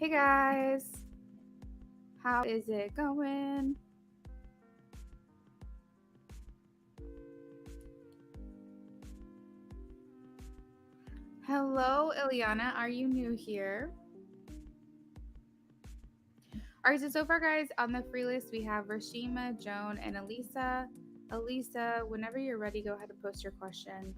Hey guys, how is it going? Hello, Ileana. Are you new here? All right, so far, guys, on the free list, we have Rashima, Joan, and Elisa. Elisa, whenever you're ready, go ahead and post your question.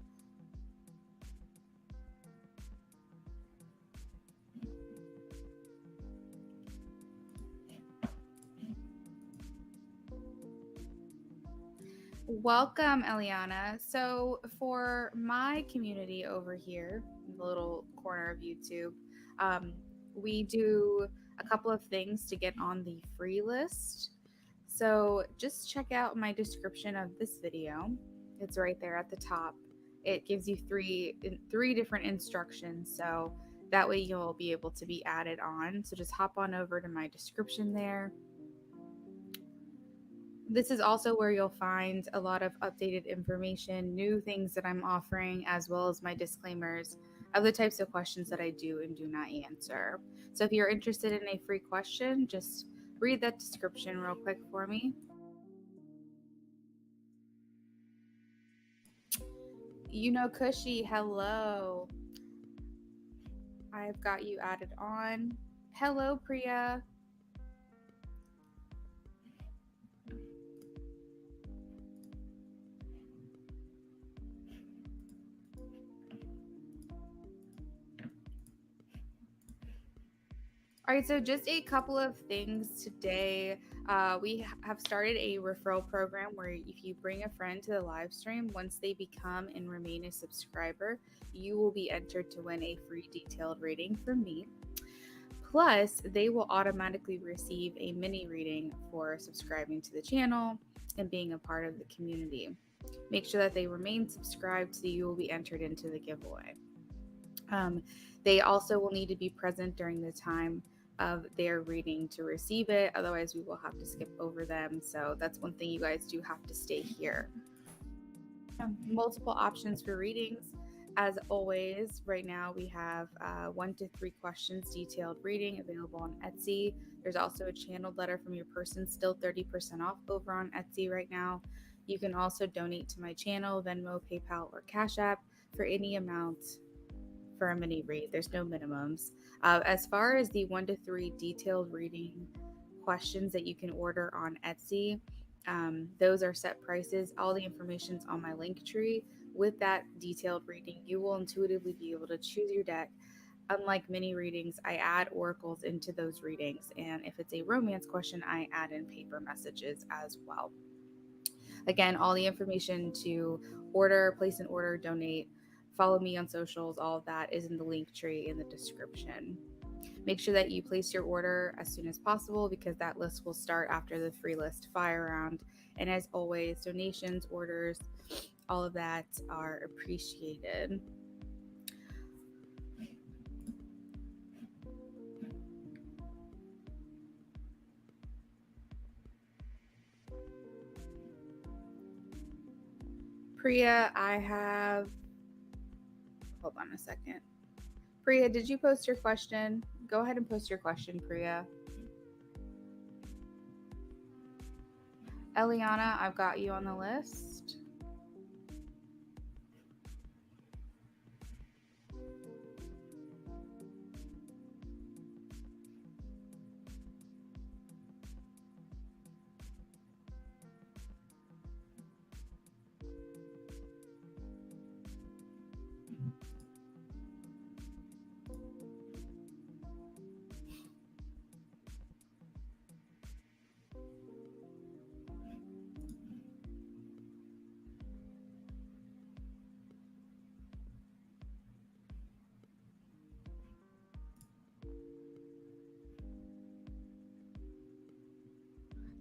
Welcome, Eliana. So, for my community over here, in the little corner of YouTube, we do a couple of things to get on the free list. So, just check out my description of this video. It's right there at the top. It gives you three different instructions. So, that way you'll be able to be added on. So, just hop on over to my description there. This is also where you'll find a lot of updated information, new things that I'm offering, as well as my disclaimers of the types of questions that I do and do not answer. So if you're interested in a free question, just read that description real quick for me. Cushy, hello. I've got you added on. Hello, Priya. All right, so just a couple of things today. We have started a referral program where if you bring a friend to the live stream, once they become and remain a subscriber, you will be entered to win a free detailed reading from me. Plus, they will automatically receive a mini reading for subscribing to the channel and being a part of the community. Make sure that they remain subscribed so you will be entered into the giveaway. They also will need to be present during the time of their reading to receive it. Otherwise, we will have to skip over them. So that's one thing you guys do have to stay here. Multiple options for readings. As always, right now we have 1 to 3 questions detailed reading available on Etsy. There's also a channeled letter from your person, still 30% off over on Etsy right now. You can also donate to my channel, Venmo, PayPal, or Cash App for any amount for a mini read. There's no minimums. As far as the 1 to 3 detailed reading questions that you can order on Etsy, those are set prices. All the information's on my link tree. With that detailed reading, you will intuitively be able to choose your deck. Unlike mini readings, I add oracles into those readings. And if it's a romance question, I add in paper messages as well. Again, all the information to order, place an order, donate, follow me on socials, all of that is in the link tree in the description. Make sure that you place your order as soon as possible because that list will start after the free list fire round. And as always, donations, orders, all of that are appreciated. Priya, hold on a second. Priya, did you post your question? Go ahead and post your question, Priya. Eliana, I've got you on the list.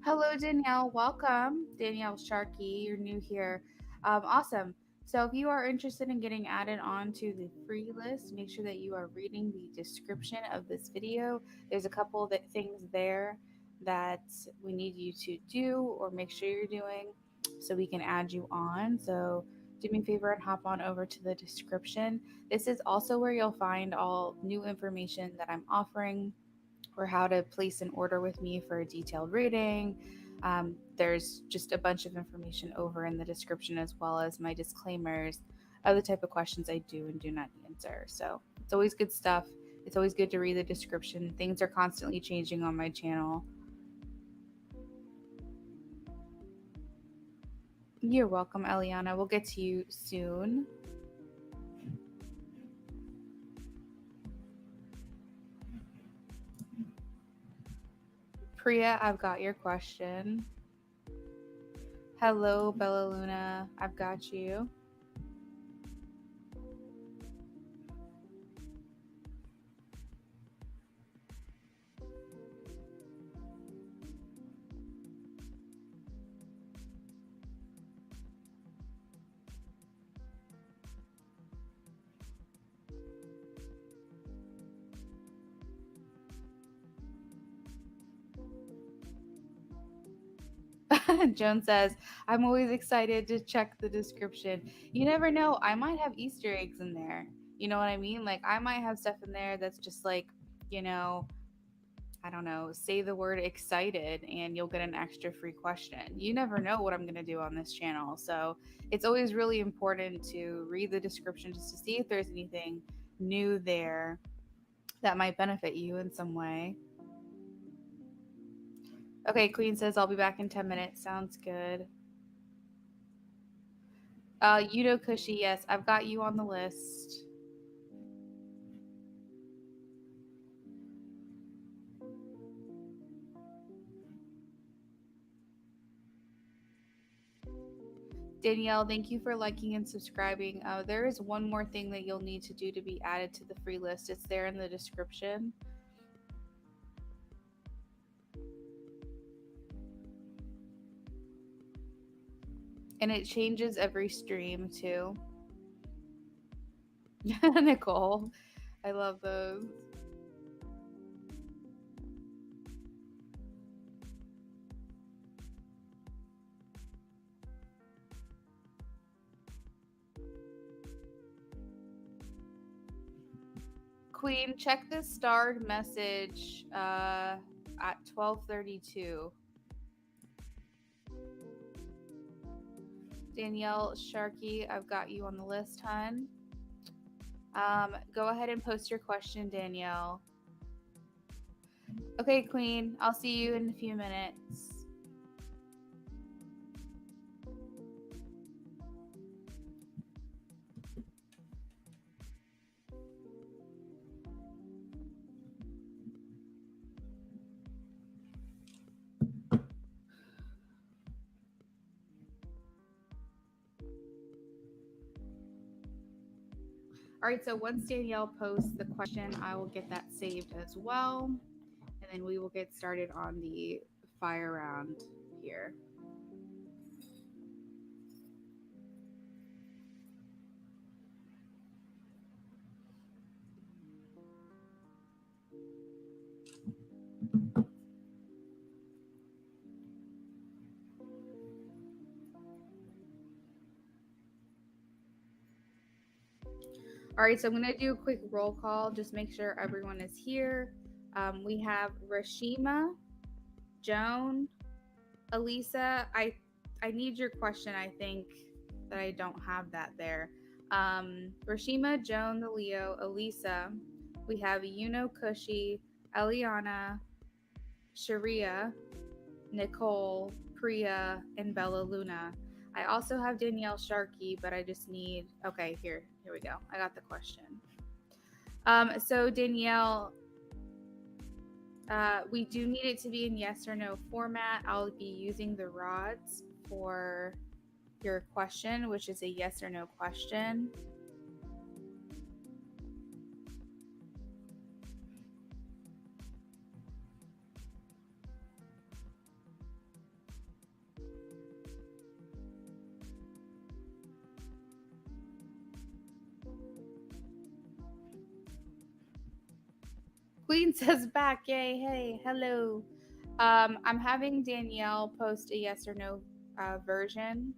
Hello, Danielle. Welcome. Danielle Sharkey, you're new here. Awesome. So, if you are interested in getting added on to the free list, make sure that you are reading the description of this video. There's a couple of things there that we need you to do or make sure you're doing so we can add you on. So, do me a favor and hop on over to the description. This is also where you'll find all new information that I'm offering or how to place an order with me for a detailed reading. There's just a bunch of information over in the description, as well as my disclaimers of the type of questions I do and do not answer. So it's always good stuff. It's always good to read the description. Things are constantly changing on my channel. You're welcome, Eliana. We'll get to you soon. Priya, I've got your question. Hello, Bella Luna. I've got you. Joan says, I'm always excited to check the description. You never know. I might have Easter eggs in there. You know what I mean? Like, I might have stuff in there that's just like, you know, I don't know, say the word excited and you'll get an extra free question. You never know what I'm going to do on this channel. So it's always really important to read the description just to see if there's anything new there that might benefit you in some way. Okay, Queen says, I'll be back in 10 minutes. Sounds good. Yudo Cushy, yes, I've got you on the list. Danielle, thank you for liking and subscribing. There is one more thing that you'll need to do to be added to the free list. It's there in the description. And it changes every stream too. Nicole, I love those. Queen, check the starred message at 12:32. Danielle Sharkey, I've got you on the list, hun. Go ahead and post your question, Danielle. Okay, Queen, I'll see you in a few minutes. All right, so once Danielle posts the question, I will get that saved as well. And then we will get started on the fire round here. All right, so I'm going to do a quick roll call. Just make sure everyone is here. We have Rashima, Joan, Elisa. I need your question. I think that I don't have that there. Rashima, Joan, the Leo, Elisa. We have Yuno Kushi, Eliana, Sharia, Nicole, Priya, and Bella Luna. I also have Danielle Sharkey, but I just need. Okay, here we go. I got the question. So Danielle, we do need it to be in yes or no format. I'll be using the rods for your question, which is a yes or no question. Queen says back, yay, hey, hello. I'm having Danielle post a yes or no version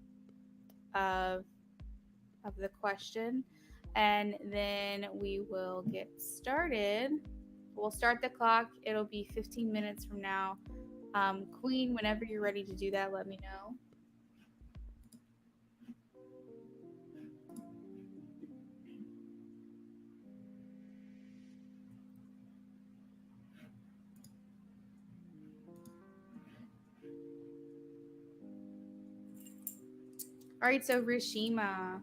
of the question, and then we will get started We'll start the clock. It'll be 15 minutes from now. Queen, whenever you're ready to do that, let me know. All right, so Rishima.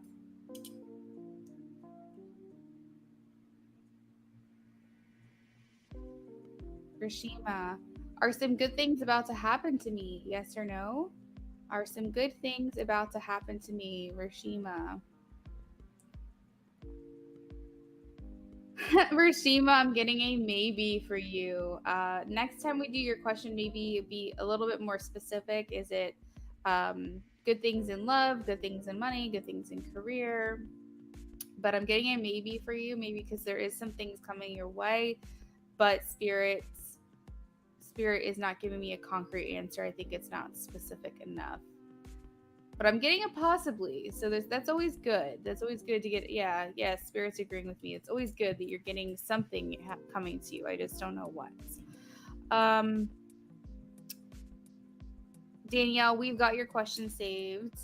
Rishima, are some good things about to happen to me? Yes or no? Are some good things about to happen to me, Rishima? Rashima, I'm getting a maybe for you. Next time we do your question, maybe be a little bit more specific. Is it good things in love, good things in money, good things in career? But I'm getting a maybe for you, maybe because there is some things coming your way, but spirit is not giving me a concrete answer. I think it's not specific enough. But I'm getting a possibly. So that's always good. That's always good to get. Yeah, Spirit's agreeing with me. It's always good that you're getting something coming to you. I just don't know what. Um, Danielle, we've got your question saved.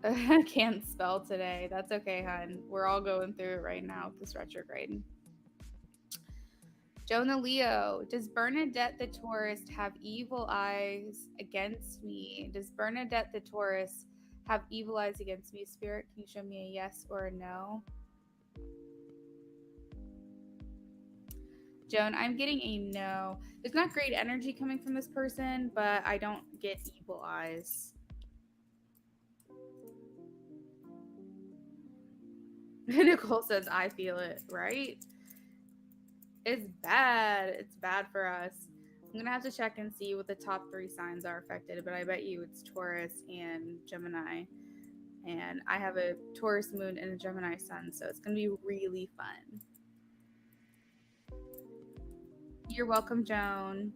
I can't spell today. That's okay, hon. We're all going through it right now with this retrograde. Jonah Leo, does Bernadette the tourist have evil eyes against me? Does Bernadette the tourist have evil eyes against me? Spirit, can you show me a yes or a no? Joan, I'm getting a no. There's not great energy coming from this person, but I don't get evil eyes. Nicole says, I feel it, right? It's bad. It's bad for us. I'm going to have to check and see what the top 3 signs are affected, but I bet you it's Taurus and Gemini. And I have a Taurus moon and a Gemini sun, so it's going to be really fun. You're welcome, Joan.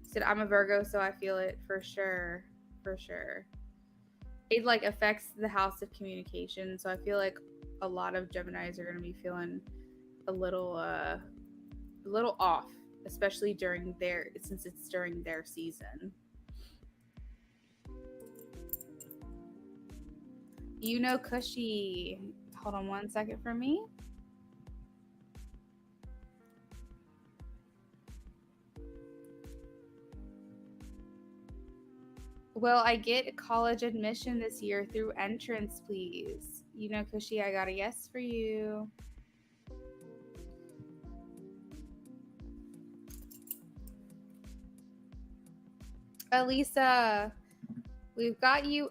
Said I'm a Virgo, so I feel it for sure. For sure. It like affects the house of communication, so I feel like a lot of Geminis are going to be feeling a little off, especially since it's during their season. You know, Cushy. Hold on one second for me. Will I get college admission this year through entrance, please? You know, Cushy, I got a yes for you. Elisa, we've got you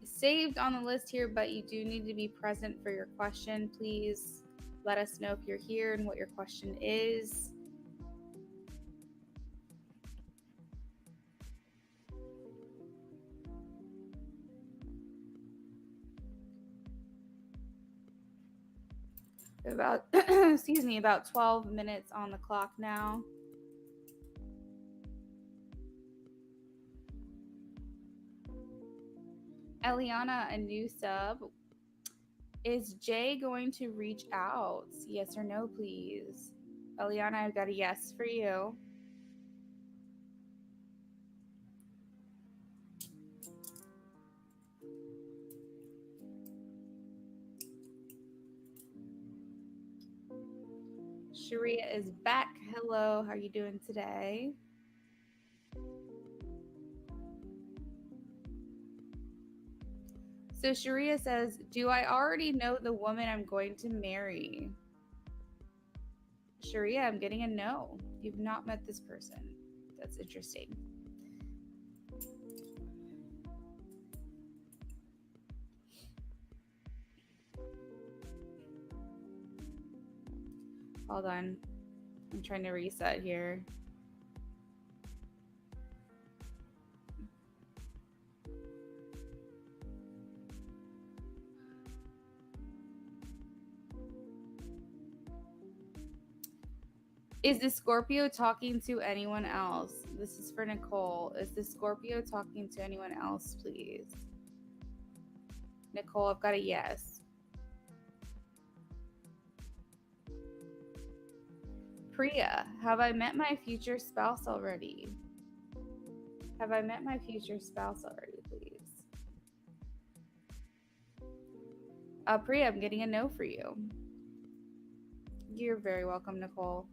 saved on the list here, but you do need to be present for your question. Please let us know if you're here and what your question is. About excuse me, about 12 minutes on the clock now. Eliana, a new sub. Is Jay going to reach out? Yes or no, please? Eliana, I've got a yes for you. Sharia is back. Hello, how are you doing today? So Sharia says, do I already know the woman I'm going to marry? Sharia, I'm getting a no. You've not met this person. That's interesting. Hold on. I'm trying to reset here. Is the Scorpio talking to anyone else? This is for Nicole. Is the Scorpio talking to anyone else, please? Nicole, I've got a yes. Priya, have I met my future spouse already? Have I met my future spouse already, please? Priya, I'm getting a no for you. You're very welcome, Nicole.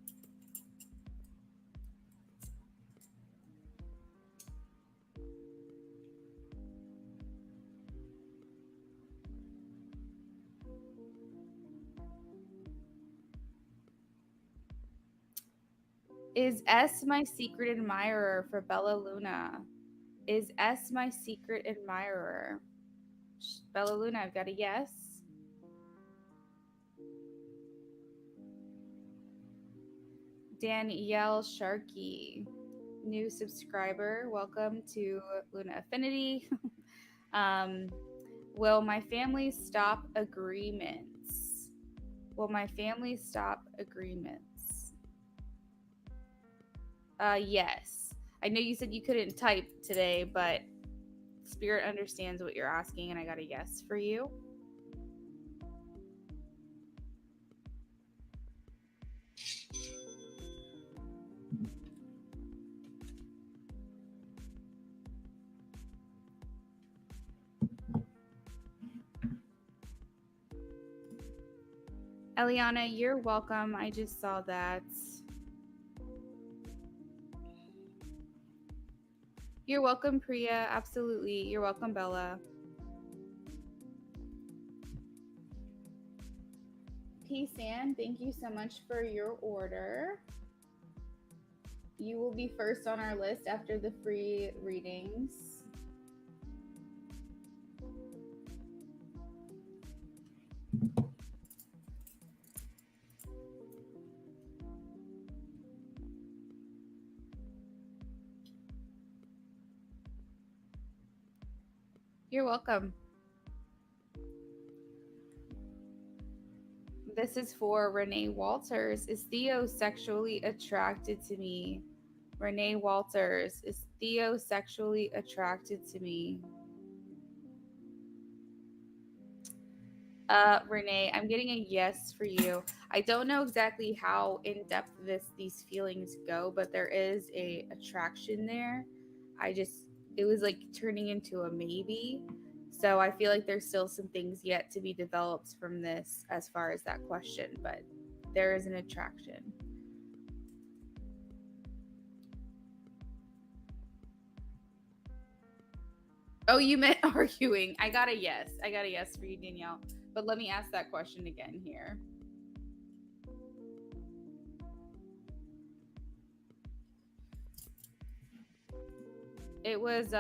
Is S my secret admirer for Bella Luna? Is S my secret admirer? Bella Luna, I've got a yes. Danielle Sharkey, new subscriber. Welcome to Luna Affinity. Will my family stop agreements? Will my family stop agreements? Yes. I know you said you couldn't type today, but Spirit understands what you're asking, and I got a yes for you. Eliana, you're welcome. I just saw that. You're welcome, Priya. Absolutely. You're welcome, Bella. P. San, thank you so much for your order. You will be first on our list after the free readings. You're welcome. This is for Renee Walters. Is Theo sexually attracted to me? Renee Walters, is Theo sexually attracted to me? Renee, I'm getting a yes for you. I don't know exactly how in depth these feelings go, but there is a attraction there. It was like turning into a maybe. So I feel like there's still some things yet to be developed from this as far as that question, but there is an attraction. Oh, you meant arguing. I got a yes. I got a yes for you, Danielle. But let me ask that question again here. It was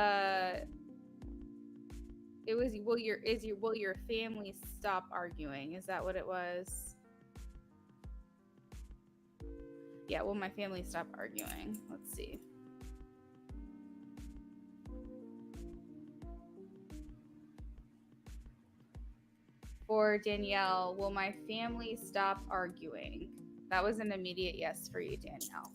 will your family stop arguing? Is that what it was? Yeah, will my family stop arguing? Let's see. For Danielle, will my family stop arguing? That was an immediate yes for you, Danielle.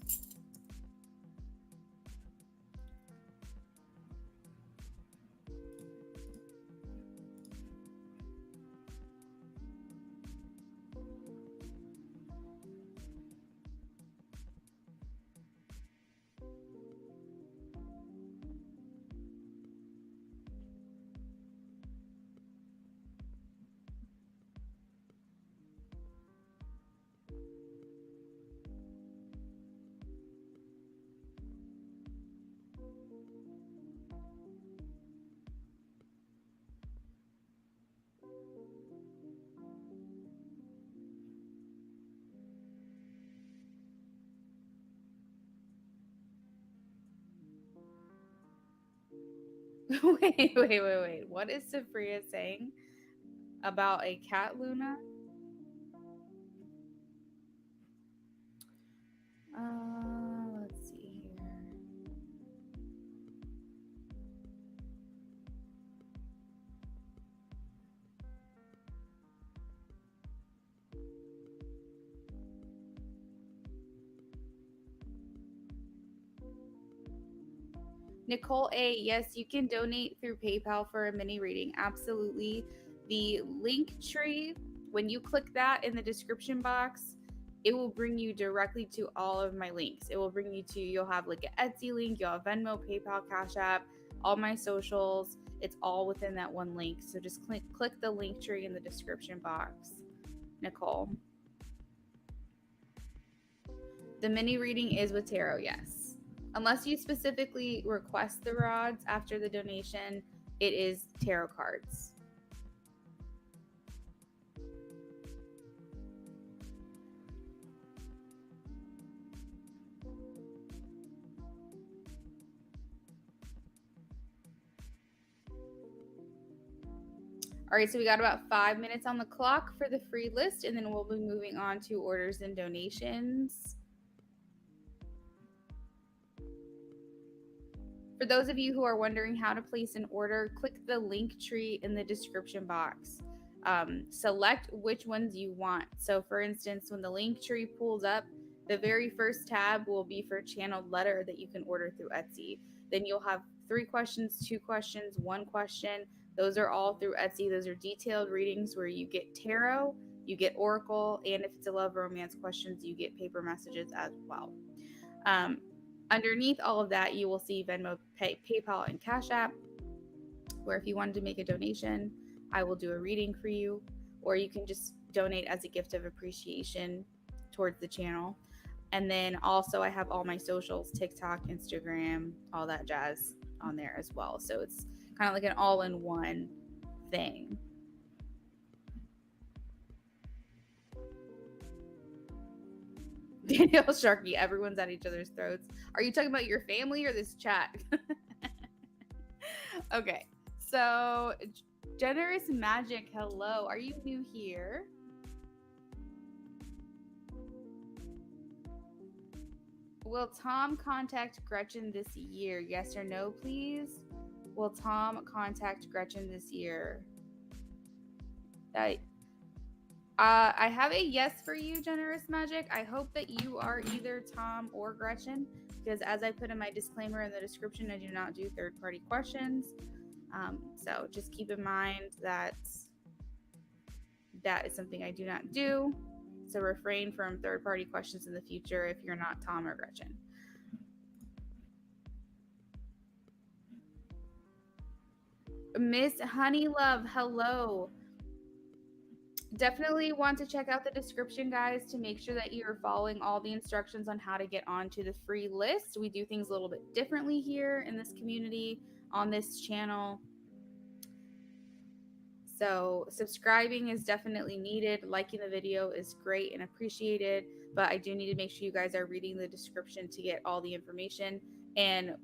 Wait. What is Safria saying about a cat, Luna? Let's see here. Nicole A, yes, you can donate through PayPal for a mini reading. Absolutely. The link tree, when you click that in the description box, it will bring you directly to all of my links. It will bring you to, you'll have like an Etsy link, you'll have Venmo, PayPal, Cash App, all my socials. It's all within that one link. So just click the link tree in the description box. Nicole. The mini reading is with tarot, yes. Unless you specifically request the rods after the donation, it is tarot cards. All right, so we got about 5 minutes on the clock for the free list, and then we'll be moving on to orders and donations. For those of you who are wondering how to place an order, click the link tree in the description box. Select which ones you want. So for instance, when the link tree pulls up, the very first tab will be for channeled letter that you can order through Etsy. Then you'll have 3 questions, 2 questions, 1 question. Those are all through Etsy. Those are detailed readings where you get tarot, you get oracle, and if it's a love romance questions, you get paper messages as well. Underneath all of that, you will see Venmo, PayPal, and Cash App, where if you wanted to make a donation, I will do a reading for you, or you can just donate as a gift of appreciation towards the channel. And then also I have all my socials, TikTok, Instagram, all that jazz on there as well. So it's kind of like an all-in-one thing. Danielle Sharkey, everyone's at each other's throats. Are you talking about your family or this chat? Okay, so Generous Magic, hello. Are you new here? Will Tom contact Gretchen this year? Yes or no, please? Will Tom contact Gretchen this year? I have a yes for you, Generous Magic. I hope that you are either Tom or Gretchen, because as I put in my disclaimer in the description, I do not do third-party questions. So just keep in mind that that is something I do not do. So refrain from third-party questions in the future if you're not Tom or Gretchen. Miss Honeylove, hello. Definitely want to check out the description, guys, to make sure that you're following all the instructions on how to get onto the free list. We do things a little bit differently here in this community on this channel. So subscribing is definitely needed. Liking the video is great and appreciated, but I do need to make sure you guys are reading the description to get all the information. And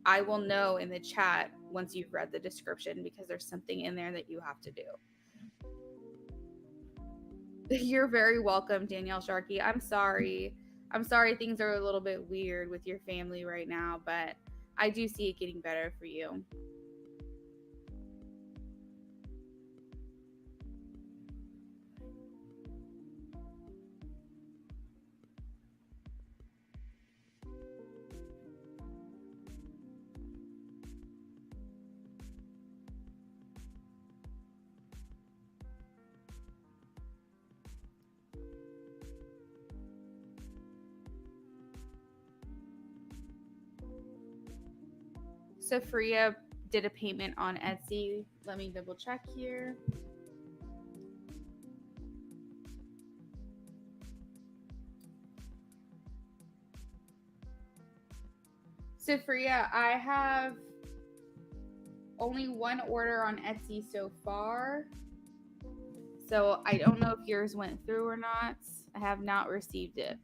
I will know in the chat once you've read the description, because there's something in there that you have to do. You're very welcome, Danielle Sharkey. I'm sorry. I'm sorry things are a little bit weird with your family right now, but I do see it getting better for you. So Freya did a payment on Etsy. Let me double check here. So Freya, I have only one order on Etsy so far. So I don't know if yours went through or not. I have not received it.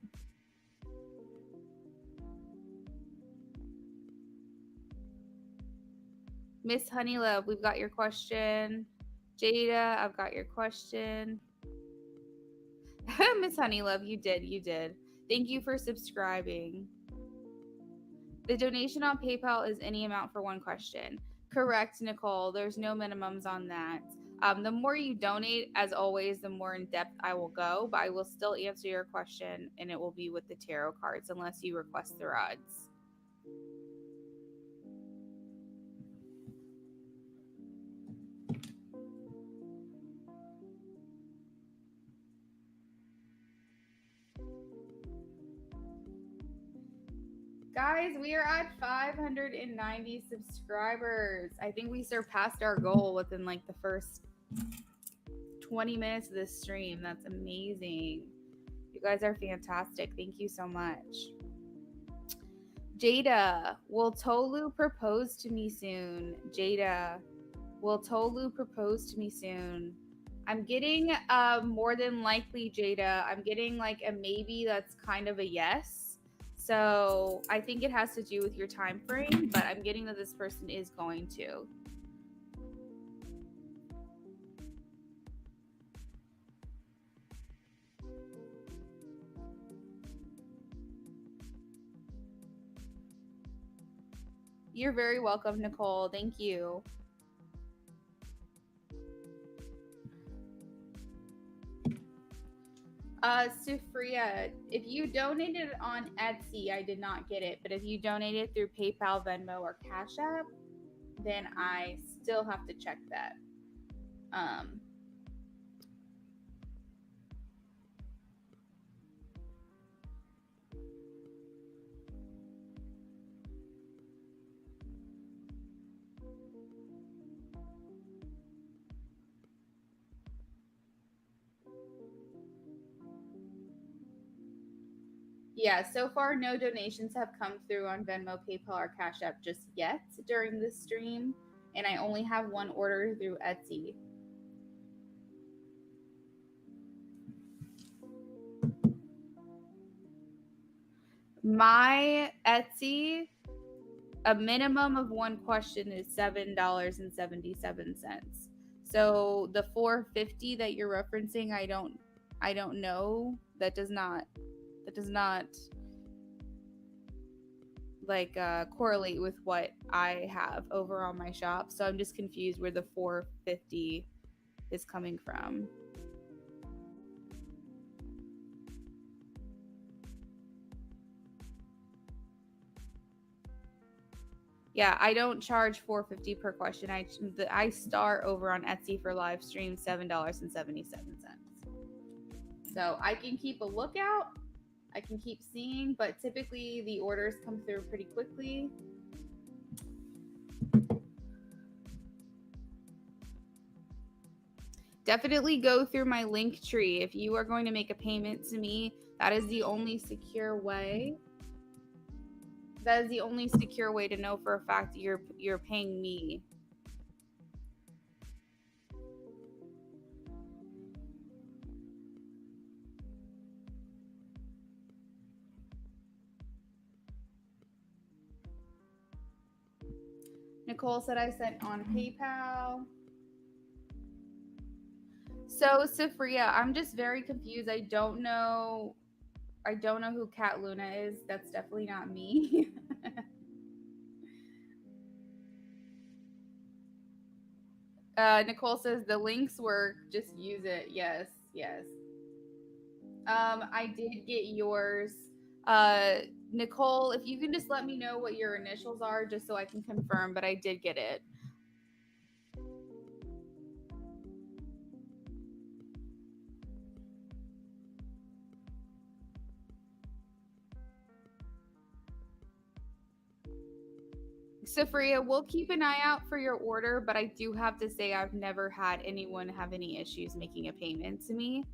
Miss Honeylove, we've got your question. Jada, I've got your question. Miss Honeylove, you did. Thank you for subscribing. The donation on PayPal is any amount for one question. Correct, Nicole. There's no minimums on that. The more you donate, as always, the more in depth I will go, but I will still answer your question, and it will be with the tarot cards unless you request the rods. Guys, we are at 590 subscribers. I think we surpassed our goal within like the first 20 minutes of this stream. That's amazing. You guys are fantastic. Thank you so much. Jada, will Tolu propose to me soon? Jada, will Tolu propose to me soon? I'm getting more than likely, Jada. I'm getting like a maybe that's kind of a yes. So I think it has to do with your time frame, but I'm getting that this person is going to. You're very welcome, Nicole. Thank you. Sufria, if you donated on Etsy, I did not get it. But if you donated through PayPal, Venmo, or Cash App, then I still have to check that. Yeah, so far no donations have come through on Venmo, PayPal, or Cash App just yet during this stream, and I only have one order through Etsy. My Etsy, a minimum of one question is $7.77. So the $4.50 that you're referencing, I don't know. That does not like correlate with what I have over on my shop. So I'm just confused where the $4.50 is coming from. Yeah, I don't charge $4.50 per question. I start over on Etsy for live stream $7.77. So I can keep a lookout. I can keep seeing, but typically the orders come through pretty quickly. Definitely go through my link tree. If you are going to make a payment to me, that is the only secure way. That is the only secure way to know for a fact that you're paying me. Nicole said I sent on PayPal. So Safria, I'm just very confused. I don't know who Cat Luna is. That's definitely not me. Nicole says the links work. Just use it. Yes, yes. I did get yours. Nicole, if you can just let me know what your initials are, just so I can confirm. But I did get it. Safria, we'll keep an eye out for your order, but I do have to say I've never had anyone have any issues making a payment to me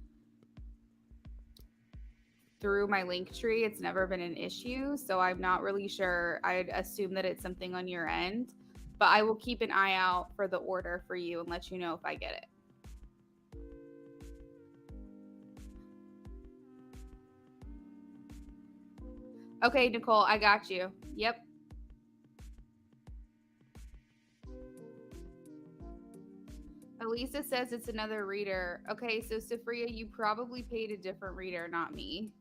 through my link tree. It's never been an issue, so I'm not really sure. I'd assume that it's something on your end, but I will keep an eye out for the order for you and let you know if I get it. Okay, Nicole, I got you. Yep. Elisa says it's another reader. Okay, so Safria, you probably paid a different reader, not me.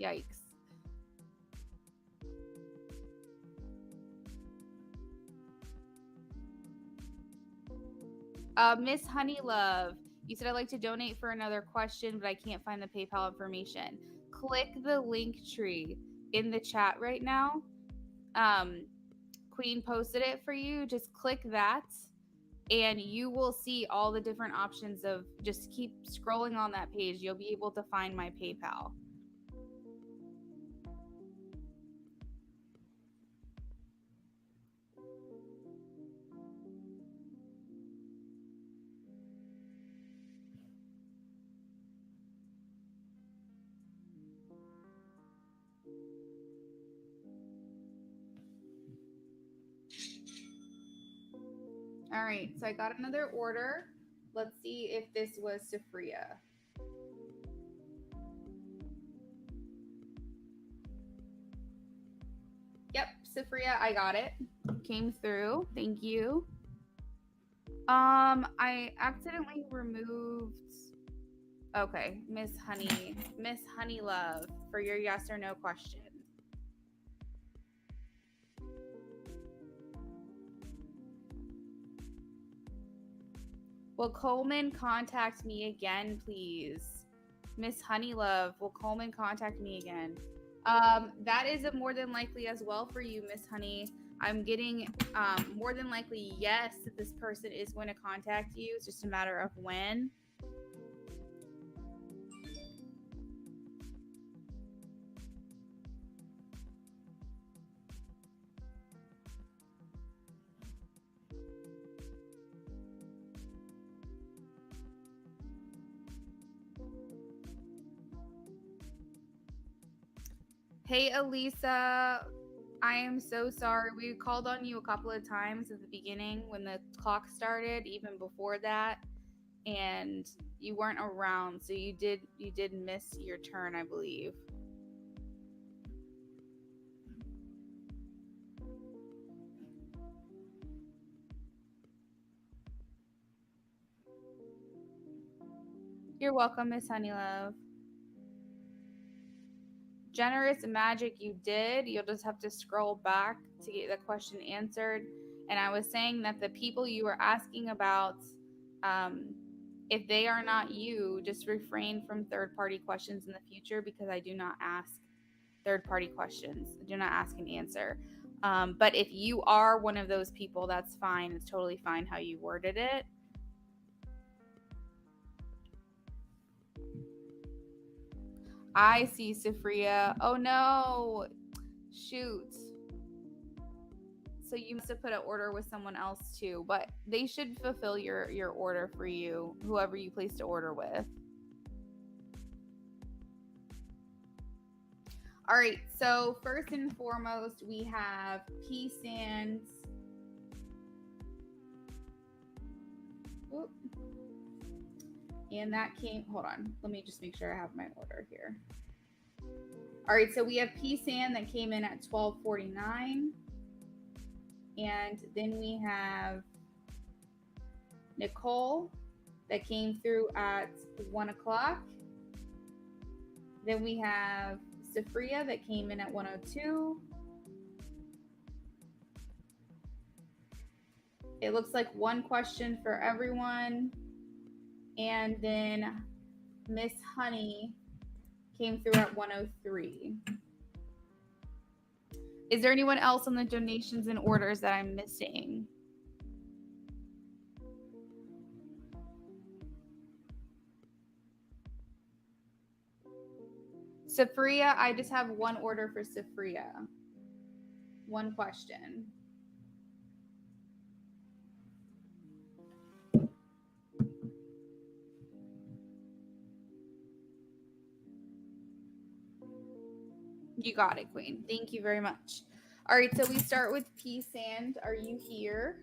Yikes. Miss Honeylove, you said I'd like to donate for another question, but I can't find the PayPal information. Click the link tree in the chat right now. Queen posted it for you. Just click that and you will see all the different options of just keep scrolling on that page. You'll be able to find my PayPal. All right, so I got another order. Let's see if this was Safria. Yep, Safria, I got it. Came through. Thank you. I accidentally removed. Okay, Miss Honey Love, for your yes or no question. Will Coleman contact me again, please? Miss Honeylove, will Coleman contact me again? That is a more than likely as well for you, Miss Honey. I'm getting more than likely yes that this person is going to contact you. It's just a matter of when. Hey, Elisa. I am so sorry. We called on you a couple of times at the beginning when the clock started, even before that, and you weren't around, so you did miss your turn, I believe. You're welcome, Miss Honeylove. Generous magic, you did. You'll just have to scroll back to get the question answered. And I was saying that the people you were asking about, if they are not you, just refrain from third party questions in the future, because I do not ask third party questions. I do not ask and answer. But if you are one of those people, that's fine. It's totally fine how you worded it. I see, Safria. Oh no. Shoot. So you must have put an order with someone else too, but they should fulfill your order for you, whoever you placed an order with. All right, so first and foremost, we have P Sands. Oop. And that came, hold on, let me just make sure I have my order here. All right, so we have P Sand that came in at 12:49. And then we have Nicole that came through at 1 o'clock. Then we have Safria that came in at 1:02. It looks like one question for everyone. And then Miss Honey came through at 1:03. Is there anyone else on the donations and orders that I'm missing? Safria, I just have one order for Safria. One question. You got it, Queen. Thank you very much. All right, so we start with P Sand. Are you here?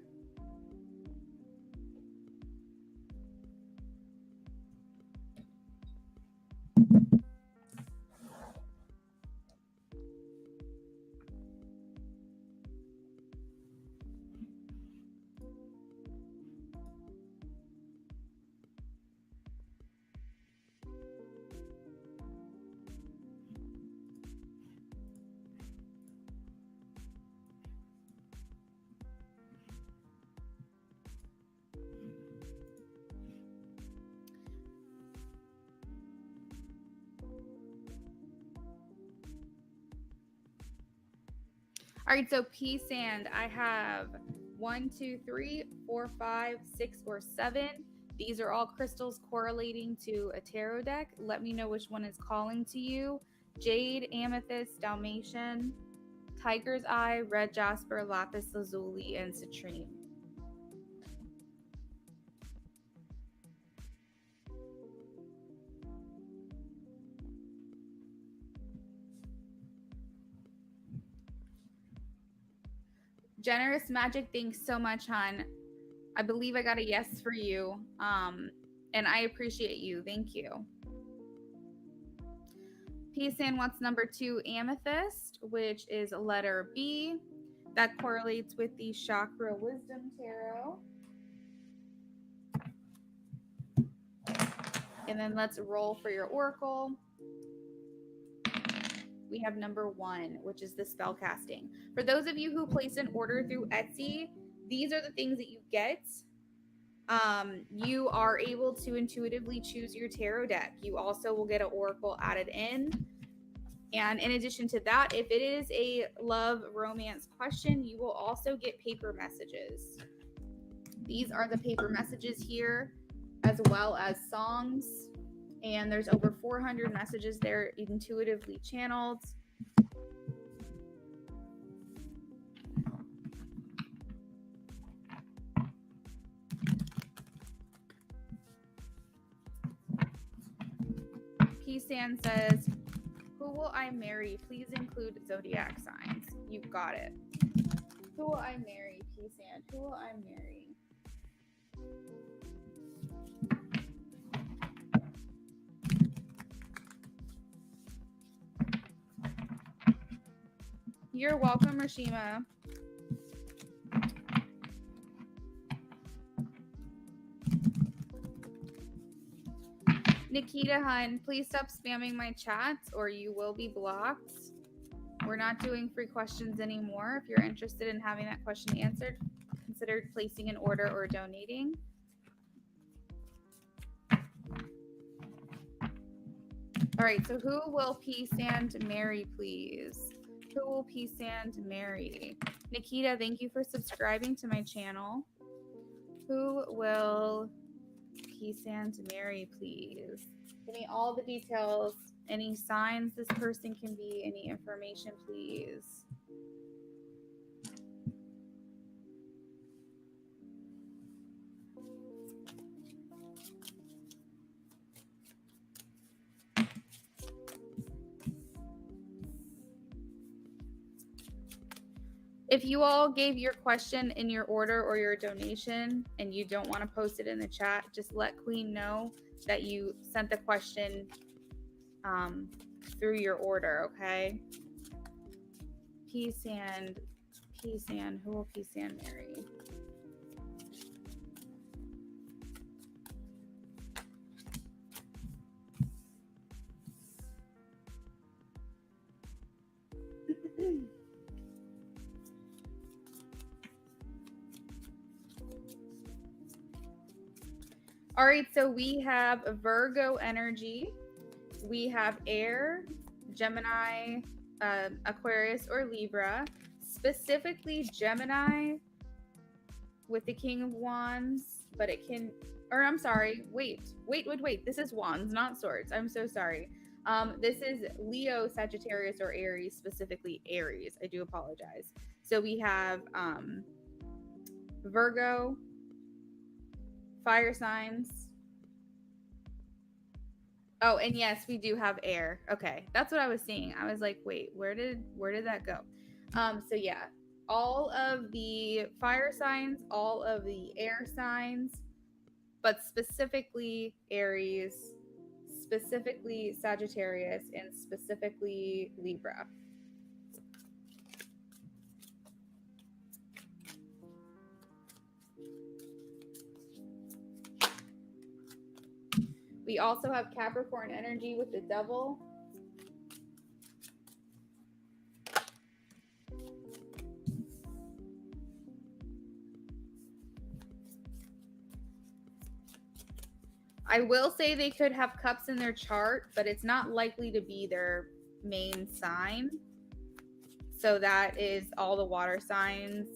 All right, so P Sand, I have 1, 2, 3, 4, 5, 6, or 7. These are all crystals correlating to a tarot deck. Let me know which one is calling to you. Jade, Amethyst, Dalmatian, Tiger's Eye, Red Jasper, Lapis Lazuli, and Citrine. Generous Magic, thanks so much, hon. I believe I got a yes for you. And I appreciate you. Thank you. P-San wants number 2, Amethyst, which is letter B. That correlates with the Chakra Wisdom Tarot. And then let's roll for your Oracle. We have number 1, which is the spell casting. For those of you who place an order through Etsy, these are the things that you get. You are able to intuitively choose your tarot deck. You also will get an oracle added in. And in addition to that, if it is a love romance question, you will also get paper messages. These are the paper messages here, as well as songs. And there's over 400 messages there intuitively channeled. P-San says, who will I marry? Please include zodiac signs. You've got it. Who will I marry, P-San? Who will I marry? You're welcome, Rashima. Nikita Hun, please stop spamming my chats or you will be blocked. We're not doing free questions anymore. If you're interested in having that question answered, consider placing an order or donating. All right, so who will P-San marry, please? Who will P-San marry? Nikita, thank you for subscribing to my channel. Who will P-San marry, please? Give me all the details, any signs this person can be, any information, please. If you all gave your question in your order or your donation and you don't want to post it in the chat, just let Queen know that you sent the question through your order, okay? P-San, who will P-San marry? All right, so we have Virgo energy, we have air, Gemini, Aquarius, or Libra, specifically Gemini with the King of Wands, but it can, or I'm sorry, wait, this is Wands, not Swords. I'm so sorry. This is Leo, Sagittarius, or Aries, specifically Aries. I do apologize. So we have Virgo, fire signs. Oh, and yes, we do have air. Okay, that's what I was seeing. I was like, wait, where did that go? So yeah, all of the fire signs, all of the air signs, but specifically Aries, specifically Sagittarius, and specifically Libra. We also have Capricorn energy with the Devil. I will say they could have cups in their chart, but it's not likely to be their main sign. So that is all the water signs,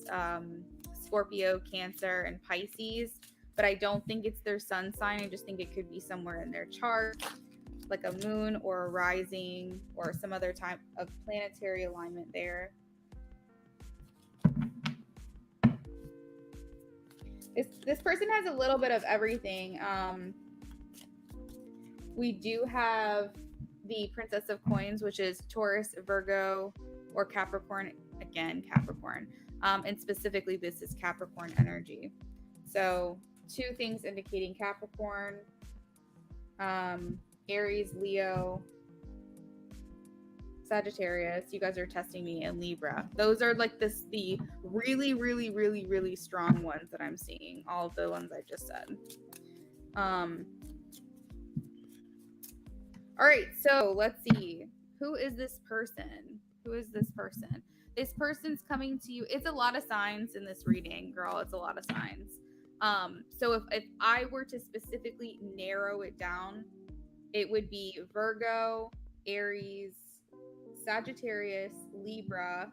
Scorpio, Cancer, and Pisces. But I don't think it's their sun sign. I just think it could be somewhere in their chart, like a moon or a rising or some other type of planetary alignment there. This person has a little bit of everything. We do have the Princess of Coins, which is Taurus, Virgo, or Capricorn. Again, Capricorn. And specifically, this is Capricorn energy. So 2 things indicating Capricorn, Aries, Leo, Sagittarius. You guys are testing me, in Libra. Those are like the really, really, really, really strong ones that I'm seeing. All of the ones I just said. All right, so let's see. Who is this person? Who is this person? This person's coming to you. It's a lot of signs in this reading, girl. It's a lot of signs. So if I were to specifically narrow it down, it would be Virgo, Aries, Sagittarius, Libra,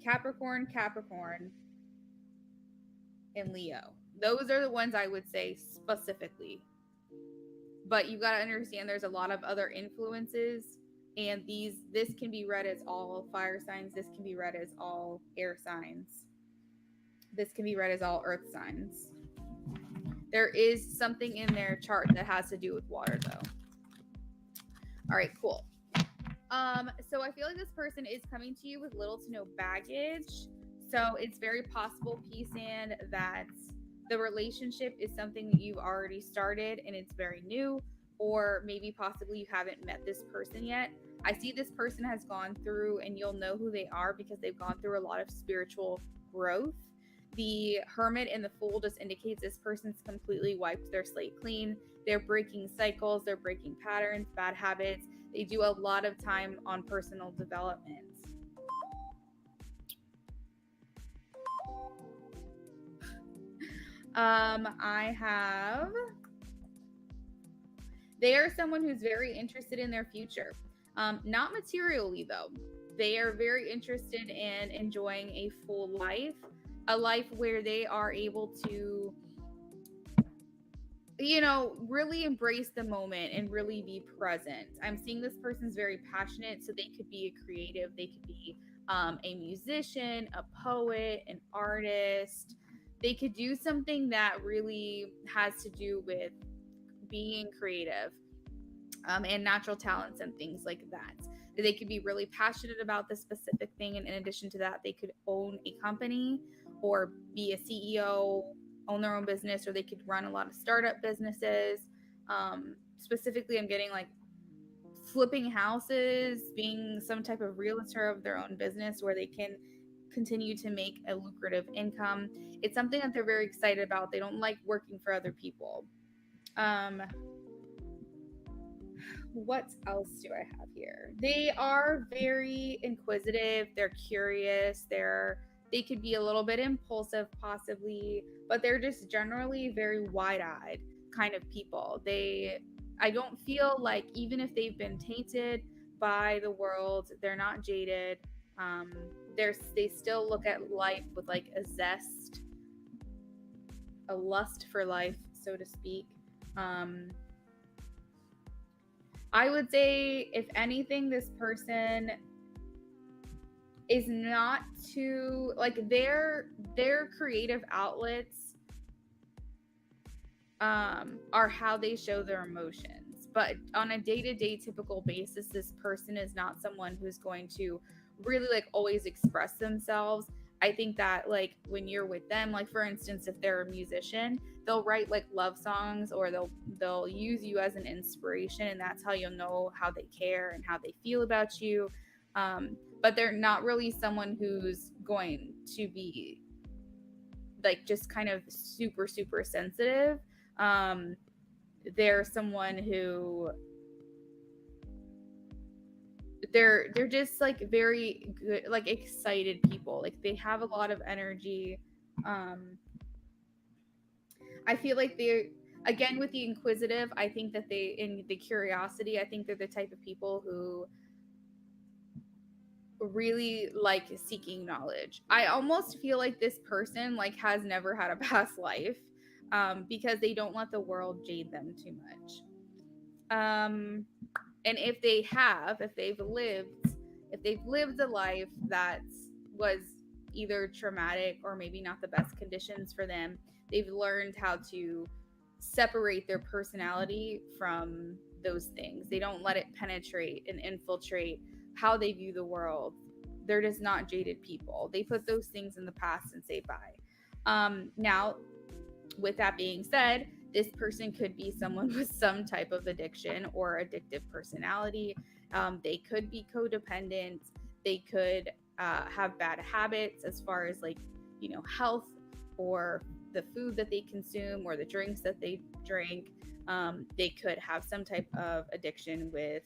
Capricorn, and Leo. Those are the ones I would say specifically. But you got to understand there's a lot of other influences, and this can be read as all fire signs, this can be read as all air signs, this can be read as all earth signs. There is something in their chart that has to do with water though. All right, cool. So I feel like this person is coming to you with little to no baggage. So it's very possible, P-Sand, that the relationship is something that you've already started and it's very new, or maybe possibly you haven't met this person yet. I see this person has gone through, and you'll know who they are because they've gone through a lot of spiritual growth. The Hermit and the Fool just indicates this person's completely wiped their slate clean. They're breaking cycles, they're breaking patterns, bad habits. They do a lot of time on personal development. I have, they are someone who's very interested in their future. Not materially though. They are very interested in enjoying a full life, a life where they are able to, really embrace the moment and really be present. I'm seeing this person's very passionate, so they could be a creative, they could be a musician, a poet, an artist. They could do something that really has to do with being creative, and natural talents and things like that. They could be really passionate about this specific thing, and in addition to that, they could own a company or be a CEO, own their own business, or they could run a lot of startup businesses. Specifically, I'm getting like flipping houses, being some type of realtor of their own business where they can continue to make a lucrative income. It's something that they're very excited about. They don't like working for other people. What else do I have here? They are very inquisitive. They're curious. They could be a little bit impulsive possibly, but they're just generally very wide-eyed kind of people. I don't feel like, even if they've been tainted by the world, they're not jaded. They still look at life with like a zest, a lust for life, so to speak. I would say, if anything, this person is not too, like, their creative outlets are how they show their emotions. But on a day-to-day typical basis, this person is not someone who's going to really like always express themselves. I think that like when you're with them, like for instance, if they're a musician, they'll write like love songs, or they'll use you as an inspiration, and that's how you'll know how they care and how they feel about you. But they're not really someone who's going to be like just kind of super, super sensitive. They're someone who they're just like very good, like excited people. Like they have a lot of energy. I feel like they're, again, with the inquisitive, I think that in the curiosity, I think they're the type of people who really like seeking knowledge. I almost feel like this person like has never had a past life, because they don't let the world jade them too much. And if they've lived a life that was either traumatic or maybe not the best conditions for them, they've learned how to separate their personality from those things. They don't let it penetrate and infiltrate how they view the world. They're just not jaded people. They put those things in the past and say bye. Now, with that being said, this person could be someone with some type of addiction or addictive personality. They could be codependent. They could have bad habits as far as like, health or the food that they consume or the drinks that they drink. They could have some type of addiction with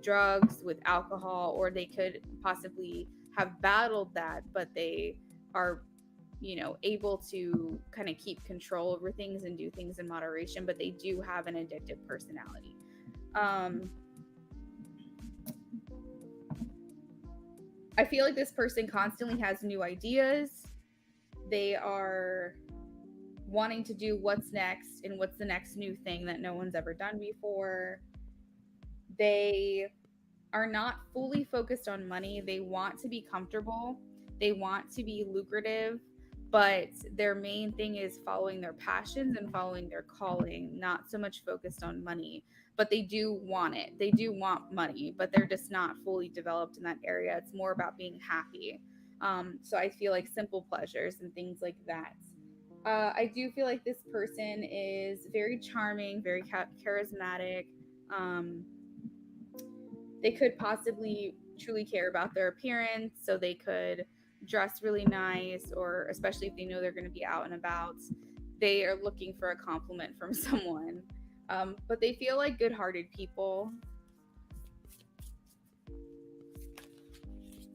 drugs, with alcohol, or they could possibly have battled that, but they are able to kind of keep control over things and do things in moderation, but they do have an addictive personality. I feel like this person constantly has new ideas. They are wanting to do what's next and what's the next new thing that no one's ever done before. They are not fully focused on money. They want to be comfortable. They want to be lucrative, but their main thing is following their passions and following their calling, not so much focused on money. But they do want it. They do want money, but they're just not fully developed in that area. It's more about being happy. So I feel like simple pleasures and things like that. I do feel like this person is very charming, very charismatic. Um, they could possibly truly care about their appearance, so they could dress really nice, or especially if they know they're going to be out and about, they are looking for a compliment from someone. But they feel like good-hearted people.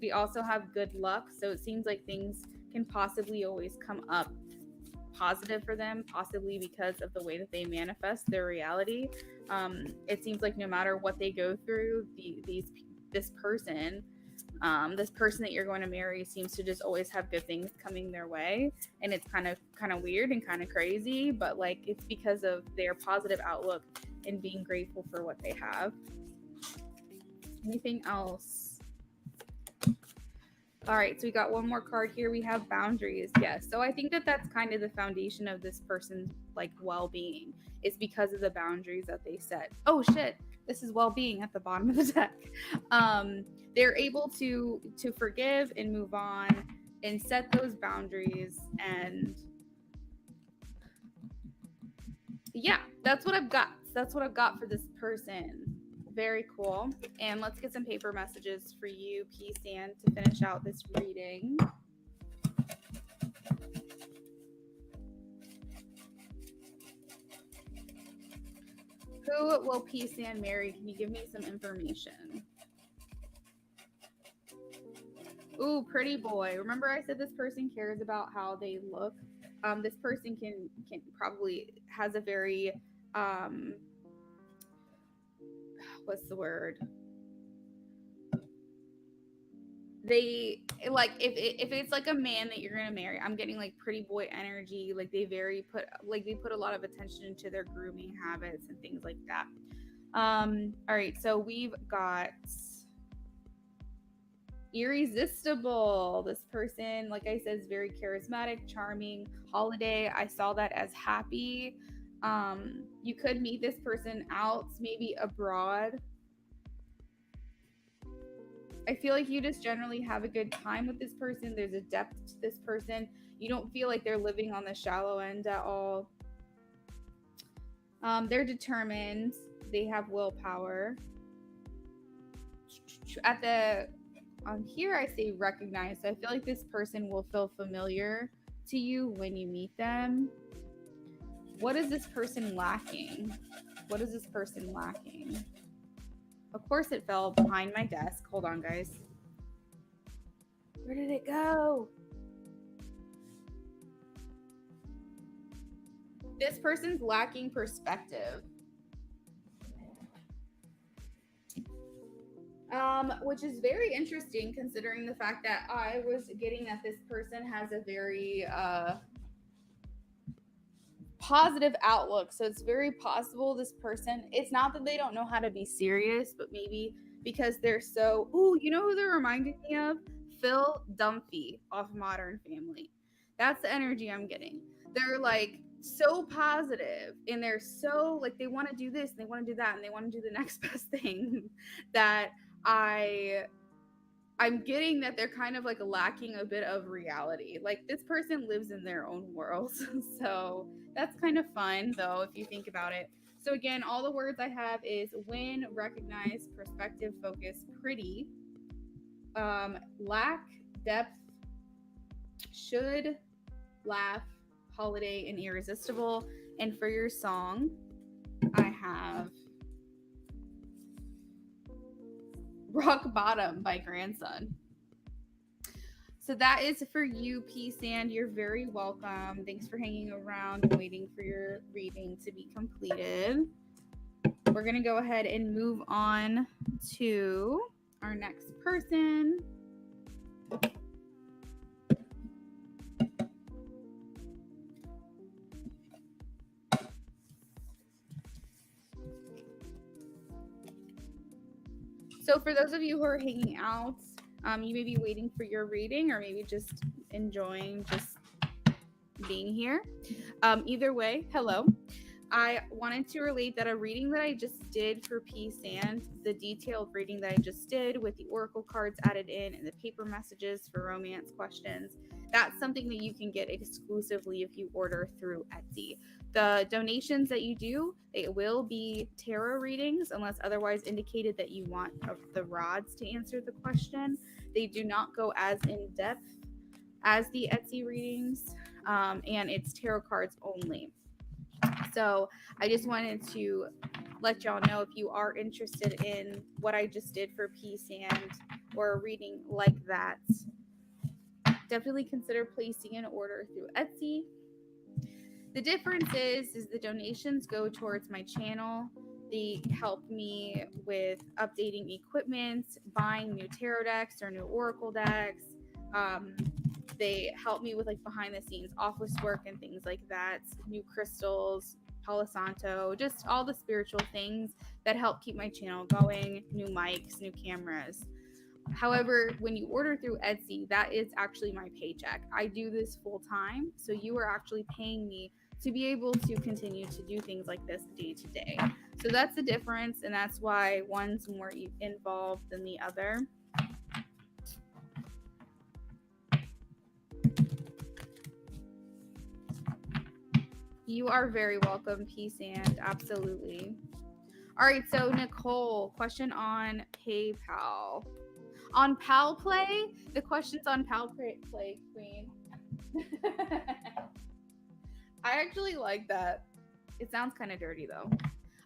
We also have good luck, so it seems like things can possibly always come up positive for them, possibly because of the way that they manifest their reality. It seems like no matter what they go through, this person that you're going to marry seems to just always have good things coming their way, and it's kind of weird and kind of crazy, but like it's because of their positive outlook and being grateful for what they have. Anything else? All right, so we got one more card here. We have boundaries. Yes. So I think that that's kind of the foundation of this person's like well-being, is because of the boundaries that they set. Oh shit. This is well-being at the bottom of the deck. They're able to forgive and move on and set those boundaries, and yeah, that's what I've got. That's what I've got for this person. Very cool. And let's get some paper messages for you, P-San, to finish out this reading. Who will P-San marry? Can you give me some information? Ooh, pretty boy. Remember I said this person cares about how they look? This person can probably has a very what's the word? They like if it's like a man that you're gonna marry, I'm getting like pretty boy energy. Like they put a lot of attention into their grooming habits and things like that. All right, so we've got irresistible. This person, like I said, is very charismatic, charming. Holiday, I saw that as happy. You could meet this person out, maybe abroad. I feel like you just generally have a good time with this person. There's a depth to this person. You don't feel like they're living on the shallow end at all. They're determined. They have willpower. On here I say recognize. So I feel like this person will feel familiar to you when you meet them. What is this person lacking? What is this person lacking? Of course it fell behind my desk. Hold on, guys. Where did it go? This person's lacking perspective. Which is very interesting considering the fact that I was getting that this person has a very positive outlook. So it's very possible this person, it's not that they don't know how to be serious, but maybe because they're so, you know who they're reminding me of? Phil Dunphy off Modern Family. That's the energy I'm getting. They're like so positive, and they're so like they want to do this and they want to do that and they want to do the next best thing that I I'm getting that they're kind of like lacking a bit of reality. Like this person lives in their own world. So that's kind of fun though, if you think about it. So again, all the words I have is win, recognize, perspective, focus, pretty, lack, depth, should, laugh, holiday, and irresistible. And for your song, I have Rock Bottom by Grandson. So that is for you, P Sand. You're very welcome. Thanks for hanging around and waiting for your reading to be completed. We're going to go ahead and move on to our next person. So for those of you who are hanging out, you may be waiting for your reading or maybe just enjoying just being here. Either way, hello. I wanted to relate that a reading that I just did for P Sand, the detailed reading that I just did with the oracle cards added in and the paper messages for romance questions, that's something that you can get exclusively if you order through Etsy. The donations that you do, they will be tarot readings unless otherwise indicated that you want the rods to answer the question. They do not go as in depth as the Etsy readings, and it's tarot cards only. So I just wanted to let y'all know, if you are interested in what I just did for P Sand or a reading like that, definitely consider placing an order through Etsy. The difference is the donations go towards my channel. They help me with updating equipment, buying new tarot decks or new oracle decks. They help me with like behind the scenes office work and things like that, new crystals, Palo Santo, just all the spiritual things that help keep my channel going, new mics, new cameras. However, when you order through Etsy, that is actually my paycheck. I do this full time, so you are actually paying me to be able to continue to do things like this day to day. So that's the difference, and that's why one's more involved than the other. You are very welcome, P Sand. Absolutely. All right, so Nicole, question on PayPal. On Pal Play, the question's on Pal Play, Queen. I actually like that. It sounds kind of dirty though.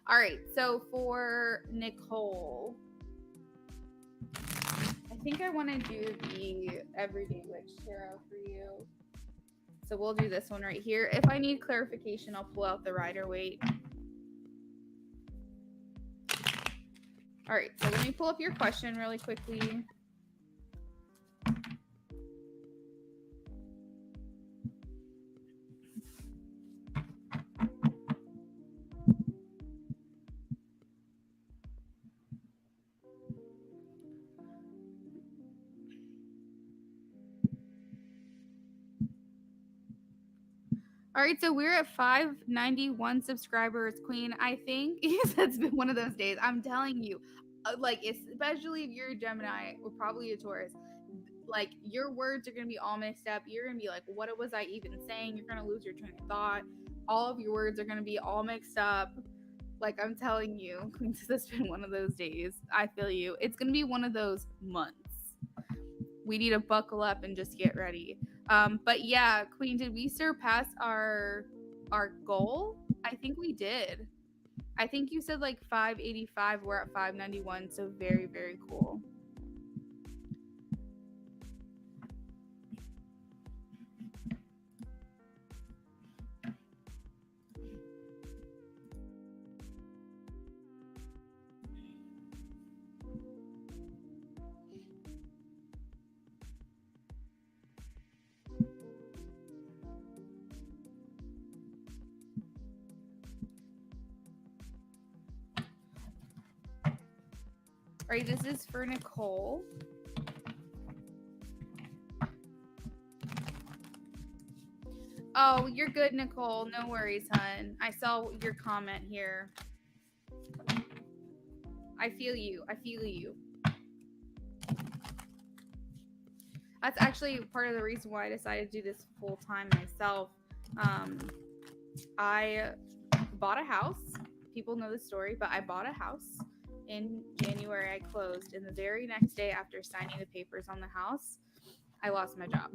All right, so for Nicole, I think I want to do the Everyday Witch Tarot for you. So we'll do this one right here. If I need clarification, I'll pull out the Rider-Waite. All right, so let me pull up your question really quickly. All right, so we're at 591 subscribers, Queen. I think it's been one of those days. I'm telling you, like, especially if you're a Gemini or probably a Taurus, like, your words are going to be all mixed up. You're going to be like, what was I even saying? You're going to lose your train of thought. All of your words are going to be all mixed up. Like, I'm telling you, Queen, this has been one of those days. I feel you. It's going to be one of those months. We need to buckle up and just get ready. But yeah, Queen, did we surpass our goal? I think we did. I think you said like 585. We're at 591. So very, very cool. All right, this is for Nicole. Oh, you're good, Nicole. No worries, hun. I saw your comment here. I feel you. I feel you. That's actually part of the reason why I decided to do this full time myself. I bought a house. People know the story, but I bought a house in January. I closed, and the very next day after signing the papers on the house, I lost my job.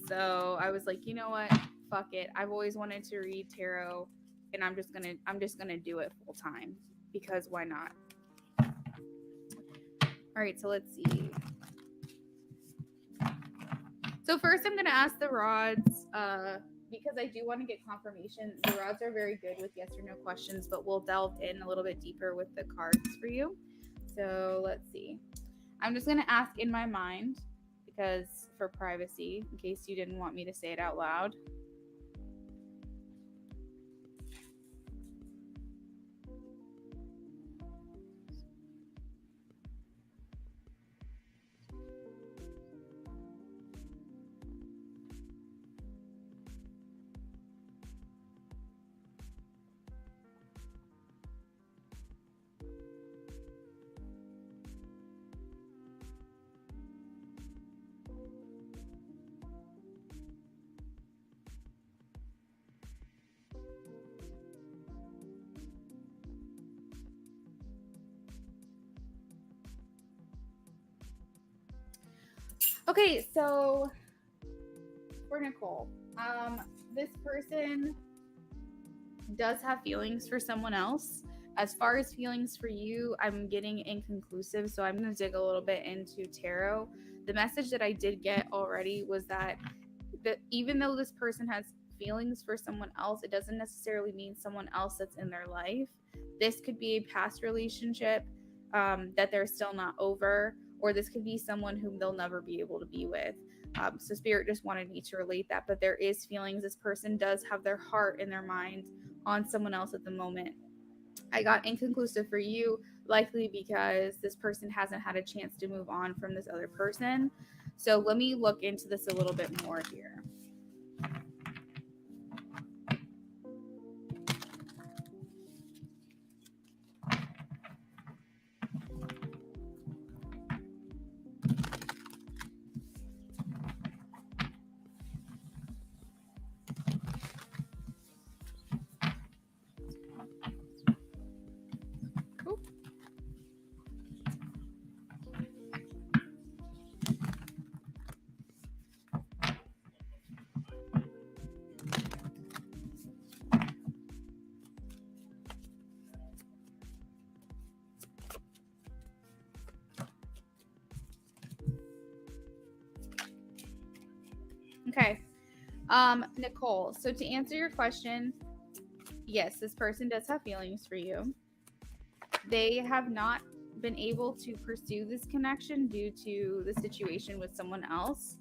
So I was like, you know what? Fuck it. I've always wanted to read tarot, and I'm just gonna do it full time because why not? All right, so let's see. So first, I'm gonna ask the rods because I do want to get confirmation. The rods are very good with yes or no questions, but we'll delve in a little bit deeper with the cards for you. So let's see. I'm just gonna ask in my mind because for privacy, in case you didn't want me to say it out loud. Okay, so for Nicole, this person does have feelings for someone else. As far as feelings for you, I'm getting inconclusive, so I'm going to dig a little bit into tarot. The message that I did get already was that even though this person has feelings for someone else, it doesn't necessarily mean someone else that's in their life. This could be a past relationship that they're still not over, or this could be someone whom they'll never be able to be with. So Spirit just wanted me to relate that, but there is feelings. This person does have their heart and their mind on someone else at the moment. I got inconclusive for you, likely because this person hasn't had a chance to move on from this other person. So let me look into this a little bit more here. Okay. Nicole, so to answer your question, yes, this person does have feelings for you. They have not been able to pursue this connection due to the situation with someone else.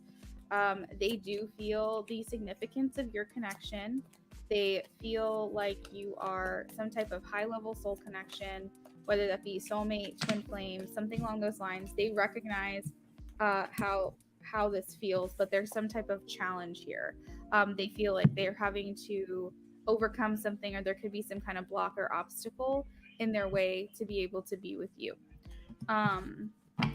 They do feel the significance of your connection. They feel like you are some type of high level soul connection, whether that be soulmate, twin flame, something along those lines. They recognize how this feels, but there's some type of challenge here. They feel like they're having to overcome something, or there could be some kind of block or obstacle in their way to be able to be with you. Um,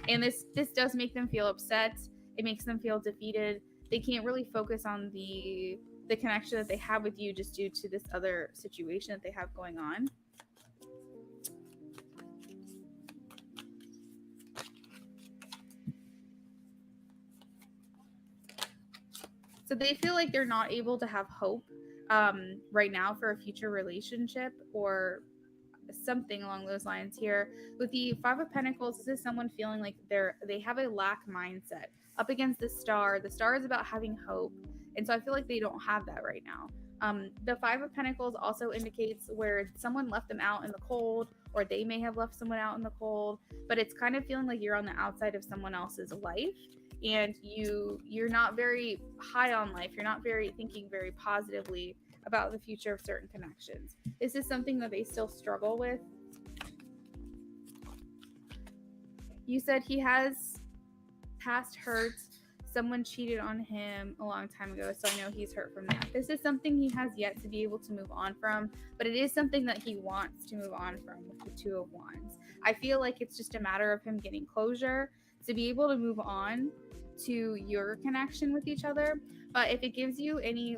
and this does make them feel upset. It makes them feel defeated. They can't really focus on the connection that they have with you just due to this other situation that they have going on. So they feel like they're not able to have hope right now for a future relationship or something along those lines here. With the Five of Pentacles, this is someone feeling like they have a lack mindset. Up against the Star is about having hope. And so I feel like they don't have that right now. The Five of Pentacles also indicates where someone left them out in the cold, or they may have left someone out in the cold, but it's kind of feeling like you're on the outside of someone else's life, and you're not very high on life. You're not very thinking very positively about the future of certain connections. Is this something that they still struggle with? You said he has past hurts. Someone cheated on him a long time ago, so I know he's hurt from that. This is something he has yet to be able to move on from, but it is something that he wants to move on from with the Two of Wands. I feel like it's just a matter of him getting closure to be able to move on, to your connection with each other. But if it gives you any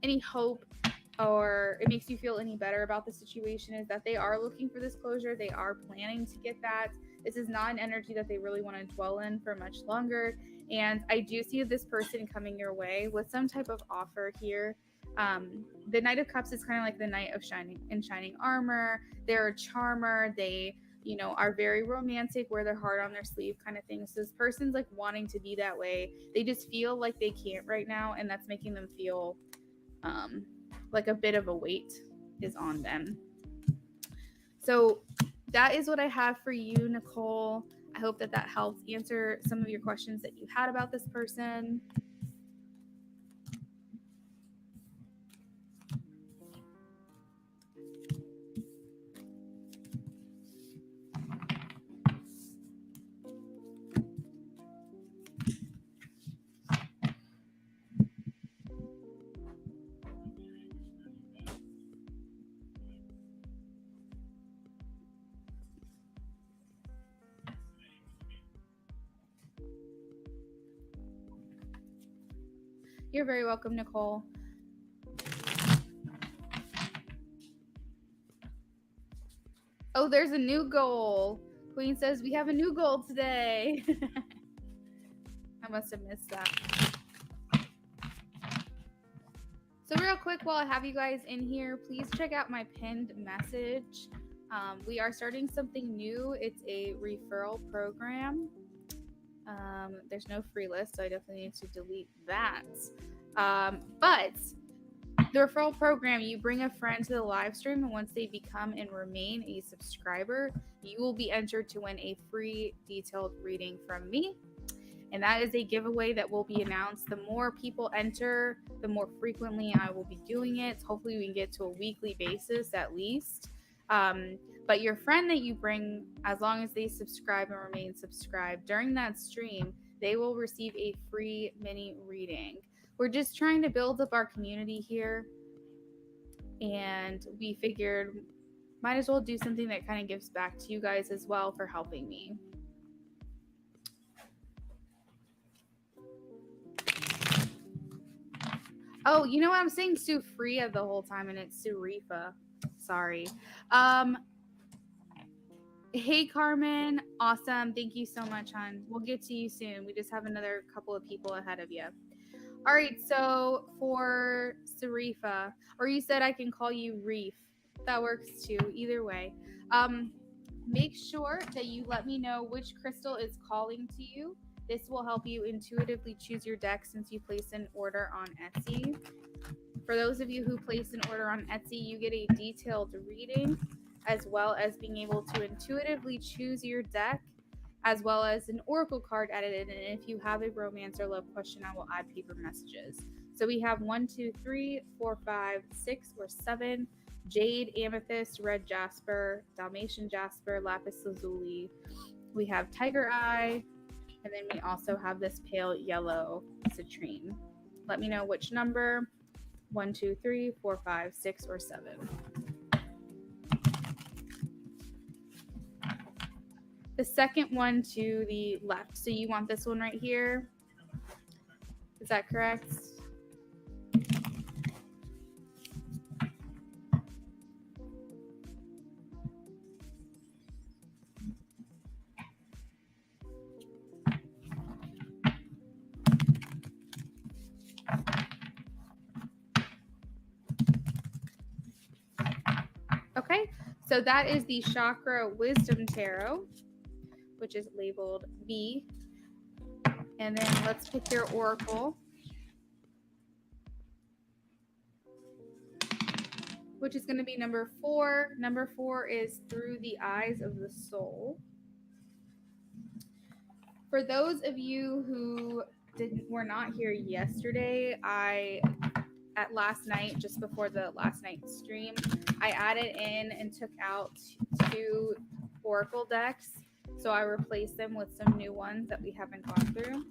any hope, or it makes you feel any better about the situation, is that they are looking for this closure. They are planning to get that. This is not an energy that they really want to dwell in for much longer. And I do see this person coming your way with some type of offer here. The Knight of Cups is kind of like the Knight of shining armor. They're a charmer. They, are very romantic, wear their heart on their sleeve kind of thing. So this person's like wanting to be that way. They just feel like they can't right now, and that's making them feel like a bit of a weight is on them. So that is what I have for you, Nicole. I hope that helps answer some of your questions that you had about this person. You're very welcome, Nicole. Oh, there's a new goal. Queen says we have a new goal today. I must have missed that. So real quick, while I have you guys in here, please check out my pinned message. We are starting something new. It's a referral program. There's no free list, so I definitely need to delete that. But the referral program, you bring a friend to the live stream, and once they become and remain a subscriber, you will be entered to win a free detailed reading from me. And that is a giveaway that will be announced. The more people enter, the more frequently I will be doing it. Hopefully we can get to a weekly basis at least. But your friend that you bring, as long as they subscribe and remain subscribed during that stream, they will receive a free mini reading. We're just trying to build up our community here, and we figured might as well do something that kind of gives back to you guys as well for helping me. Oh, you know what? I'm saying Sufria the whole time, and it's Surifa. Sorry. Hey, Carmen. Awesome. Thank you so much, hon. We'll get to you soon. We just have another couple of people ahead of you. All right. So for Surifa, or you said I can call you Reef. That works too. Either way. Make sure that you let me know which crystal is calling to you. This will help you intuitively choose your deck since you place an order on Etsy. For those of you who place an order on Etsy, you get a detailed reading, as well as being able to intuitively choose your deck, as well as an oracle card edited. And if you have a romance or love question, I will add paper messages. So we have 1, 2, 3, 4, 5, 6, or 7. Jade, amethyst, red jasper, Dalmatian jasper, lapis lazuli. We have tiger eye, and then we also have this pale yellow citrine. Let me know which number, 1, 2, 3, 4, 5, 6, or 7. The second one to the left. So you want this one right here? Is that correct? Okay, so that is the Chakra Wisdom Tarot, which is labeled B. And then let's pick your oracle, which is going to be number 4. Number 4 is Through the Eyes of the Soul. For those of you who were not here yesterday, at last night, just before the last night stream, I added in and took out 2 oracle decks. So I replaced them with some new ones that we haven't gone through.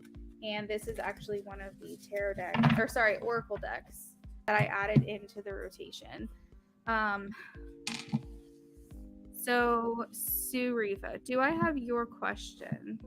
And this is actually one of the oracle decks that I added into the rotation. So Surifa, do I have your question?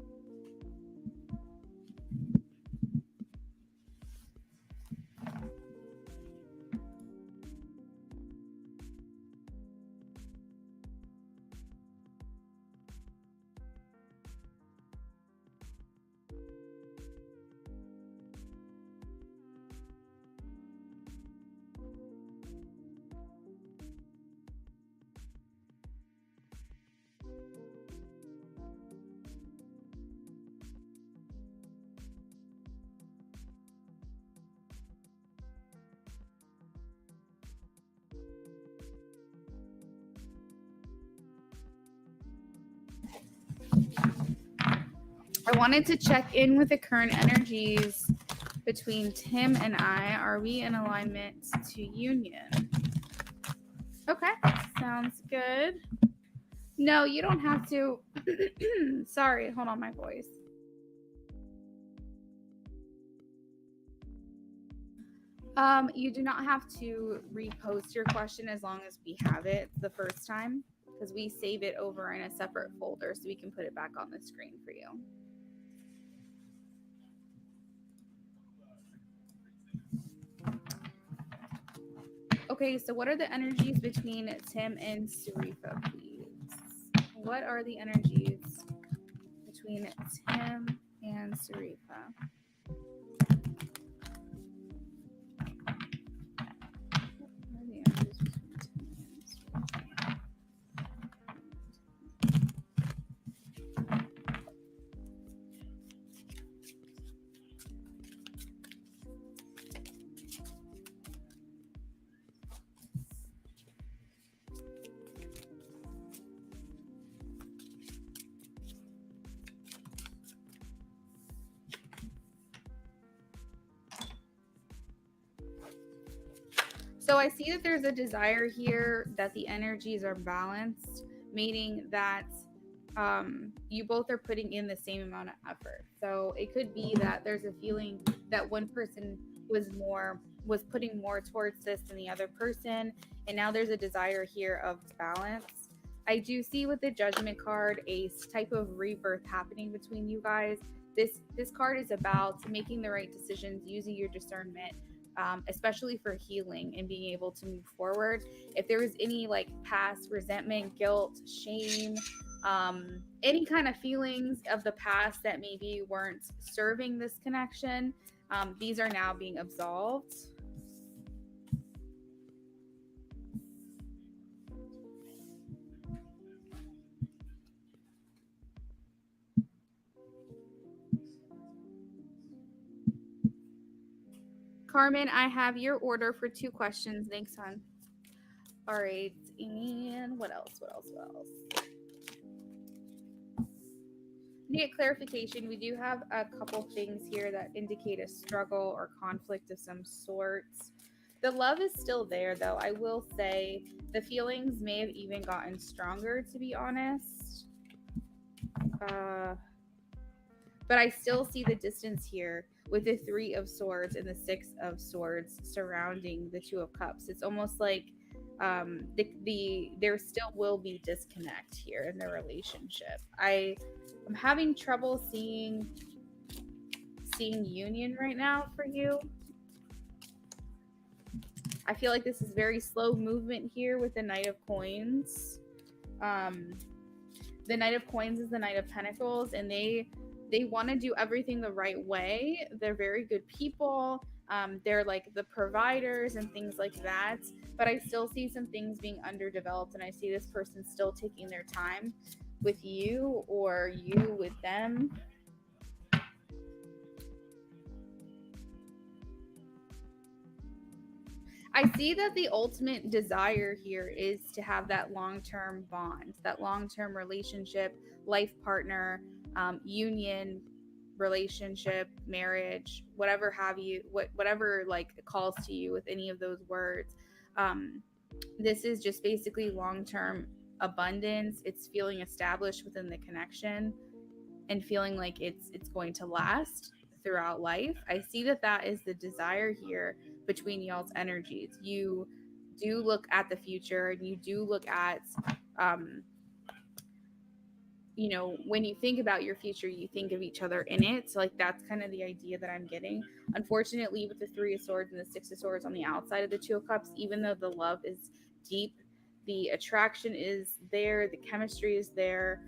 I wanted to check in with the current energies between Tim and I. Are we in alignment to union? Okay, sounds good. No, you don't have to. Sorry, hold on my voice. You do not have to repost your question as long as we have it the first time, because we save it over in a separate folder so we can put it back on the screen for you. Okay, so what are the energies between Tim and Sarifa, please? What are the energies between Tim and Sarifa? So I see that there's a desire here that the energies are balanced, meaning that you both are putting in the same amount of effort. So it could be that there's a feeling that one person was putting more towards this than the other person, and now there's a desire here of balance. I do see with the Judgment card a type of rebirth happening between you guys. This card is about making the right decisions, using your discernment, especially for healing and being able to move forward. If there was any like past resentment, guilt, shame, any kind of feelings of the past that maybe weren't serving this connection, these are now being absolved. Carmen, I have your order for 2 questions. Thanks, hon. All right, and what else? To get clarification, we do have a couple things here that indicate a struggle or conflict of some sorts. The love is still there, though. I will say the feelings may have even gotten stronger, to be honest. But I still see the distance here with the 3 of Swords and the 6 of Swords surrounding the 2 of Cups. It's almost like there still will be disconnect here in the relationship. I'm having trouble seeing union right now for you. I feel like this is very slow movement here with the Knight of Coins. The Knight of Coins is the Knight of Pentacles, and they want to do everything the right way. They're very good people. They're like the providers and things like that. But I still see some things being underdeveloped, and I see this person still taking their time with you or you with them. I see that the ultimate desire here is to have that long-term bond, that long-term relationship, life partner, union, relationship, marriage, whatever have you, whatever like calls to you with any of those words. This is just basically long-term abundance. It's feeling established within the connection and feeling like it's going to last throughout life. I see that is the desire here between y'all's energies. You do look at the future, and you do look at when you think about your future, you think of each other in it. So like that's kind of the idea that I'm getting. Unfortunately, with the 3 of Swords and the 6 of Swords on the outside of the 2 of Cups, even though the love is deep, the attraction is there, the chemistry is there,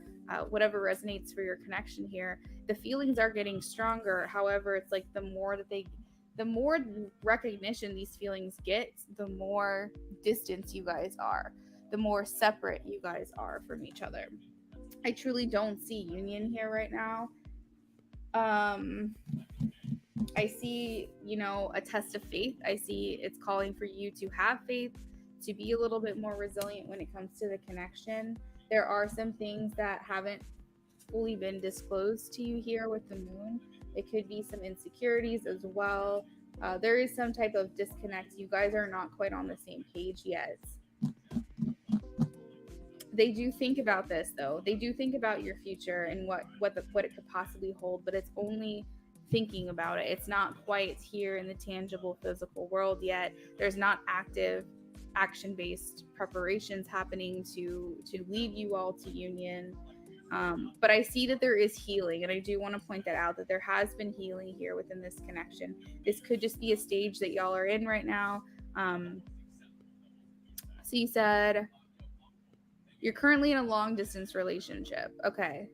whatever resonates for your connection here, the feelings are getting stronger. However, it's like the more recognition these feelings get, the more distance you guys are, the more separate you guys are from each other. I truly don't see union here right now. I see, a test of faith. I see it's calling for you to have faith, to be a little bit more resilient when it comes to the connection. There are some things that haven't fully been disclosed to you here with the moon. It could be some insecurities as well. There is some type of disconnect. You guys are not quite on the same page yet. They do think about this though. They do think about your future and what it could possibly hold, but it's only thinking about it. It's not quite here in the tangible physical world yet. There's not active action-based preparations happening to lead you all to union. But I see that there is healing, and I do want to point that out, that there has been healing here within this connection. This could just be a stage that y'all are in right now. So you said you're currently in a long distance relationship. Okay.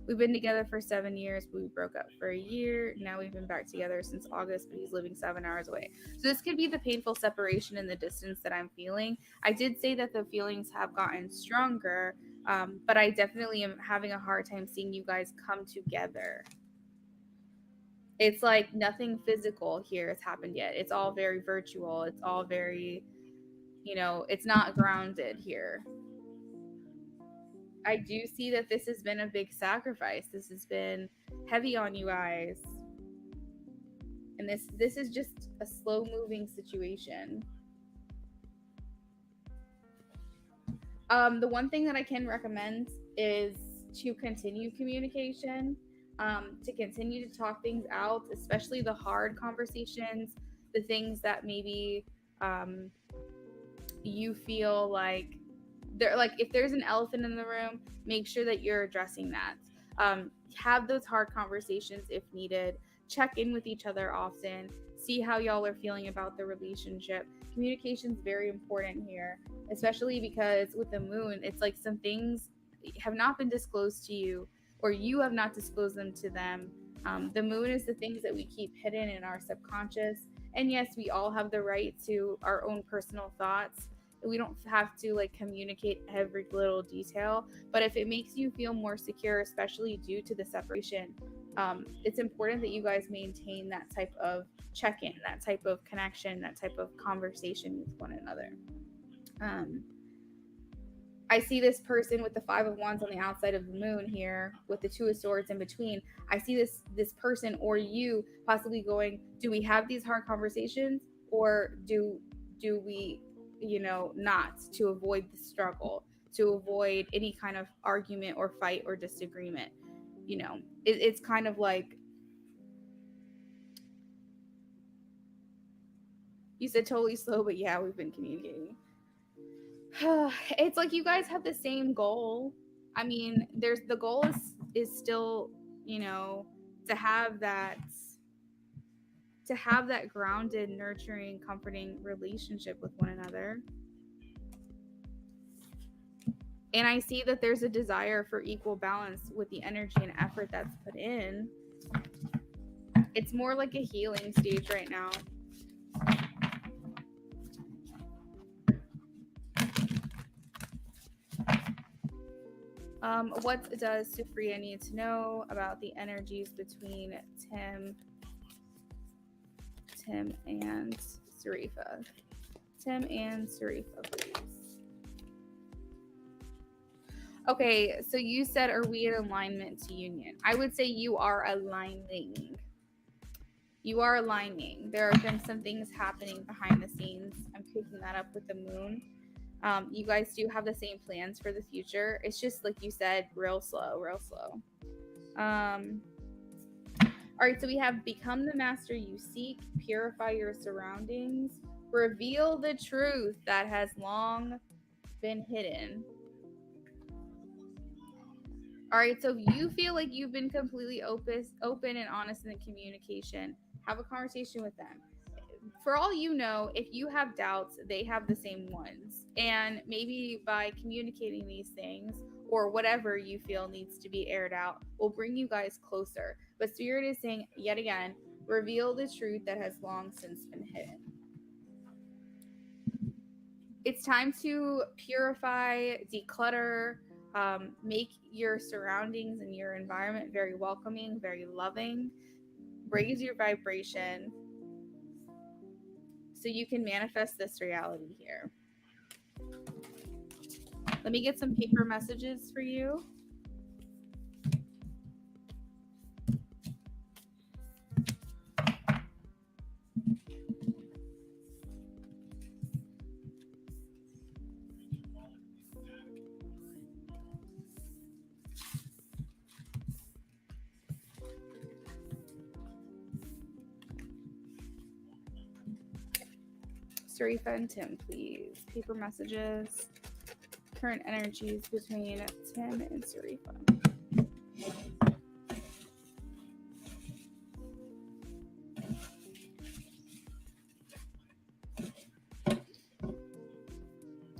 We've been together for 7 years, but we broke up for a year. Now we've been back together since August, but he's living 7 hours away. So this could be the painful separation and the distance that I'm feeling. I did say that the feelings have gotten stronger, but I definitely am having a hard time seeing you guys come together. It's like nothing physical here has happened yet. It's all very virtual. It's all very, it's not grounded here. I do see that this has been a big sacrifice. This has been heavy on you guys. And this is just a slow moving situation. The one thing that I can recommend is to continue communication, to continue to talk things out, especially the hard conversations, the things that maybe you feel like if there's an elephant in the room, make sure that you're addressing that. Have those hard conversations if needed. Check in with each other often. See how y'all are feeling about the relationship. Communication is very important here, especially because with the moon, it's like some things have not been disclosed to you, or you have not disclosed them to them. The moon is the things that we keep hidden in our subconscious. And yes, we all have the right to our own personal thoughts. We don't have to communicate every little detail, but if it makes you feel more secure, especially due to the separation, it's important that you guys maintain that type of check-in, that type of connection, that type of conversation with one another. I see this person with the 5 of Wands on the outside of the moon here with the 2 of Swords in between. I see this person or you possibly going, do we have these hard conversations, or do we not, to avoid the struggle, to avoid any kind of argument or fight or disagreement. It's kind of like, you said totally slow, but yeah, we've been communicating. It's like you guys have the same goal. I mean, the goal is still, to have that grounded, nurturing, comforting relationship with one another. And I see that there's a desire for equal balance with the energy and effort that's put in. It's more like a healing stage right now. What does Sufria need to know about the energies between Tim and Sarifa? Tim and Sarifa, please. Okay, so you said, are we in alignment to union? I would say you are aligning. You are aligning. There have been some things happening behind the scenes. I'm picking that up with the moon. You guys do have the same plans for the future. It's just, like you said, real slow. All right, so we have become the master you seek, purify your surroundings, reveal the truth that has long been hidden. All right, so if you feel like you've been completely open and honest in the communication, have a conversation with them. For all you know, if you have doubts, they have the same ones. And maybe by communicating these things, or whatever you feel needs to be aired out, will bring you guys closer. But Spirit is saying, yet again, reveal the truth that has long since been hidden. It's time to purify, declutter, make your surroundings and your environment very welcoming, very loving. Raise your vibration so you can manifest this reality here. Let me get some paper messages for you. Sarifa and Tim, please. Paper messages. Current energies between Tim and Sarifa.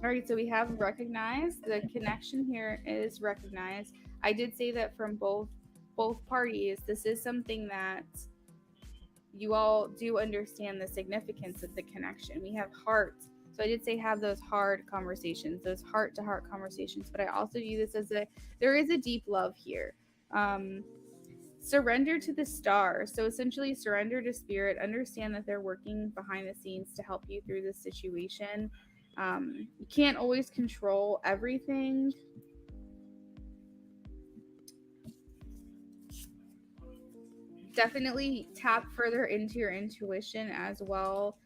All right, so we have recognized. The connection here is recognized. I did say that from both parties, this is something that you all do understand the significance of the connection. We have hearts. So I did say have those hard conversations, those heart-to-heart conversations, but I also view this as there is a deep love here. Surrender to the star. So essentially surrender to spirit. Understand that they're working behind the scenes to help you through this situation. You can't always control everything. Definitely tap further into your intuition as well.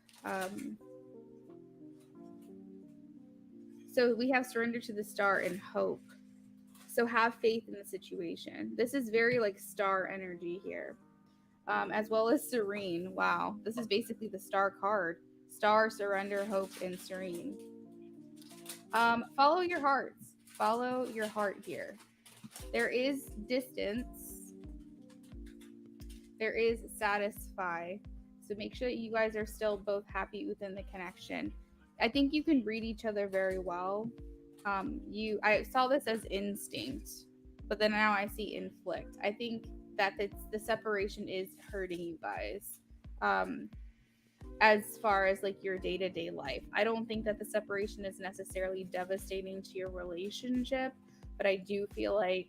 So we have surrender to the star and hope. So have faith in the situation. This is very like star energy here. As well as serene. Wow. This is basically the star card. Star, surrender, hope, and serene. Follow your hearts. Follow your heart here. There is distance. There is satisfy. So make sure that you guys are still both happy within the connection. I think you can read each other very well. I saw this as instinct, but then now I see inflict. I think that the separation is hurting you guys. As far as like your day-to-day life, I don't think that the separation is necessarily devastating to your relationship, but I do feel like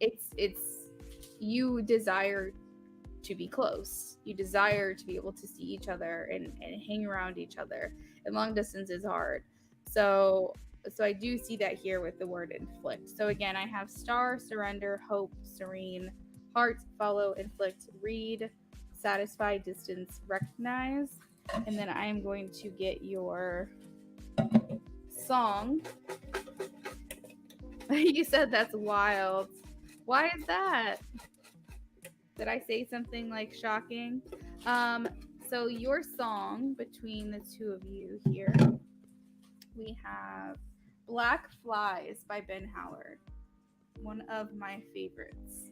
it's you desire to be close. You desire to be able to see each other and hang around each other. And long distance is hard. So I do see that here with the word inflict. So again, I have star, surrender, hope, serene, heart, follow, inflict, read, satisfy, distance, recognize. And then I am going to get your song. You said that's wild. Why is that? Did I say something like shocking? So your song between the two of you here, we have Black Flies by Ben Howard, one of my favorites.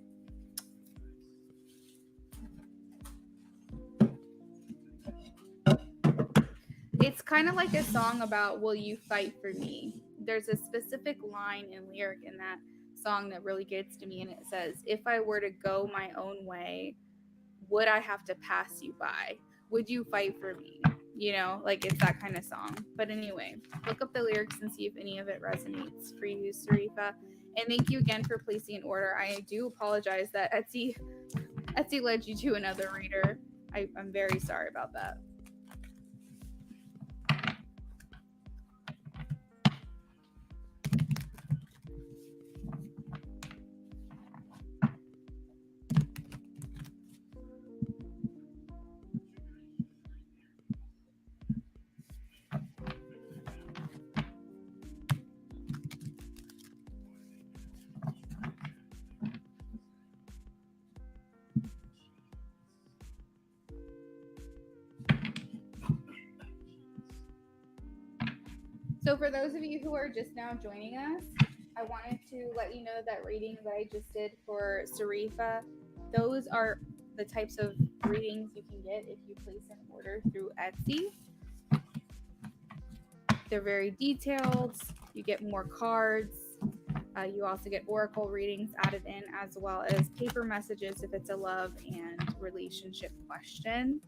It's kind of like a song about will you fight for me? There's a specific line and lyric in that song that really gets to me, and it says, if I were to go my own way, would I have to pass you by? Would you fight for me? You know, like it's that kind of song. But anyway, look up the lyrics and see if any of it resonates for you, Sarifa. And thank you again for placing an order. I do apologize that Etsy led you to another reader. I'm very sorry about that. So for those of you who are just now joining us, I wanted to let you know that reading that I just did for Sarifa, those are the types of readings you can get if you place an order through Etsy. They're very detailed. You get more cards. You also get oracle readings added in, as well as paper messages if it's a love and relationship question.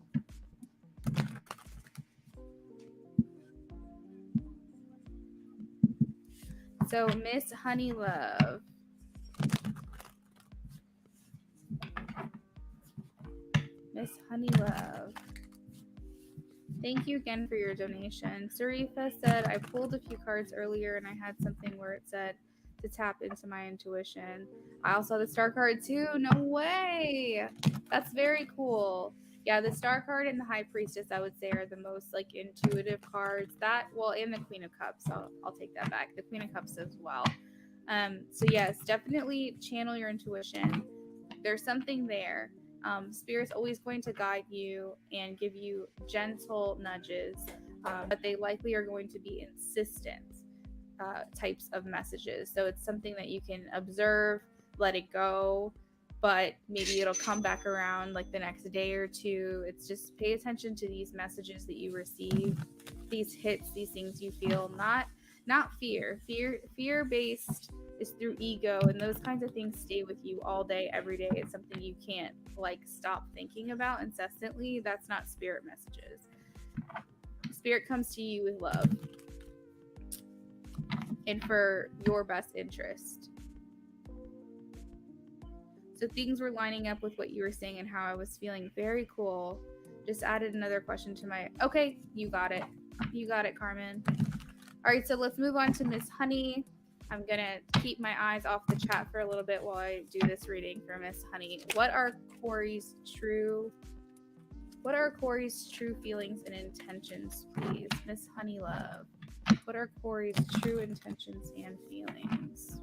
So Miss Honeylove. Miss Honeylove. Thank you again for your donation. Sarifa said, I pulled a few cards earlier and I had something where it said to tap into my intuition. I also have the star card too. No way. That's very cool. Yeah, the star card and the high priestess, I would say, are the most like intuitive cards. And the queen of cups. I'll take that back. The queen of cups as well. So yes, definitely channel your intuition. There's something there. Spirit's always going to guide you and give you gentle nudges, but they likely are going to be insistent types of messages. So it's something that you can observe, let it go, but maybe it'll come back around like the next day or two. It's just pay attention to these messages that you receive, these hits, these things you feel, not fear. Fear based is through ego, and those kinds of things stay with you all day, every day. It's something you can't like stop thinking about incessantly. That's not spirit messages. Spirit comes to you with love and for your best interest. So things were lining up with what you were saying and how I was feeling. Very cool. Just added another question to my. Okay, you got it. You got it, Carmen. All right, so let's move on to Miss Honey. I'm gonna keep my eyes off the chat for a little bit while I do this reading for Miss Honey. What are Corey's true feelings and intentions, please? Miss Honey Love. What are Corey's true intentions and feelings?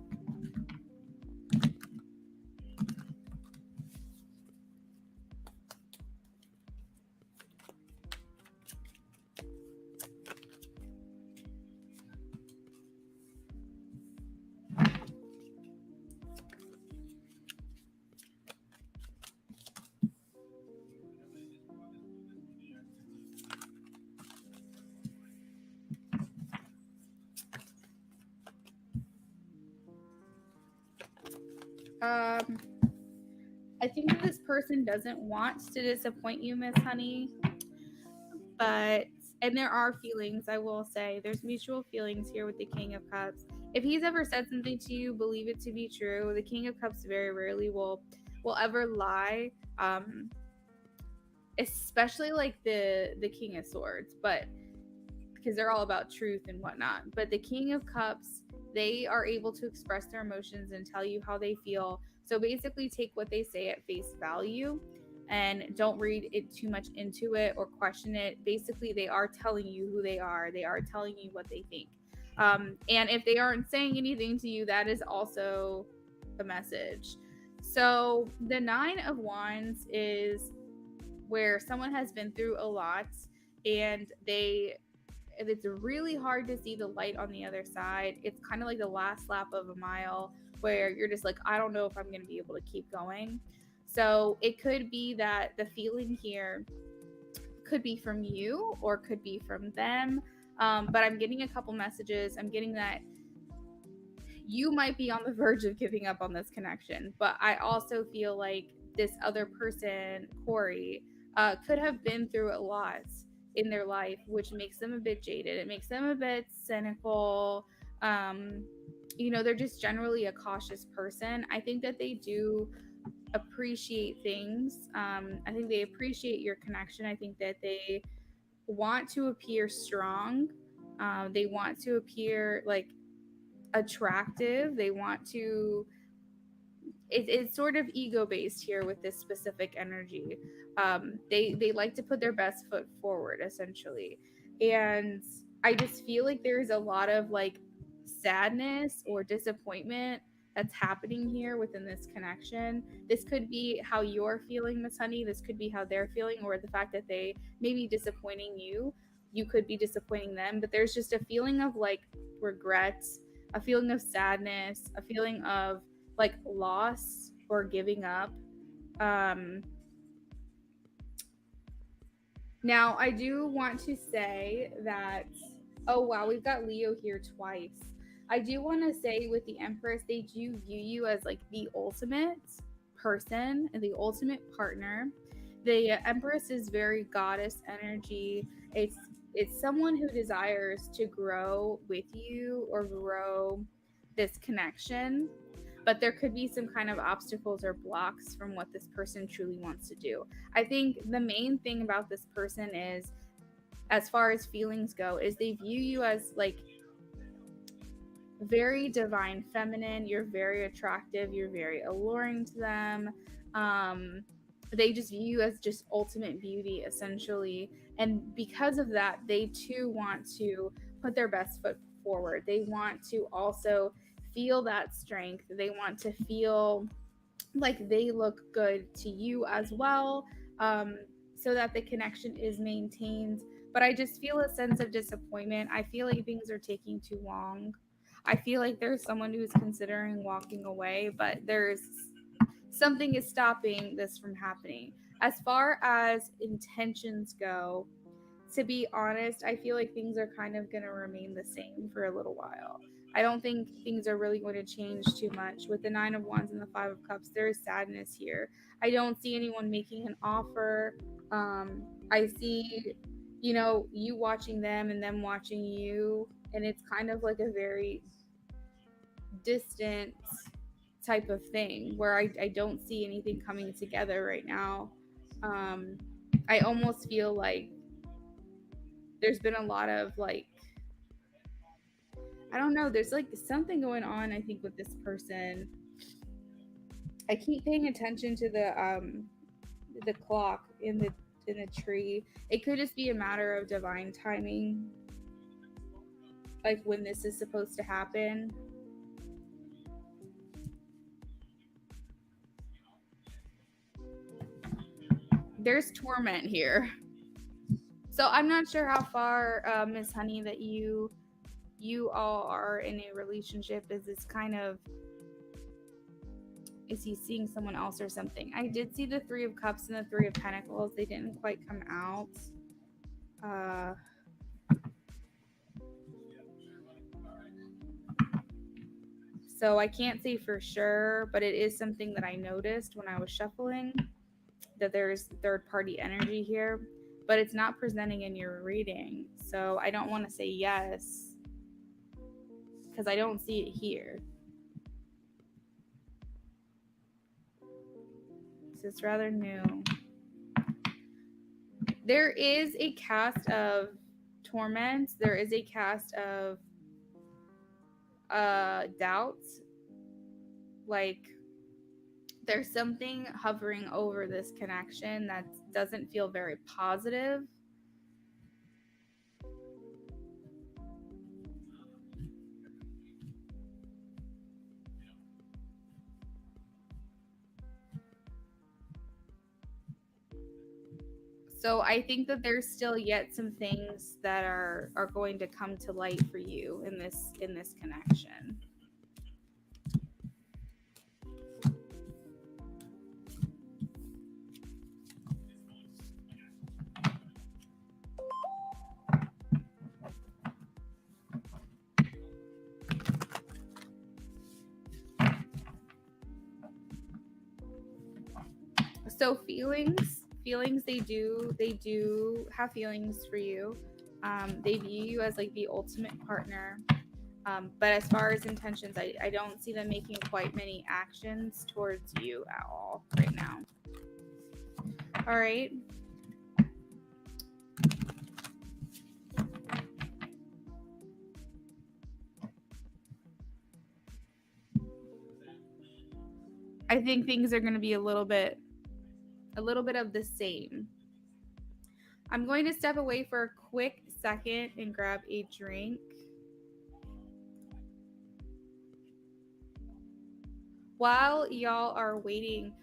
I think that this person doesn't want to disappoint you, Miss Honey, but and there are feelings, I will say. There's mutual feelings here with the King of Cups. If he's ever said something to you, believe it to be true. The King of Cups very rarely will ever lie. Especially like the King of Swords, but because they're all about truth and whatnot. But the King of Cups, they are able to express their emotions and tell you how they feel. So basically, take what they say at face value and don't read it too much into it or question it. Basically, they are telling you who they are, they are telling you what they think. And if they aren't saying anything to you, that is also the message. So the Nine of Wands is where someone has been through a lot and it's really hard to see the light on the other side. It's kind of like the last lap of a mile where you're just like, I don't know if I'm going to be able to keep going. So it could be that the feeling here could be from you or could be from them. But I'm getting a couple messages. I'm getting that you might be on the verge of giving up on this connection. But I also feel like this other person, Corey, could have been through a lot in their life, which makes them a bit jaded. It makes them a bit cynical. They're just generally a cautious person. I think that they do appreciate things. I think they appreciate your connection. I think that they want to appear strong. They want to appear like attractive. They want to it's sort of ego based here with this specific energy. They like to put their best foot forward essentially, and I just feel like there's a lot of like sadness or disappointment that's happening here within this connection. This could be how you're feeling, Miss Honey. This could be how they're feeling, or the fact that they may be disappointing you. You could be disappointing them, but there's just a feeling of like regret, a feeling of sadness, a feeling of like loss or giving up. Now, I do want to say that, oh wow, we've got Leo here twice. I do want to say with the Empress, they do view you as like the ultimate person and the ultimate partner. The Empress is very goddess energy. It's someone who desires to grow with you or grow this connection, but there could be some kind of obstacles or blocks from what this person truly wants to do. I think the main thing about this person is, as far as feelings go, is they view you as like very divine feminine. You're very attractive, you're very alluring to them. They just view you as just ultimate beauty essentially, and because of that, they too want to put their best foot forward. They want to also feel that strength. They want to feel like they look good to you as well, um, so that the connection is maintained. But I just feel a sense of disappointment. I feel like things are taking too long. I feel like there's someone who's considering walking away, but there's something is stopping this from happening. As far as intentions go, to be honest, I feel like things are kind of going to remain the same for a little while. I don't think things are really going to change too much. With the Nine of Wands and the Five of Cups, there is sadness here. I don't see anyone making an offer. I see, you watching them and them watching you, and it's kind of like a very distant type of thing where I don't see anything coming together right now. Um, I almost feel like there's been a lot of like, I don't know, there's like something going on, I think, with this person. I keep paying attention to the clock in the tree. It could just be a matter of divine timing, like when this is supposed to happen. There's torment here. So I'm not sure how far, Miss Honey, that you all are in a relationship. Is this kind of, is he seeing someone else or something? I did see the Three of Cups and the Three of Pentacles. They didn't quite come out. Uh, so I can't say for sure, but it is something that I noticed when I was shuffling, that there's third party energy here, but it's not presenting in your reading. So I don't want to say yes because I don't see it here. So it's rather new. There is a cast of torment. There is a cast of doubts. Like there's something hovering over this connection that doesn't feel very positive. So I think that there's still yet some things that are going to come to light for you in this connection. So feelings, they do have feelings for you. They view you as like the ultimate partner. But as far as intentions, I don't see them making quite many actions towards you at all right now. All right. I think things are going to be a little bit of the same. I'm going to step away for a quick second and grab a drink. While y'all are waiting,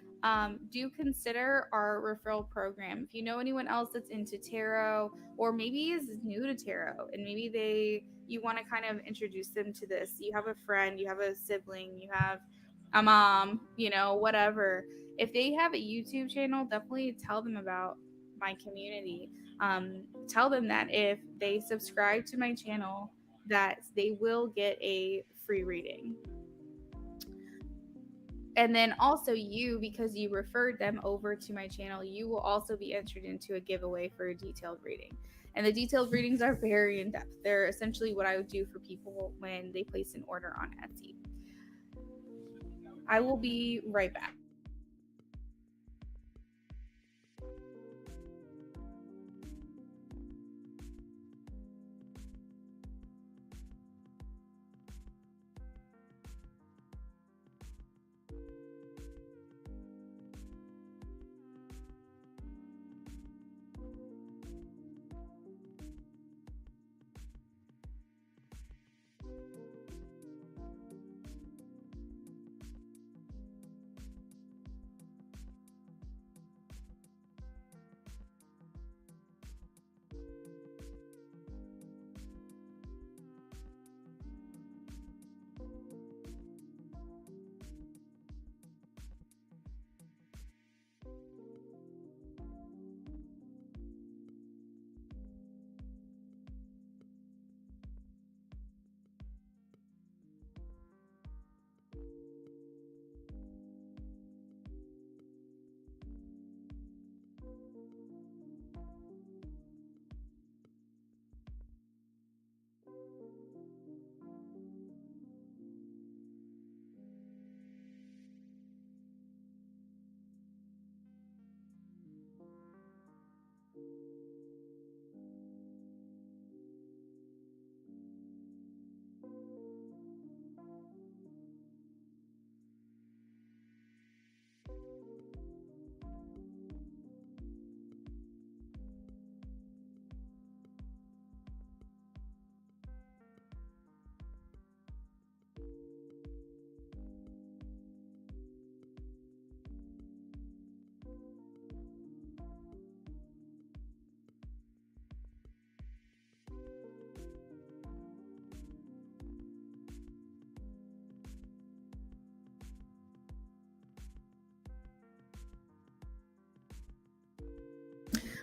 do consider our referral program. If you know anyone else that's into tarot or maybe is new to tarot and maybe you want to kind of introduce them to this, you have a friend, you have a sibling, you have a mom, whatever. If they have a YouTube channel, definitely tell them about my community. Tell them that if they subscribe to my channel, that they will get a free reading. And then also you, because you referred them over to my channel, you will also be entered into a giveaway for a detailed reading. And the detailed readings are very in depth. They're essentially what I would do for people when they place an order on Etsy. I will be right back.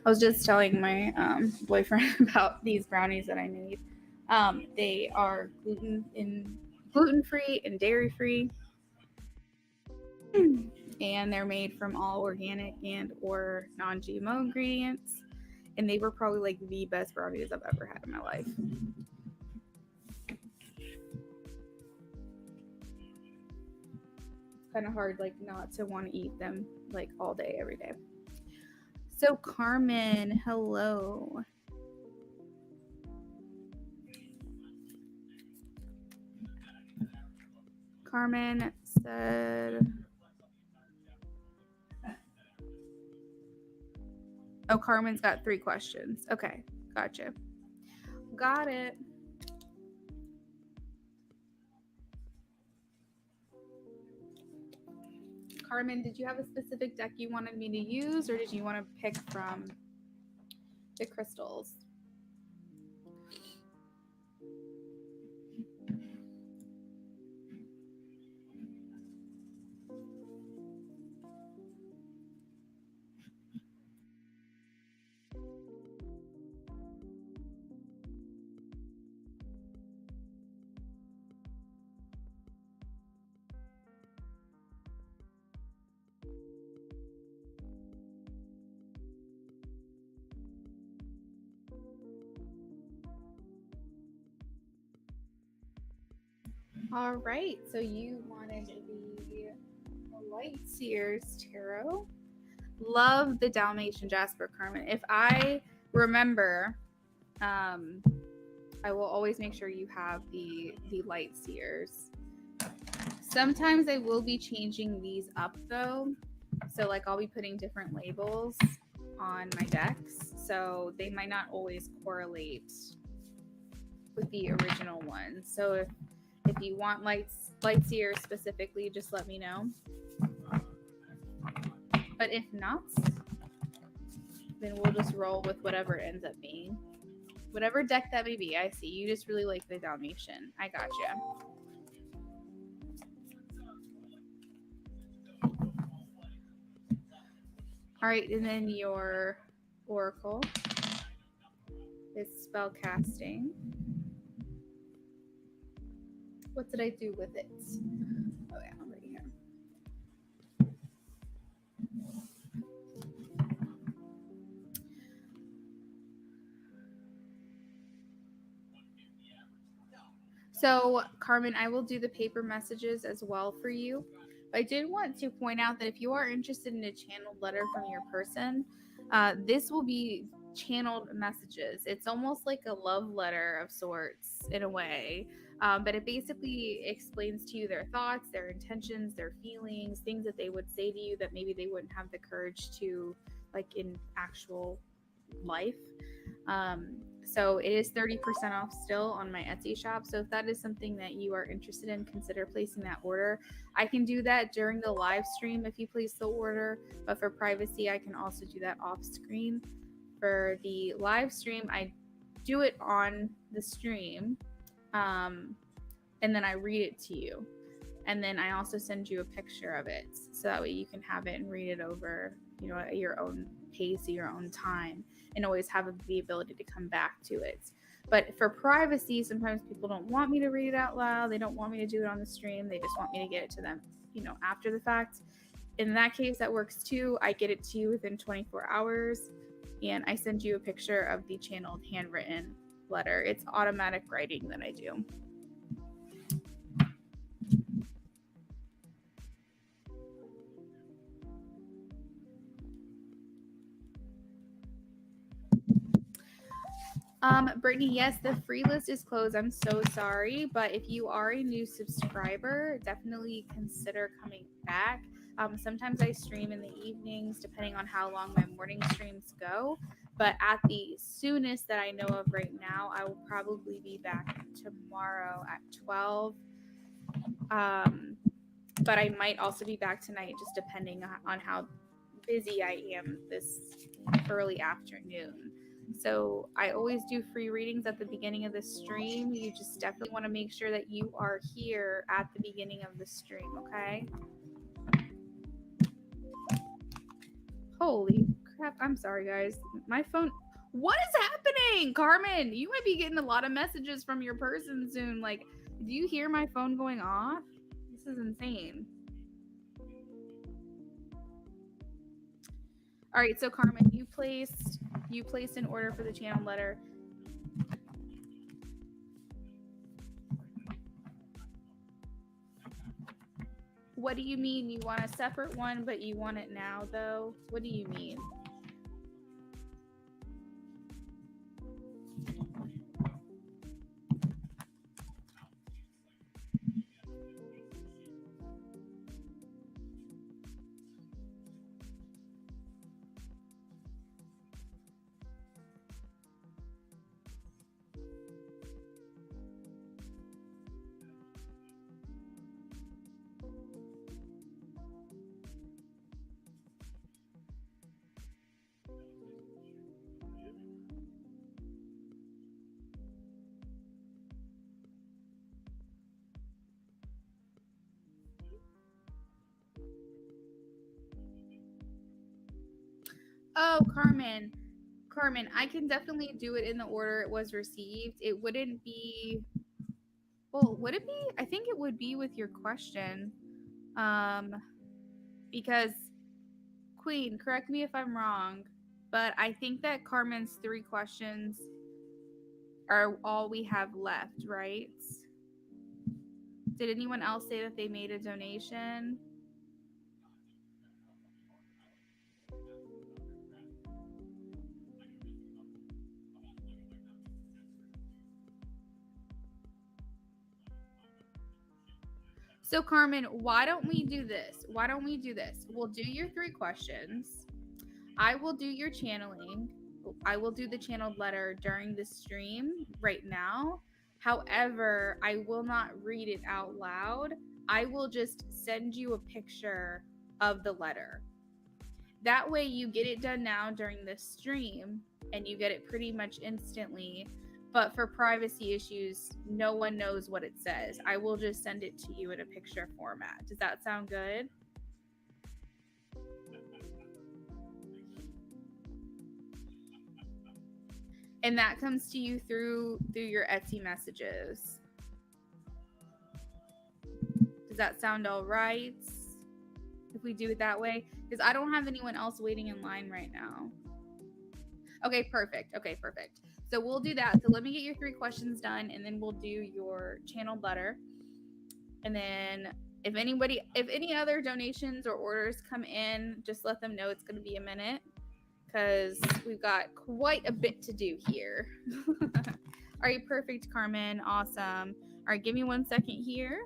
I was just telling my boyfriend about these brownies that I made. They are gluten free and dairy free, and they're made from all organic and or non-GMO ingredients. And they were probably like the best brownies I've ever had in my life. It's kind of hard, like, not to want to eat them like all day, every day. So Carmen, hello. Carmen said, oh, Carmen's got 3 questions. Okay, gotcha. Got it. Carmen, did you have a specific deck you wanted me to use, or did you want to pick from the crystals? All right, so you wanted the Light Seers Tarot. Love the Dalmatian Jasper, Carmen. If I remember, I will always make sure you have the Light Seers. Sometimes I will be changing these up though. So like I'll be putting different labels on my decks. So they might not always correlate with the original one. So if you want Light Seers specifically, just let me know. But if not, then we'll just roll with whatever it ends up being. Whatever deck that may be. I see. You just really like the Dalmatian. I gotcha. All right, and then your oracle is spell casting. What did I do with it? Oh yeah, right here. So, Carmen, I will do the paper messages as well for you. I did want to point out that if you are interested in a channeled letter from your person, this will be channeled messages. It's almost like a love letter of sorts in a way, but it basically explains to you their thoughts, their intentions, their feelings, things that they would say to you that maybe they wouldn't have the courage to, like in actual life. So it is 30% off still on my Etsy shop. So if that is something that you are interested in, consider placing that order. I can do that during the live stream if you place the order, but for privacy, I can also do that off screen. For the live stream, I do it on the stream, and then I read it to you. And then I also send you a picture of it, so that way you can have it and read it over, at your own pace, your own time, and always have the ability to come back to it. But for privacy, sometimes people don't want me to read it out loud. They don't want me to do it on the stream. They just want me to get it to them, after the fact. In that case, that works too. I get it to you within 24 hours, and I send you a picture of the channeled handwritten letter. It's automatic writing that I do. Brittany, yes, the free list is closed. I'm so sorry, but if you are a new subscriber, definitely consider coming back. Sometimes I stream in the evenings, depending on how long my morning streams go. But at the soonest that I know of right now, I will probably be back tomorrow at 12. But I might also be back tonight, just depending on how busy I am this early afternoon. So I always do free readings at the beginning of the stream. You just definitely want to make sure that you are here at the beginning of the stream, okay? Holy crap. I'm sorry, guys. My phone. What is happening? Carmen, you might be getting a lot of messages from your person soon. Like, do you hear my phone going off? This is insane. All right, so Carmen, you placed an order for the channel letter. What do you mean you want a separate one, but you want it now, though? What do you mean? Oh, Carmen, I can definitely do it in the order it was received. It wouldn't be. Well, would it be? I think it would be with your question. Because Queen, correct me if I'm wrong, but I think that Carmen's 3 questions are all we have left, right? Did anyone else say that they made a donation? So Carmen, why don't we do this? We'll do your 3 questions. I will do your channeling. I will do the channeled letter during the stream right now. However, I will not read it out loud. I will just send you a picture of the letter. That way you get it done now during the stream and you get it pretty much instantly. But for privacy issues, no one knows what it says. I will just send it to you in a picture format. Does that sound good? And that comes to you through your Etsy messages. Does that sound all right? If we do it that way? Because I don't have anyone else waiting in line right now. Okay, perfect. So we'll do that. So let me get your 3 questions done, and then we'll do your channeled letter. And then if any other donations or orders come in, just let them know it's going to be a minute because we've got quite a bit to do here. All right, perfect, Carmen. Awesome. All right, give me 1 second here.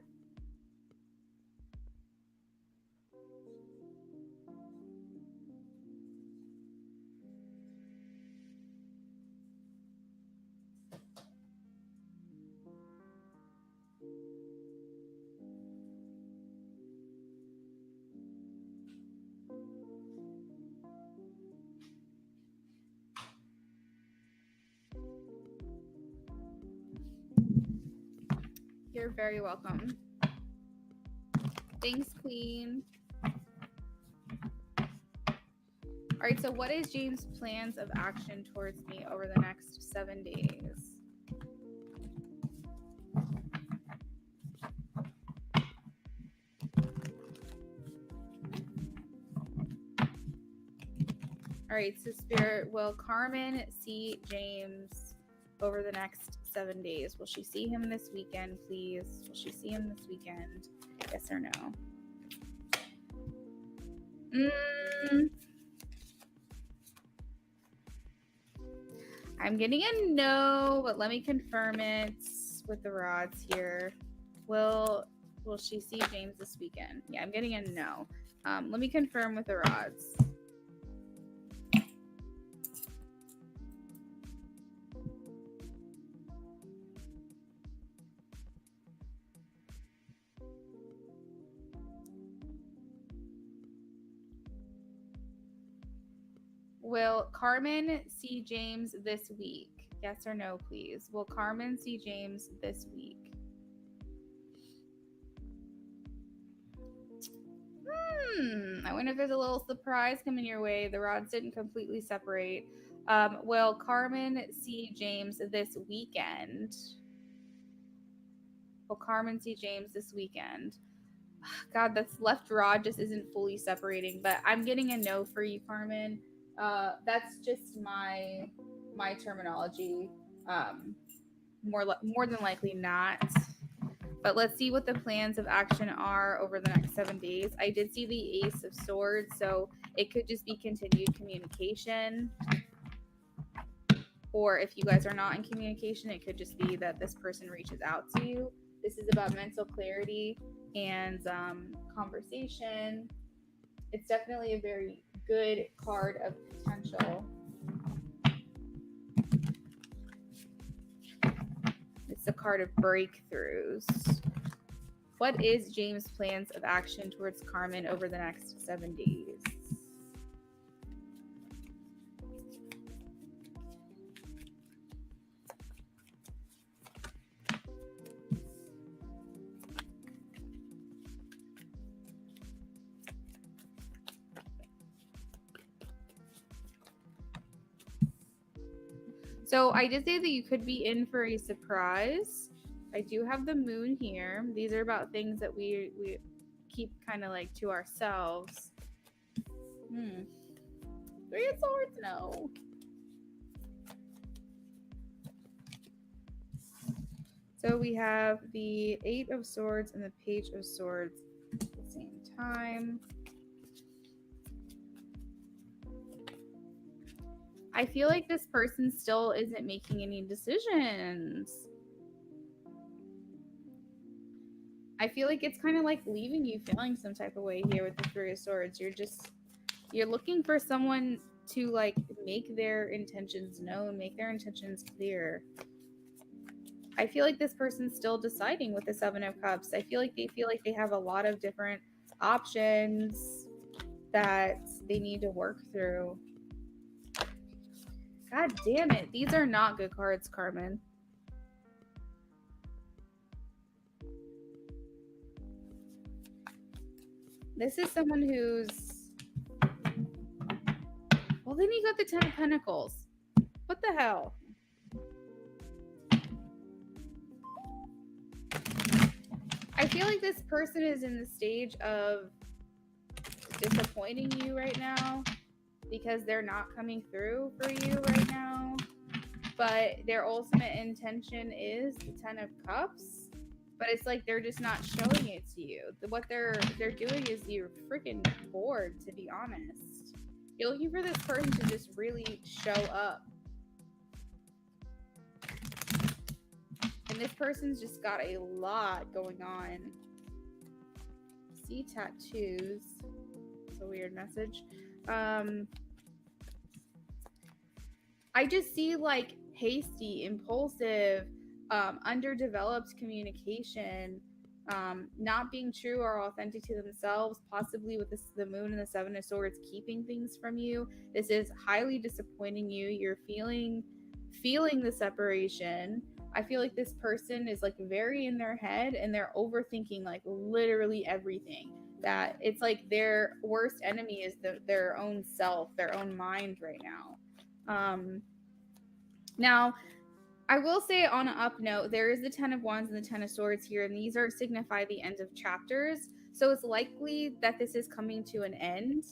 You're very welcome. Thanks, Queen. All right, so what is James' plans of action towards me over the next 7 days? All right, so Spirit, will Carmen see James over the next 7 days? Will she see him this weekend, please? Will she see him this weekend? Yes or no? I'm getting a no, but let me confirm it with the rods here. Will she see James this weekend? Yeah, I'm getting a no. Let me confirm with the rods. Will Carmen see James this week? Yes or no, please. Will Carmen see James this week? I wonder if there's a little surprise coming your way. The rods didn't completely separate. Will Carmen see James this weekend? Will Carmen see James this weekend? God, this left rod just isn't fully separating, but I'm getting a no for you, Carmen. That's just my terminology. Um, more than likely not. But let's see what the plans of action are over the next 7 days. I did see the Ace of Swords, so it could just be continued communication. Or if you guys are not in communication, it could just be that this person reaches out to you. This is about mental clarity and conversation. It's definitely a very good card of potential. It's a card of breakthroughs. What is James' plans of action towards Carmen over the next 7 days? So I did say that you could be in for a surprise. I do have the moon here. These are about things that we keep kind of like to ourselves. Three of Swords, no. So we have the Eight of Swords and the Page of Swords at the same time. I feel like this person still isn't making any decisions. I feel like it's kind of like leaving you feeling some type of way here with the Three of Swords. You're looking for someone to like make their intentions known, make their intentions clear. I feel like this person's still deciding with the Seven of Cups. I feel like they have a lot of different options that they need to work through. God damn it. These are not good cards, Carmen. This is someone who's... Well, then you got the Ten of Pentacles. What the hell? I feel like this person is in the stage of disappointing you right now because they're not coming through for you right now. But their ultimate intention is the Ten of Cups. But it's like they're just not showing it to you. What they're doing is you're freaking bored, to be honest. You're looking for this person to just really show up. And this person's just got a lot going on. See tattoos. It's a weird message. I just see like hasty, impulsive, underdeveloped communication, not being true or authentic to themselves, possibly with the moon and the Seven of Swords keeping things from you. This is highly disappointing you. You're feeling the separation. I feel like this person is like very in their head and they're overthinking like literally everything. That it's like their worst enemy is their own self, their own mind right now. Now, I will say on an up note, there is the Ten of Wands and the Ten of Swords here, and these are signify the end of chapters. So it's likely that this is coming to an end.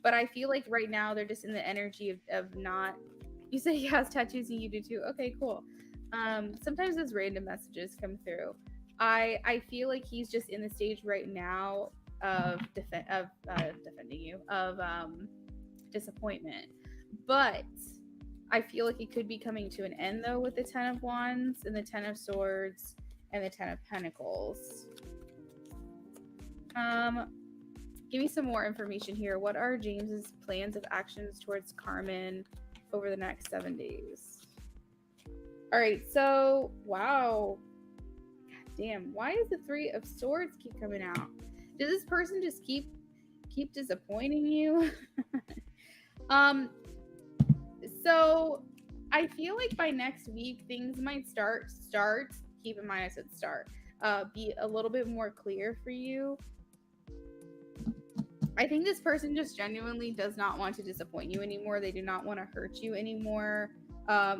But I feel like right now they're just in the energy of not. You say he has tattoos and you do too. Okay, cool. Sometimes those random messages come through. I feel like he's just in the stage right now of defending you, of disappointment. But I feel like it could be coming to an end though with the Ten of Wands and the Ten of Swords and the Ten of Pentacles. Give me some more information here. What are James's plans of actions towards Carmen over the next 7 days? All right, so wow. God damn, why does the Three of Swords keep coming out? Does this person just keep disappointing you? So I feel like by next week things might start, keep in mind I said start, be a little bit more clear for you. I think this person just genuinely does not want to disappoint you anymore. They do not want to hurt you anymore,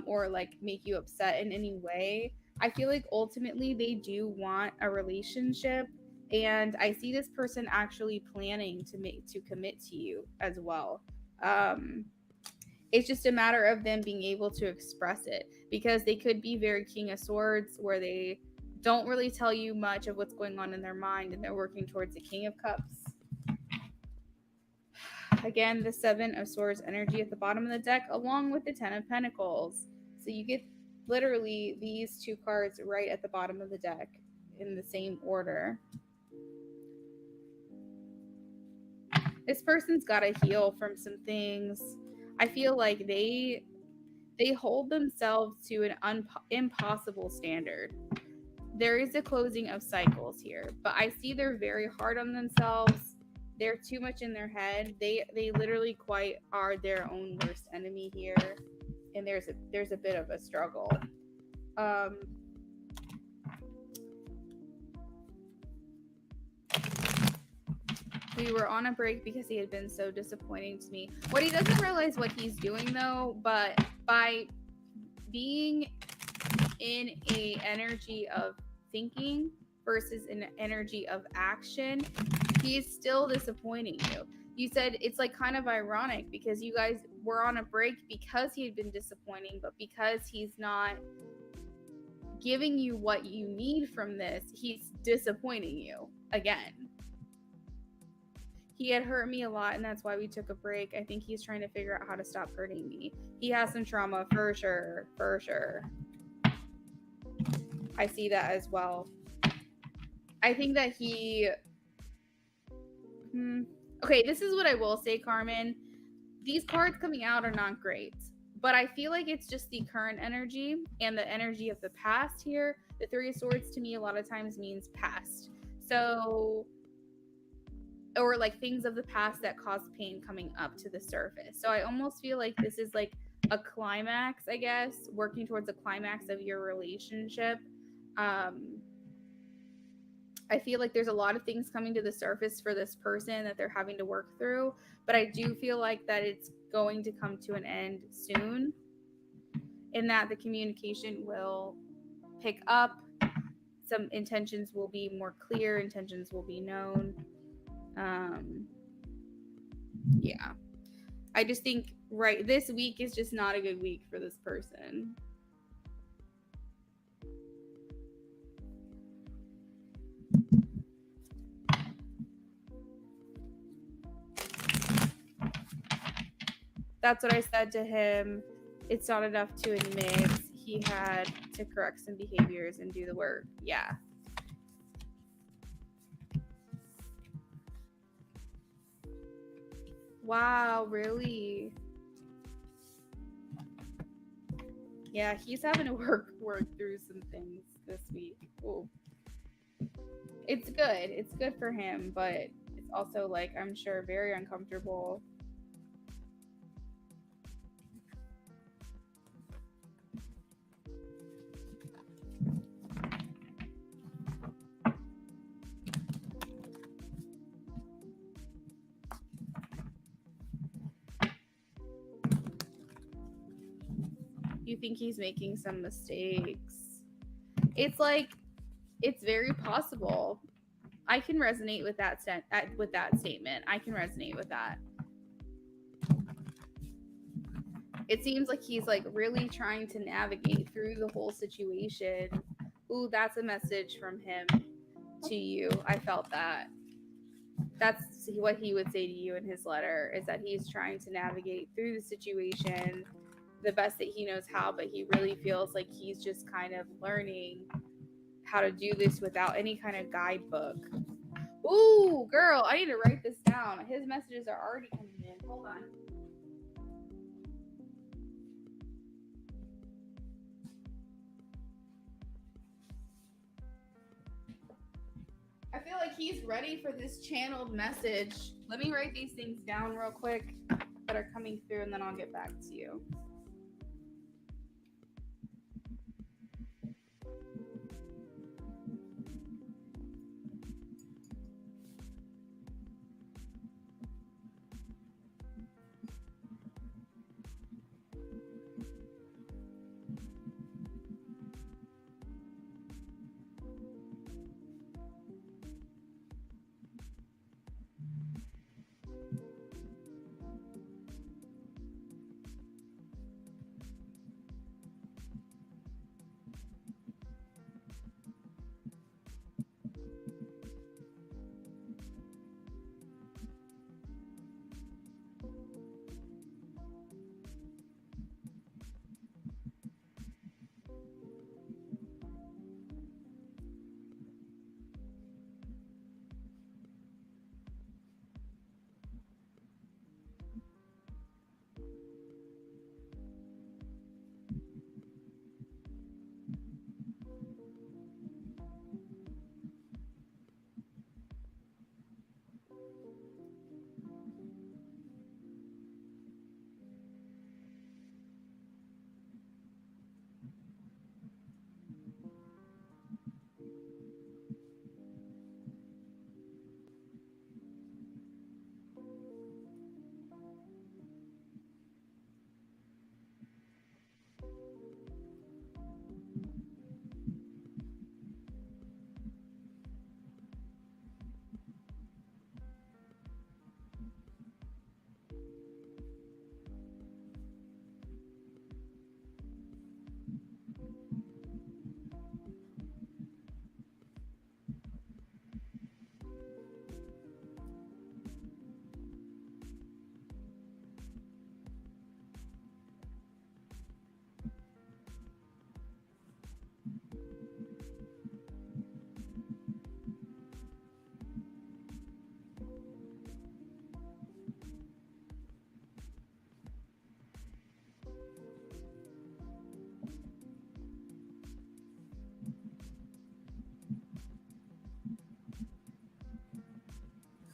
or like make you upset in any way. I feel like ultimately they do want a relationship, and I see this person actually planning to commit to you as well. Um, it's just a matter of them being able to express it, because they could be very King of Swords, where they don't really tell you much of what's going on in their mind, and they're working towards the King of Cups. Again, the Seven of Swords energy at the bottom of the deck, along with the Ten of Pentacles. So you get literally these two cards right at the bottom of the deck in the same order. This person's got to heal from some things. I feel like they hold themselves to an impossible standard. There is a closing of cycles here, but I see they're very hard on themselves. They're too much in their head. They literally quite are their own worst enemy here, and there's a bit of a struggle. We were on a break because he had been so disappointing to me. What he doesn't realize what he's doing though, but by being in a energy of thinking versus an energy of action, he's still disappointing you. You said it's like kind of ironic because you guys were on a break because he had been disappointing, but because he's not giving you what you need from this, he's disappointing you again. He had hurt me a lot, and that's why we took a break. I think he's trying to figure out how to stop hurting me. He has some trauma for sure, for sure. I see that as well. I think that he... Okay, this is what I will say, Carmen. These cards coming out are not great, but I feel like it's just the current energy and the energy of the past here. The Three of Swords to me a lot of times means past. So... or like things of the past that caused pain coming up to the surface. So I almost feel like this is like a climax, I guess, working towards a climax of your relationship. I feel like there's a lot of things coming to the surface for this person that they're having to work through, but I do feel like that it's going to come to an end soon, and that the communication will pick up. Some intentions will be more clear, intentions will be known. Yeah, I just think this week is just not a good week for this person. That's what I said to him. It's not enough to admit. He had to correct some behaviors and do the work. Yeah. Wow, really? Yeah, he's having to work through some things this week. Ooh. It's good. It's good for him, but it's also like, I'm sure, very uncomfortable. You think he's making some mistakes? It's like, it's very possible. I can resonate with that statement. I can resonate with that. It seems like he's like really trying to navigate through the whole situation. Ooh, that's a message from him to you. I felt that. That's what he would say to you in his letter, is that he's trying to navigate through the situation the best that he knows how, but he really feels like he's just kind of learning how to do this without any kind of guidebook. Ooh, girl, I need to write this down. His messages are already coming in. Hold on. I feel like he's ready for this channeled message. Let me write these things down real quick that are coming through, and then I'll get back to you.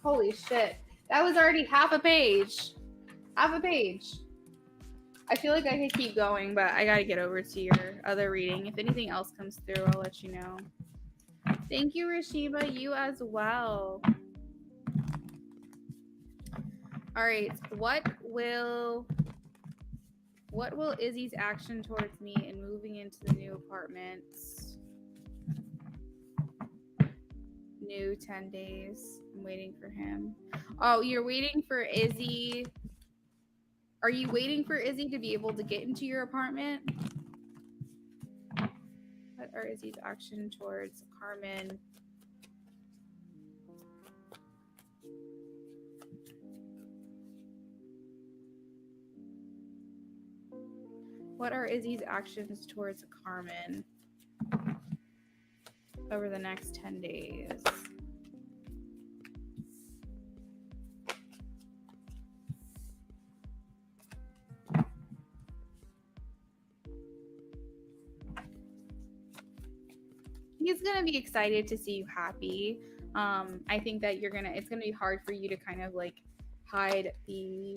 Holy shit. That was already half a page. Half a page. I feel like I could keep going, but I gotta get over to your other reading. If anything else comes through, I'll let you know. Thank you, Rashiba. You as well. All right. What will Izzy's action towards me in moving into the new apartments? New 10 days. I'm waiting for him. Oh, you're waiting for Izzy. Are you waiting for Izzy to be able to get into your apartment? What are Izzy's action towards Carmen? What are Izzy's actions towards Carmen over the next 10 days? He's gonna be excited to see you happy. I think that it's gonna be hard for you to kind of like hide the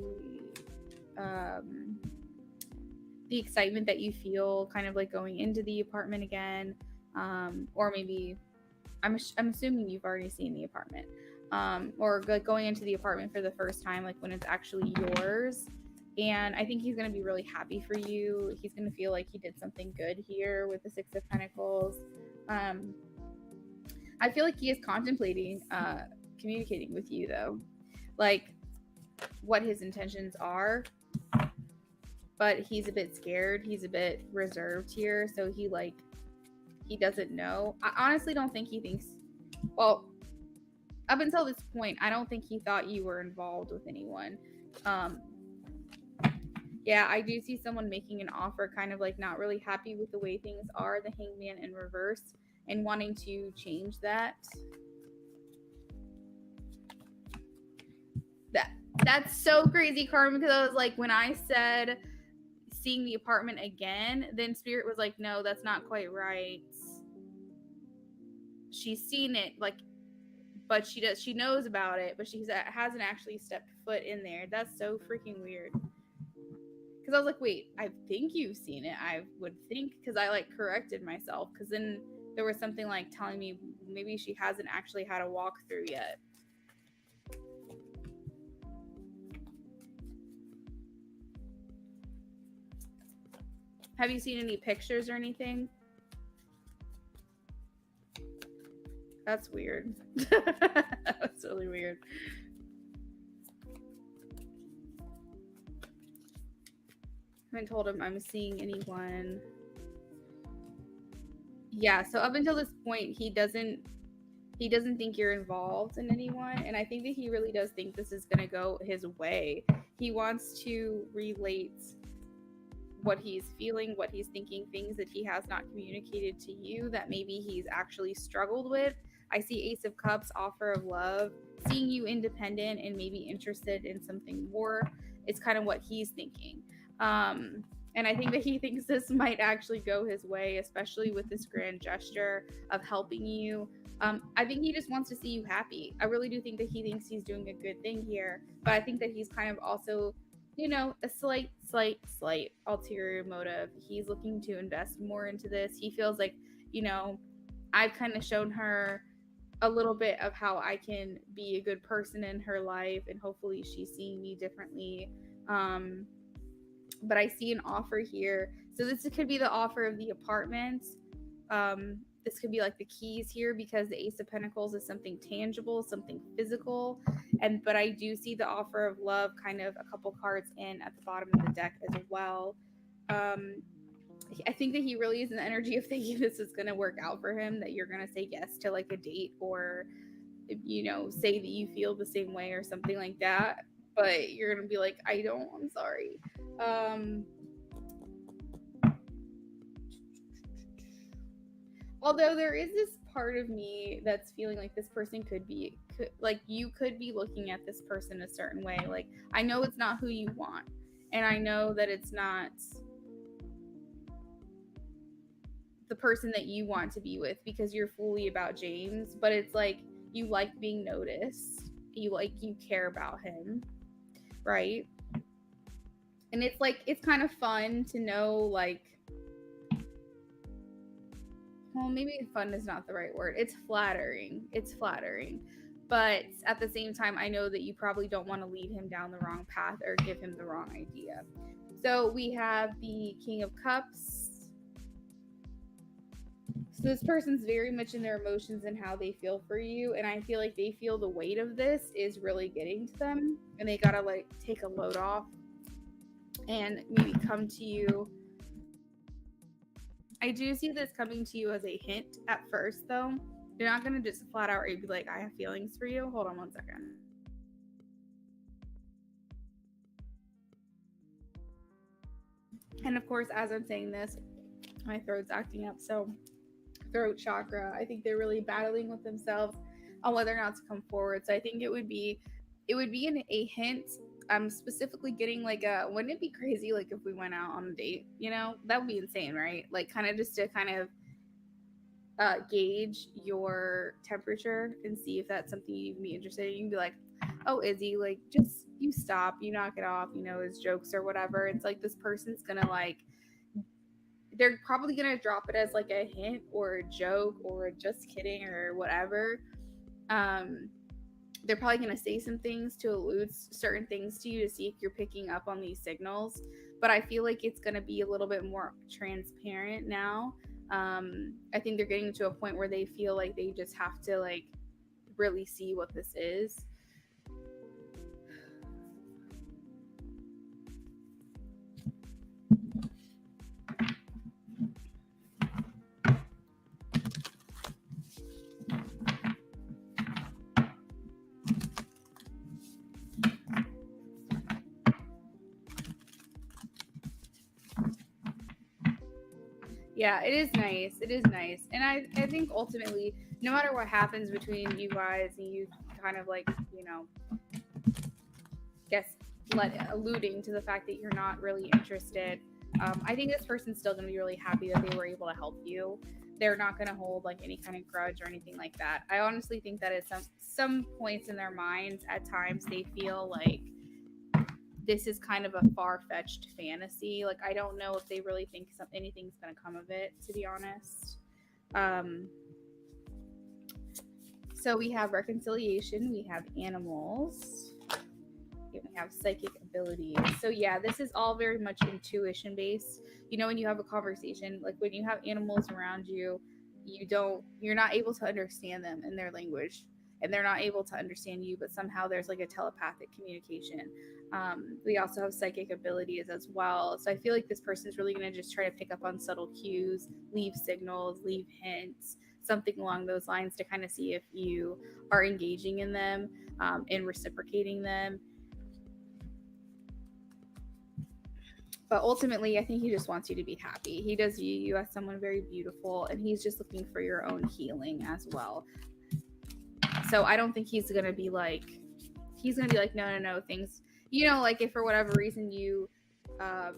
excitement that you feel kind of like going into the apartment again, or maybe I'm assuming you've already seen the apartment, or going into the apartment for the first time, like when it's actually yours. And I think he's going to be really happy for you. He's going to feel like he did something good here with the Six of Pentacles. I feel like he is contemplating communicating with you, though, like what his intentions are. But he's a bit scared. He's a bit reserved here. So he doesn't know. I honestly don't think he thinks, well, up until this point, I don't think he thought you were involved with anyone. Yeah, I do see someone making an offer, kind of like not really happy with the way things are, the Hangman in reverse, and wanting to change that. That's so crazy, Carmen, because I was like, when I said seeing the apartment again, then Spirit was like, no, that's not quite right. She's seen it, like, but she knows about it, but she hasn't actually stepped foot in there. That's so freaking weird. Because I was like, wait, I think you've seen it. I would think, because I like corrected myself, because then there was something like telling me maybe she hasn't actually had a walkthrough yet. Have you seen any pictures or anything? That's weird. That's really weird. I haven't told him I'm seeing anyone. Yeah, so up until this point, he doesn't think you're involved in anyone, and I think that he really does think this is going to go his way. He wants to relate what he's feeling, what he's thinking, things that he has not communicated to you that maybe he's actually struggled with. I see Ace of Cups, offer of love, seeing you independent and maybe interested in something more. It's kind of what he's thinking. And I think that he thinks this might actually go his way, especially with this grand gesture of helping you. I think he just wants to see you happy. I really do think that he thinks he's doing a good thing here, but I think that he's kind of also, a slight ulterior motive. He's looking to invest more into this. He feels like, I've kind of shown her a little bit of how I can be a good person in her life, and hopefully she's seeing me differently. But I see an offer here. So this could be the offer of the apartment. This could be like the keys here, because the Ace of Pentacles is something tangible, something physical. But I do see the offer of love kind of a couple cards in at the bottom of the deck as well. I think that he really is in the energy of thinking this is going to work out for him, that you're going to say yes to like a date, or, say that you feel the same way or something like that. But you're going to be like, I'm sorry. Although there is this part of me that's feeling like this person you could be looking at this person a certain way. Like, I know it's not who you want, and I know that it's not the person that you want to be with, because you're fully about James, but it's like you like being noticed, you care about him, right? And it's like, it's kind of fun to know, like, well, maybe fun is not the right word. It's flattering. It's flattering. But at the same time, I know that you probably don't want to lead him down the wrong path or give him the wrong idea. So we have the King of Cups. So this person's very much in their emotions and how they feel for you. And I feel like they feel the weight of this is really getting to them. And they got to like take a load off and maybe come to you. I do see this coming to you as a hint at first, though. You're not going to just flat out be like, I have feelings for you. Hold on one second. And of course, as I'm saying this, my throat's acting up. So, throat chakra, I think they're really battling with themselves on whether or not to come forward. So I think it would be a hint. I'm specifically getting like wouldn't it be crazy like if we went out on a date? You know, that would be insane, right? Like kind of just to kind of gauge your temperature and see if that's something you'd be interested in. You can be like, oh, Izzy, like just you stop, you knock it off, you know, his jokes or whatever. It's like this person's gonna like, they're probably gonna drop it as like a hint or a joke or just kidding or whatever. They're probably going to say some things to allude certain things to you to see if you're picking up on these signals. But I feel like it's going to be a little bit more transparent now. I think they're getting to a point where they feel like they just have to like really see what this is. Yeah, it is nice. It is nice. And I think ultimately, no matter what happens between you guys and you kind of like, you know, guess alluding to the fact that you're not really interested, I think this person's still going to be really happy that they were able to help you. They're not going to hold like any kind of grudge or anything like that. I honestly think that at some points in their minds, at times they feel like this is kind of a far-fetched fantasy. Like I don't know if they really think anything's going to come of it, to be honest. So we have reconciliation, we have animals, we have psychic abilities. So yeah, this is all very much intuition based. You know, when you have a conversation, like when you have animals around you, you're not able to understand them in their language, and they're not able to understand you, but somehow there's like a telepathic communication. We also have psychic abilities as well. So I feel like this person's really going to just try to pick up on subtle cues, leave signals, leave hints, something along those lines to kind of see if you are engaging in them and reciprocating them. But ultimately, I think he just wants you to be happy. He does view you as someone very beautiful, and he's just looking for your own healing as well. So I don't think he's going to be like, no, things, you know, like if for whatever reason you are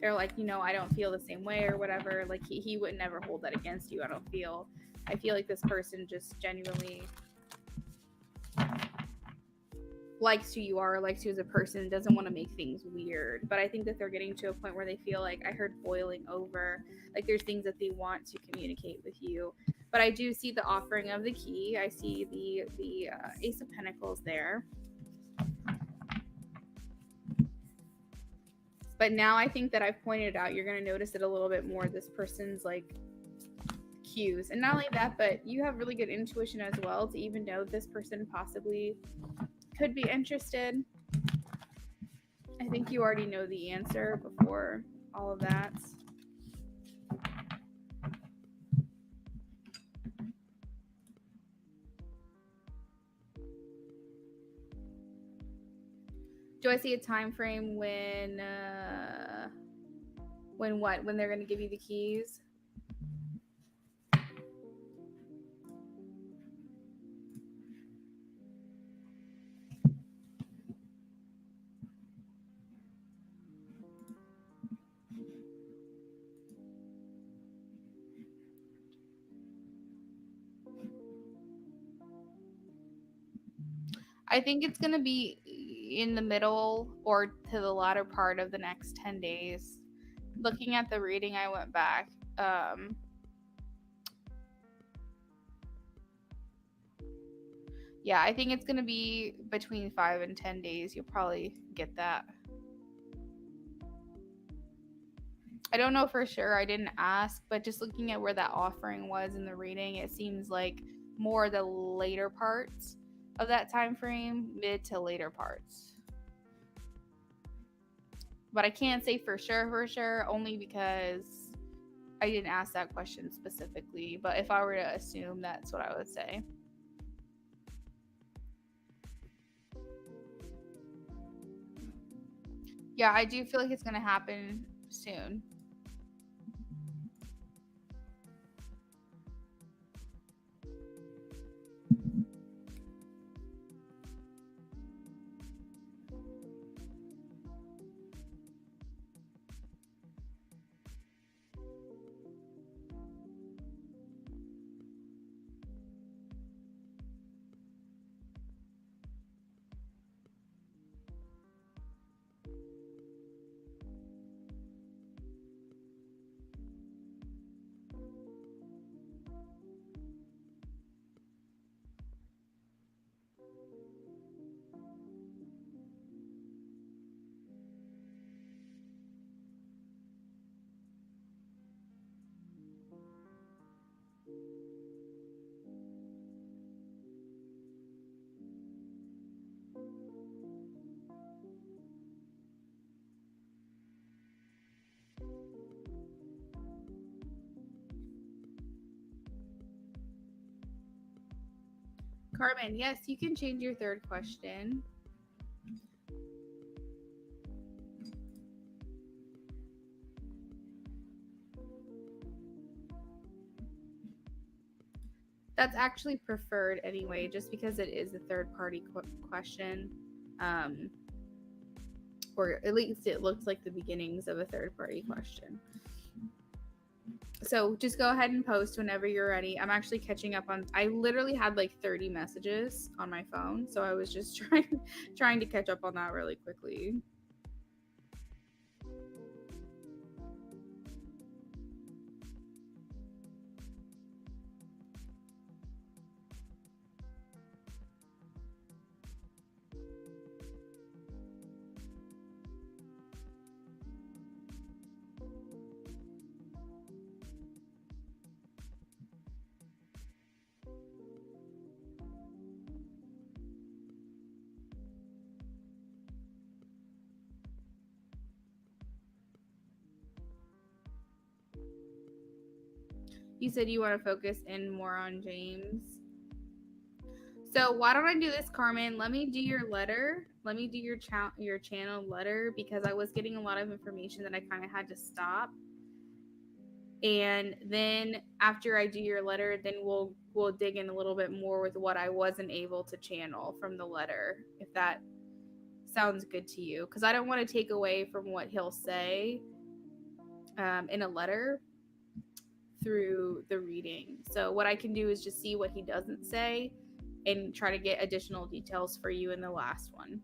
like, you know, I don't feel the same way or whatever, like he would never hold that against you. I feel like this person just genuinely likes who you are, likes you as a person, doesn't want to make things weird. But I think that they're getting to a point where they feel like, I heard boiling over, like there's things that they want to communicate with you. But I do see the offering of the key. I see the Ace of Pentacles there. But now I think that I've pointed it out, you're going to notice it a little bit more, this person's like cues. And not only that, but you have really good intuition as well to even know this person possibly could be interested. I think you already know the answer before all of that. Do I see a time frame when they're going to give you the keys? I think it's going to be in the middle or to the latter part of the next 10 days. Looking at the reading, I went back. Yeah, I think it's going to be between 5 and 10 days. You'll probably get that. I don't know for sure. I didn't ask, but just looking at where that offering was in the reading, it seems like more the later parts of that time frame, mid to later parts. But I can't say for sure, only because I didn't ask that question specifically. But if I were to assume, that's what I would say. Yeah, I do feel like it's going to happen soon. Carmen, yes, you can change your third question. That's actually preferred anyway, just because it is a third party question. Or at least it looks like the beginnings of a third party question. So just go ahead and post whenever you're ready. I'm actually catching up on, I literally had like 30 messages on my phone, so I was just trying to catch up on that really quickly. You said you want to focus in more on James. So why don't I do this, Carmen? Let me do your letter. Let me do your channel letter, because I was getting a lot of information that I kind of had to stop. And then after I do your letter, then we'll dig in a little bit more with what I wasn't able to channel from the letter, if that sounds good to you, because I don't want to take away from what he'll say in a letter through the reading. So what I can do is just see what he doesn't say and try to get additional details for you in the last one.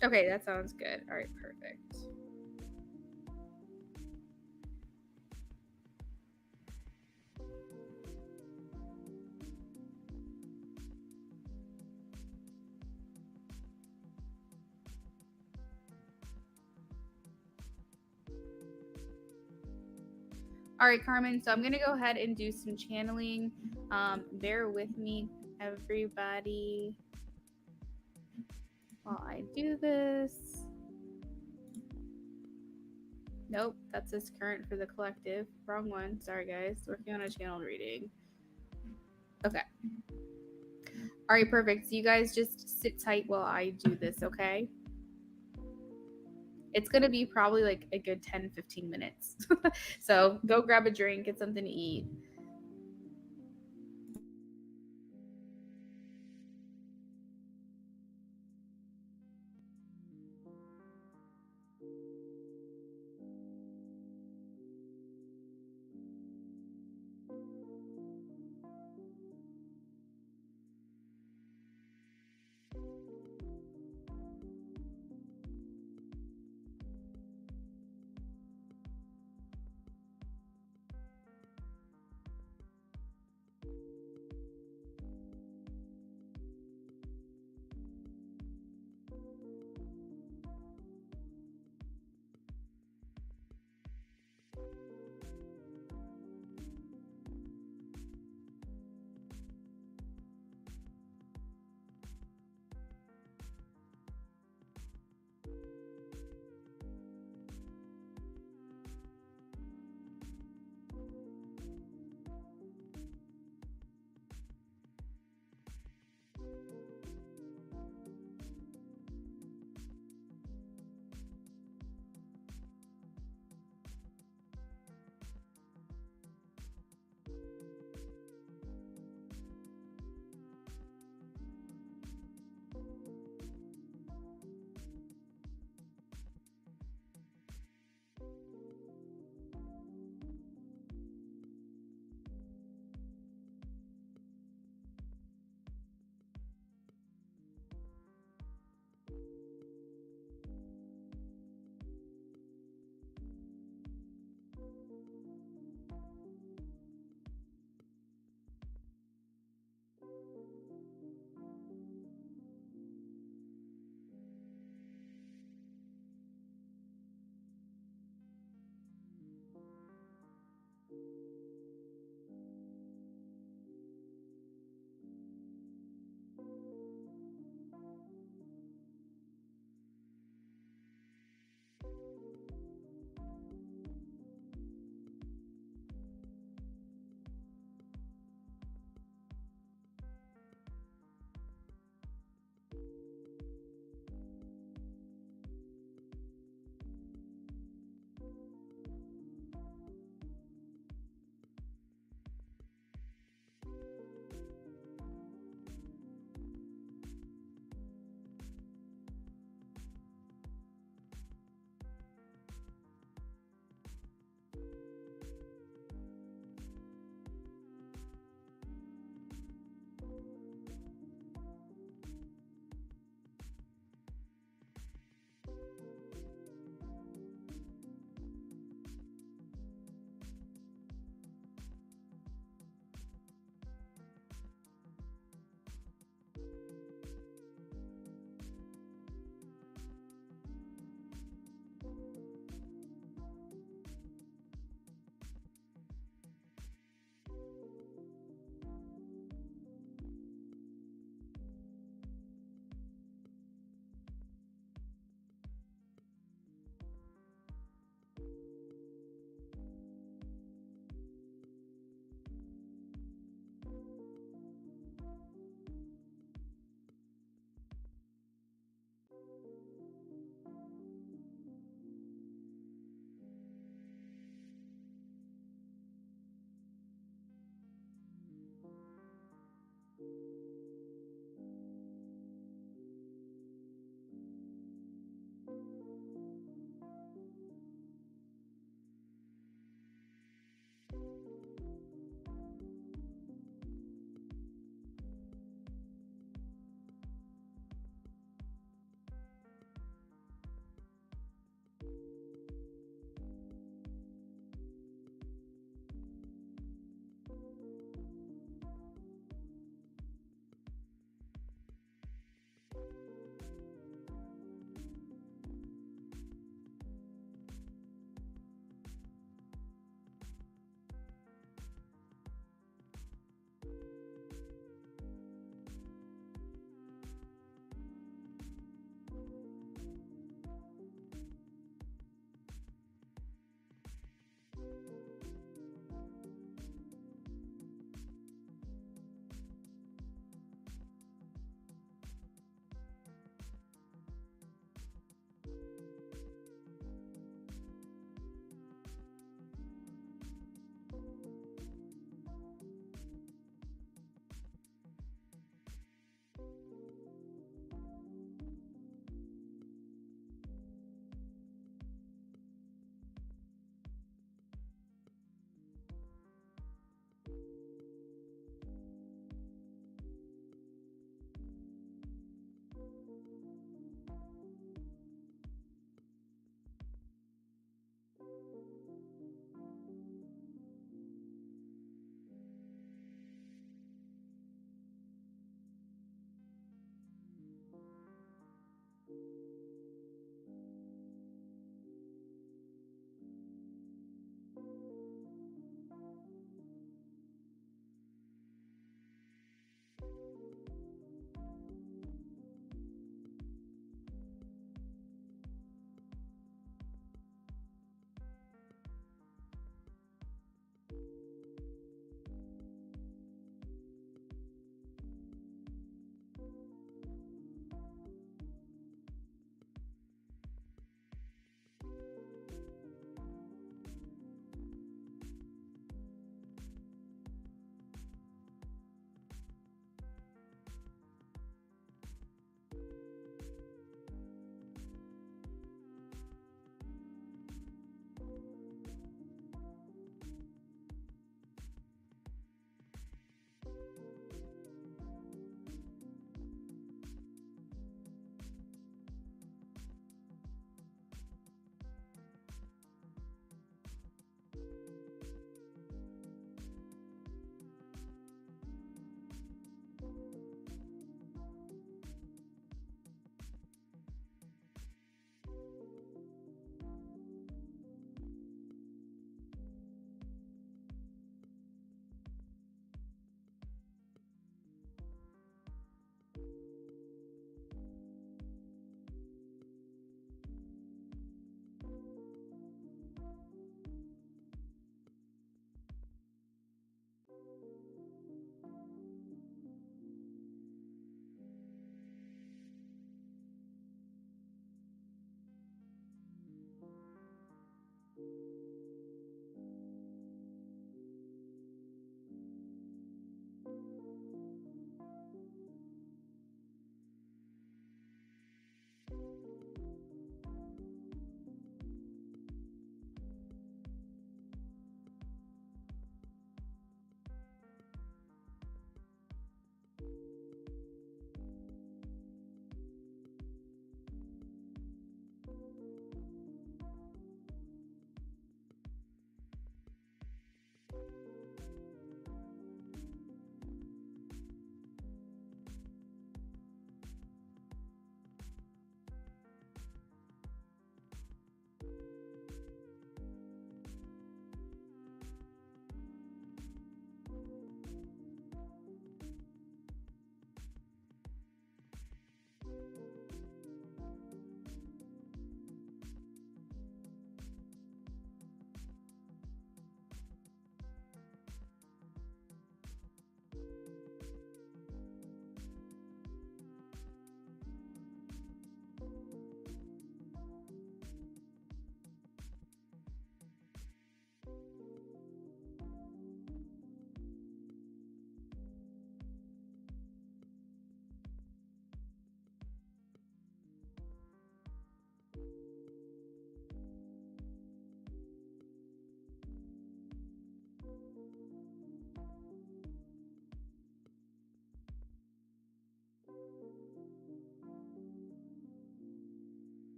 Okay, that sounds good. All right, perfect. All right, Carmen, so I'm going to go ahead and do some channeling. Bear with me, everybody, while I do this. Nope, that's this current for the collective. Wrong one. Sorry, guys. Working on a channel reading. Okay. All right, perfect. So you guys just sit tight while I do this, okay? It's going to be probably like a good 10-15 minutes. So go grab a drink, get something to eat.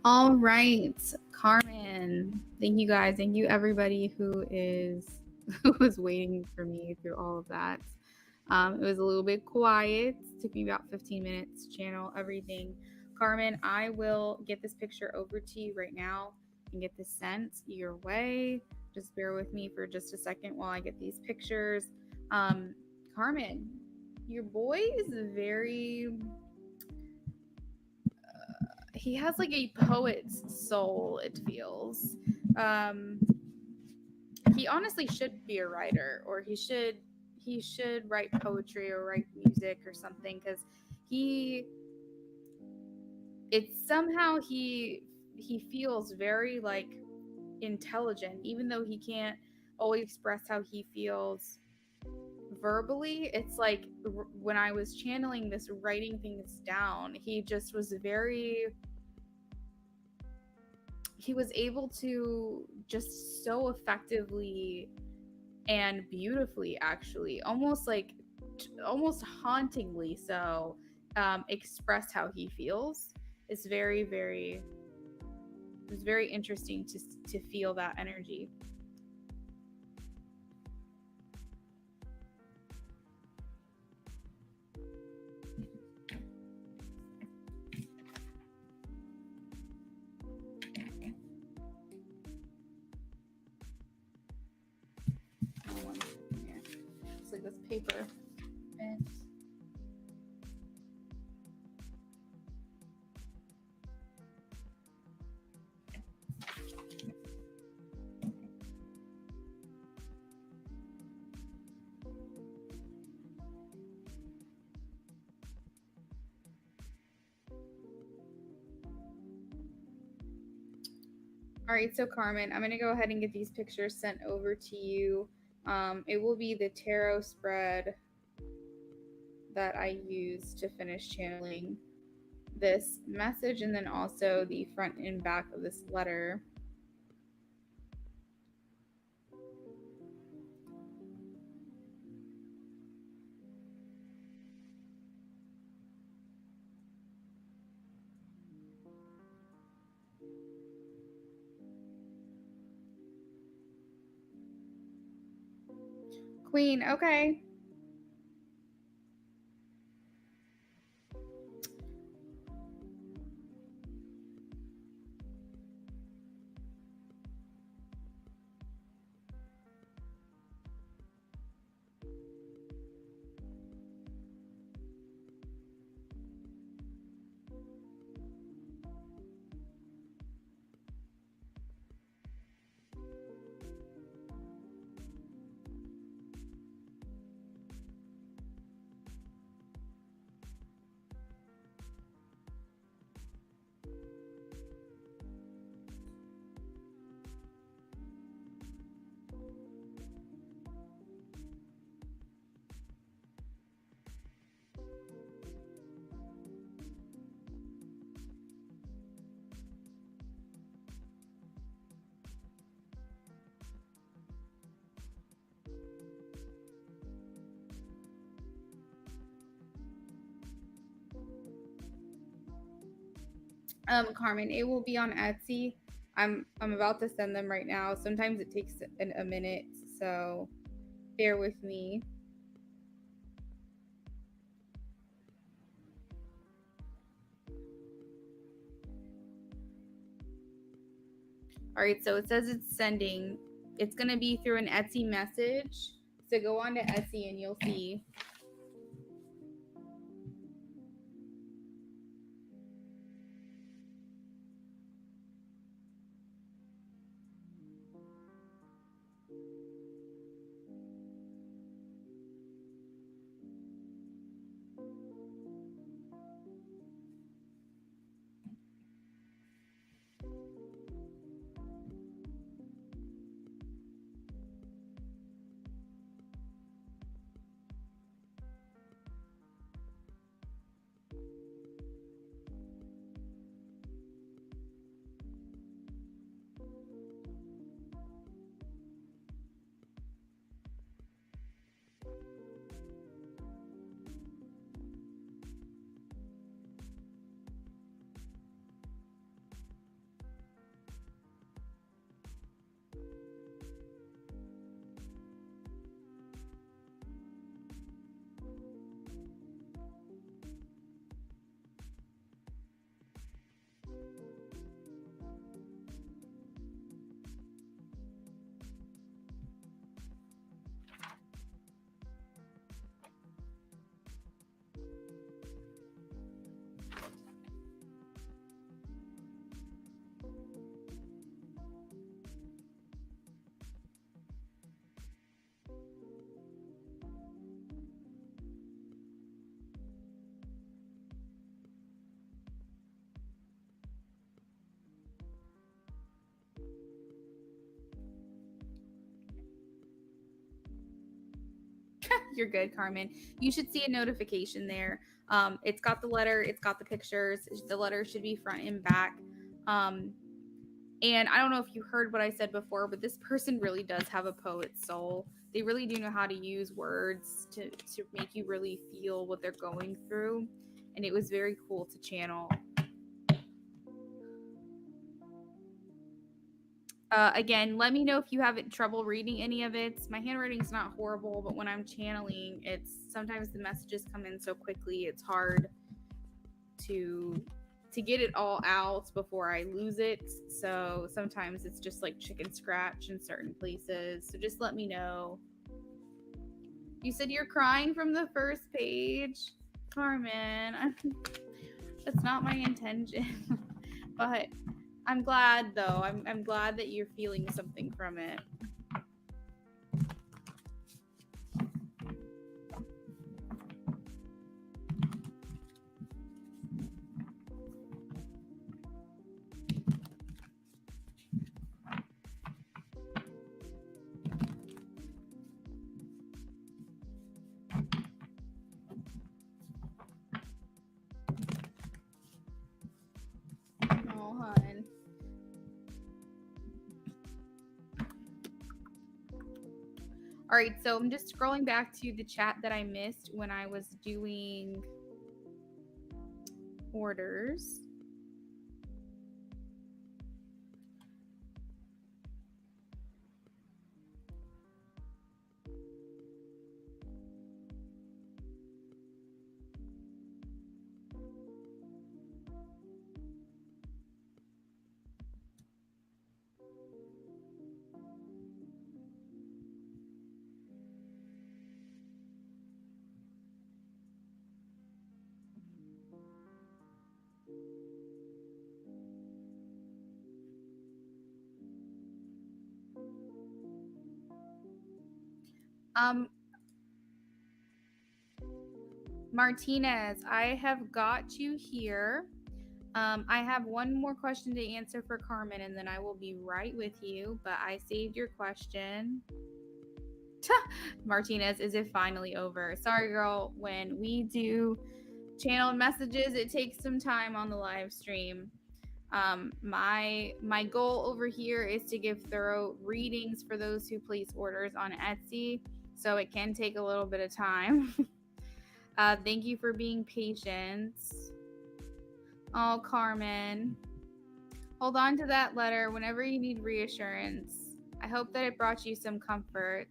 All right, Carmen. Thank you guys. Thank you everybody who was waiting for me through all of that. It was a little bit quiet. It took me about 15 minutes to channel everything. Carmen, I will get this picture over to you right now and get this sent your way. Just bear with me for just a second while I get these pictures. Carmen, your boy is very he has like a poet's soul, it feels. He honestly should be a writer, or he should write poetry or write music or something, because he it's somehow he feels very like intelligent, even though he can't always express how he feels verbally. It's like when I was channeling this, writing things down, he just was very he was able to just so effectively and beautifully, actually, almost like almost hauntingly so, express how he feels. It's it's very interesting to feel that energy. Yeah. It's like this paper. And all right, so Carmen, I'm gonna go ahead and get these pictures sent over to you. It will be the tarot spread that I use to finish channeling this message, and then also the front and back of this letter. Queen, okay. Carmen, it will be on Etsy. I'm about to send them right now. Sometimes it takes a minute, so bear with me. All right, so it says it's sending. It's gonna be through an Etsy message. So go on to Etsy and you'll see. You're good, Carmen. You should see a notification there. It's got the letter, it's got the pictures. The letter should be front and back. And I don't know if you heard what I said before, but this person really does have a poet's soul. They really do know how to use words to make you really feel what they're going through. And it was very cool to channel. Again, let me know if you have trouble reading any of it. My handwriting's not horrible, but when I'm channeling, it's sometimes the messages come in so quickly, it's hard to get it all out before I lose it. So sometimes it's just like chicken scratch in certain places. So just let me know. You said you're crying from the first page, Carmen. That's not my intention, but I'm glad though. I'm glad that you're feeling something from it. Oh, hun. All right, so I'm just scrolling back to the chat that I missed when I was doing orders. Martinez, I have got you here. I have one more question to answer for Carmen, and then I will be right with you. But I saved your question. Martinez, is it finally over? Sorry, girl. When we do channeled messages, it takes some time on the live stream. My goal over here is to give thorough readings for those who place orders on Etsy, so it can take a little bit of time. Thank you for being patient. Oh, Carmen, hold on to that letter whenever you need reassurance. I hope that it brought you some comfort.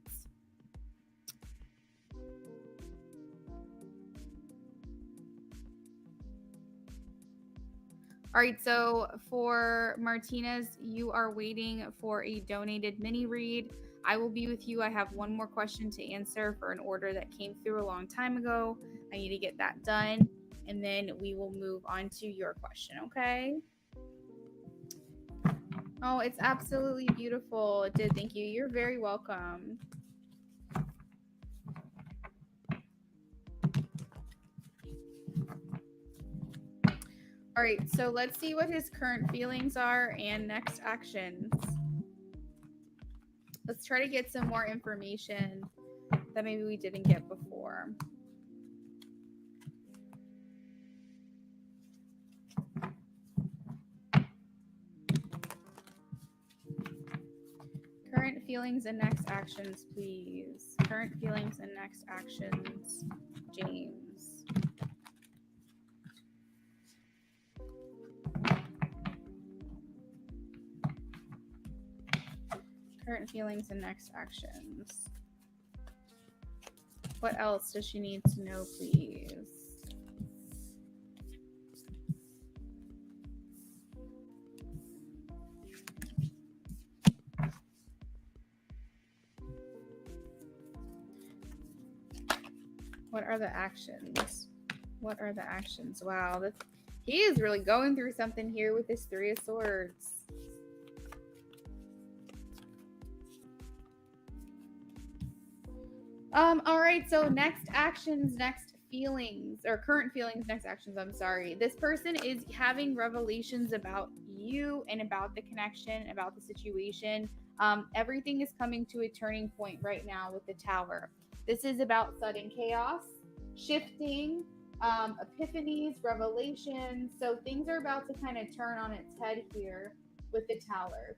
All right, so for Martinez, you are waiting for a donated mini read. I will be with you. I have one more question to answer for an order that came through a long time ago. I need to get that done, and then we will move on to your question, okay? Oh, it's absolutely beautiful. It did. Thank you. You're very welcome. All right, so let's see what his current feelings are and next actions. Let's try to get some more information that maybe we didn't get before. Current feelings and next actions, please. Current feelings and next actions, James. Current feelings and next actions. What else does she need to know, please? What are the actions? What are the actions? Wow, he is really going through something here with this Three of Swords. All right, so next actions, next feelings, or current feelings, next actions, I'm sorry. This person is having revelations about you and about the connection, about the situation. Everything is coming to a turning point right now with the Tower. This is about sudden chaos, shifting, epiphanies, revelations. So things are about to kind of turn on its head here with the Tower.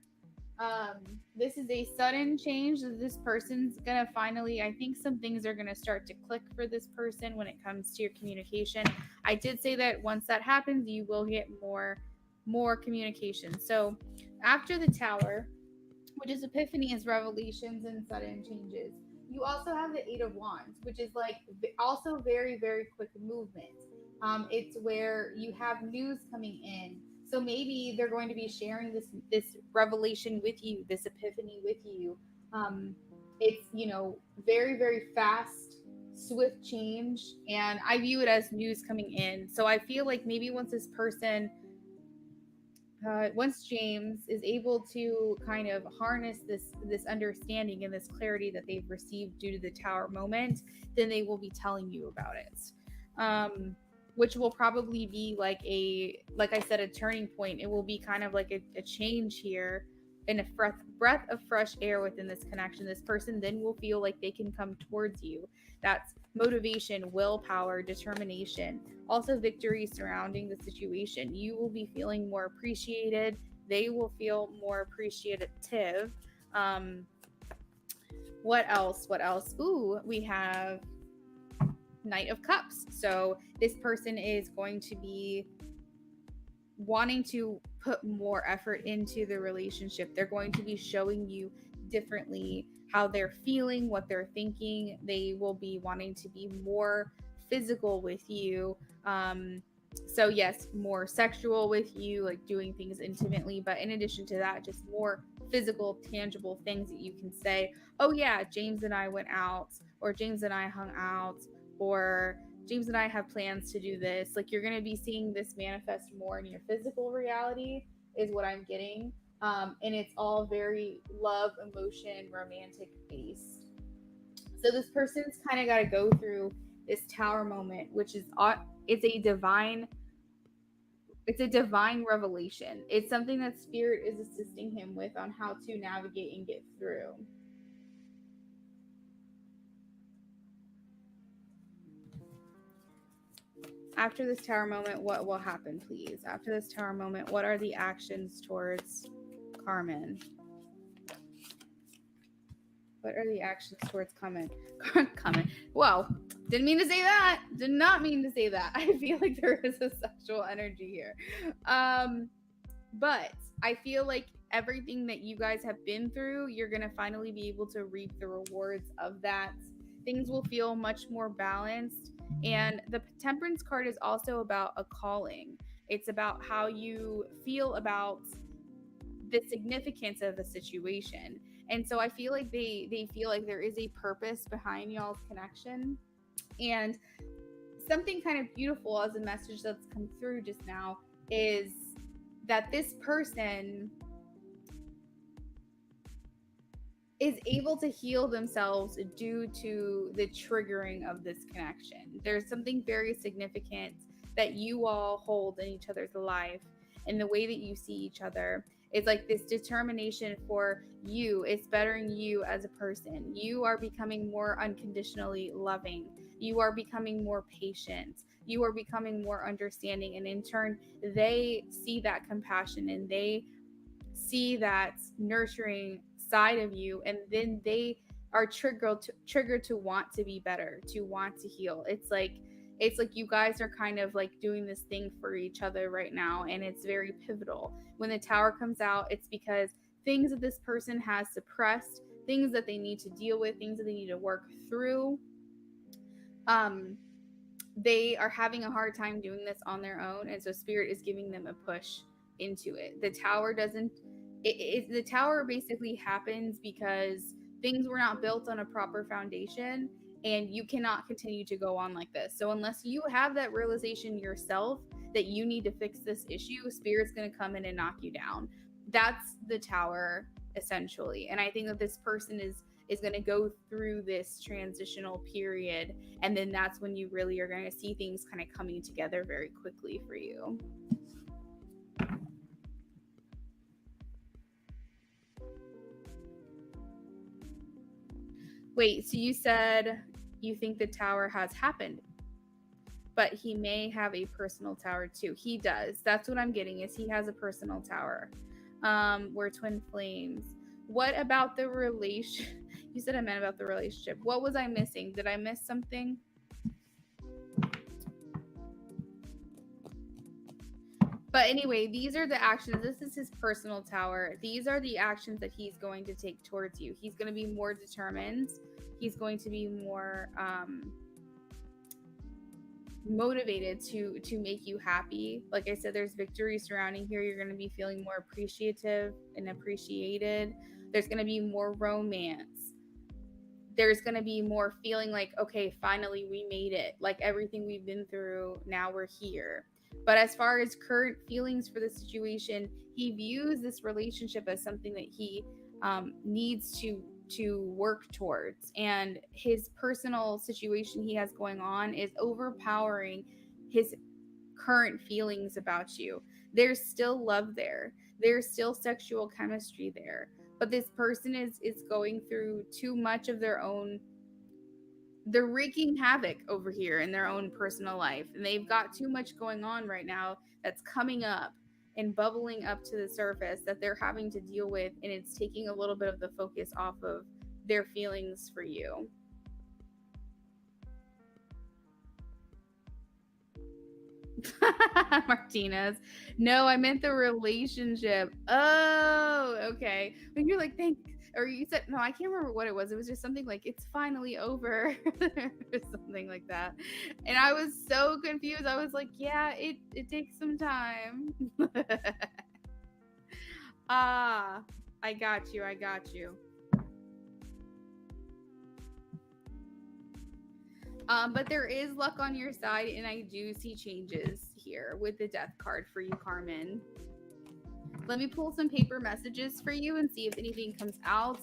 This is a sudden change that this person's gonna finally, I think some things are gonna start to click for this person when it comes to your communication. I did say that once that happens, you will get more communication. So after the Tower, which is epiphanies, revelations, and sudden changes, you also have the Eight of Wands, which is like also very, very quick movement. It's where you have news coming in. So maybe they're going to be sharing this revelation with you, this epiphany with you. Um, it's very, very fast, swift change, and I view it as news coming in. So I feel like maybe once James is able to kind of harness this understanding and this clarity that they've received due to the Tower moment, then they will be telling you about it. Which will probably be like I said, a turning point. It will be kind of like a change here and a breath of fresh air within this connection. This person then will feel like they can come towards you. That's motivation, willpower, determination, also victory surrounding the situation. You will be feeling more appreciated. They will feel more appreciative. Um, what else? What else? Ooh, we have Knight of Cups. So this person is going to be wanting to put more effort into the relationship. They're going to be showing you differently how they're feeling, what they're thinking. They will be wanting to be more physical with you. So yes, more sexual with you, like doing things intimately, but in addition to that, just more physical, tangible things that you can say, oh yeah, James and I went out, or James and I hung out, or James and I have plans to do this. Like you're going to be seeing this manifest more in your physical reality, is what I'm getting. And it's all very love, emotion, romantic based. So this person's kind of got to go through this Tower moment, which is it's a divine revelation. It's something that Spirit is assisting him with on how to navigate and get through. After this Tower moment, what will happen, please? After this Tower moment, what are the actions towards Carmen? What are the actions towards Carmen? Carmen. Whoa. Didn't mean to say that. Did not mean to say that. I feel like there is a sexual energy here. But I feel like everything that you guys have been through, you're going to finally be able to reap the rewards of that. Things will feel much more balanced. And the Temperance card is also about a calling. It's about how you feel about the significance of the situation. And so I feel like they feel like there is a purpose behind y'all's connection. And something kind of beautiful as a message that's come through just now is that this person is able to heal themselves due to the triggering of this connection. There's something very significant that you all hold in each other's life and the way that you see each other. It's like this determination for you. It's bettering you as a person. You are becoming more unconditionally loving. You are becoming more patient. You are becoming more understanding. And in turn, they see that compassion and they see that nurturing side of you, and then they are triggered to want to be better, to want to heal. It's like you guys are kind of like doing this thing for each other right now, and it's very pivotal. When the Tower comes out, it's because things that this person has suppressed, things that they need to deal with, things that they need to work through, they are having a hard time doing this on their own, and so Spirit is giving them a push into it. The Tower doesn't the Tower basically happens because things were not built on a proper foundation, and you cannot continue to go on like this. So unless you have that realization yourself that you need to fix this issue, Spirit's going to come in and knock you down. That's the Tower essentially. And I think that this person is going to go through this transitional period, and then that's when you really are going to see things kind of coming together very quickly for you. Wait, so you said You think the tower has happened, but he may have a personal tower too. He does. That's what I'm getting, is he has a personal tower. We're twin flames. What about the relation? You said I meant about the relationship. What was I missing? Did I miss something? But anyway, these are the actions. This is his personal tower. These are the actions that he's going to take towards you. He's going to be more determined. He's going to be more motivated to make you happy. Like I said, there's victory surrounding here. You're going to be feeling more appreciative and appreciated. There's going to be more romance. There's going to be more feeling like, okay, finally we made it. Like everything we've been through, now we're here. But as far as current feelings for the situation, he views this relationship as something that he needs to work towards. And his personal situation he has going on is overpowering his current feelings about you. There's still love there. There's still sexual chemistry there. But this person is going through too much of their own. They're wreaking havoc over here in their own personal life, and they've got too much going on right now that's coming up and bubbling up to the surface that they're having to deal with, and it's taking a little bit of the focus off of their feelings for you. Martinez. No, I meant the relationship. Oh, okay. When you're like, thank, or you said, no, I can't remember what it was. It was just something like, it's finally over, or something like that. And I was so confused. I was like, yeah, it takes some time. Ah, I got you. I got you. But there is luck on your side, and I do see changes here with the death card for you, Carmen. Let me pull some paper messages for you and see if anything comes out.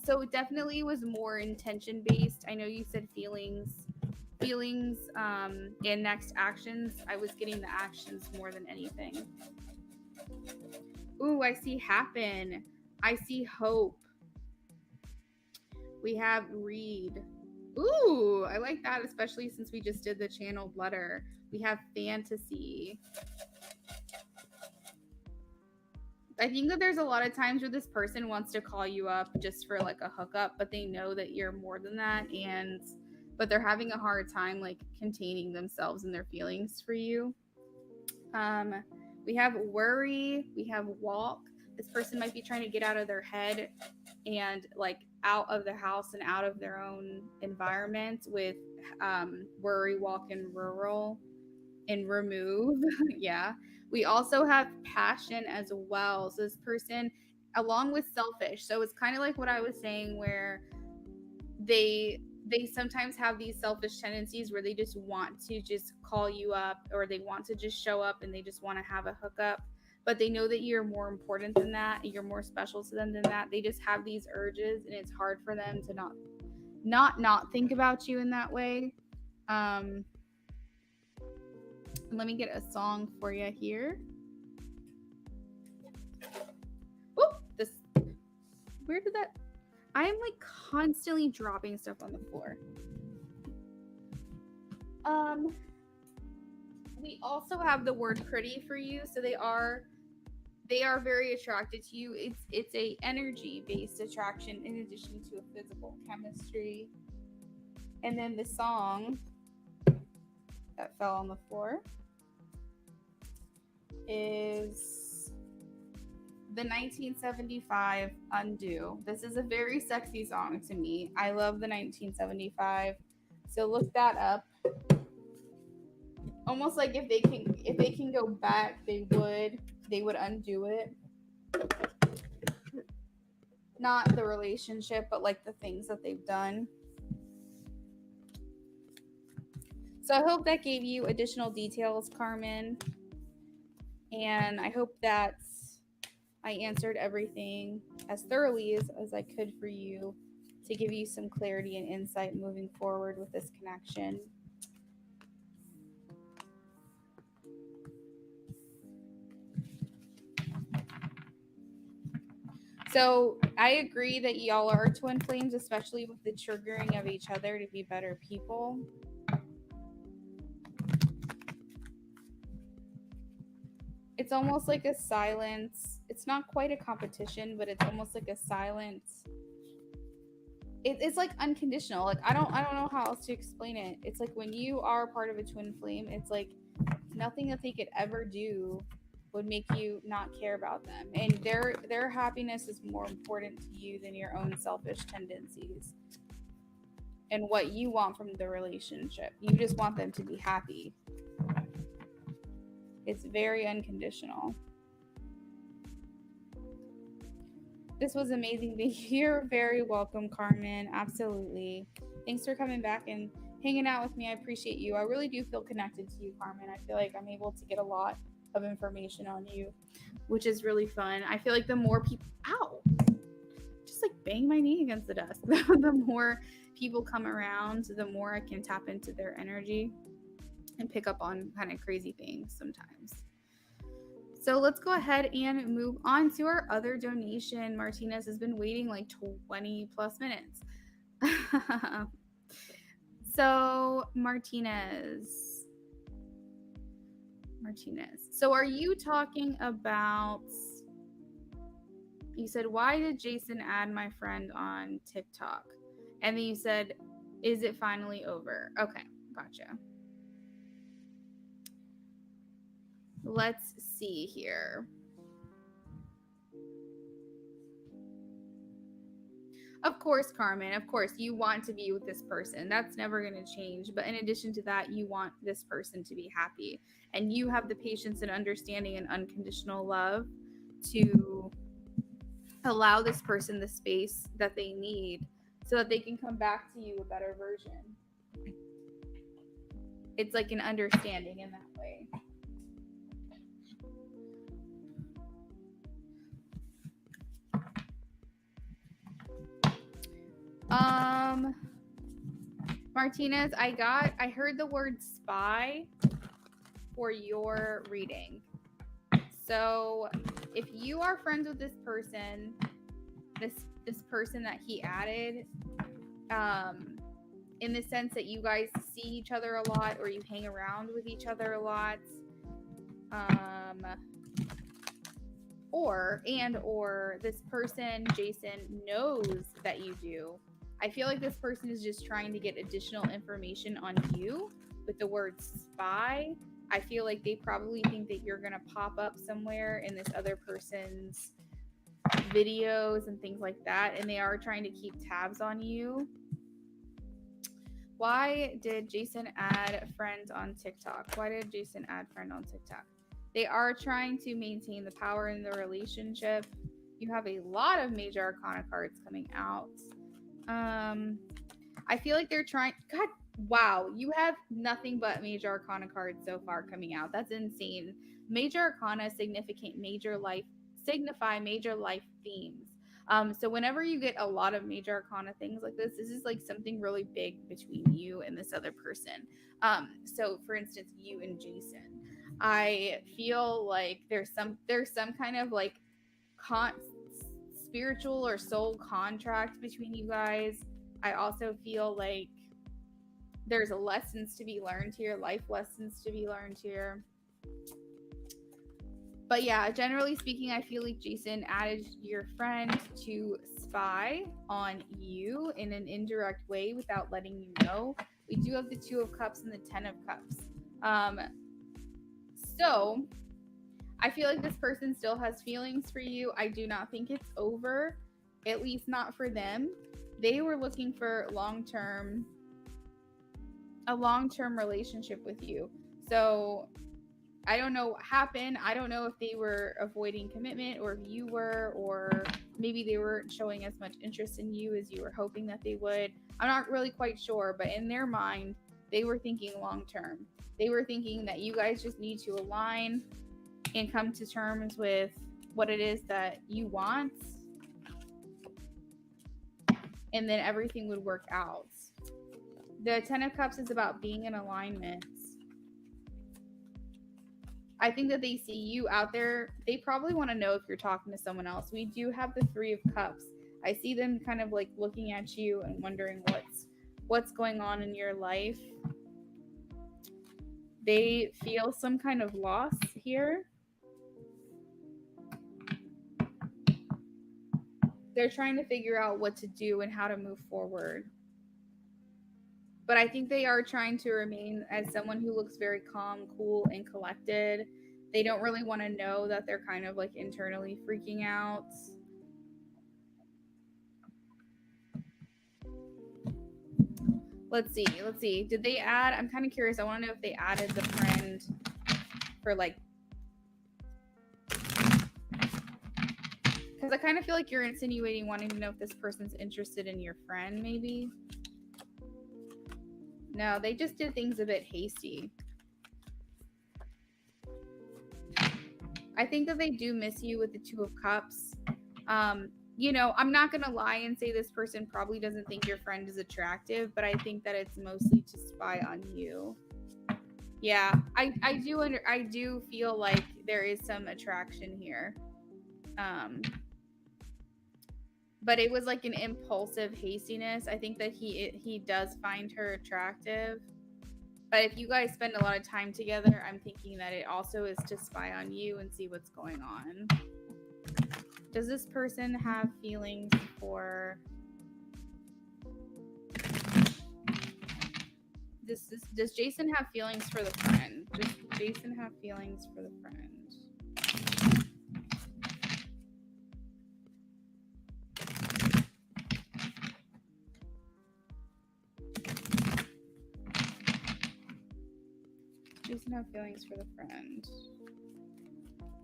So it definitely was more intention based. I know you said feelings, and next actions. I was getting the actions more than anything. Ooh, I see happen. I see hope. We have read. Ooh, I like that, especially since we just did the channeled letter. We have fantasy. I think that there's a lot of times where this person wants to call you up just for like a hookup, but they know that you're more than that, but they're having a hard time like containing themselves and their feelings for you. We have worry, we have walk. This person might be trying to get out of their head and like out of the house and out of their own environment with worry, walk, and rural and remove. Yeah. We also have passion as well. So this person, along with selfish. So it's kind of like what I was saying, where they sometimes have these selfish tendencies where they just want to just call you up, or they want to just show up and they just want to have a hookup, but they know that you're more important than that, you're more special to them than that. They just have these urges, and it's hard for them to not think about you in that way. Let me get a song for you here. Oh, this, where did that, I am like constantly dropping stuff on the floor. We also have the word pretty for you. So they are very attracted to you. It's a energy based attraction in addition to a physical chemistry. And then the song that fell on the floor is the 1975 Undo. This is a very sexy song to me. I love the 1975. So look that up. Almost like if they can go back, they would undo it. Not the relationship, but like the things that they've done. So I hope that gave you additional details, Carmen. And I hope that I answered everything as thoroughly as I could for you to give you some clarity and insight moving forward with this connection. So I agree that y'all are twin flames, especially with the triggering of each other to be better people. It's almost like a silence. It's not quite a competition, but it's almost like a silence. It's like unconditional. Like I don't know how else to explain it. It's like when you are part of a twin flame, it's like nothing that they could ever do would make you not care about them, and their happiness is more important to you than your own selfish tendencies and what you want from the relationship. You just want them to be happy. It's very unconditional. This was amazing. You're very welcome, Carmen. Absolutely. Thanks for coming back and hanging out with me. I appreciate you. I really do feel connected to you, Carmen. I feel like I'm able to get a lot of information on you, which is really fun. I feel like the more people, ow, just like bang my knee against the desk. The more people come around, the more I can tap into their energy and pick up on kind of crazy things sometimes. So let's go ahead and move on to our other donation. Martinez has been waiting like 20 plus minutes. So Martinez. So are you talking about, you said, why did Jason add my friend on TikTok? And then you said, is it finally over? Okay, gotcha. Let's see here. Of course, Carmen, of course, you want to be with this person. That's never going to change. But in addition to that, you want this person to be happy. And you have the patience and understanding and unconditional love to allow this person the space that they need so that they can come back to you a better version. It's like an understanding in that way. Martinez, I heard the word spy for your reading. So if you are friends with this person, this person that he added, in the sense that you guys see each other a lot or you hang around with each other a lot, or this person, Jason, knows that you do. I feel like this person is just trying to get additional information on you with the word spy. I feel like they probably think that you're going to pop up somewhere in this other person's videos and things like that, and they are trying to keep tabs on you. Why did Jason add friends on TikTok? They are trying to maintain the power in the relationship. You have a lot of major arcana cards coming out. I feel like they're trying. God, wow, you have nothing but major arcana cards so far coming out. That's insane. Major arcana signify major life themes. So whenever you get a lot of major arcana things like this is like something really big between you and this other person. So for instance, you and Jason, I feel like there's some kind of like spiritual or soul contract between you guys. I also feel like there's lessons to be learned here, life lessons to be learned here. But yeah, generally speaking, I feel like Jason added your friend to spy on you in an indirect way without letting you know. We do have the 2 of Cups and the 10 of Cups. So I feel like this person still has feelings for you. I do not think it's over, at least not for them. They were looking for a long-term relationship with you. So I don't know what happened. I don't know if they were avoiding commitment or if you were, or maybe they weren't showing as much interest in you as you were hoping that they would. I'm not really quite sure, but in their mind, they were thinking long-term. They were thinking that you guys just need to align and come to terms with what it is that you want, and then everything would work out. The 10 of Cups is about being in alignment. I think that they see you out there. They probably want to know if you're talking to someone else. We do have the Three of Cups. I see them kind of like looking at you and wondering what's going on in your life. They feel some kind of loss here. They're trying to figure out what to do and how to move forward. But I think they are trying to remain as someone who looks very calm, cool, and collected. They don't really want to know that they're kind of like internally freaking out. Let's see. Did they add? I'm kind of curious. I want to know if they added the friend for like, because I kind of feel like you're insinuating wanting to know if this person's interested in your friend, maybe. No, they just did things a bit hasty. I think that they do miss you with the Two of Cups. You know, I'm not going to lie and say this person probably doesn't think your friend is attractive, but I think that it's mostly to spy on you. Yeah, I do feel like there is some attraction here. But it was like an impulsive hastiness. I think that he does find her attractive. But if you guys spend a lot of time together, I'm thinking that it also is to spy on you and see what's going on. Does this person have feelings for... Does Jason have feelings for the friend? Does Jason have feelings for the friend? Jason have feelings for the friend?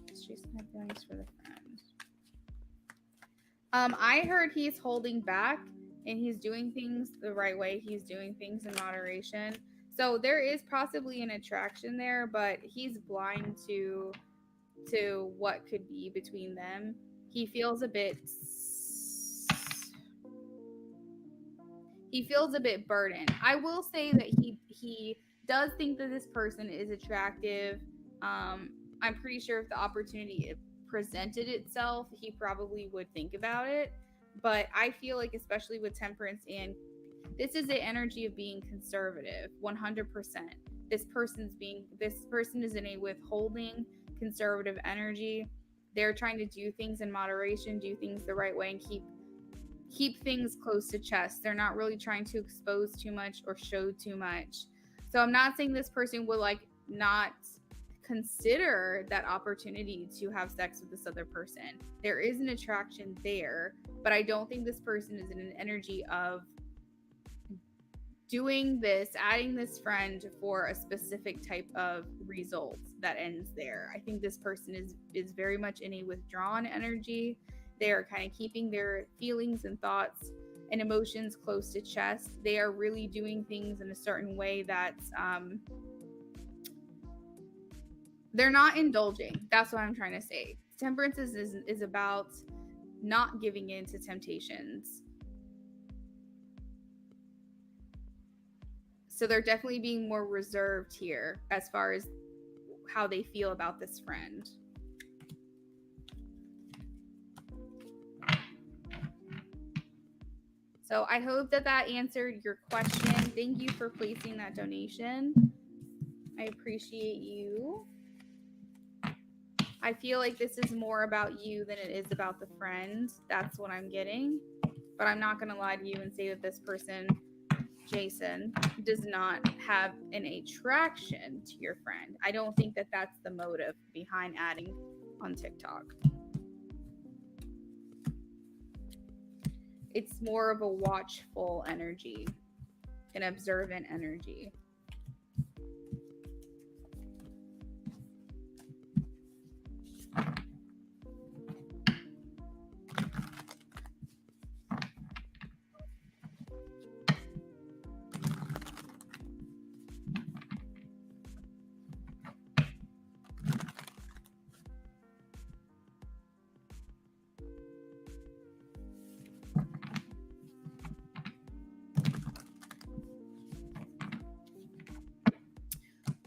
Does Jason have feelings for the friend? I heard he's holding back and he's doing things the right way. He's doing things in moderation. So there is possibly an attraction there, but he's blind to what could be between them. He feels a bit burdened. I will say that he does think that this person is attractive. I'm pretty sure if the opportunity presented itself, he probably would think about it. But I feel like, especially with Temperance, and this is the energy of being conservative, 100%. This person is in a withholding, conservative energy. They're trying to do things in moderation, do things the right way, and keep things close to chest. They're not really trying to expose too much or show too much. So I'm not saying this person would like not consider that opportunity to have sex with this other person. There is an attraction there, but I don't think this person is in an energy of doing this, adding this friend for a specific type of result that ends there. I think this person is very much in a withdrawn energy. They are kind of keeping their feelings and thoughts and emotions close to chest. They are really doing things in a certain way that's they're not indulging. That's what I'm trying to say. Temperance is about not giving in to temptations. So they're definitely being more reserved here as far as how they feel about this friend. So I hope that answered your question. Thank you for placing that donation. I appreciate you. I feel like this is more about you than it is about the friend. That's what I'm getting. But I'm not going to lie to you and say that this person, Jason, does not have an attraction to your friend. I don't think that that's the motive behind adding on TikTok. It's more of a watchful energy, an observant energy.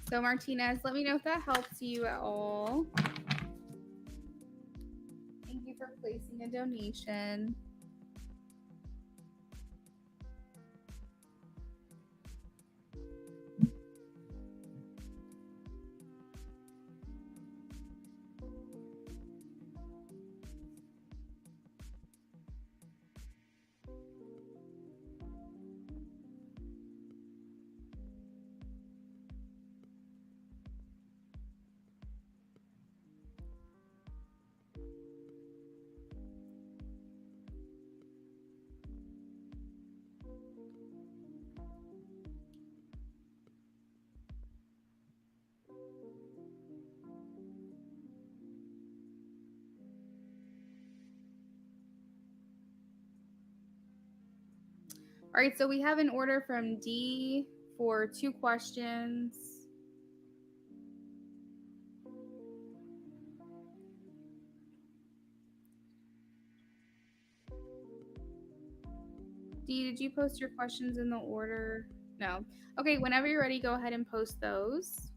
So Martinez, let me know if that helps you at all. Thank you for placing a donation. All right, so we have an order from D for 2 questions. D, did you post your questions in the order? No. Okay, whenever you're ready, go ahead and post those.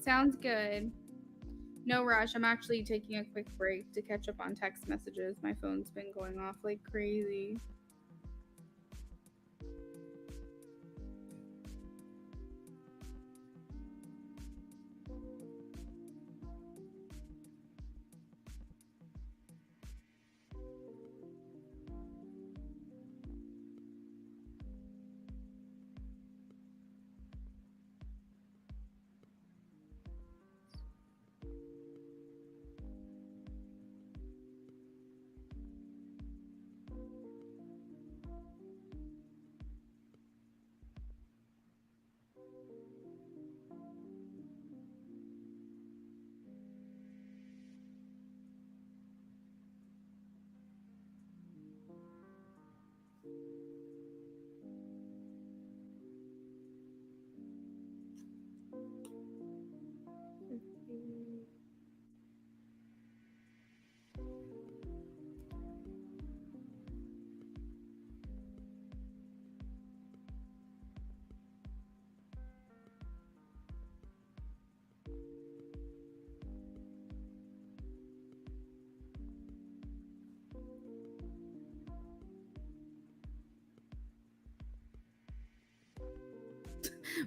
Sounds good. No rush. I'm actually taking a quick break to catch up on text messages. My phone's been going off like crazy.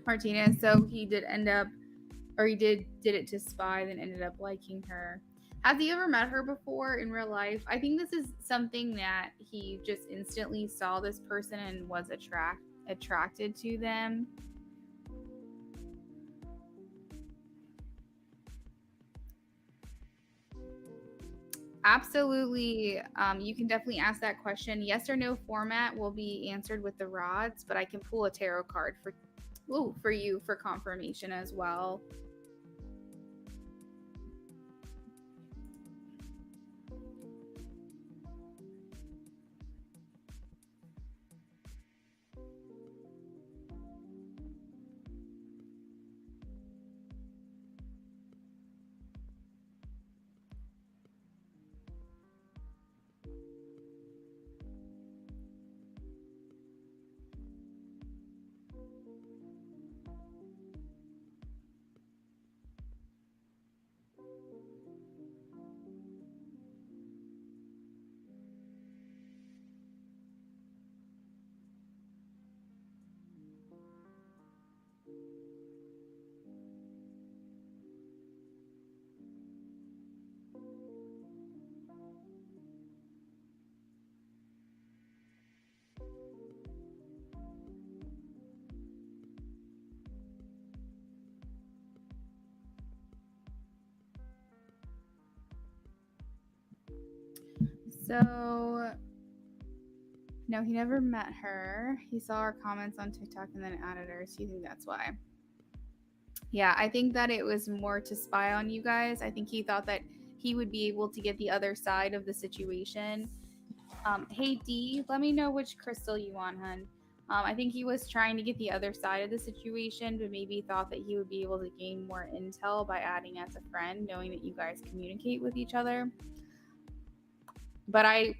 Martinez. So he did end up, or he did it to spy, then ended up liking her. Have you ever met her before in real life? I think this is something that he just instantly saw this person and was attracted to them. Absolutely. You can definitely ask that question. Yes or no format will be answered with the rods, but I can pull a tarot card for you for confirmation as well. So No, he never met her. He saw our comments on TikTok and then added her. So you think that's why? Yeah, I think that it was more to spy on you guys. I think he thought that he would be able to get the other side of the situation. Hey D, let me know which crystal you want, hun. I think he was trying to get the other side of the situation, but maybe thought that he would be able to gain more intel by adding as a friend, knowing that you guys communicate with each other. But I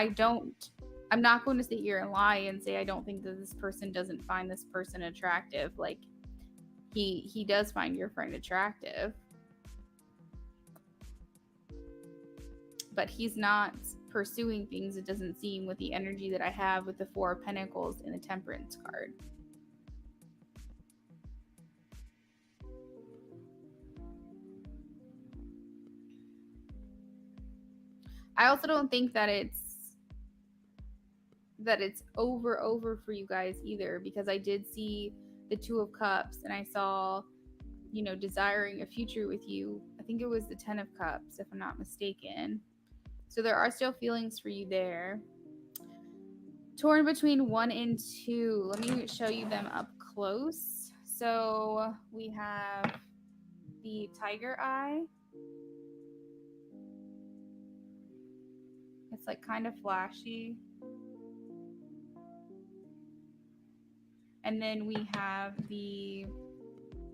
don't. I'm not going to sit here and lie and say I don't think that this person doesn't find this person attractive. Like he does find your friend attractive, but he's not pursuing things, it doesn't seem, with the energy that I have with the Four of Pentacles and the Temperance card. I also don't think that it's over for you guys either, because I did see the Two of Cups and I saw, desiring a future with you. I think it was the Ten of Cups, if I'm not mistaken. So there are still feelings for you there. Torn between 1 and 2. Let me show you them up close. So we have the Tiger Eye. It's like kind of flashy. And then we have the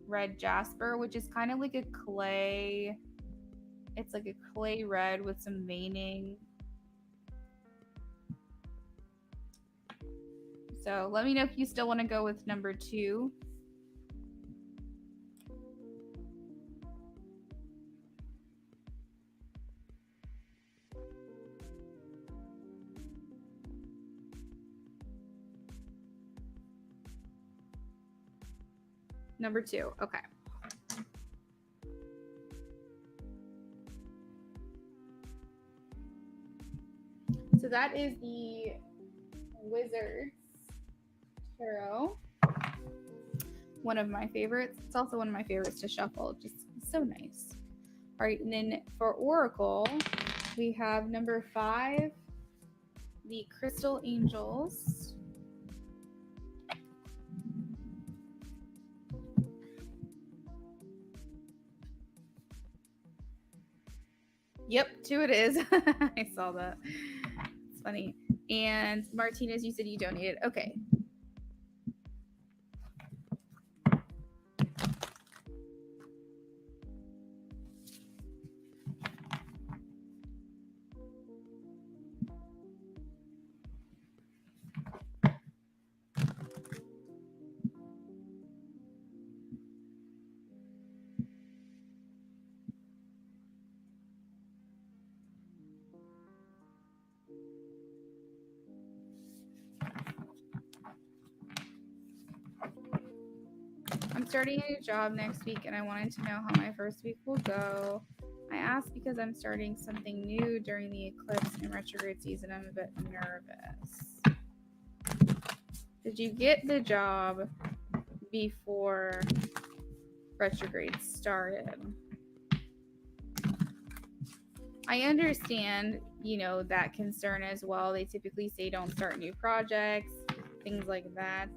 Red Jasper, which is kind of like a clay. It's like a clay red with some veining. So let me know if you still want to go with number 2. Number 2. Okay. So that is the Wizards Tarot. One of my favorites. It's also one of my favorites to shuffle. Just so nice. All right, and then for Oracle, we have number 5, the Crystal Angels. Yep, 2 it is. I saw that. It's funny. And Martinez, you said you donated. Okay. I'm starting a new job next week and I wanted to know how my first week will go. I asked because I'm starting something new during the eclipse and retrograde season. I'm a bit nervous. Did you get the job before retrograde started? I understand, that concern as well. They typically say don't start new projects, things like that.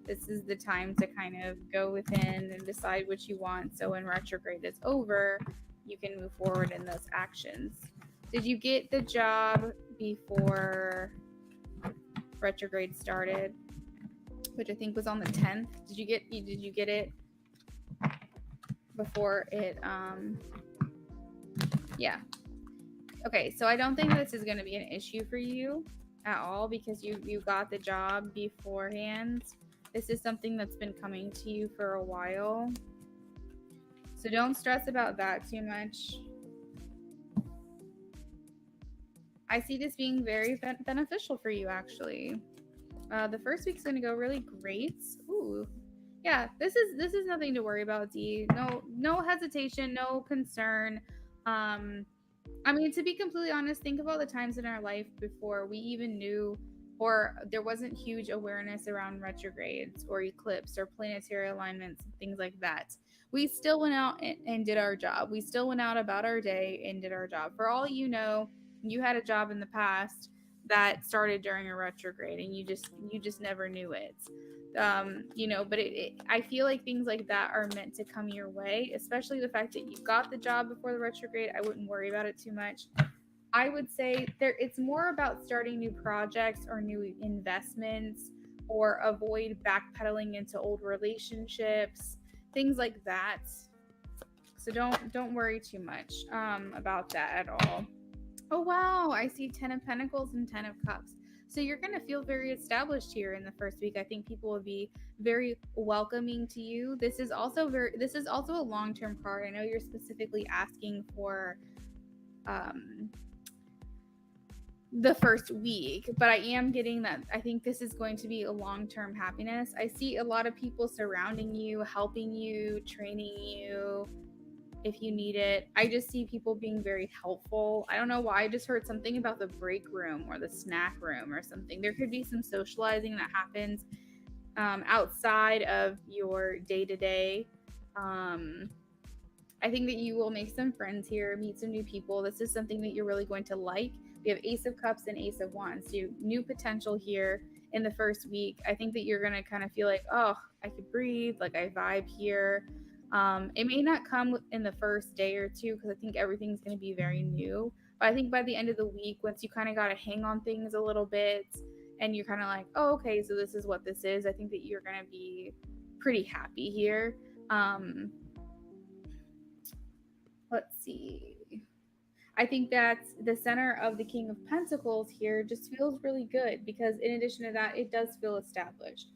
This is the time to kind of go within and decide what you want. So when retrograde is over, you can move forward in those actions. Did you get the job before retrograde started, which I think was on the 10th? Did you get it before it? Yeah. Okay, so I don't think this is going to be an issue for you at all because you got the job beforehand. This is something that's been coming to you for a while. So don't stress about that too much. I see this being very beneficial for you, actually. The first week's going to go really great. Ooh. Yeah, this is nothing to worry about, D. No hesitation, no concern. I mean, to be completely honest, think about the times in our life before we even knew, or there wasn't huge awareness around retrogrades or eclipse or planetary alignments and things like that. We still went out and did our job. We still went out about our day and did our job. For all you know, you had a job in the past that started during a retrograde, and you just never knew it. But I feel like things like that are meant to come your way, especially the fact that you got the job before the retrograde. I wouldn't worry about it too much. I would say it's more about starting new projects or new investments, or avoid backpedaling into old relationships, things like that. So don't worry too much about that at all. Oh wow, I see 10 of Pentacles and 10 of Cups. So you're going to feel very established here in the first week. I think people will be very welcoming to you. This is also a long-term card. I know you're specifically asking for the first week, but I am getting that I think this is going to be a long-term happiness. I see a lot of people surrounding you, helping you, training you if you need it. I just see people being very helpful. I don't know why. I just heard something about the break room or the snack room or something. There could be some socializing that happens outside of your day-to-day. I think that you will make some friends here, meet some new people. This is something that you're really going to like. We have Ace of Cups and Ace of Wands. So new potential here in the first week. I think that you're going to kind of feel like, oh, I could breathe, like I vibe here. It may not come in the first day or two because I think everything's going to be very new. But I think by the end of the week, once you kind of got to hang on things a little bit and you're kind of like, oh, okay, so this is what this is, I think that you're going to be pretty happy here. Let's see. I think that the center of the King of Pentacles here just feels really good because in addition to that, it does feel established.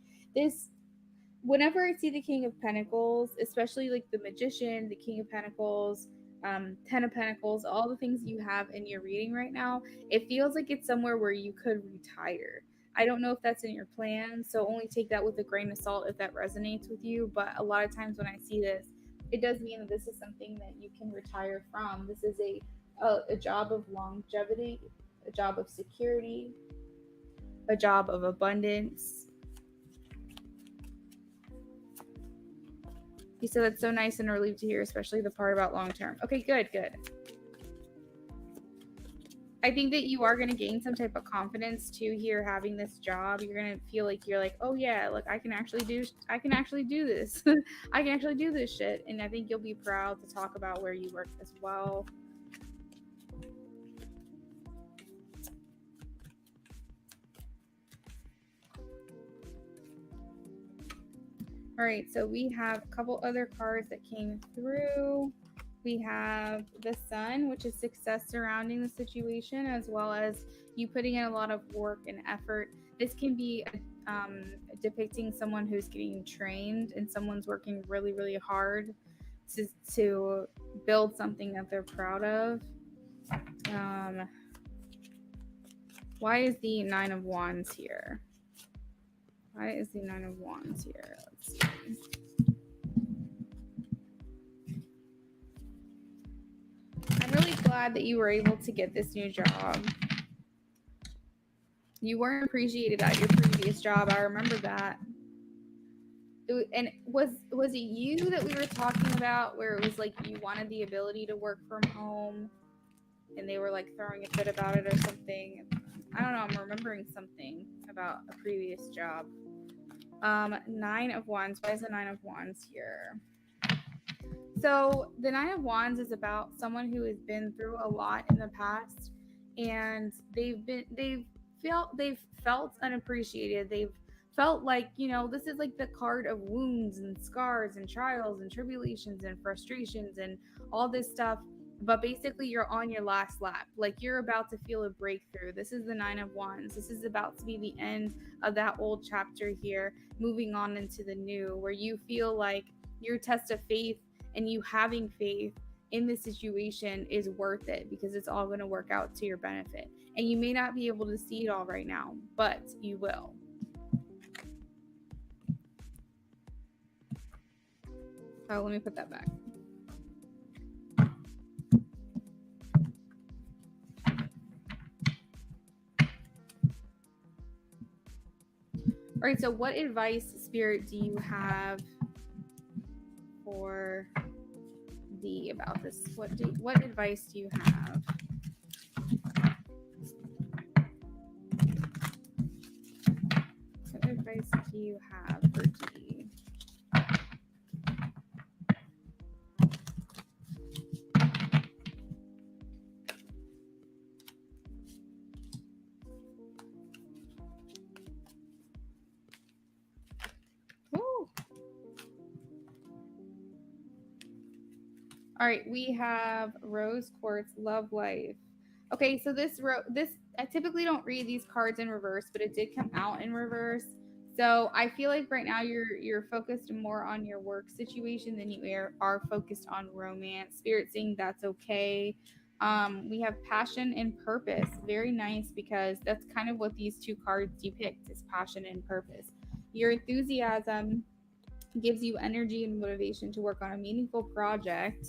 Whenever I see the King of Pentacles, especially like the Magician, the King of Pentacles, 10 of Pentacles, all the things you have in your reading right now, it feels like it's somewhere where you could retire. I don't know if that's in your plan, so only take that with a grain of salt if that resonates with you. But a lot of times when I see this, it does mean that this is something that you can retire from. This is a job of longevity, a job of security, a job of abundance. You said that's so nice and relieved to hear, especially the part about long term. Okay, good. I think that you are going to gain some type of confidence too here having this job. You're going to feel like you're like, oh yeah, look, I can actually do this. I can actually do this shit. And I think you'll be proud to talk about where you work as well. All right, so we have a couple other cards that came through. We have the Sun, which is success surrounding the situation, as well as you putting in a lot of work and effort. This can be depicting someone who's getting trained and someone's working really, really hard to build something that they're proud of. Why is the Nine of Wands here? Why is the Nine of Wands here? Let's see. I'm really glad that you were able to get this new job. You weren't appreciated at your previous job. I remember that. And was it you that we were talking about where it was like you wanted the ability to work from home and they were like throwing a fit about it or something? I don't know. I'm remembering something about a previous job. Nine of Wands. Why is the Nine of Wands here? So the Nine of Wands is about someone who has been through a lot in the past, and they've felt unappreciated. They've felt like, this is like the card of wounds and scars and trials and tribulations and frustrations and all this stuff. But basically, you're on your last lap. Like, you're about to feel a breakthrough. This is the Nine of Wands. This is about to be the end of that old chapter here, moving on into the new, where you feel like your test of faith and you having faith in this situation is worth it because it's all going to work out to your benefit. And you may not be able to see it all right now, but you will. Oh, let me put that back. All right, so what advice, Spirit, do you have for about this? What advice do you have? do you have for D? Woo. All right, we have rose quartz, love life. Okay, so this I typically don't read these cards in reverse, but it did come out in reverse. So I feel like right now you're focused more on your work situation than you are focused on romance. Spirit saying that's okay. We have passion and purpose. Very nice, because that's kind of what these two cards depict, is passion and purpose. Your enthusiasm gives you energy and motivation to work on a meaningful project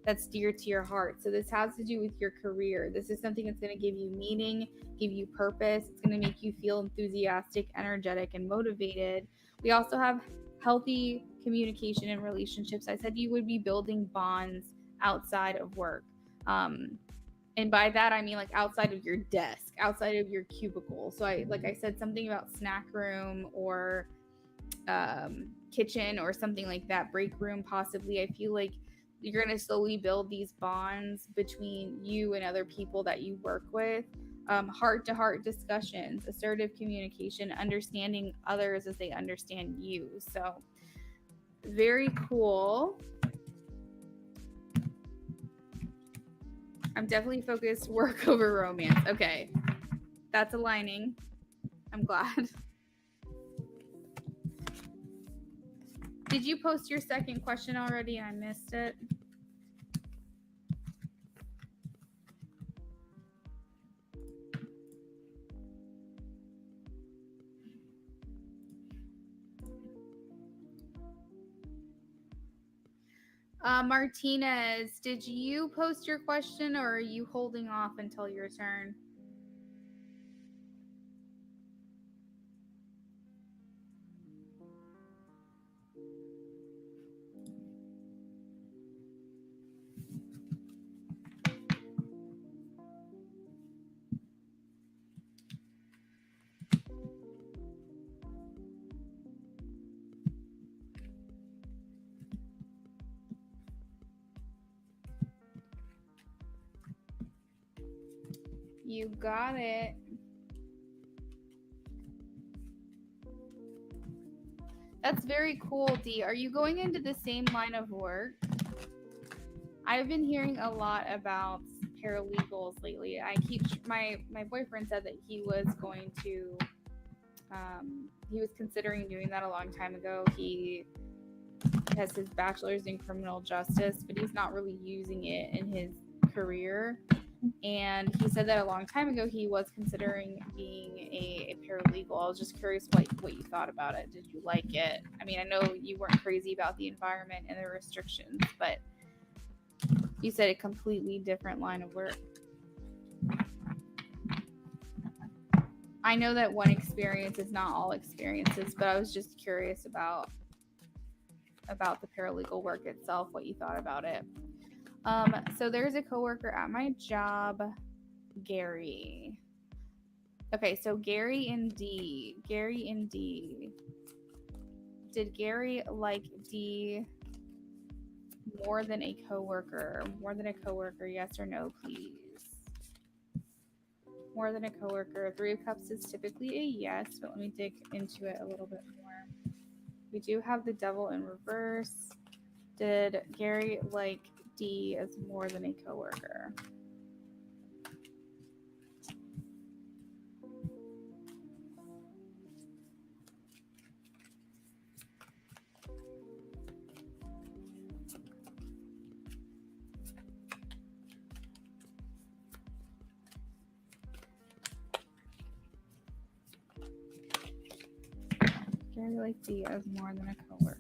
that's dear to your heart. So this has to do with your career. This is something that's going to give you meaning, give you purpose. It's going to make you feel enthusiastic, energetic, and motivated. We also have healthy communication and relationships. I said you would be building bonds outside of work. And by that I mean like outside of your desk, outside of your cubicle. So I said something about snack room or kitchen or something like that, break room possibly. I feel like you're going to slowly build these bonds between you and other people that you work with. Heart to heart discussions, assertive communication, understanding others as they understand you. So very cool. I'm definitely focused work over romance. Okay, that's aligning. I'm glad. Did you post your second question already? I missed it. Martinez, did you post your question, or are you holding off until your turn? You got it. That's very cool, D. Are you going into the same line of work? I've been hearing a lot about paralegals lately. My boyfriend said that he was going to he was considering doing that a long time ago. He has his bachelor's in criminal justice, but he's not really using it in his career. And he said that a long time ago he was considering being a paralegal. I was just curious what you thought about it. Did you like it? I mean, I know you weren't crazy about the environment and the restrictions, but you said a completely different line of work. I know that one experience is not all experiences, but I was just curious about the paralegal work itself, what you thought about it. So there's a coworker at my job, Gary. Okay, so Gary and D. Did Gary like D more than a coworker? More than a coworker, yes or no, please? More than a coworker. 3 of Cups is typically a yes, but let me dig into it a little bit more. We do have the Devil in reverse. Did Gary like D as more than a coworker? Gary like D as more than a coworker.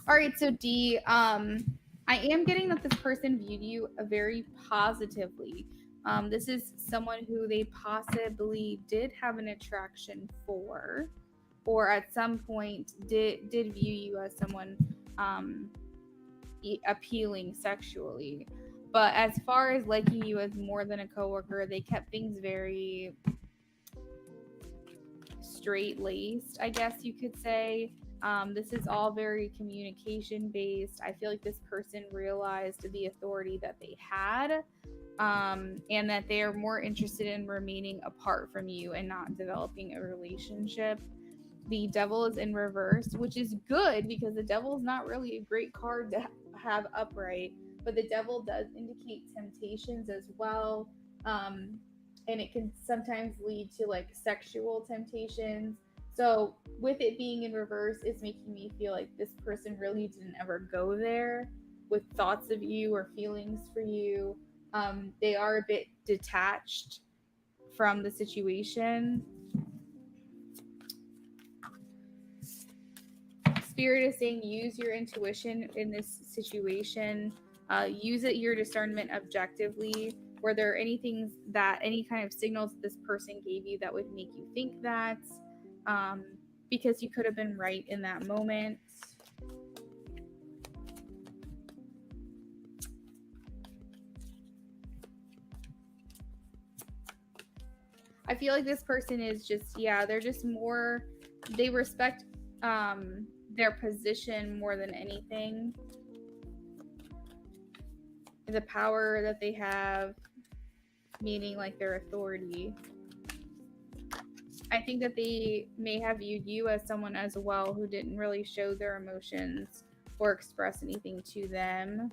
All right, so D, I am getting that this person viewed you very positively. This is someone who they possibly did have an attraction for, or at some point did view you as someone appealing sexually. But as far as liking you as more than a coworker, they kept things very straight laced, I guess you could say. This is all very communication based. I feel like this person realized the authority that they had, and that they are more interested in remaining apart from you and not developing a relationship. The devil is in reverse, which is good because the devil is not really a great card to have upright, but the devil does indicate temptations as well. And it can sometimes lead to like sexual temptations. So with it being in reverse, it's making me feel like this person really didn't ever go there with thoughts of you or feelings for you. They are a bit detached from the situation. Spirit is saying use your intuition in this situation. Use it your discernment objectively. Were there any kind of signals that this person gave you that would make you think that? Because you could have been right in that moment. I feel like this person is just, they're just more, they respect their position more than anything. The power that they have, meaning like their authority. I think that they may have viewed you as someone as well who didn't really show their emotions or express anything to them.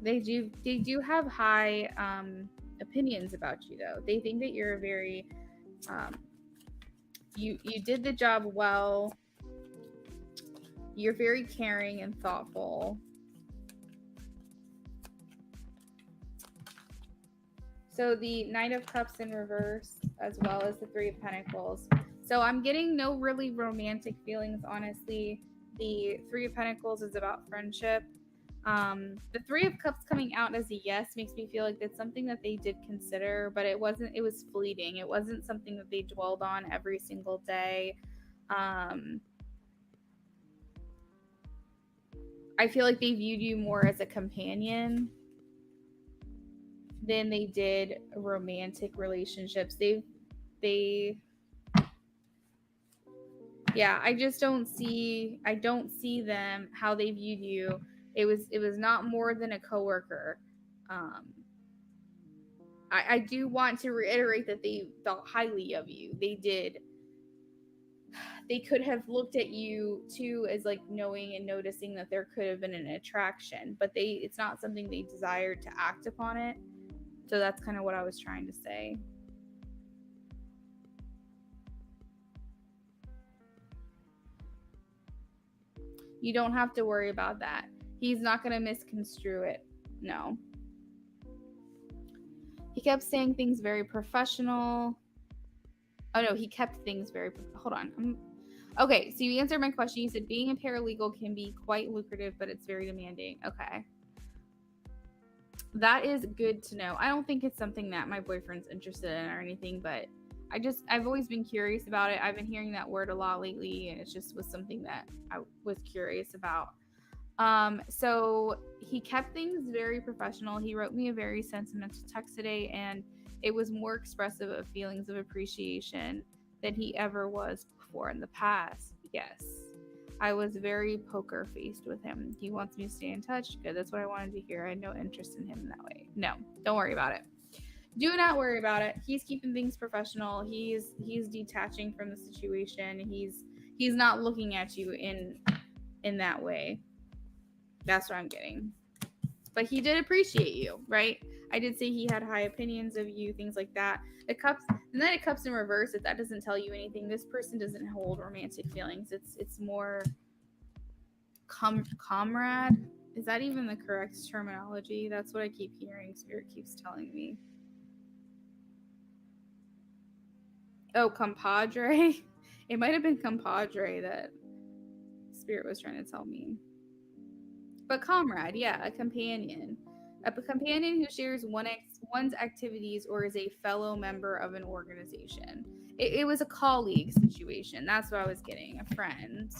They do have high opinions about you though. They think that you're very you did the job well. You're very caring and thoughtful. So the Knight of Cups in reverse, as well as the Three of Pentacles. So I'm getting no really romantic feelings, honestly. The Three of Pentacles is about friendship. The Three of Cups coming out as a yes makes me feel like that's something that they did consider, but it was fleeting. It wasn't something that they dwelled on every single day. I feel like they viewed you more as a companion than they did romantic relationships. I just don't see them how they viewed you. It was not more than a coworker. I do want to reiterate that they thought highly of you. They did. They could have looked at you too as like knowing and noticing that there could have been an attraction, but it's not something they desired to act upon it. So that's kind of what I was trying to say. You don't have to worry about that. He's not going to misconstrue it. No. He kept saying things very professional. Oh no, he kept things very, hold on. Okay, so you answered my question. You said being a paralegal can be quite lucrative, but it's very demanding. Okay. That is good to know. I don't think it's something that my boyfriend's interested in or anything, but I've always been curious about it. I've been hearing that word a lot lately, and it just was something that I was curious about. So he kept things very professional. He wrote me a very sentimental text today, and it was more expressive of feelings of appreciation than he ever was before in the past. Yes. I was very poker faced with him. He wants me to stay in touch. Good. That's what I wanted to hear. I had no interest in him in that way. No, don't worry about it. Do not worry about it. He's keeping things professional. He's detaching from the situation. He's not looking at you in that way. That's what I'm getting. But he did appreciate you, right? I did say he had high opinions of you, things like that. The Knight of Cups in reverse, if that doesn't tell you anything, this person doesn't hold romantic feelings. It's more comrade. Is that even the correct terminology? That's what I keep hearing. Spirit keeps telling me. Oh, compadre. It might have been compadre that Spirit was trying to tell me. But comrade, yeah, a companion. A companion who shares one's activities or is a fellow member of an organization. It was a colleague situation. That's what I was getting. A friend.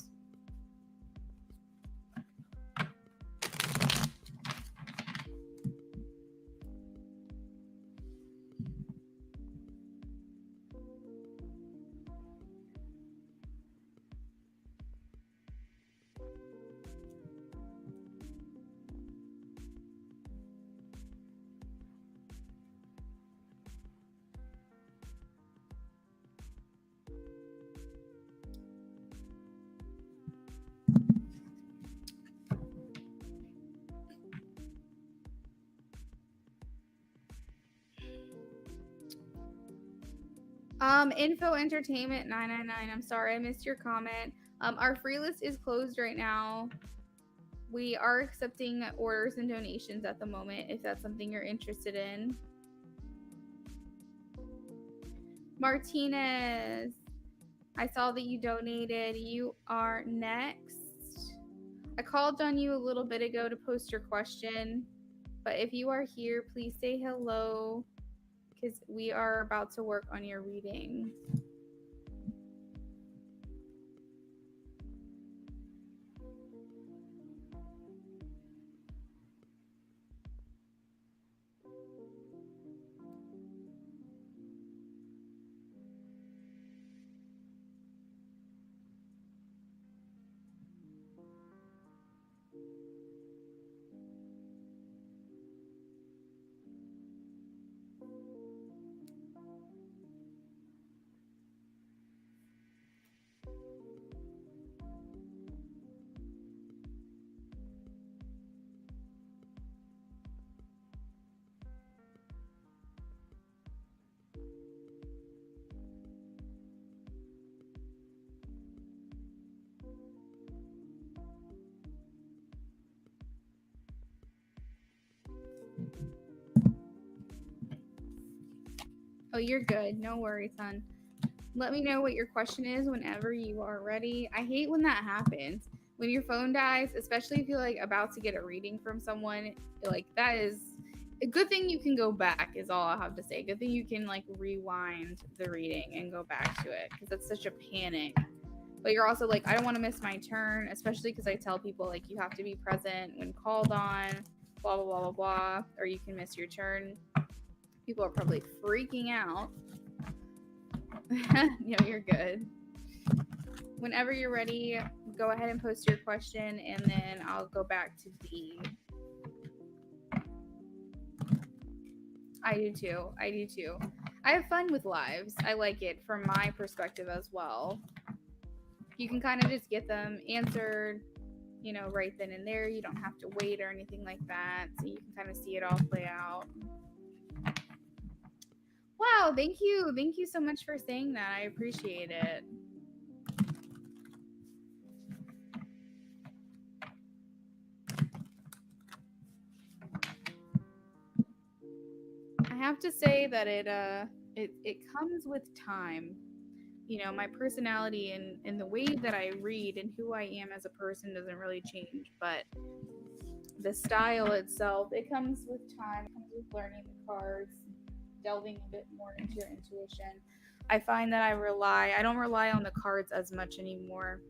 Info Entertainment 999. I'm sorry I missed your comment. Our free list is closed right now. We are accepting orders and donations at the moment if that's something you're interested in. Martinez, I saw that you donated. You are next. I called on you a little bit ago to post your question, but if you are here, please say hello because we are about to work on your reading. Oh, you're good. No worries, hon. Let me know what your question is whenever you are ready. I hate when that happens. When your phone dies, especially if you're like about to get a reading from someone, like that is a good thing you can go back is all I have to say. Good thing you can like rewind the reading and go back to it because that's such a panic. But you're also like, I don't want to miss my turn, especially because I tell people like you have to be present when called on, blah blah blah blah blah, or you can miss your turn. People are probably freaking out. No, you're good. Whenever you're ready, go ahead and post your question, and then I'll go back to D. I do too. I do too. I have fun with lives. I like it from my perspective as well. You can kind of just get them answered, right then and there. You don't have to wait or anything like that. So you can kind of see it all play out. Wow, thank you. Thank you so much for saying that. I appreciate it. I have to say that it comes with time. My personality and the way that I read and who I am as a person doesn't really change, but the style itself, it comes with time. It comes with learning the cards, delving a bit more into your intuition. I find that I don't rely on the cards as much anymore.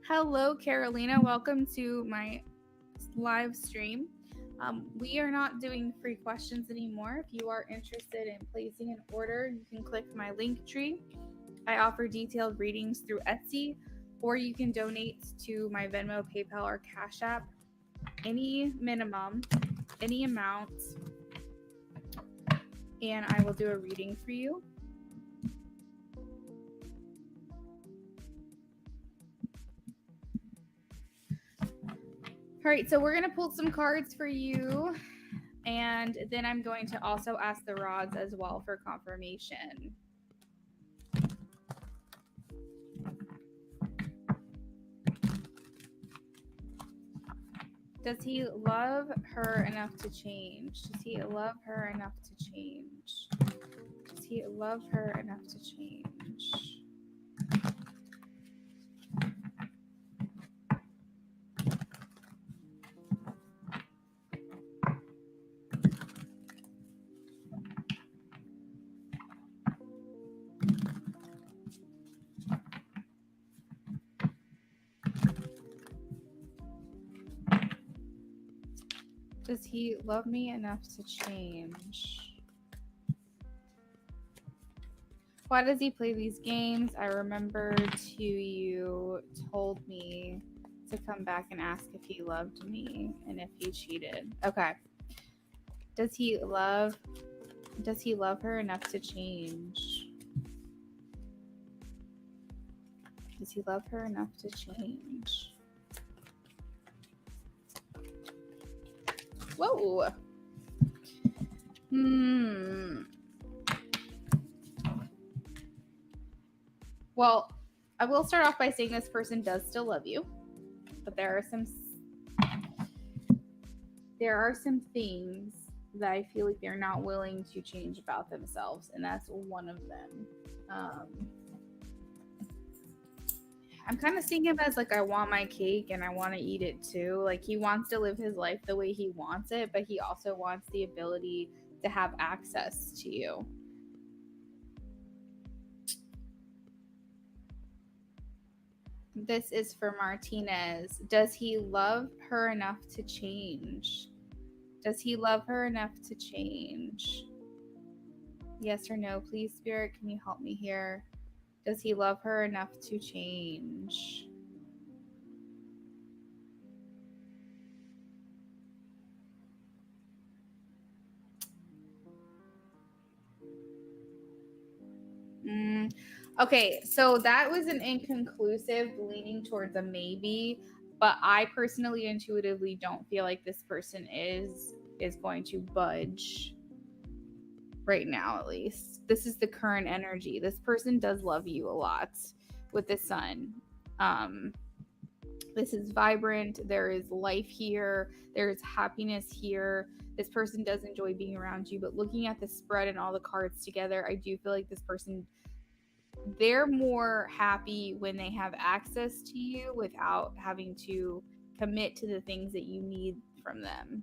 Hello, Carolina. Welcome to my live stream. We are not doing free questions anymore. If you are interested in placing an order, you can click my link tree. I offer detailed readings through Etsy, or you can donate to my Venmo, PayPal, or Cash App. Any minimum, any amount, and I will do a reading for you. All right, so we're going to pull some cards for you, and then I'm going to also ask the rods as well for confirmation. Does he love her enough to change? Does he love her enough to change? Does he love her enough to change? Does he love me enough to change? Why does he play these games? I remember you told me to come back and ask if he loved me and if he cheated. Okay. Does he love her enough to change? Does he love her enough to change? Whoa. Well, I will start off by saying this person does still love you, but there are some things that I feel like they're not willing to change about themselves, and that's one of them. I'm kind of seeing him as like, I want my cake and I want to eat it too. Like, he wants to live his life the way he wants it, but he also wants the ability to have access to you. This is for Martinez. Does he love her enough to change? Does he love her enough to change? Yes or no? Please, Spirit, can you help me here? Does he love her enough to change? Okay, so that was an inconclusive, leaning towards a maybe, but I personally intuitively don't feel like this person is going to budge right now. At least this is the current energy. This person does love you a lot with the sun. This is vibrant. There is life here. There's happiness here. This person does enjoy being around you, but looking at the spread and all the cards together, I do feel like this person, they're more happy when they have access to you without having to commit to the things that you need from them.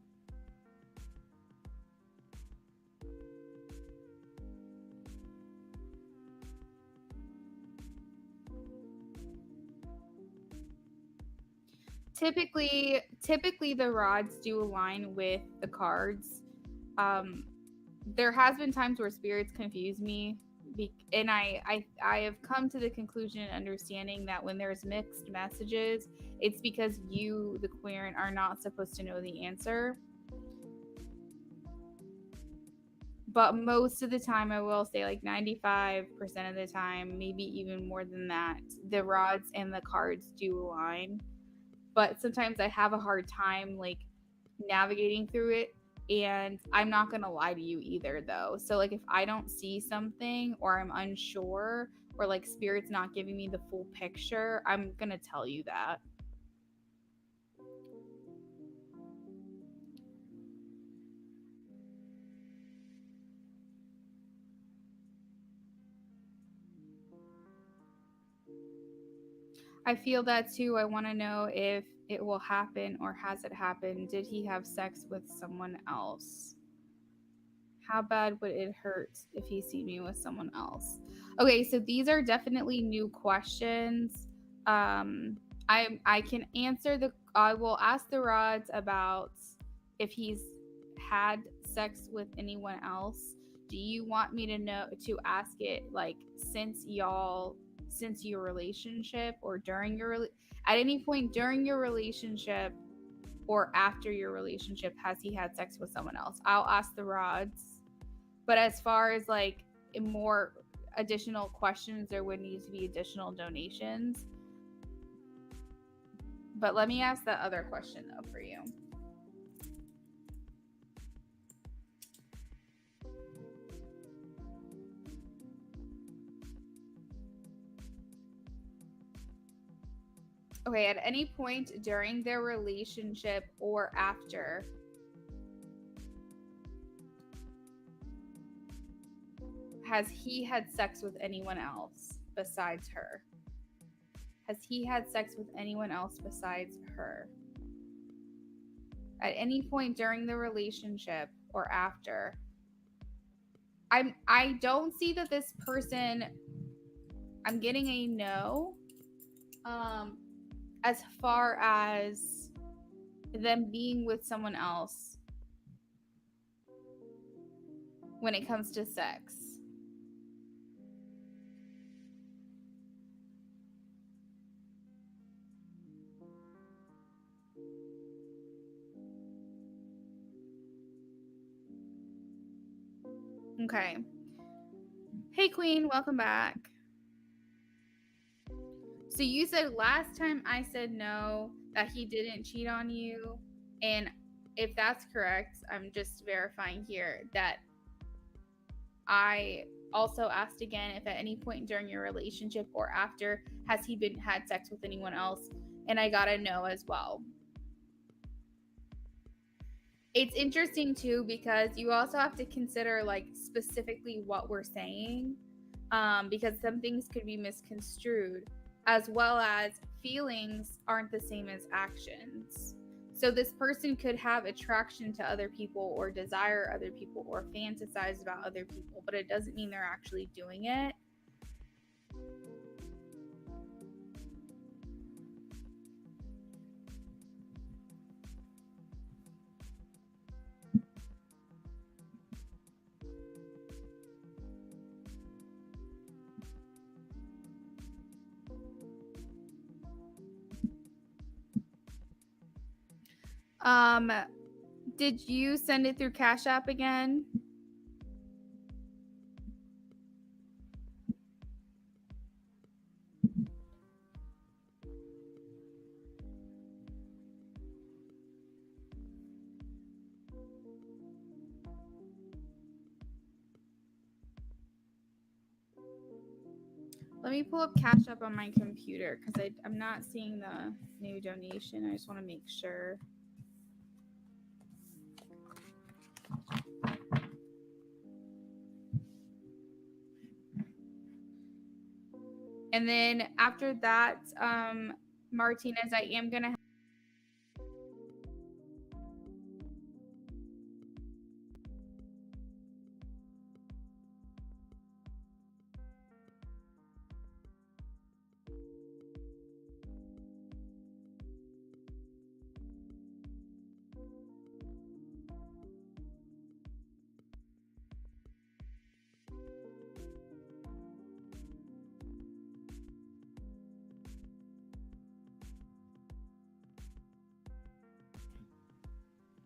Typically the rods do align with the cards. There has been times where spirits confuse me, and I have come to the conclusion and understanding that when there's mixed messages, it's because you, the querent, are not supposed to know the answer. But most of the time, I will say like 95% of the time, maybe even more than that, the rods and the cards do align. But sometimes I have a hard time like navigating through it. And I'm not going to lie to you either, though. So, like, if I don't see something or I'm unsure or like spirit's not giving me the full picture, I'm going to tell you that. I feel that too. I want to know if it will happen or has it happened. Did he have sex with someone else? How bad would it hurt if he see me with someone else? Okay, so these are definitely new questions. I can answer I will ask the rods about if he's had sex with anyone else. Do you want me to ask it like since your relationship, or at any point during your relationship or after your relationship, has he had sex with someone else? I'll ask the rods. But as far as like more additional questions, there would need to be additional donations. But let me ask that other question though for you. Okay, at any point during their relationship or after, has he had sex with anyone else besides her? Has he had sex with anyone else besides her? At any point during the relationship or after. I don't see that this person, I'm getting a no. As far as them being with someone else when it comes to sex. Okay. Hey, Queen, welcome back. So you said last time I said no, that he didn't cheat on you. And if that's correct, I'm just verifying here that I also asked again if at any point during your relationship or after has he been had sex with anyone else, and I got a no as well. It's interesting too because you also have to consider like specifically what we're saying, because some things could be misconstrued, as well as feelings aren't the same as actions. So this person could have attraction to other people or desire other people or fantasize about other people, but it doesn't mean they're actually doing it. Did you send it through Cash App again? Let me pull up Cash App on my computer because I'm not seeing the new donation. I just want to make sure. And then after that, Martinez, I am going to.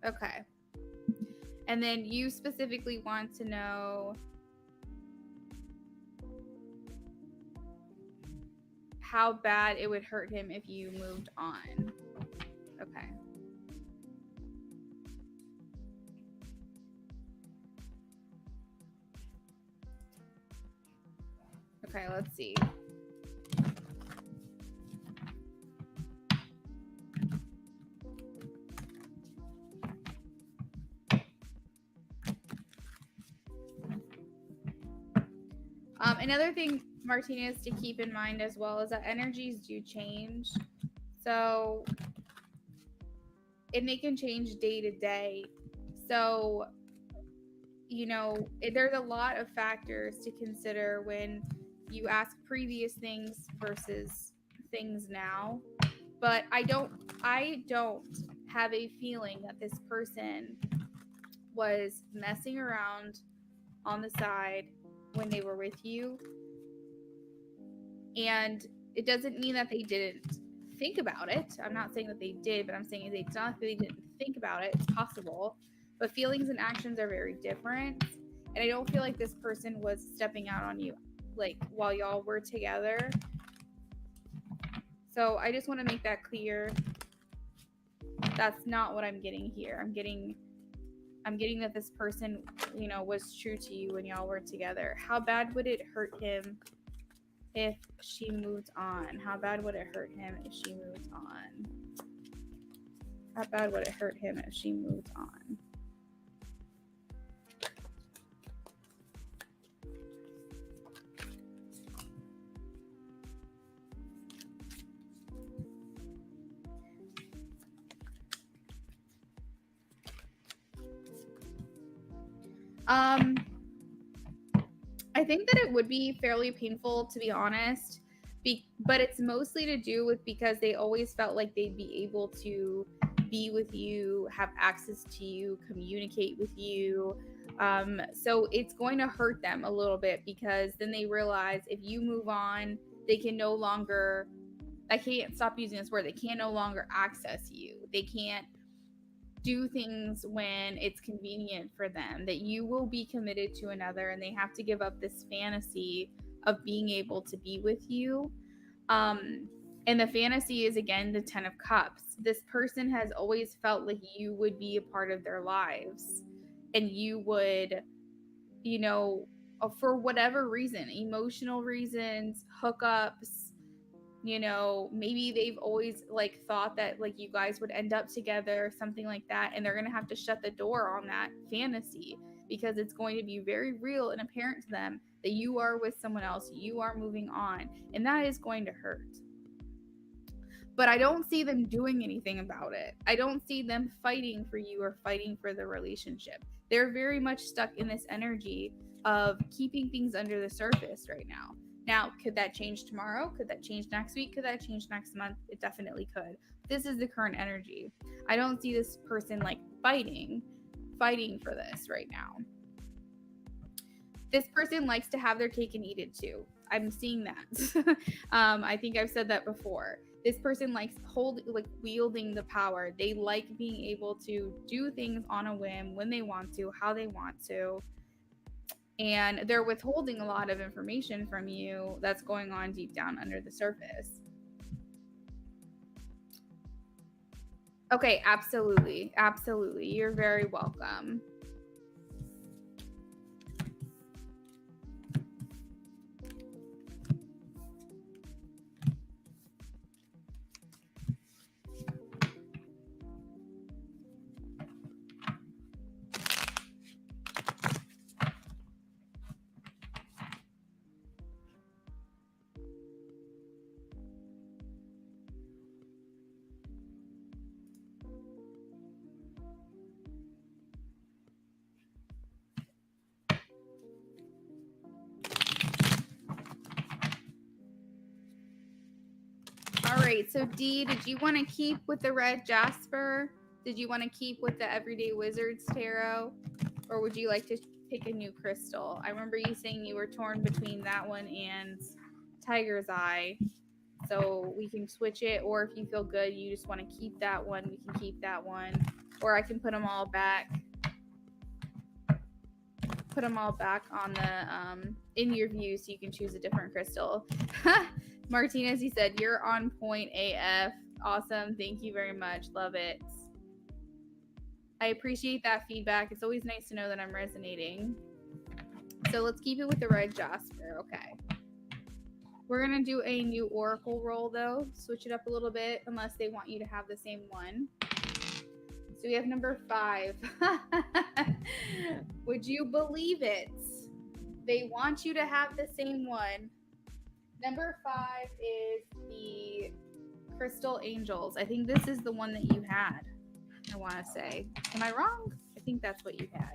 Okay. And then you specifically want to know how bad it would hurt him if you moved on. Okay. Okay, let's see. Another thing, Martinez, to keep in mind as well is that energies do change. So, and they can change day to day. So, there's a lot of factors to consider when you ask previous things versus things now. But I don't have a feeling that this person was messing around on the side when they were with you. And it doesn't mean that they didn't think about it. I'm not saying that they did, but I'm saying it's not that they didn't think about it. It's possible. But feelings and actions are very different. And I don't feel like this person was stepping out on you like while y'all were together. So I just want to make that clear. That's not what I'm getting here. I'm getting that this person, was true to you when y'all were together. How bad would it hurt him if she moved on? How bad would it hurt him if she moved on? How bad would it hurt him if she moved on? I think that it would be fairly painful, to be honest, but it's mostly to do with because they always felt like they'd be able to be with you, have access to you, communicate with you. So it's going to hurt them a little bit because then they realize if you move on, they can no longer, I can't stop using this word, they can no longer access you. They can't do things when it's convenient for them, that you will be committed to another and they have to give up this fantasy of being able to be with you. Um, and the fantasy is, again, the 10 of Cups. This person has always felt like you would be a part of their lives and you would, you know, for whatever reason, emotional reasons, hookups, you know, maybe they've always like thought that like you guys would end up together, something like that, and they're going to have to shut the door on that fantasy because it's going to be very real and apparent to them that you are with someone else, you are moving on, and that is going to hurt. But I don't see them doing anything about it. I don't see them fighting for you or fighting for the relationship. They're very much stuck in this energy of keeping things under the surface right now. Now, could that change tomorrow? Could that change next week? Could that change next month? It definitely could. This is the current energy. I don't see this person like fighting for this right now. This person likes to have their cake and eat it too. I'm seeing that. I think I've said that before. This person likes wielding the power. They like being able to do things on a whim, when they want to, how they want to. And they're withholding a lot of information from you that's going on deep down under the surface. Okay, absolutely. Absolutely. You're very welcome. All right, so Dee, did you want to keep with the red jasper? Did you want to keep with the Everyday Wizards tarot? Or would you like to pick a new crystal? I remember you saying you were torn between that one and Tiger's Eye. So we can switch it, or if you feel good, you just want to keep that one, we can keep that one. Or I can put them all back. Put them all back on the in your view so you can choose a different crystal. Martinez, he said, you're on point AF. Awesome. Thank you very much. Love it. I appreciate that feedback. It's always nice to know that I'm resonating. So let's keep it with the red jasper. Okay. We're going to do a new oracle roll, though. Switch it up a little bit, unless they want you to have the same one. So we have number 5. Would you believe it? They want you to have the same one. Number 5 is the Crystal Angels. I think this is the one that you had, I want to say. Am I wrong? I think that's what you had.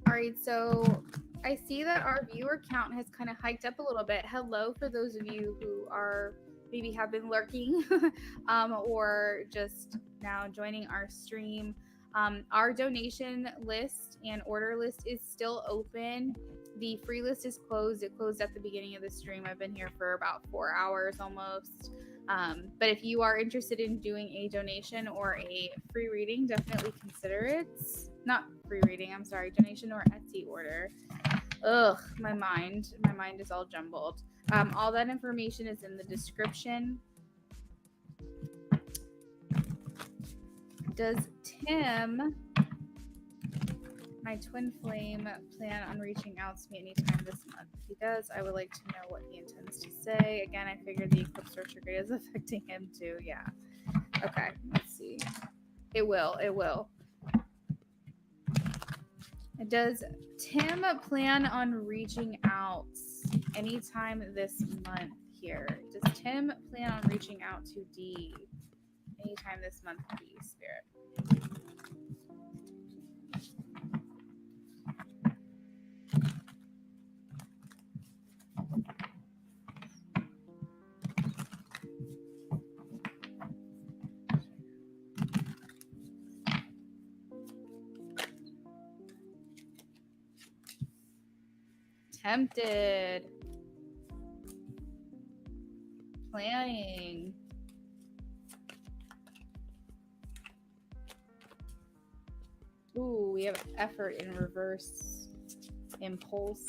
All right, so I see that our viewer count has kind of hiked up a little bit. Hello for those of you who are maybe have been lurking or just now joining our stream. Our donation list and order list is still open. The free list is closed. It closed at the beginning of the stream. I've been here for about 4 hours almost. But if you are interested in doing a donation or a free reading, definitely consider it. Not free reading, I'm sorry, donation or Etsy order. Ugh, my mind is all jumbled. All that information is in the description. Does Tim, my twin flame, plan on reaching out to me anytime this month? If he does, I would like to know what he intends to say. Again, I figured the eclipse retrograde is affecting him too. Yeah. Okay, let's see. It will. Does Tim plan on reaching out anytime this month here? Does Tim plan on reaching out to D anytime this month, please, Spirit? Tempted. Planning. Ooh, we have effort in reverse. Impulse.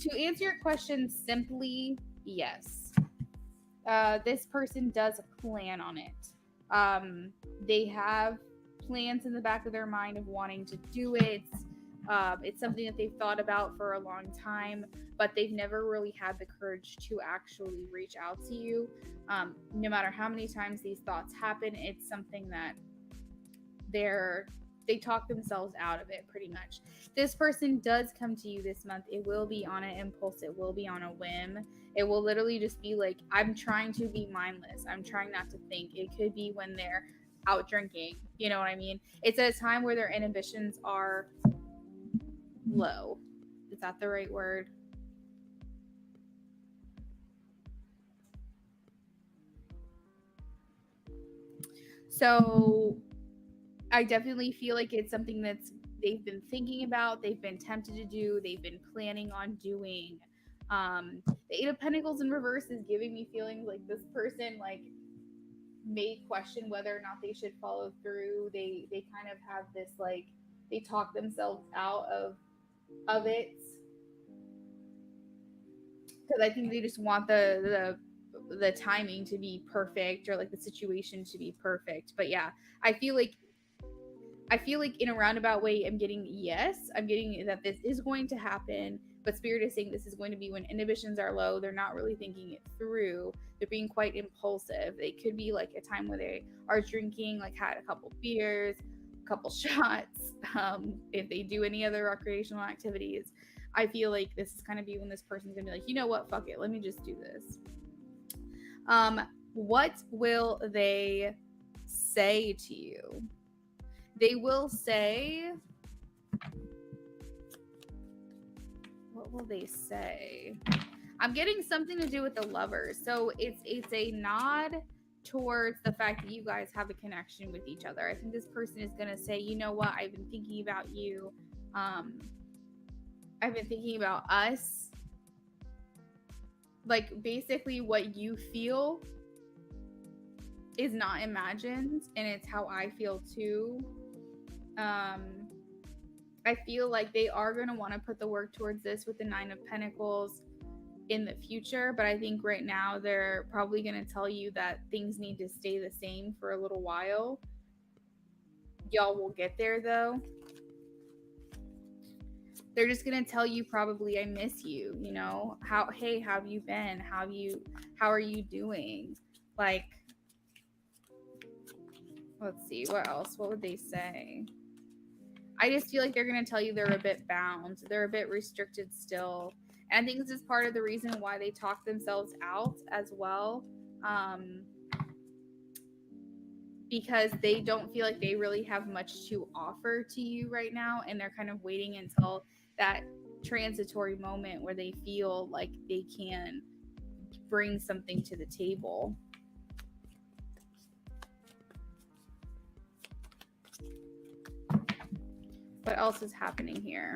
To answer your question simply, yes. This person does plan on it. They have plans in the back of their mind of wanting to do it. It's something that they've thought about for a long time, but they've never really had the courage to actually reach out to you. No matter how many times these thoughts happen, it's something that they talk themselves out of it pretty much. This person does come to you this month. It will be on an impulse. It will be on a whim. It will literally just be like, I'm trying to be mindless. I'm trying not to think. It could be when they're out drinking. You know what I mean? It's a time where their inhibitions are low. Is that the right word? So I definitely feel like it's something that's they've been thinking about, they've been tempted to do, they've been planning on doing. The Eight of Pentacles in reverse is giving me feelings like this person like may question whether or not they should follow through. They kind of have this like they talk themselves out of it because I think they just want the timing to be perfect or like the situation to be perfect. But yeah, I feel like in a roundabout way, I'm getting that this is going to happen, but Spirit is saying this is going to be when inhibitions are low. They're not really thinking it through. They're being quite impulsive. It could be like a time where they are drinking, like had a couple beers, a couple shots. If they do any other recreational activities, I feel like this is kind of be when this person's gonna be like, you know what, fuck it, let me just do this. What will they say to you? They will say, what will they say? I'm getting something to do with the Lovers. So it's a nod towards the fact that you guys have a connection with each other. I think this person is going to say, you know what? I've been thinking about you. I've been thinking about us. Like basically what you feel is not imagined, and it's how I feel too. I feel like they are going to want to put the work towards this with the Nine of Pentacles in the future, but I think right now they're probably going to tell you that things need to stay the same for a little while. Y'all will get there though. They're just going to tell you probably, I miss you, you know, hey, how have you been? How are you doing? Like, let's see, what else? What would they say? I just feel like they're going to tell you they're a bit bound. They're a bit restricted still. And I think this is part of the reason why they talk themselves out as well. Because they don't feel like they really have much to offer to you right now. And they're kind of waiting until that transitory moment where they feel like they can bring something to the table. What else is happening here?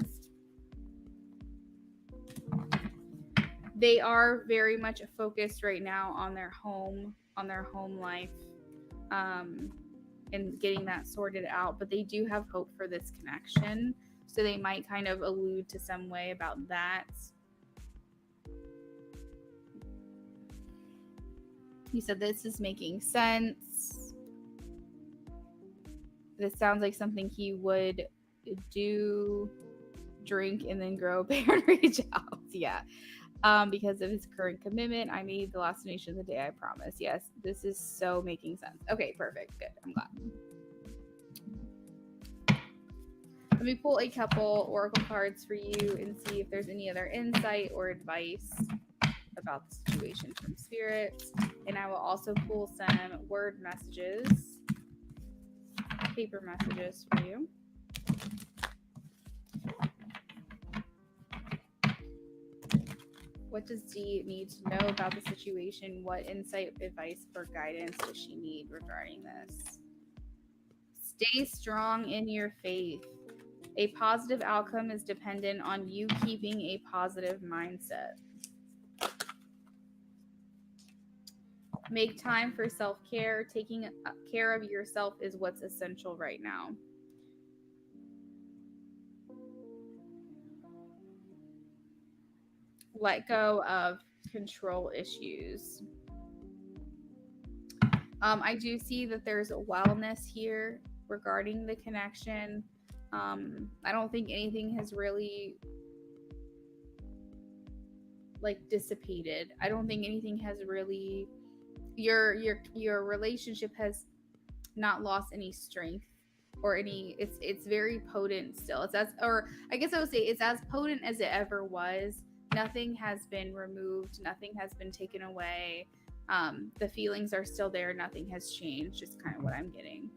They are very much focused right now on their home life, and getting that sorted out. But they do have hope for this connection. So they might kind of allude to some way about that. He said, this is making sense. This sounds like something he would do, drink, and then grow a bear and reach out. Yeah. Because of his current commitment, I made the last donation the day I promised. Yes, this is so making sense. Okay, perfect. Good. I'm glad. Let me pull a couple oracle cards for you and see if there's any other insight or advice about the situation from Spirit. And I will also pull some word messages, paper messages for you. What does Dee need to know about the situation? What insight, advice, or guidance does she need regarding this? Stay strong in your faith. A positive outcome is dependent on you keeping a positive mindset. Make time for self-care. Taking care of yourself is what's essential right now. Let go of control issues. I do see that there's a wellness here regarding the connection. I don't think anything has really dissipated. I don't think anything has really, your relationship has not lost any strength or any, it's very potent still. It's as, or I guess I would say it's as potent as it ever was. Nothing has been removed, nothing has been taken away. The feelings are still there, nothing has changed, just kind of what I'm getting.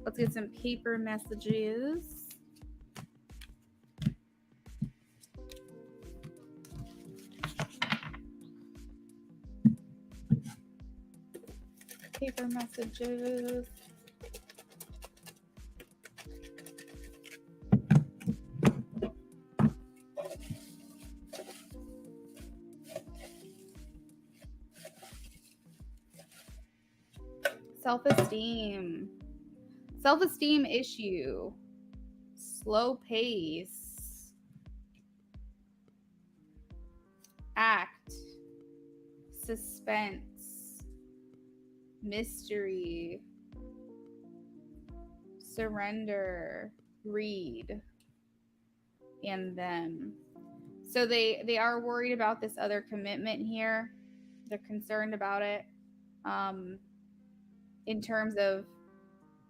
Let's get some paper messages. Paper messages. Self-esteem. Self-esteem issue. Slow pace. Act. Suspense. Mystery. Surrender. Read. And them. So they are worried about this other commitment here. They're concerned about it. In terms of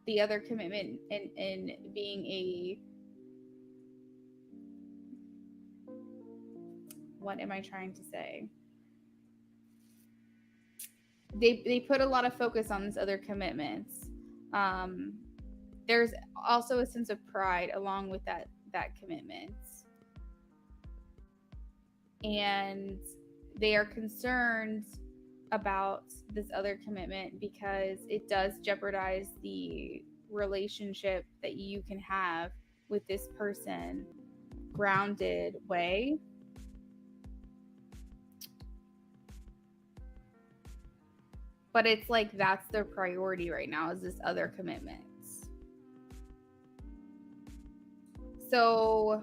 the other commitment and being a, what am I trying to say? They put a lot of focus on this other commitments. There's also a sense of pride along with that commitment. And they are concerned about this other commitment because it does jeopardize the relationship that you can have with this person grounded way. But it's like that's their priority right now, is this other commitments. So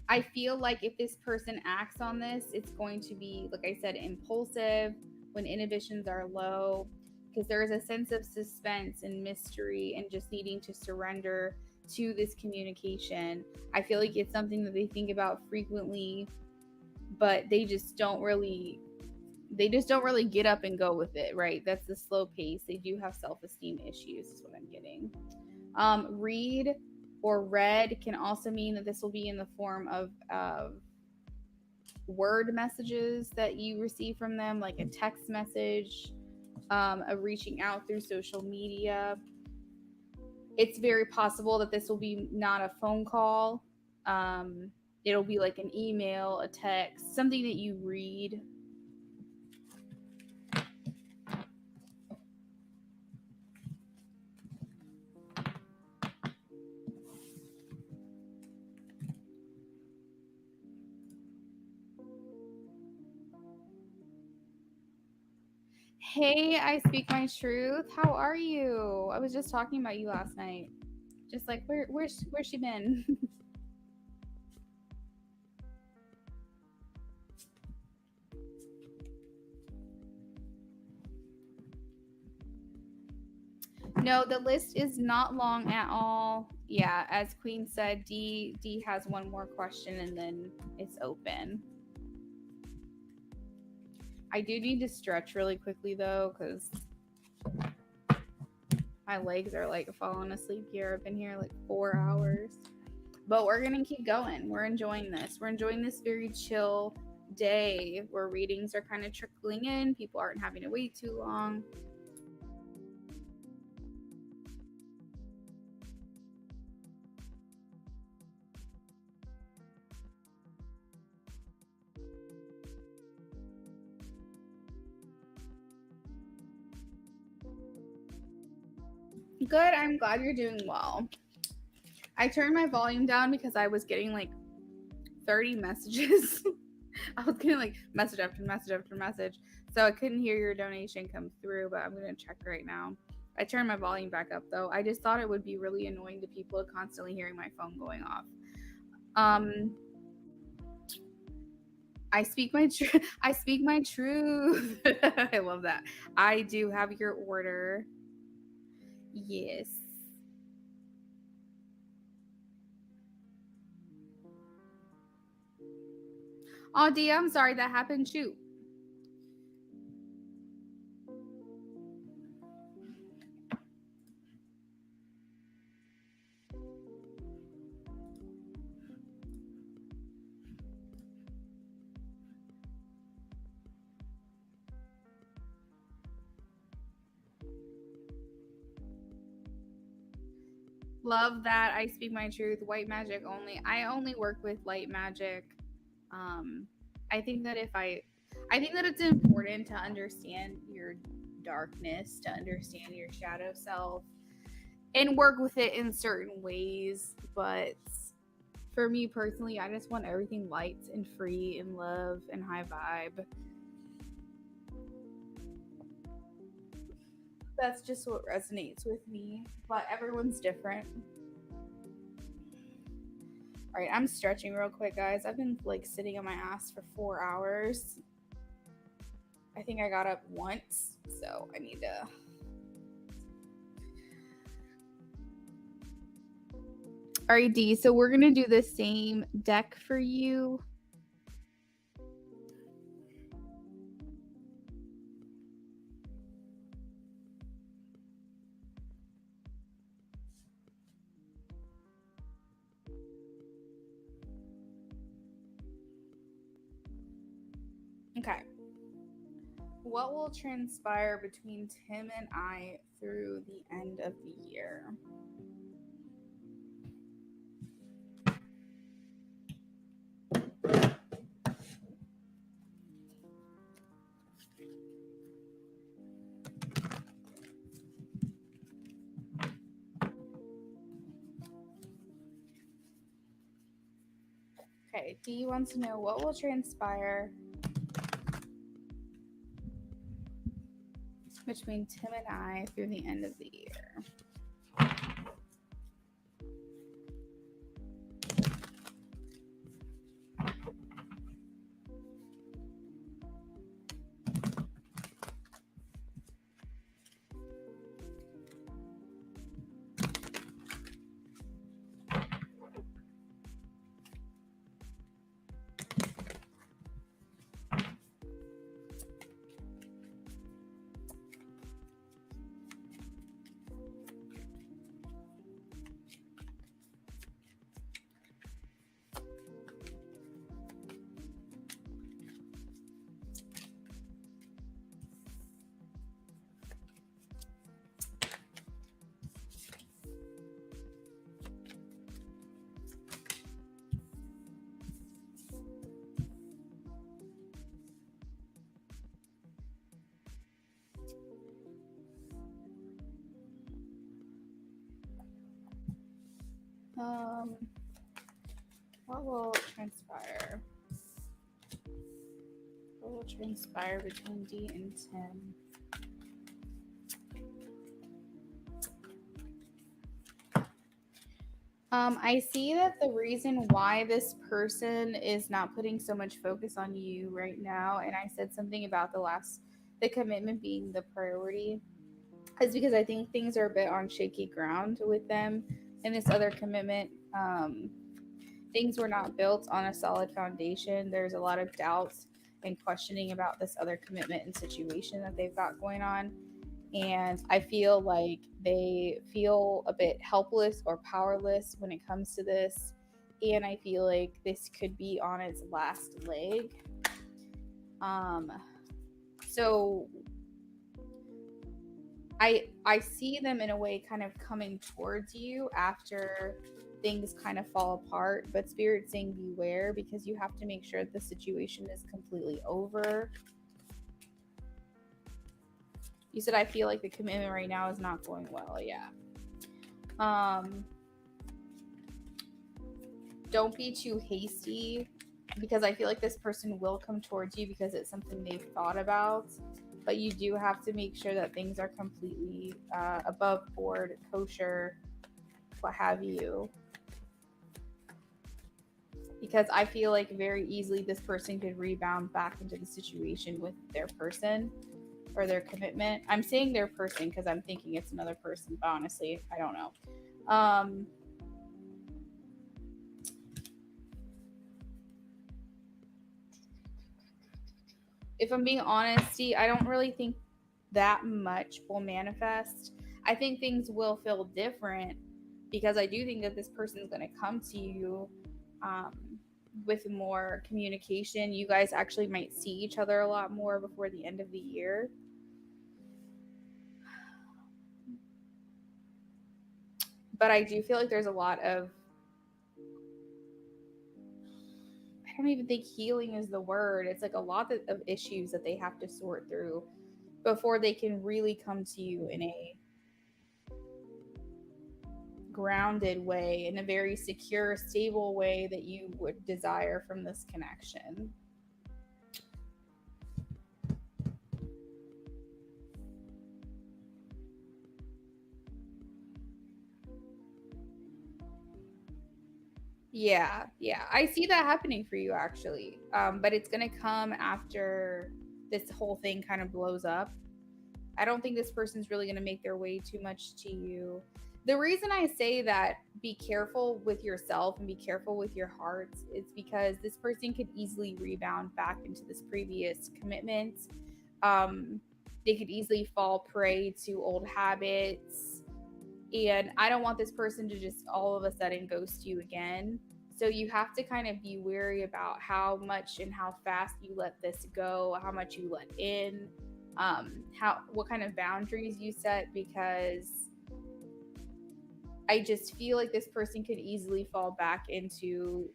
I feel like if this person acts on this, it's going to be, like I said, impulsive when inhibitions are low, because there is a sense of suspense and mystery and just needing to surrender to this communication. I feel like it's something that they think about frequently, but they just don't really get up and go with it, right? That's the slow pace. They do have self-esteem issues, is what I'm getting. Read or read can also mean that this will be in the form of word messages that you receive from them, like a text message, a reaching out through social media. It's very possible that this will be not a phone call. It'll be like an email, a text, something that you read. Hey, I speak my truth. How are you? I was just talking about you last night. Just like where's she been? No, the list is not long at all. Yeah, as Queen said, D has one more question and then it's open. I do need to stretch really quickly though, because my legs are like falling asleep here. I've been here like 4 hours. But we're gonna keep going. We're enjoying this. We're enjoying this very chill day where readings are kind of trickling in. People aren't having to wait too long. Good. I'm glad you're doing well. I turned my volume down because I was getting like 30 messages. I was getting like message after message after message. So I couldn't hear your donation come through, but I'm going to check right now. I turned my volume back up though. I just thought it would be really annoying to people constantly hearing my phone going off. I speak my truth. I speak my truth. I love that. I do have your order. Yes. Oh, D, I'm sorry that happened. Shoot. Love that. I speak my truth. White magic only. I only work with light magic. I think that I think that it's important to understand your darkness, to understand your shadow self, and work with it in certain ways. But for me personally, I just want everything light and free and love and high vibe. That's just what resonates with me, but everyone's different. All right, I'm stretching real quick, guys. I've been like sitting on my ass for 4 hours. I think I got up once, so I need to. All right, D. So we're gonna do the same deck for you. Okay. What will transpire between Tim and I through the end of the year? Okay, D wants to know what will transpire between Tim and I through the end of the year. What will transpire? What will transpire between D and Tim? I see that the reason why this person is not putting so much focus on you right now, and I said something about the commitment being the priority, is because I think things are a bit on shaky ground with them and this other commitment. Things were not built on a solid foundation. There's a lot of doubts and questioning about this other commitment and situation that they've got going on. And I feel like they feel a bit helpless or powerless when it comes to this. And I feel like this could be on its last leg. So I see them in a way kind of coming towards you after things kind of fall apart, but Spirit's saying beware because you have to make sure that the situation is completely over. You said I feel like the commitment right now is not going well. Yeah. Don't be too hasty because I feel like this person will come towards you because it's something they've thought about. But you do have to make sure that things are completely above board, kosher, what have you. Because I feel like very easily this person could rebound back into the situation with their person or their commitment. I'm saying their person because I'm thinking it's another person, but honestly, I don't know. If I'm being honest, I don't really think that much will manifest. I think things will feel different because I do think that this person is going to come to you with more communication. You guys actually might see each other a lot more before the end of the year. But I do feel like there's a lot of, I don't even think healing is the word. It's like a lot of issues that they have to sort through before they can really come to you in a grounded way, in a very secure, stable way that you would desire from this connection. Yeah, I see that happening for you actually. But it's gonna come after this whole thing kind of blows up. I don't think this person's really gonna make their way too much to you. The reason I say that be careful with yourself and be careful with your heart is because this person could easily rebound back into this previous commitment. They could easily fall prey to old habits, and I don't want this person to just all of a sudden ghost you again. So you have to kind of be wary about how much and how fast you let this go, how much you let in, what kind of boundaries you set, because I just feel like this person could easily fall back into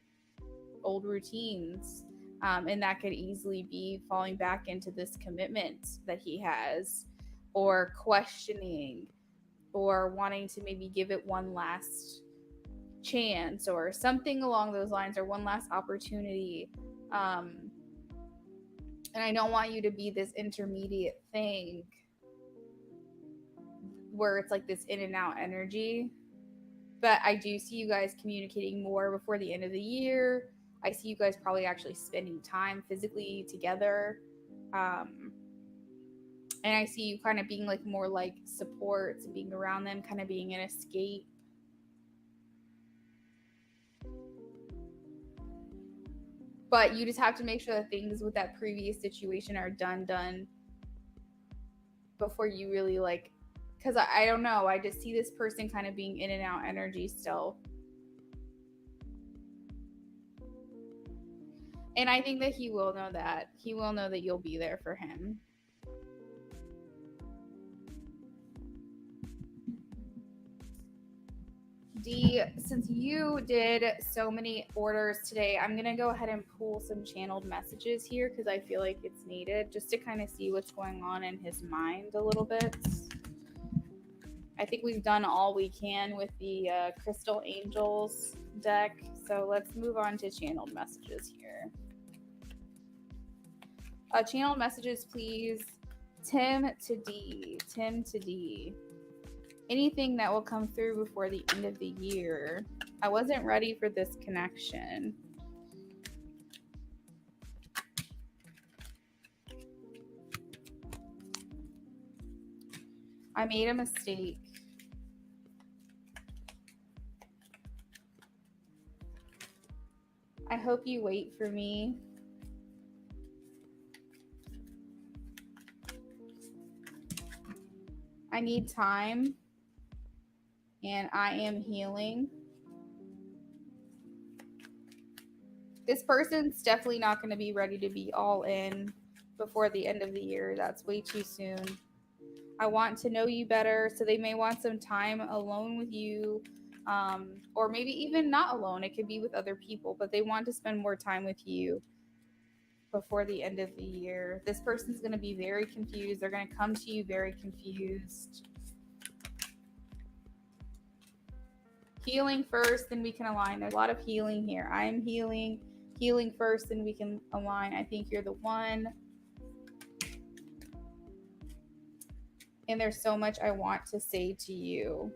old routines. And that could easily be falling back into this commitment that he has, or questioning, or wanting to maybe give it one last chance or something along those lines, or one last opportunity. And I don't want you to be this intermediate thing where it's like this in and out energy. But I do see you guys communicating more before the end of the year. I see you guys probably actually spending time physically together. And I see you kind of being like more like supports, being around them, kind of being an escape. But you just have to make sure that things with that previous situation are done before you really like, because I don't know, I just see this person kind of being in and out energy still. And I think that he will know that. He will know that you'll be there for him. D, since you did so many orders today, I'm going to go ahead and pull some channeled messages here because I feel like it's needed just to kind of see what's going on in his mind a little bit. I think we've done all we can with the Crystal Angels deck. So let's move on to channeled messages here. Channeled messages, please. Tim to D. Tim to D. Anything that will come through before the end of the year. I wasn't ready for this connection. I made a mistake. I hope you wait for me. I need time, and I am healing. This person's definitely not going to be ready to be all in before the end of the year. That's way too soon. I want to know you better, so they may want some time alone with you, or maybe even not alone. It could be with other people, but they want to spend more time with you before the end of the year. This person's going to be very confused. They're going to come to you very confused. Healing first, then we can align. There's a lot of healing here. I'm healing first, then we can align. I think you're the one. And there's so much I want to say to you.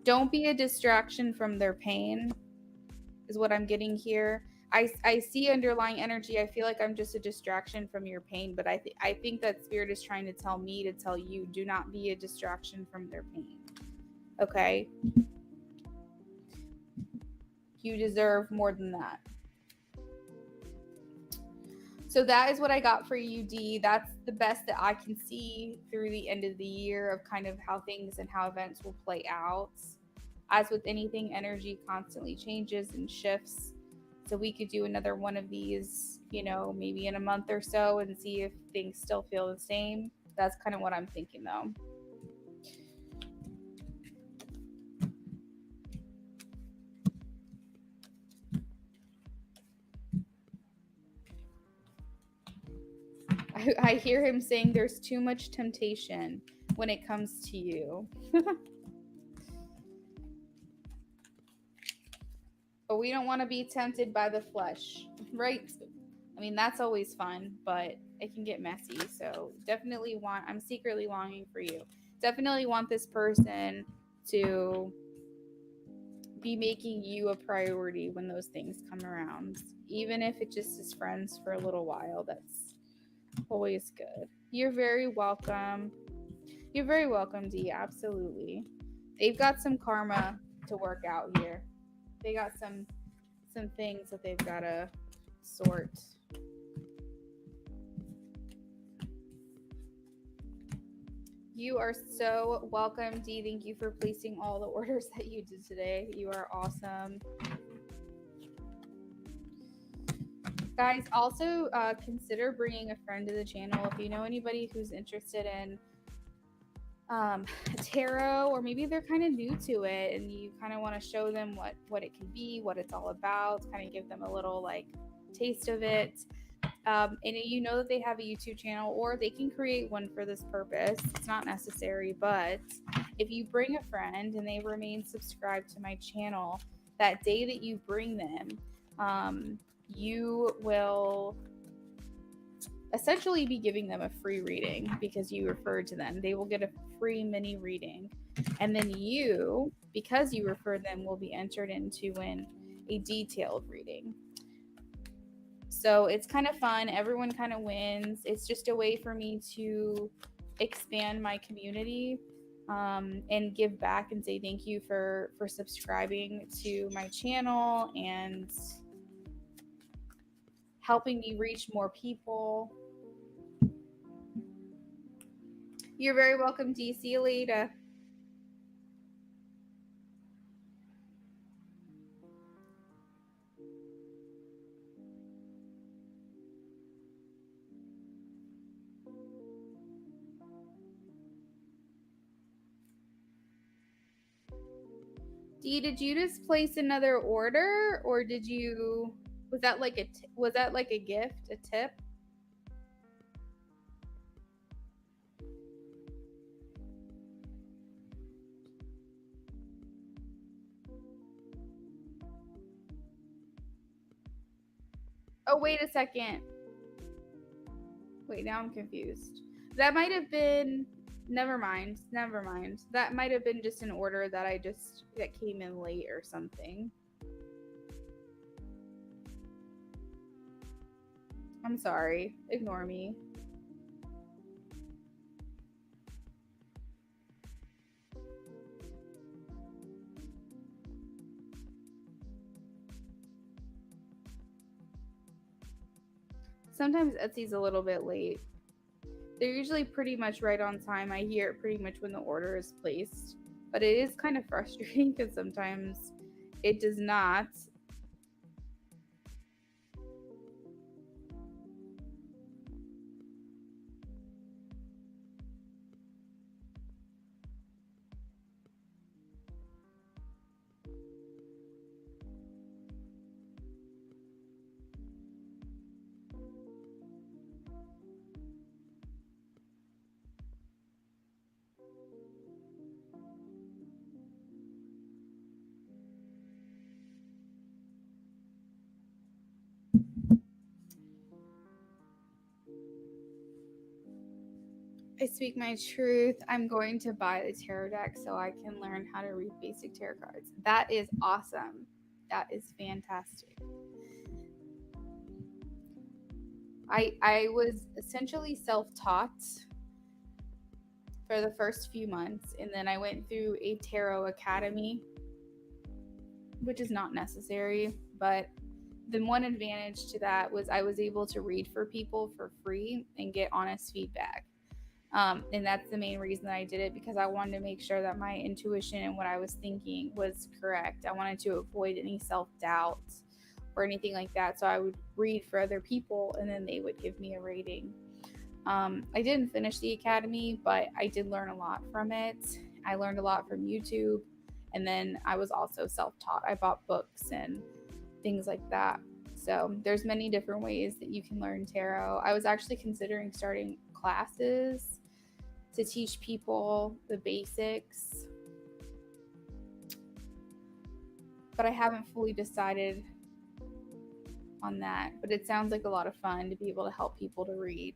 Don't be a distraction from their pain, is what I'm getting here. I see underlying energy. I feel like I'm just a distraction from your pain, but I think that Spirit is trying to tell me to tell you, do not be a distraction from their pain. Okay? You deserve more than that. So that is what I got for you, D. That's the best that I can see through the end of the year of kind of how things and how events will play out. As with anything, energy constantly changes and shifts. So we could do another one of these, maybe in a month or so and see if things still feel the same. That's kind of what I'm thinking, though. I hear him saying there's too much temptation when it comes to you. But we don't want to be tempted by the flesh, right? I mean, that's always fun, but it can get messy. So definitely I'm secretly longing for you. Definitely want this person to be making you a priority when those things come around. Even if it just is friends for a little while, that's always good. You're very welcome. You're very welcome, D. Absolutely. They've got some karma to work out here. They got some things that they've got to sort. You are so welcome, D. Thank you for placing all the orders that you did today. You are awesome. Guys, also consider bringing a friend to the channel if you know anybody who's interested in tarot, or maybe they're kind of new to it and you kind of want to show them what it can be, what it's all about, kind of give them a little taste of it. And you know that they have a YouTube channel, or they can create one for this purpose. It's not necessary, but if you bring a friend and they remain subscribed to my channel, that day that you bring them, you will essentially be giving them a free reading because you referred to them. They will get a free mini reading. And then you, because you referred them, will be entered in to win a detailed reading. So it's kind of fun. Everyone kind of wins. It's just a way for me to expand my community and give back and say thank you for subscribing to my channel and helping me reach more people. You're very welcome, D. See you later. D, did you just place another order, or did you? Was that like a gift, a tip? Oh, wait a second. Wait, now I'm confused. That might have been. Never mind. Never mind. That might have been just an order that came in late or something. I'm sorry. Ignore me. Sometimes Etsy's a little bit late. They're usually pretty much right on time. I hear it pretty much when the order is placed. But it is kind of frustrating because sometimes it does not. I speak my truth. I'm going to buy the tarot deck so I can learn how to read basic tarot cards. That is awesome. That is fantastic. I was essentially self-taught for the first few months, and then I went through a tarot academy, which is not necessary, but the one advantage to that was I was able to read for people for free and get honest feedback. And that's the main reason that I did it, because I wanted to make sure that my intuition and what I was thinking was correct. I wanted to avoid any self-doubt or anything like that. So I would read for other people and then they would give me a rating. I didn't finish the academy, but I did learn a lot from it. I learned a lot from YouTube. And then I was also self-taught. I bought books and things like that. So there's many different ways that you can learn tarot. I was actually considering starting classes to teach people the basics, but I haven't fully decided on that. But it sounds like a lot of fun to be able to help people to read.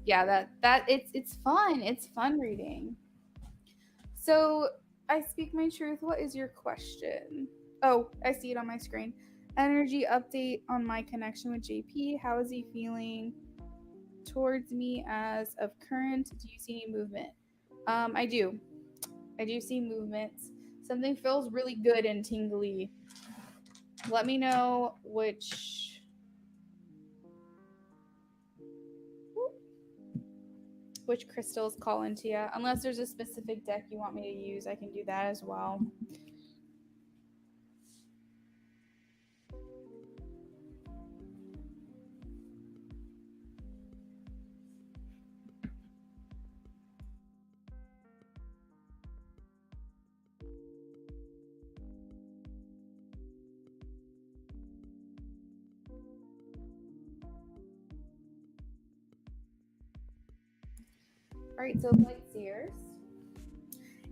Yeah, that it's fun. It's fun reading. So I speak my truth. What is your question? Oh, I see it on my screen. Energy update on my connection with JP. How is he feeling towards me as of current? Do you see any movement? I do. I do see movements. Something feels really good and tingly. Let me know which crystals call into you. Unless there's a specific deck you want me to use, I can do that as well. All right, so Light Seers.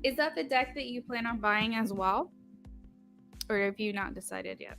Is that the deck that you plan on buying as well? Or have you not decided yet?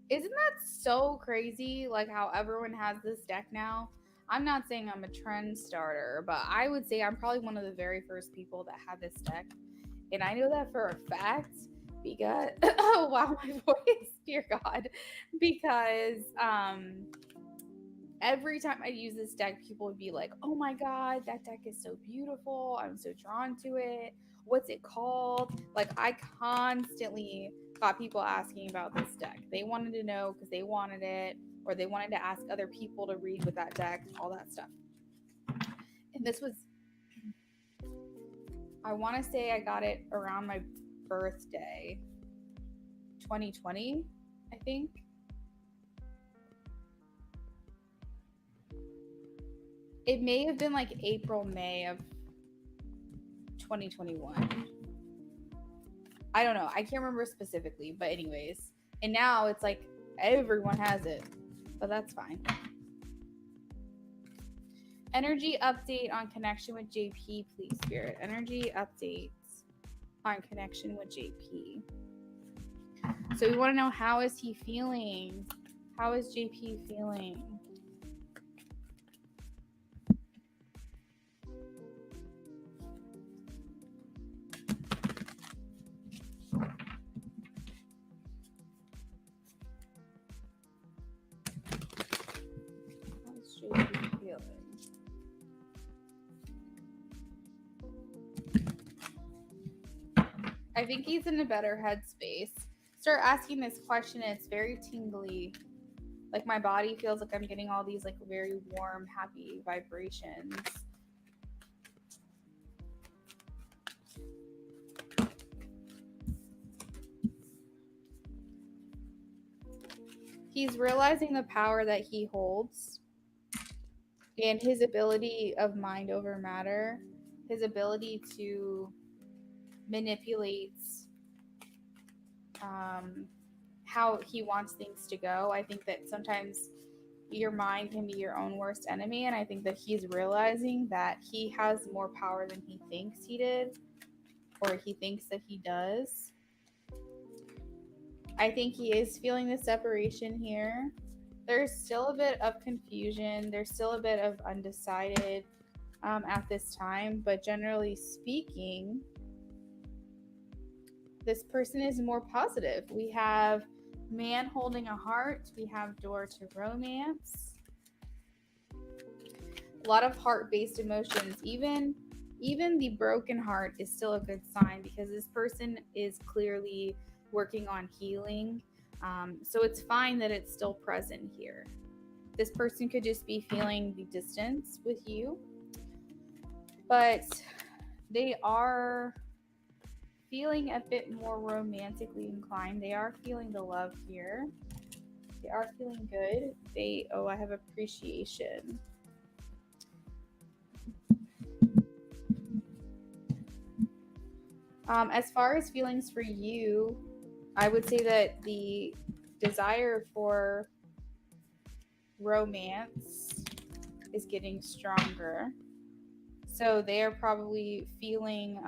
Isn't that so crazy? Like how everyone has this deck now. I'm not saying I'm a trend starter, but I would say I'm probably one of the very first people that had this deck. And I know that for a fact because oh wow, my voice, dear God. Because every time I use this deck, people would be like, "Oh my God, that deck is so beautiful. I'm so drawn to it. What's it called?" Like, I constantly got people asking about this deck. They wanted to know because they wanted it. or they wanted to ask other people to read with that deck, all that stuff. And this was, I want to say I got it around my birthday, 2020, I think. It may have been like April, May of 2021. I don't know. I can't remember specifically, but anyways. And now it's like everyone has it, but that's fine. Energy update on connection with JP, please, Spirit. Energy updates on connection with JP. So we want to know, how is he feeling? How is JP feeling? How's JP feeling? I think he's in a better headspace. Start asking this question, and it's very tingly. Like my body feels like I'm getting all these like very warm, happy vibrations. He's realizing the power that he holds and his ability of mind over matter, his ability to manipulate how he wants things to go. I think that sometimes your mind can be your own worst enemy, and I think that he's realizing that he has more power than he thinks he did, or he thinks that he does. I think he is feeling the separation here. There's still a bit of confusion. There's still a bit of undecided at this time, but generally speaking, this person is more positive. We have man holding a heart. We have door to romance. A lot of heart-based emotions. Even the broken heart is still a good sign, because this person is clearly working on healing. So it's fine that it's still present here. This person could just be feeling the distance with you, but they are feeling a bit more romantically inclined. They are feeling the love here. They are feeling good. I have appreciation. As far as feelings for you, I would say that the desire for romance is getting stronger. So they are probably feeling,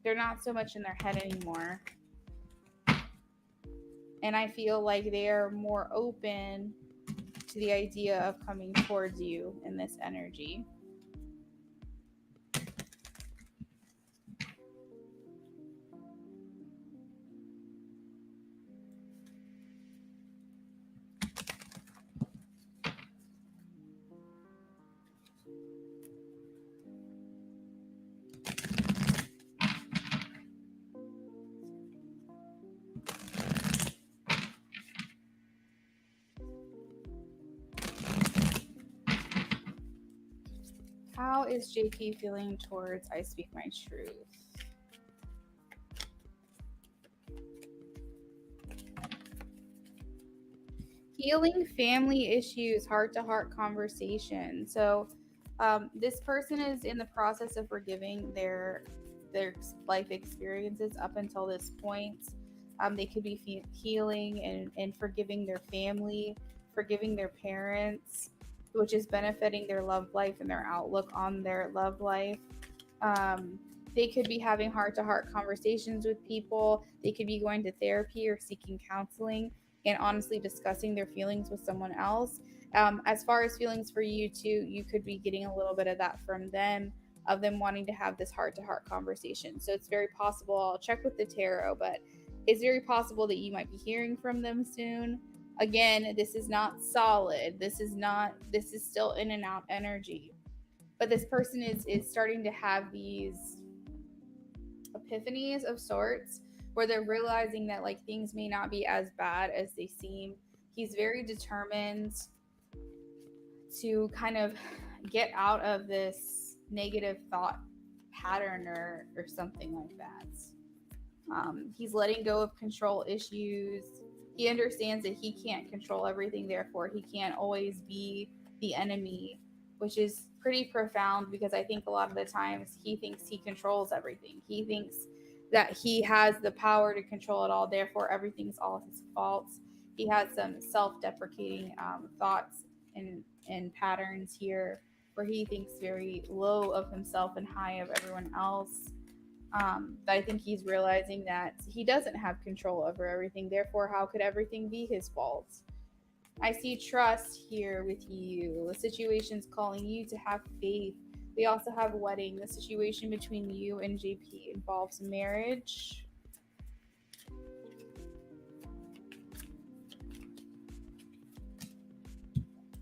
they're not so much in their head anymore. And I feel like they are more open to the idea of coming towards you in this energy. How is JP feeling towards I Speak My Truth? Healing family issues, heart-to-heart conversation. So this person is in the process of forgiving their life experiences up until this point. They could be healing and forgiving their family, forgiving their parents, which is benefiting their love life and their outlook on their love life. They could be having heart-to-heart conversations with people. They could be going to therapy or seeking counseling and honestly discussing their feelings with someone else. As far as feelings for you too, you could be getting a little bit of that from them, of them wanting to have this heart-to-heart conversation. So it's very possible, I'll check with the tarot, but it's very possible that you might be hearing from them soon. Again, this is not solid. This is still in and out energy. But this person is starting to have these epiphanies of sorts, where they're realizing that like things may not be as bad as they seem. He's very determined to kind of get out of this negative thought pattern or something like that. He's letting go of control issues. He understands that he can't control everything, therefore, he can't always be the enemy, which is pretty profound because I think a lot of the times he thinks he controls everything. He thinks that he has the power to control it all, therefore, everything's all his fault. He has some self deprecating thoughts and patterns here where he thinks very low of himself and high of everyone else. But I think he's realizing that he doesn't have control over everything. Therefore, how could everything be his fault? I see trust here with you. The situation's calling you to have faith. We also have wedding. The situation between you and JP involves marriage.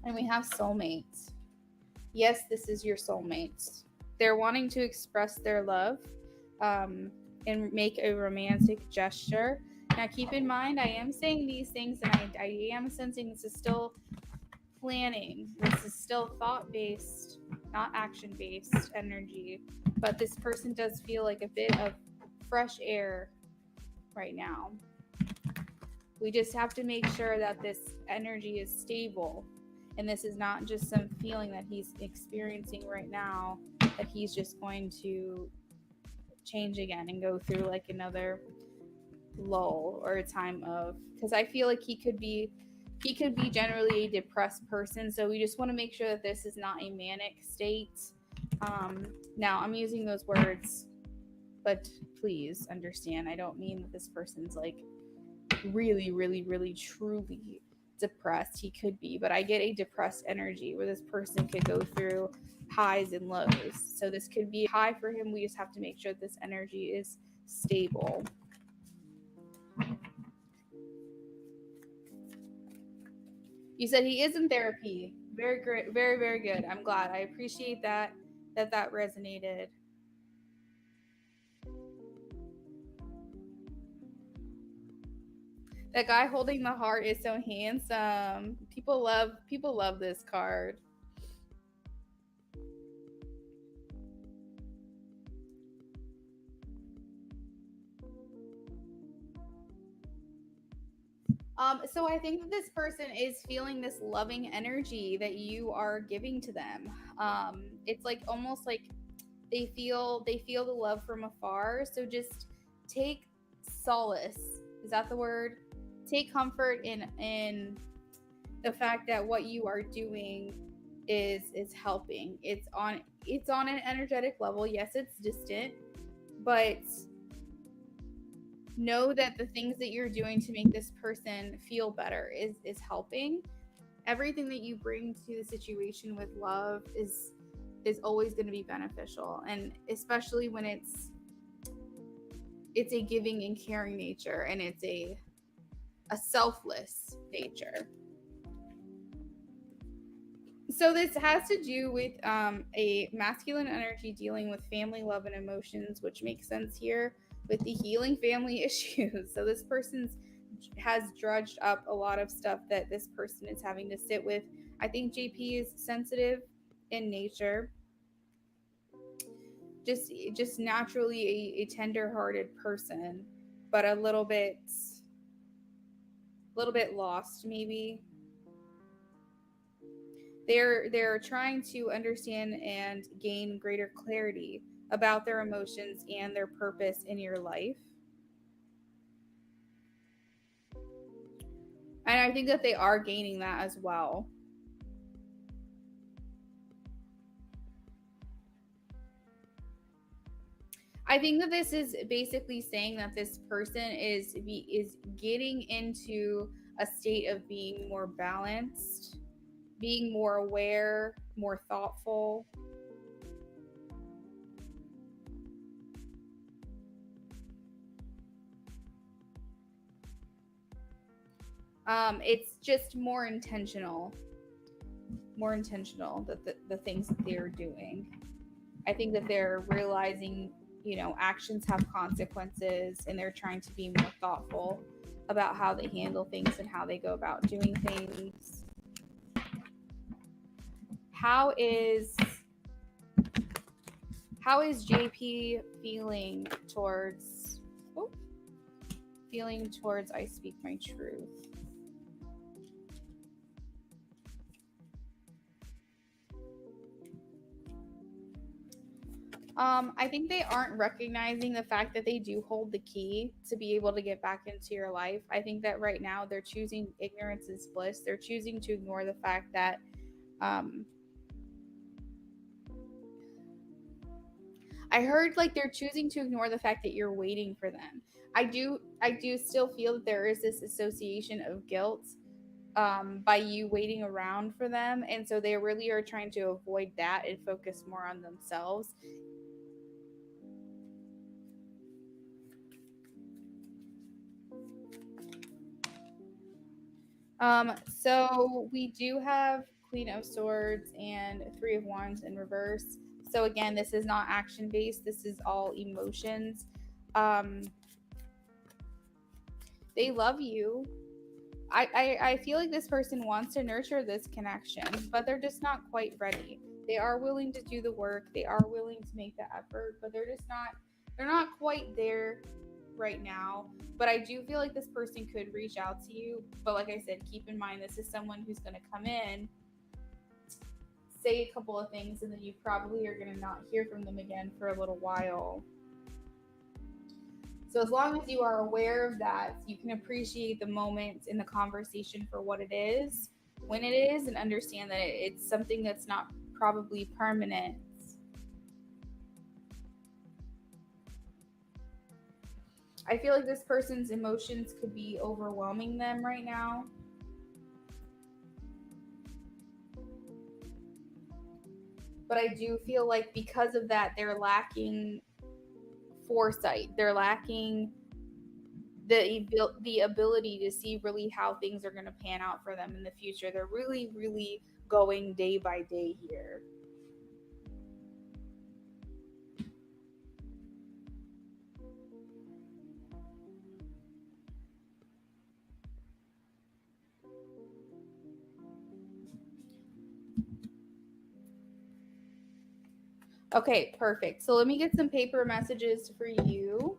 And we have soulmates. Yes, this is your soulmate. They're wanting to express their love and make a romantic gesture. Now, keep in mind, I am saying these things and I am sensing this is still planning. This is still thought based, not action based energy. But this person does feel like a bit of fresh air right now. We just have to make sure that this energy is stable. And this is not just some feeling that he's experiencing right now, that he's just going to change again and go through like another lull or a time of, because I feel like he could be generally a depressed person, so we just want to make sure that this is not a manic state. Now I'm using those words, but please understand, I don't mean that this person's like really truly depressed. He could be, but I get a depressed energy where this person could go through highs and lows. So this could be high for him. We just have to make sure this energy is stable. You said he is in therapy. Very great, very good. I'm glad. I appreciate that resonated. That guy holding the heart is so handsome. People love this card. So I think that this person is feeling this loving energy that you are giving to them. It's like almost like they feel the love from afar. So just take solace. Is that the word? Take comfort in the fact that what you are doing is helping. It's on an energetic level. Yes, it's distant, but know that the things that you're doing to make this person feel better is helping. Everything that you bring to the situation with love is always going to be beneficial, and especially when it's a giving and caring nature, and it's a selfless nature. So this has to do with a masculine energy dealing with family, love, and emotions, which makes sense here with the healing family issues. So this person's has drudged up a lot of stuff that this person is having to sit with. I think JP is sensitive in nature, just naturally a tender-hearted person, but a little bit lost maybe. They're trying to understand and gain greater clarity about their emotions and their purpose in your life. And I think that they are gaining that as well. I think that this is basically saying that this person is getting into a state of being more balanced, being more aware, more thoughtful. It's just more intentional that the things that they're doing. I think that they're realizing actions have consequences, and they're trying to be more thoughtful about how they handle things and how they go about doing things. How is JP feeling towards I speak my truth? I think they aren't recognizing the fact that they do hold the key to be able to get back into your life. I think that right now they're choosing ignorance is bliss. They're choosing to ignore the fact that I heard like they're choosing to ignore the fact that you're waiting for them. I do still feel that there is this association of guilt by you waiting around for them, and so they really are trying to avoid that and focus more on themselves. So we do have Queen of Swords and Three of Wands in reverse. So again, this is not action based. This is all emotions. They love you. I feel like this person wants to nurture this connection, but they're just not quite ready. They are willing to do the work. They are willing to make the effort, but they're not quite there right now. But I do feel like this person could reach out to you. But like I said, keep in mind this is someone who's going to come in, say a couple of things, and then you probably are going to not hear from them again for a little while. So as long as you are aware of that, you can appreciate the moment in the conversation for what it is, when it is, and understand that it's something that's not probably permanent. I feel like this person's emotions could be overwhelming them right now. But I do feel like because of that, they're lacking foresight. They're lacking the ability to see really how things are going to pan out for them in the future. They're really, really going day by day here. Okay, perfect. So let me get some paper messages for you.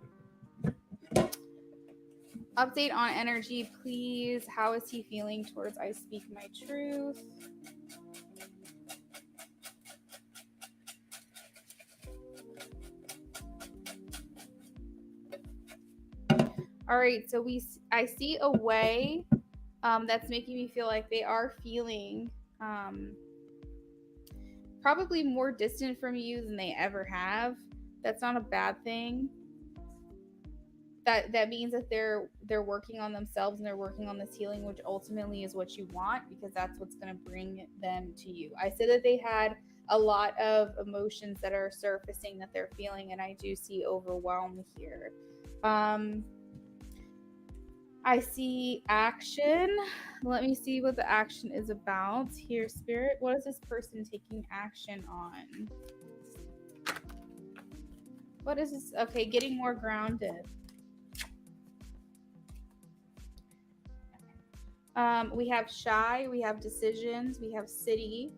Update on energy, please. How is he feeling towards I speak my truth? All right, so I see a way that's making me feel like they are feeling probably more distant from you than they ever have. That's not a bad thing. That means that they're working on themselves and they're working on this healing, which ultimately is what you want, because that's what's going to bring them to you. I said that they had a lot of emotions that are surfacing that they're feeling, and I do see overwhelm here. I see action. Let me see what the action is about here, Spirit. What is this person taking action on? What is this? Okay, getting more grounded. We have shy, we have decisions, we have city,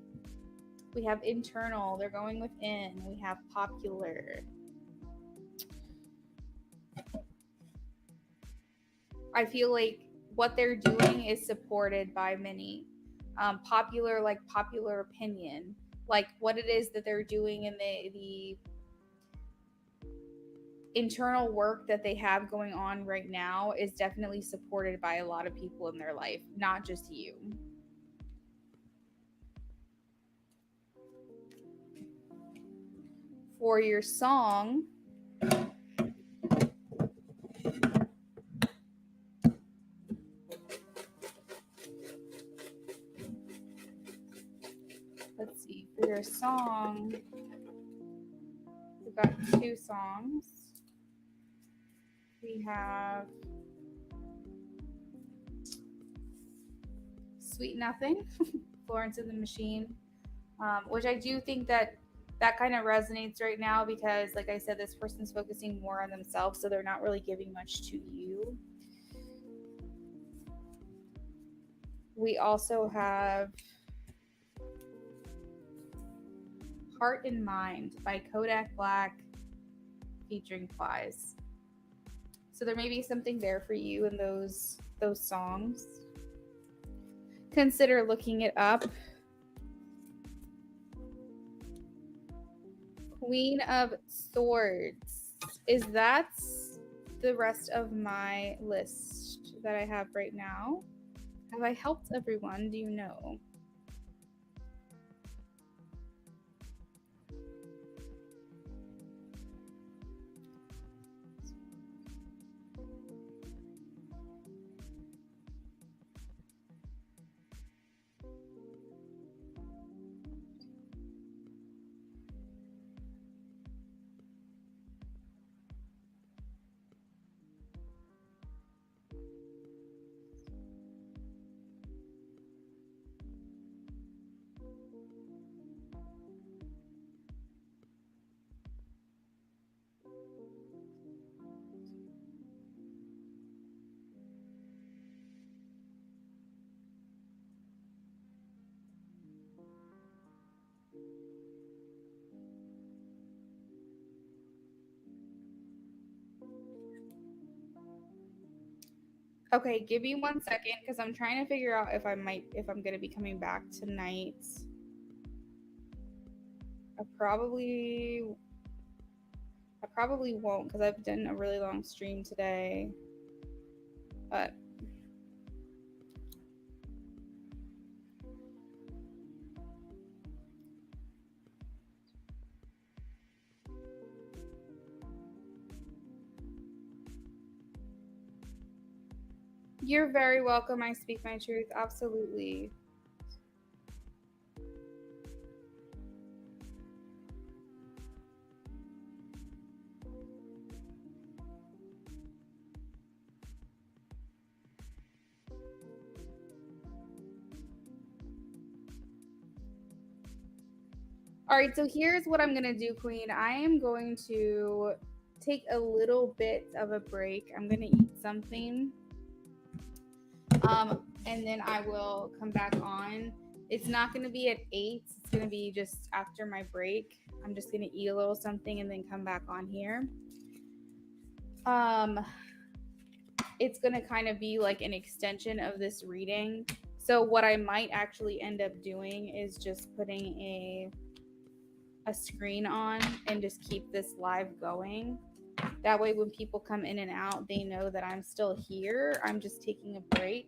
we have internal, they're going within, we have popular. I feel like what they're doing is supported by many. Popular, like popular opinion, like what it is that they're doing in the internal work that they have going on right now is definitely supported by a lot of people in their life, not just you. For your song, let's see, for your song, we've got 2 songs. We have Sweet Nothing, Florence and the Machine, which I do think that that kind of resonates right now because, like I said, this person's focusing more on themselves, so they're not really giving much to you. We also have Heart and Mind by Kodak Black featuring Flies. So there may be something there for you in those songs. Consider looking it up. Queen of Swords. Is that the rest of my list that I have right now? Have I helped everyone? Do you know? Okay, give me 1 second because I'm trying to figure out if I'm gonna be coming back tonight. I probably won't because I've done a really long stream today. But you're very welcome. I speak my truth. Absolutely. All right, so here's what I'm gonna do, Queen. I am going to take a little bit of a break. I'm gonna eat something. And then I will come back on. It's not gonna be at 8. It's gonna be just after my break. I'm just gonna eat a little something and then come back on here. It's gonna kind of be like an extension of this reading. So what I might actually end up doing is just putting a screen on and just keep this live going. That way when people come in and out, they know that I'm still here. I'm just taking a break.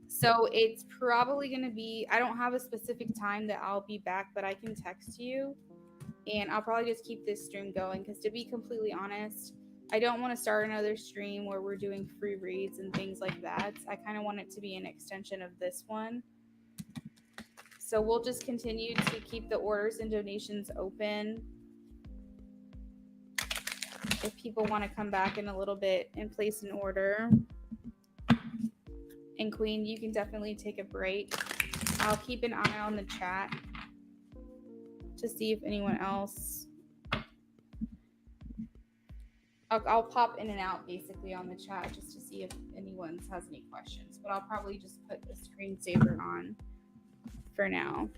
So it's probably going to be, I don't have a specific time that I'll be back, but I can text you and I'll probably just keep this stream going because, to be completely honest, I don't want to start another stream where we're doing free reads and things like that. I kind of want it to be an extension of this one. So we'll just continue to keep the orders and donations open. If people want to come back in a little bit and place an order. And Queen, you can definitely take a break. I'll keep an eye on the chat to see if anyone else. I'll pop in and out basically on the chat just to see if anyone has any questions. But I'll probably just put the screensaver on for now.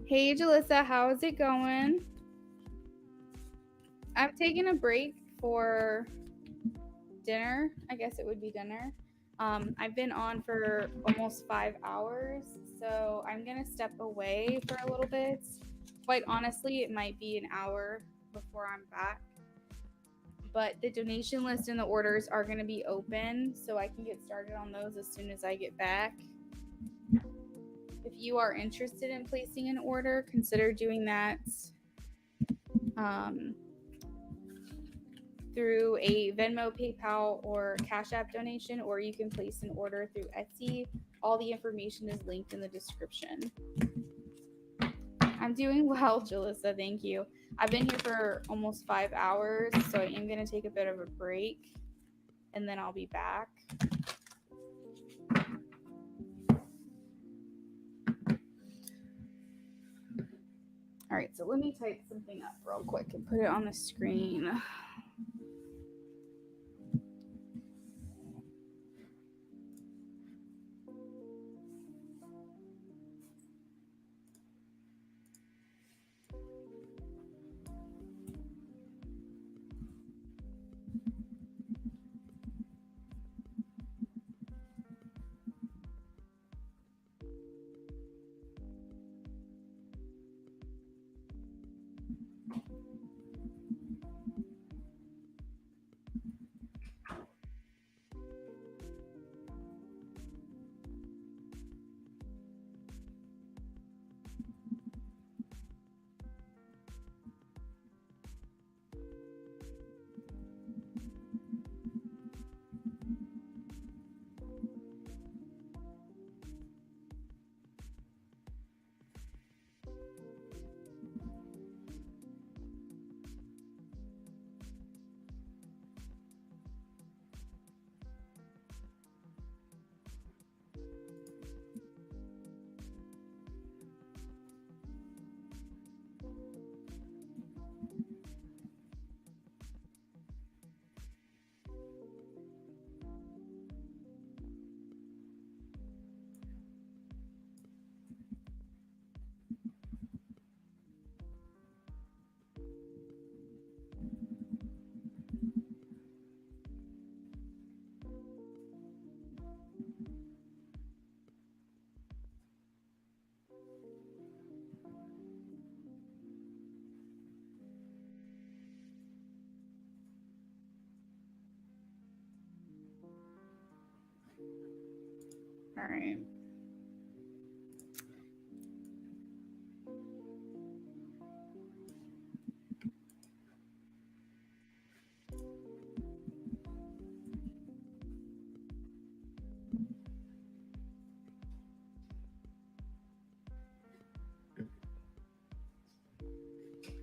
Hey, Jalissa, how is it going? I've taken a break for dinner. I guess it would be dinner. I've been on for almost 5 hours, so I'm going to step away for a little bit. Quite honestly, it might be an hour before I'm back. But the donation list and the orders are going to be open, so I can get started on those as soon as I get back. If you are interested in placing an order, consider doing that through a Venmo, PayPal, or Cash App donation, or you can place an order through Etsy. All the information is linked in the description. I'm doing well, Jalissa. Thank you. I've been here for almost 5 hours, so I am going to take a bit of a break, and then I'll be back. All right, so let me type something up real quick and put it on the screen. All right.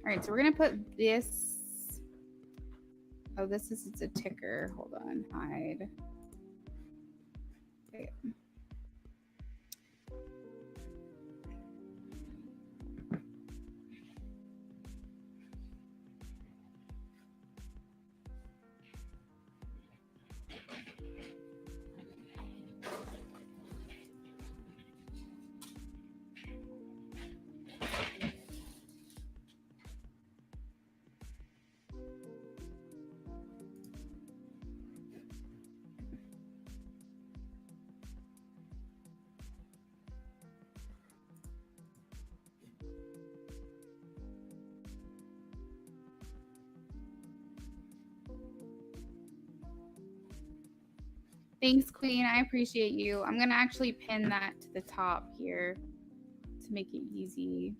All right, so we're gonna put this. Oh, this is it's a ticker. Hold on, hide. Okay. Thanks, Queen. I appreciate you. I'm gonna actually pin that to the top here to make it easy.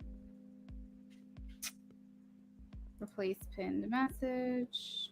Replace pinned message.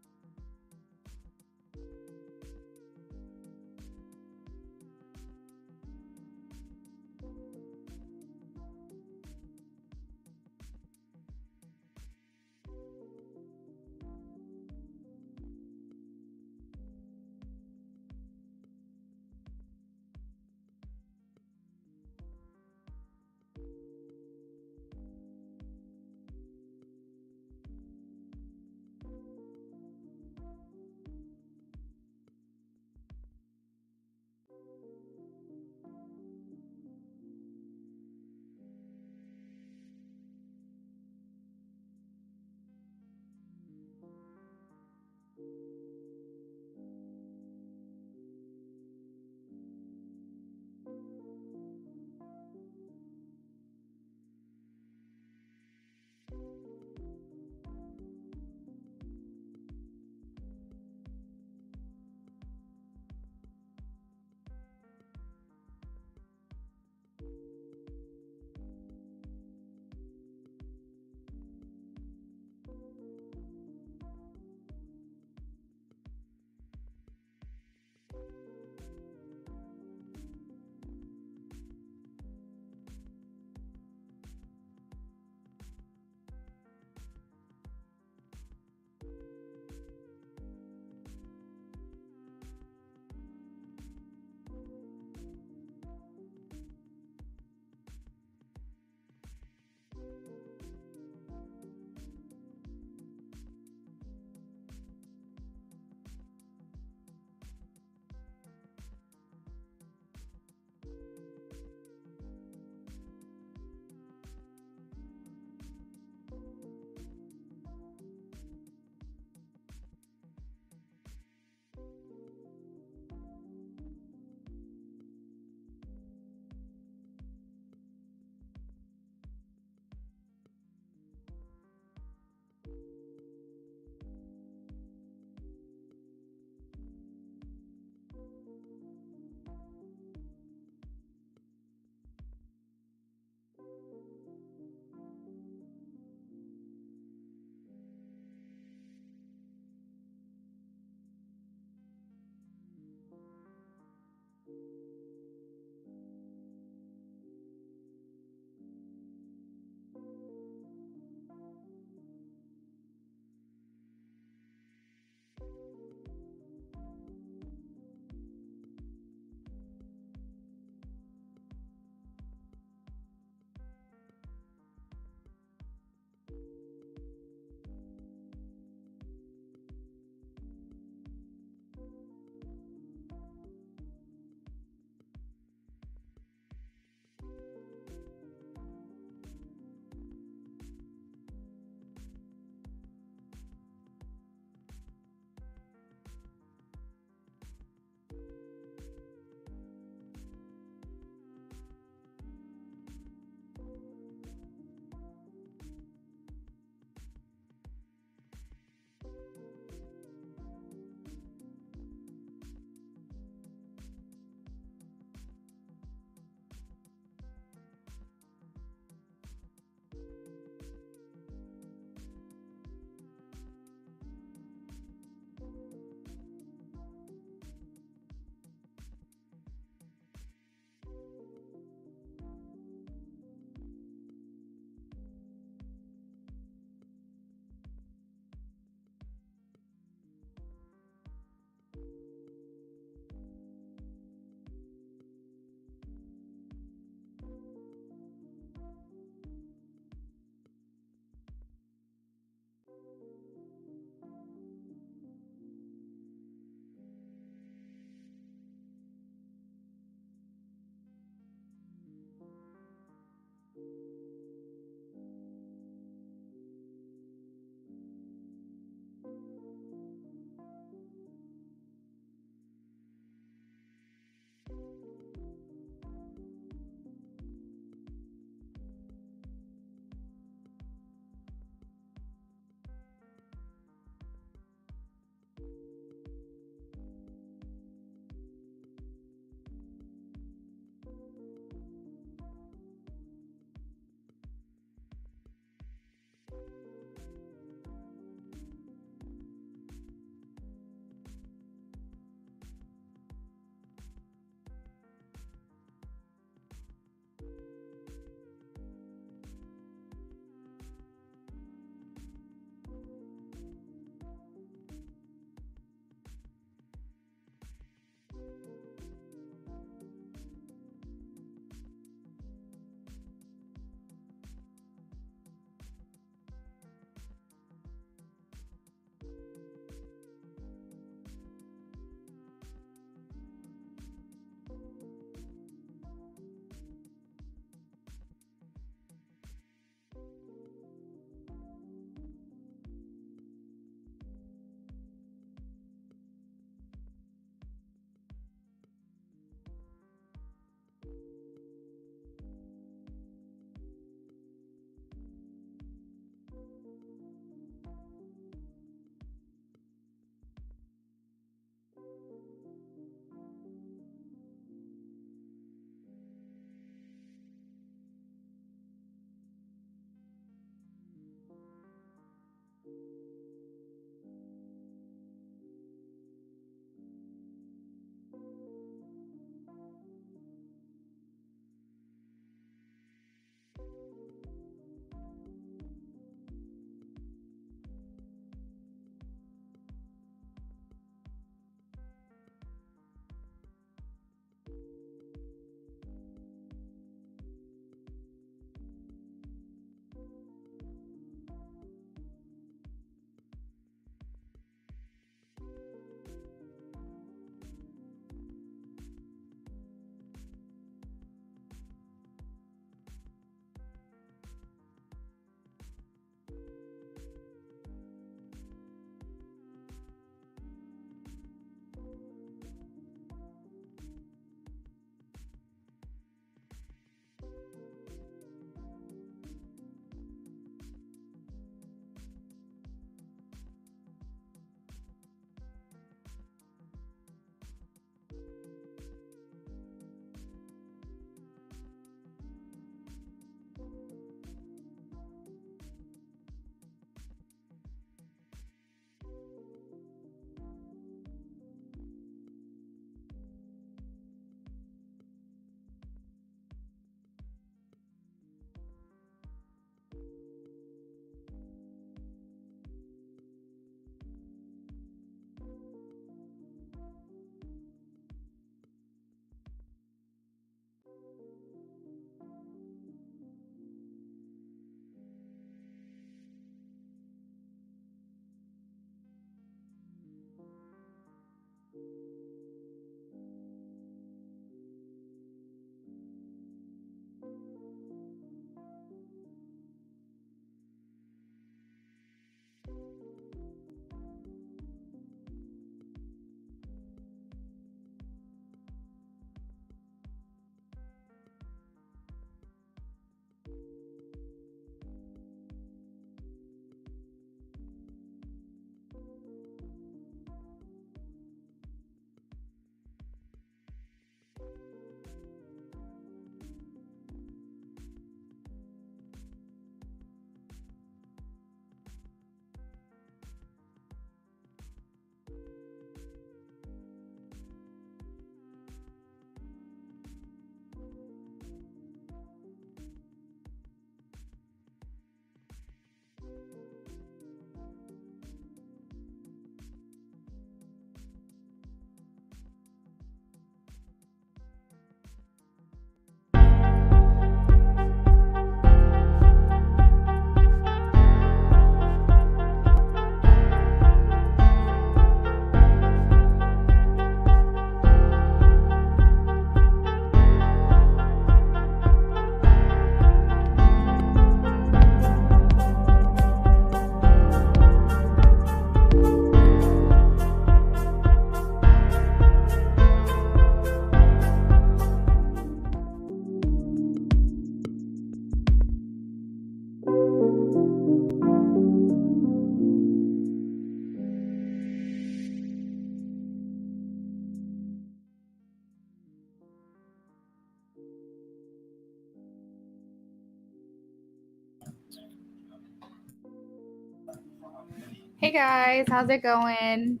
Hey guys, how's it going?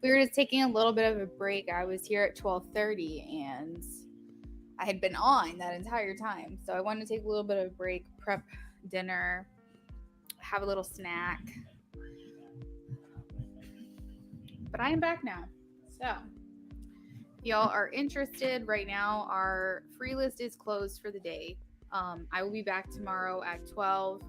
We were just taking a little bit of a break. I was here at 12:30 and I had been on that entire time. So I wanted to take a little bit of a break, prep dinner, have a little snack. But I am back now. So, if y'all are interested right now, our free list is closed for the day. I will be back tomorrow at 12,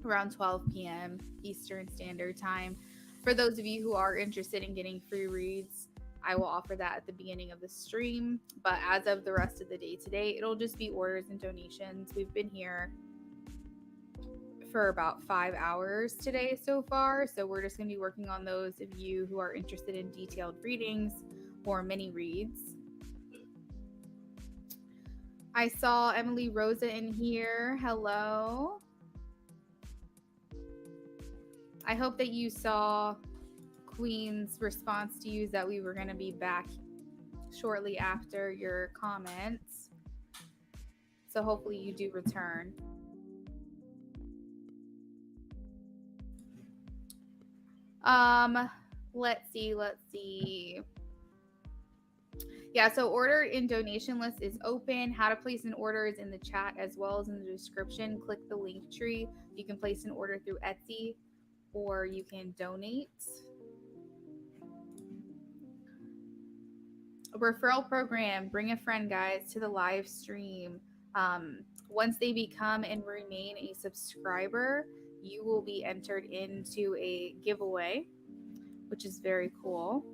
around 12 p.m. Eastern Standard Time. For those of you who are interested in getting free reads, I will offer that at the beginning of the stream. But as of the rest of the day today, it'll just be orders and donations. We've been here for about 5 hours today so far. So we're just going to be working on those of you who are interested in detailed readings or mini reads. I saw Emily Rosa in here. Hello. I hope that you saw Queen's response to you is that we were going to be back shortly after your comments. So hopefully you do return. Let's see. Yeah, so order in donation list is open. How to place an order is in the chat as well as in the description. Click the link tree. You can place an order through Etsy or you can donate. A referral program, bring a friend, guys, to the live stream. Once they become and remain a subscriber, you will be entered into a giveaway, which is very cool.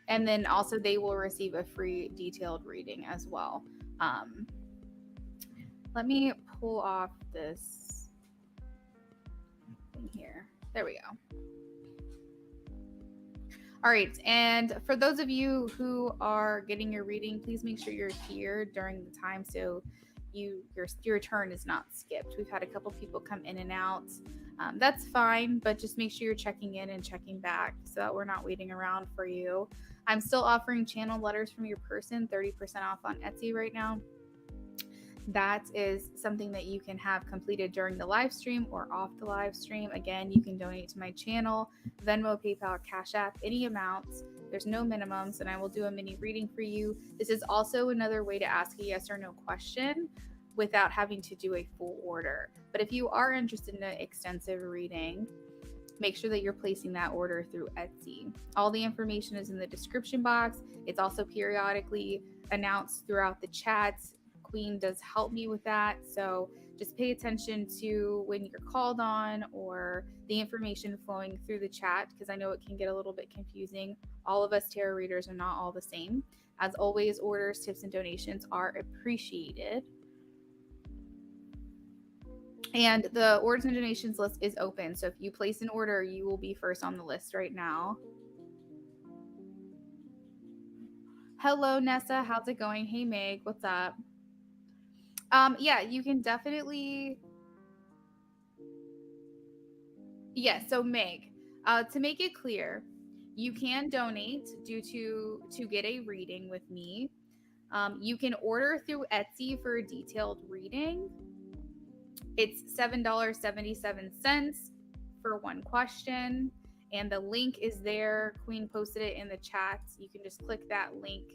And then also they will receive a free detailed reading as well. Let me pull off this thing here. There we go. All right, and for those of you who are getting your reading, please make sure you're here during the time so your turn is not skipped. We've had a couple people come in and out. That's fine, but just make sure you're checking in and checking back so that we're not waiting around for you. I'm still offering channel letters from your person, 30% off on Etsy right now. That is something that you can have completed during the live stream or off the live stream. Again, you can donate to my channel, Venmo, PayPal, Cash App, any amounts. There's no minimums, and I will do a mini reading for you. This is also another way to ask a yes or no question without having to do a full order. But if you are interested in an extensive reading, make sure that you're placing that order through Etsy. All the information is in the description box. It's also periodically announced throughout the chats. Queen does help me with that. So just pay attention to when you're called on or the information flowing through the chat, because I know it can get a little bit confusing. All of us tarot readers are not all the same. As always, orders, tips, and donations are appreciated. And the orders and donations list is open. So if you place an order, you will be first on the list right now. Hello, Nessa. How's it going? Hey, Meg. What's up? Yeah, you can definitely. Yes, so Meg, to make it clear, you can donate to get a reading with me. You can order through Etsy for a detailed reading. It's $7.77 for one question, and the link is there. Queen posted it in the chat. You can just click that link.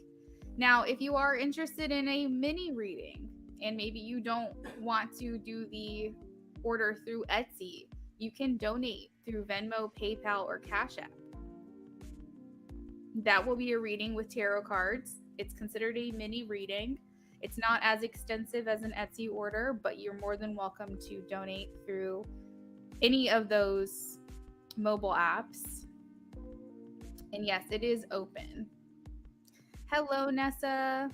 Now, if you are interested in a mini reading and maybe you don't want to do the order through Etsy, you can donate through Venmo, PayPal, or Cash App. That will be a reading with tarot cards. It's considered a mini reading. It's not as extensive as an Etsy order, but you're more than welcome to donate through any of those mobile apps. And yes, it is open. Hello, Nessa.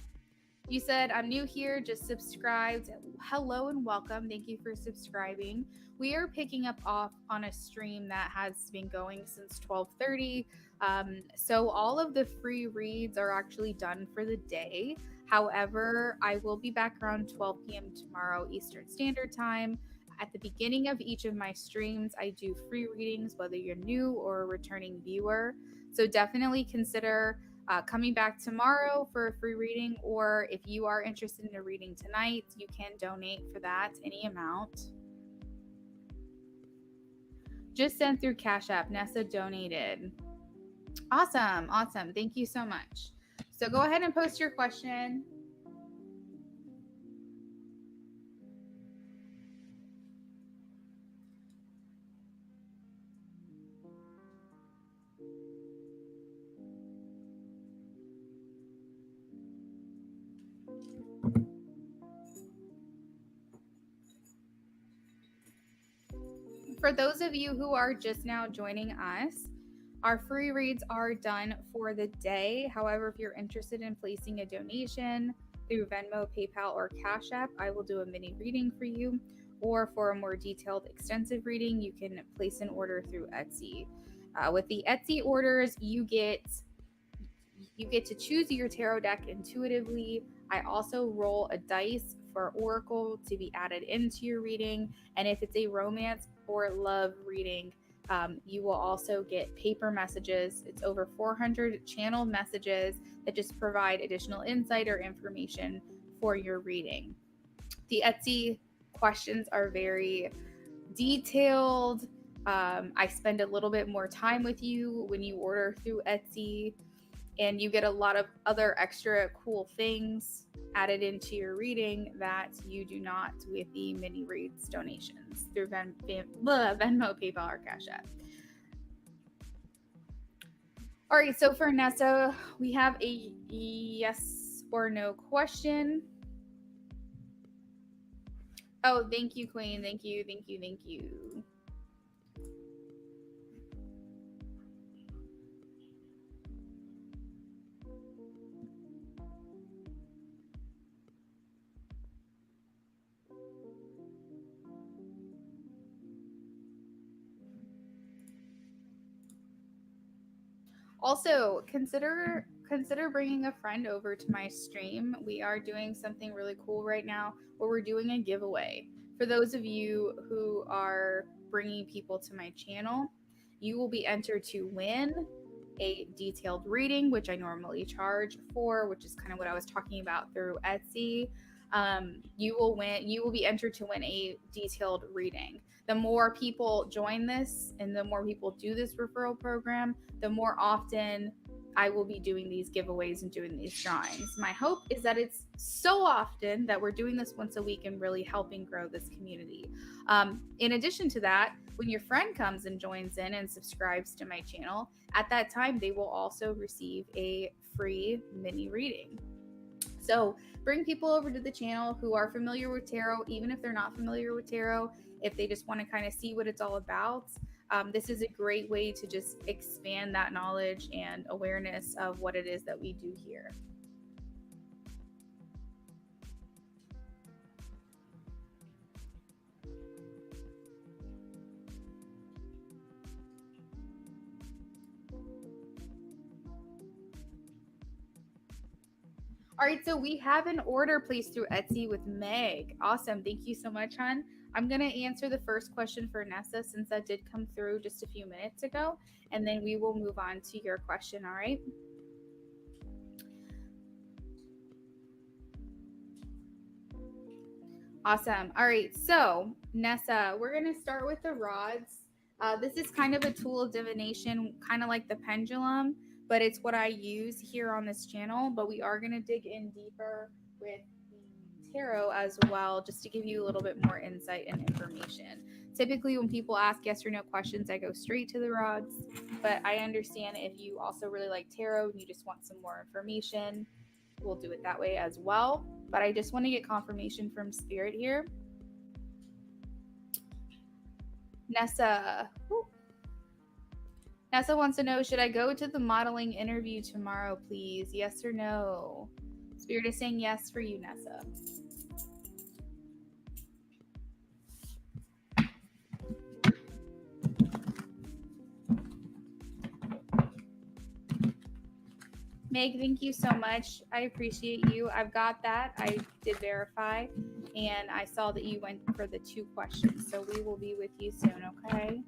You said, I'm new here, just subscribed. Hello and welcome. Thank you for subscribing. We are picking up off on a stream that has been going since 12:30. So all of the free reads are actually done for the day. However, I will be back around 12 p.m. tomorrow Eastern Standard Time. At the beginning of each of my streams, I do free readings, whether you're new or a returning viewer. So definitely consider coming back tomorrow for a free reading, or if you are interested in a reading tonight, you can donate for that, any amount. Just sent through Cash App. Nessa donated. Awesome. Awesome. Thank you so much. So go ahead and post your question. For those of you who are just now joining us, our free reads are done for the day. However, if you're interested in placing a donation through Venmo, PayPal, or Cash App, I will do a mini reading for you. Or for a more detailed, extensive reading, you can place an order through Etsy. With the Etsy orders, you get to choose your tarot deck intuitively. I also roll a dice for Oracle to be added into your reading. And if it's a romance or love reading, you will also get paper messages. It's over 400 channeled messages that just provide additional insight or information for your reading. The Etsy questions are very detailed. I spend a little bit more time with you when you order through Etsy, and you get a lot of other extra cool things added into your reading that you do not with the mini reads donations through Venmo, PayPal, or Cash App. All right, so for Nessa, we have a yes or no question. Oh, thank you, Queen. Thank you, thank you, thank you. Also, consider bringing a friend over to my stream. We are doing something really cool right now where we're doing a giveaway. For those of you who are bringing people to my channel, you will be entered to win a detailed reading, which I normally charge for, which is kind of what I was talking about through Etsy. You will be entered to win a detailed reading. The more people join this and the more people do this referral program, the more often I will be doing these giveaways and doing these drawings. My hope is that it's so often that we're doing this once a week and really helping grow this community. In addition to that, when your friend comes and joins in and subscribes to my channel, at that time, they will also receive a free mini reading. So bring people over to the channel who are familiar with tarot, even if they're not familiar with tarot, if they just want to kind of see what it's all about. This is a great way to just expand that knowledge and awareness of what it is that we do here. All right, so we have an order placed through Etsy with Meg. Awesome. Thank you so much, hon. I'm going to answer the first question for Nessa since that did come through just a few minutes ago, and then we will move on to your question, all right? Awesome. All right, so Nessa, we're going to start with the rods. This is kind of a tool of divination, kind of like the pendulum, but it's what I use here on this channel. But we are going to dig in deeper with the tarot as well, just to give you a little bit more insight and information. Typically, when people ask yes or no questions, I go straight to the rods. But I understand if you also really like tarot and you just want some more information, we'll do it that way as well. But I just want to get confirmation from Spirit here. Nessa. Woo. Nessa wants to know, should I go to the modeling interview tomorrow, please? Yes or no? Spirit is saying yes for you, Nessa. Meg, thank you so much. I appreciate you. I've got that. I did verify, and I saw that you went for the 2 questions. So we will be with you soon, okay?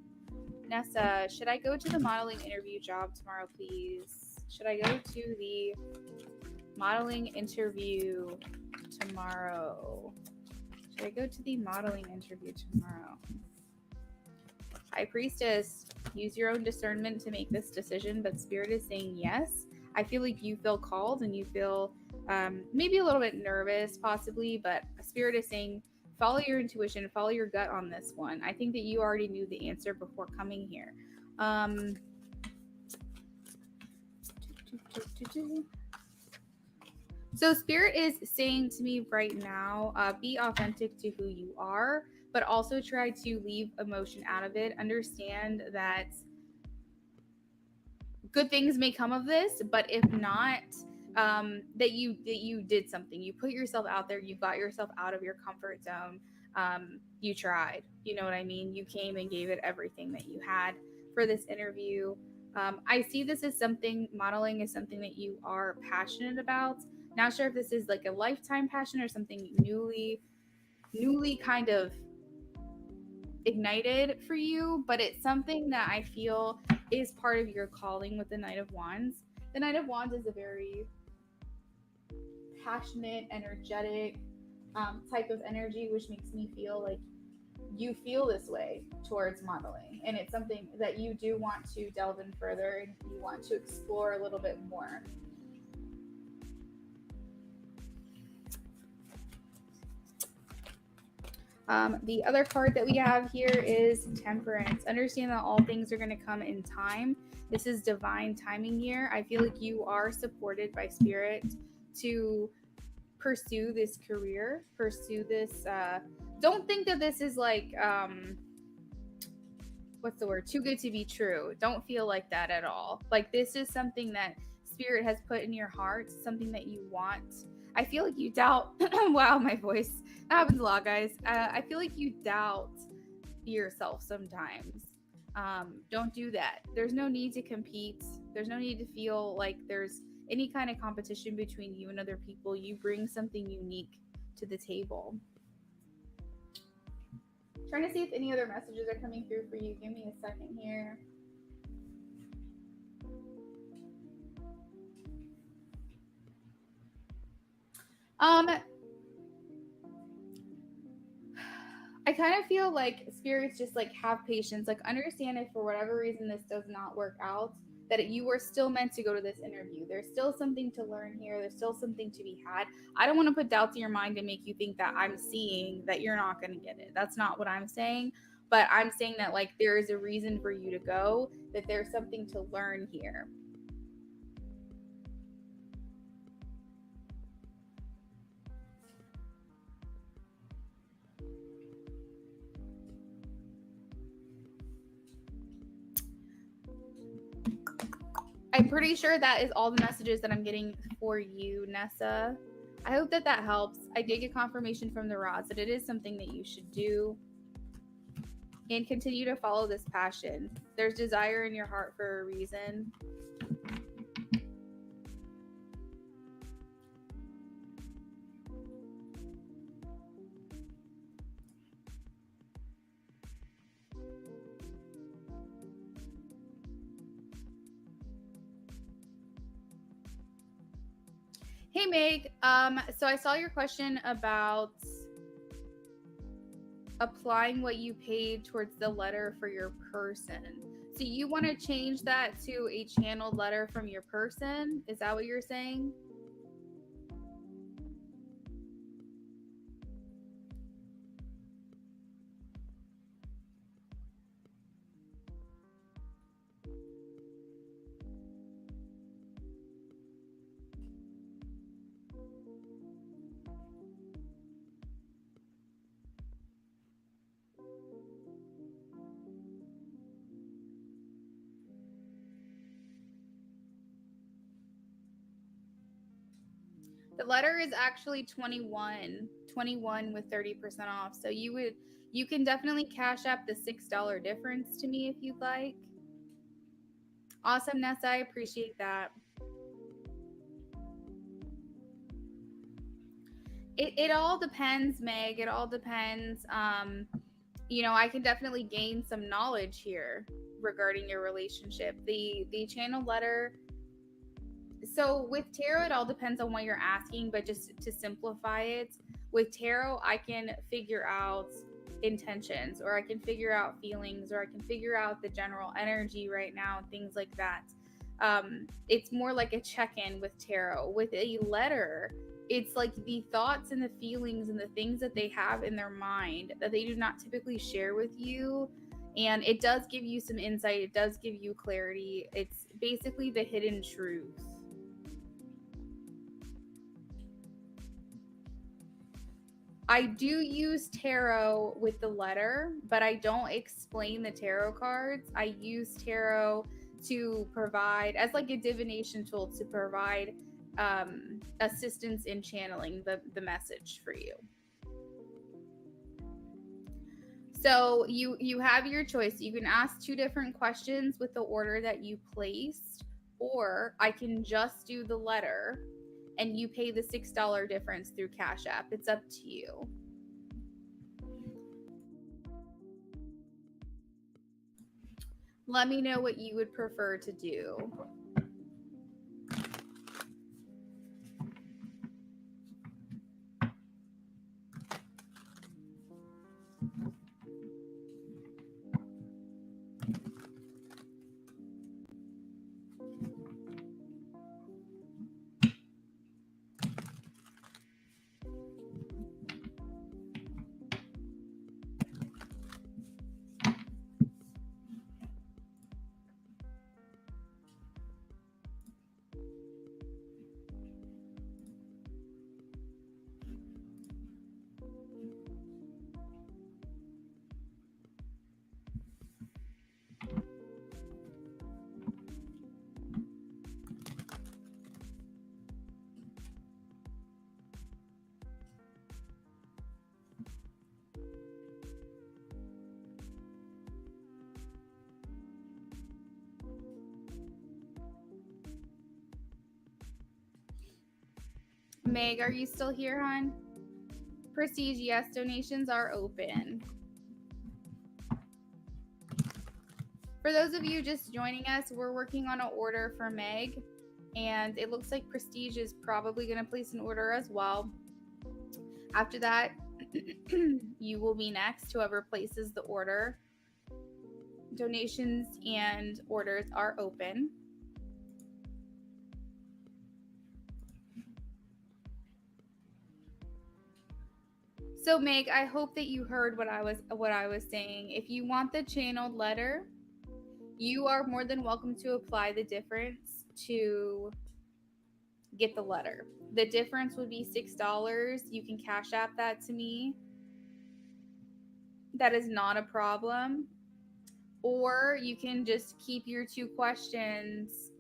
Nessa, should I go to the modeling interview job tomorrow, please? Should I go to the modeling interview tomorrow? Should I go to the modeling interview tomorrow? High Priestess, use your own discernment to make this decision, but Spirit is saying yes. I feel like you feel called and you feel maybe a little bit nervous, possibly, but Spirit is saying follow your intuition, follow your gut on this one. I think that you already knew the answer before coming here. So Spirit is saying to me right now, be authentic to who you are, but also try to leave emotion out of it. Understand that good things may come of this, but if not, that you did something. You put yourself out there. You got yourself out of your comfort zone. You tried. You know what I mean? You came and gave it everything that you had for this interview. I see this as something, modeling is something that you are passionate about. Not sure if this is like a lifetime passion or something newly kind of ignited for you, but it's something that I feel is part of your calling with the Knight of Wands. The Knight of Wands is a very passionate, energetic type of energy, which makes me feel like you feel this way towards modeling. And it's something that you do want to delve in further and you want to explore a little bit more. The other card that we have here is Temperance. Understand that all things are going to come in time. This is divine timing here. I feel like you are supported by Spirit to pursue this career, pursue this. Don't think that this is like, what's the word? Too good to be true. Don't feel like that at all. Like this is something that Spirit has put in your heart, something that you want. I feel like you doubt. Wow, my voice. That happens a lot, guys. I feel like you doubt yourself sometimes. Don't do that. There's no need to compete. There's no need to feel like there's any kind of competition between you and other people. You bring something unique to the table. Trying to see if any other messages are coming through for you. Give me a second here. I kind of feel like Spirits just like have patience, like understand if for whatever reason this does not work out, that you were still meant to go to this interview. There's still something to learn here. There's still something to be had. I don't want to put doubts in your mind and make you think that I'm seeing that you're not going to get it. That's not what I'm saying. But I'm saying that like there is a reason for you to go, that there's something to learn here. I'm pretty sure that is all the messages that I'm getting for you, Nessa. I hope that that helps. I did get confirmation from the rods that it is something that you should do and continue to follow this passion. There's desire in your heart for a reason. Hey, Meg. So I saw your question about applying what you paid towards the letter for your person. So you want to change that to a channeled letter from your person? Is that what you're saying? The letter is actually 21 with 30% off. So you can definitely cash up the $6 difference to me if you'd like. Awesome, Nessa. I appreciate that. It all depends, Meg. It all depends. I can definitely gain some knowledge here regarding your relationship. The channel letter. So with tarot, it all depends on what you're asking, but just to simplify it, with tarot, I can figure out intentions, or I can figure out feelings, or I can figure out the general energy right now, things like that. It's more like a check-in with tarot. With a letter, it's like the thoughts and the feelings and the things that they have in their mind that they do not typically share with you. And it does give you some insight, it does give you clarity. It's basically the hidden truth. I do use tarot with the letter, but I don't explain the tarot cards. I use tarot to provide, as like a divination tool, to provide assistance in channeling the message for you. So you have your choice. You can ask 2 different questions with the order that you placed, or I can just do the letter and you pay the $6 difference through Cash App. It's up to you. Let me know what you would prefer to do. Meg, are you still here, hon? Prestige, yes, donations are open. For those of you just joining us, we're working on an order for Meg, and it looks like Prestige is probably going to place an order as well. After that, you will be next, whoever places the order. Donations and orders are open. So Meg, I hope that you heard what I was saying. If you want the channeled letter, you are more than welcome to apply the difference to get the letter. The difference would be $6. You can Cash App that to me. That is not a problem. Or you can just keep your 2 questions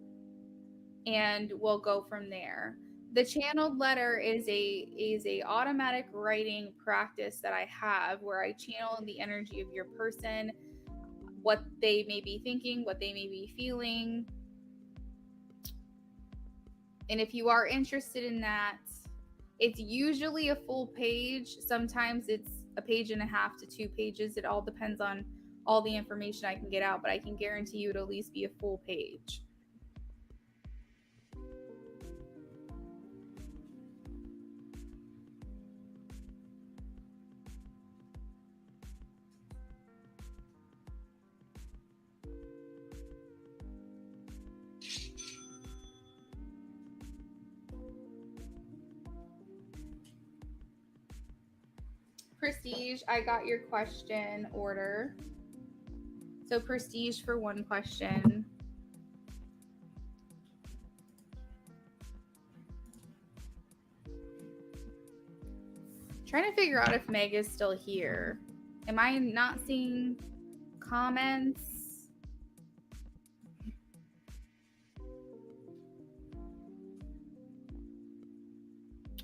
and we'll go from there. The channeled letter is a automatic writing practice that I have where I channel the energy of your person, what they may be thinking, what they may be feeling. And if you are interested in that, it's usually a full page. Sometimes it's a page and a half to 2 pages. It all depends on all the information I can get out, but I can guarantee you it'll at least be a full page. Prestige, I got your question order. So Prestige for 1 question. Trying to figure out if Meg is still here. Am I not seeing comments?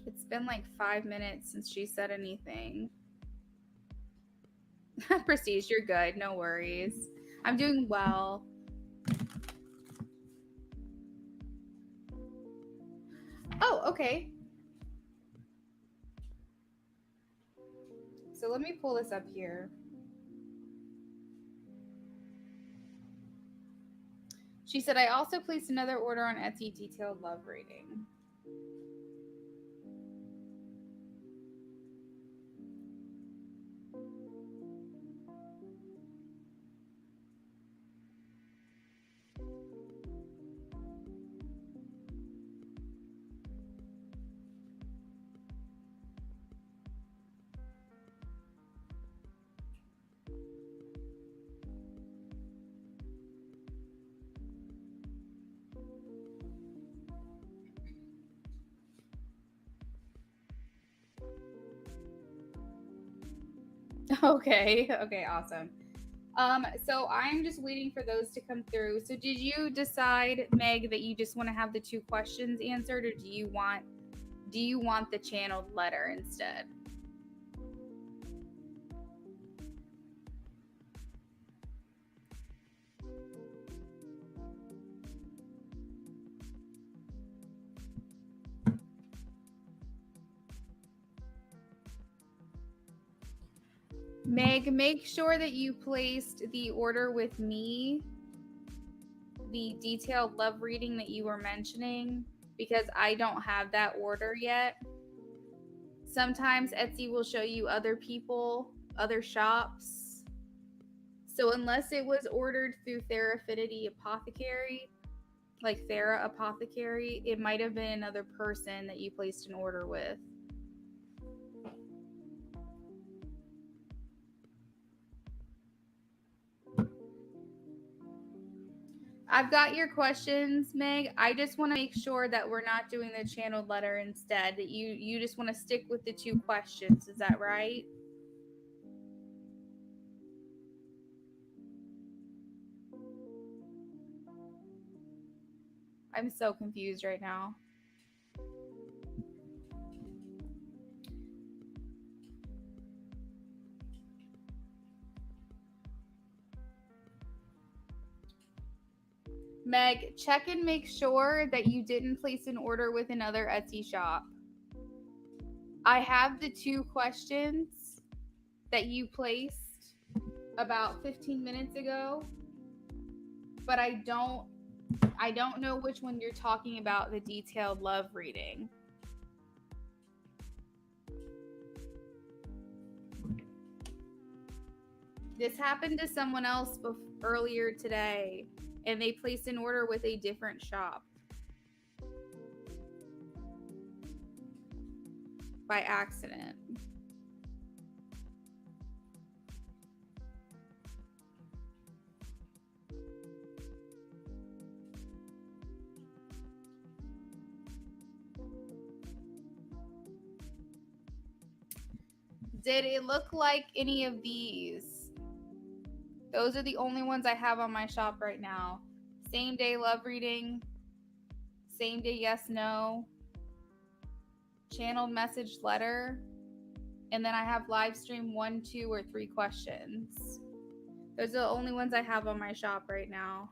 It's been like 5 minutes since she said anything. Prestige, you're good. No worries. I'm doing well. Oh, okay. So let me pull this up here. She said, I also placed another order on Etsy, detailed love reading. Okay. Okay. Awesome. So I'm just waiting for those to come through. So did you decide, Meg, that you just want to have the 2 questions answered, or do you want the channeled letter instead? Meg, make sure that you placed the order with me, the detailed love reading that you were mentioning, because I don't have that order yet. Sometimes Etsy will show you other people, other shops. So unless it was ordered through Theraffinity Apothecary, like Thera Apothecary, it might have been another person that you placed an order with. I've got your questions, Meg. I just want to make sure that we're not doing the channeled letter instead. That you just want to stick with the 2 questions. Is that right? I'm so confused right now. Meg, check and make sure that you didn't place an order with another Etsy shop. I have the 2 questions that you placed about 15 minutes ago, but I don't know which one you're talking about, the detailed love reading. This happened to someone else earlier today, and they placed an order with a different shop by accident. Did it look like any of these? Those are the only ones I have on my shop right now. Same day love reading, same day yes, no, channeled message letter, and then I have live stream 1, 2, or 3 questions. Those are the only ones I have on my shop right now.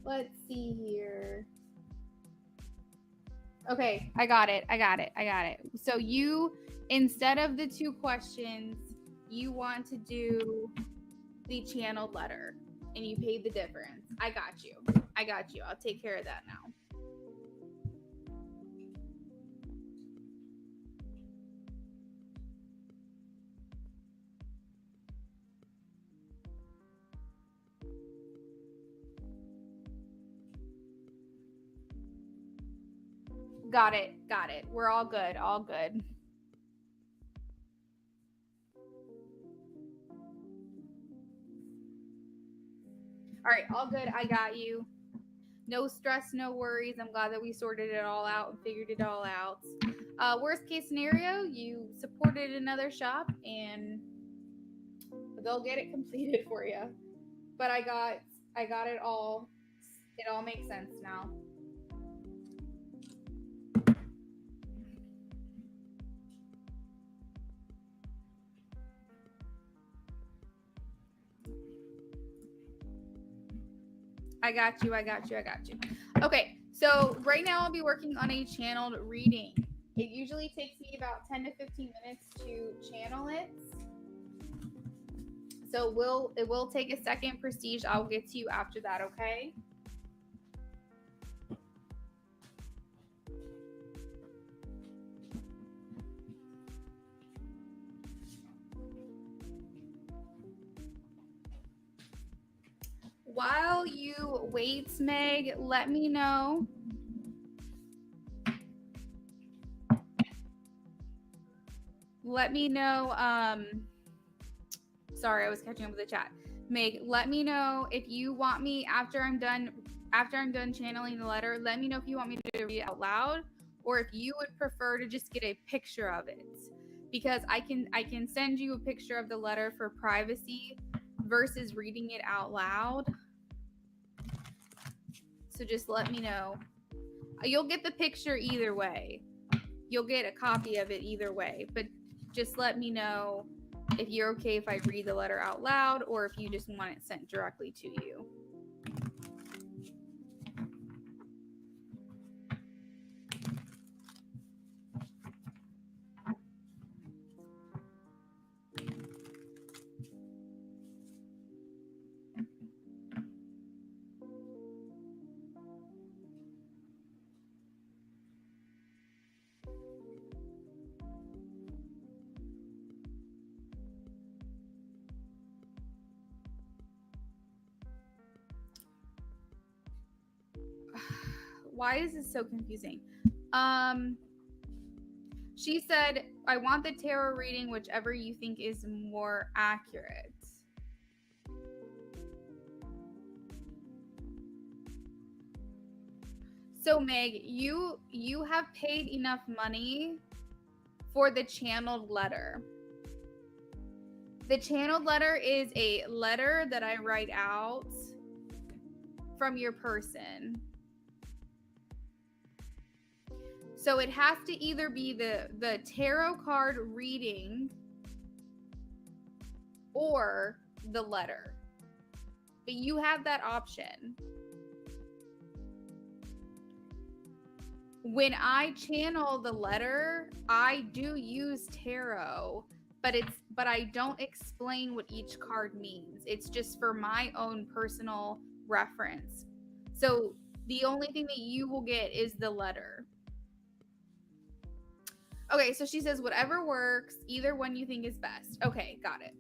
Let's see here. Okay, I got it. So you, instead of the 2 questions, you want to do the channeled letter and you paid the difference. I got you. I'll take care of that now. Got it. We're all good. All right, all good. I got you. No stress, no worries. I'm glad that we sorted it all out and figured it all out. Worst case scenario, you supported another shop and they'll get it completed for you. But I got it all. It all makes sense now. I got you. Okay, so right now I'll be working on a channeled reading. It usually takes me about 10 to 15 minutes to channel it. So it will take a second. Prestige, I'll get to you after that, okay? While you wait, Meg, let me know. Sorry, I was catching up with the chat. Meg, let me know if you want me after I'm done channeling the letter, let me know if you want me to read it out loud or if you would prefer to just get a picture of it. Because I can send you a picture of the letter for privacy versus reading it out loud. So just let me know. You'll get the picture either way. You'll get a copy of it either way, but just let me know if you're okay if I read the letter out loud or if you just want it sent directly to you. Why is this so confusing? She said, I want the tarot reading, whichever you think is more accurate. So Meg, you have paid enough money for the channeled letter. The channeled letter is a letter that I write out from your person. So it has to either be the tarot card reading or the letter. But you have that option. When I channel the letter, I do use tarot, but I don't explain what each card means. It's just for my own personal reference. So the only thing that you will get is the letter. Okay, so she says whatever works, either one you think is best. Okay, got it.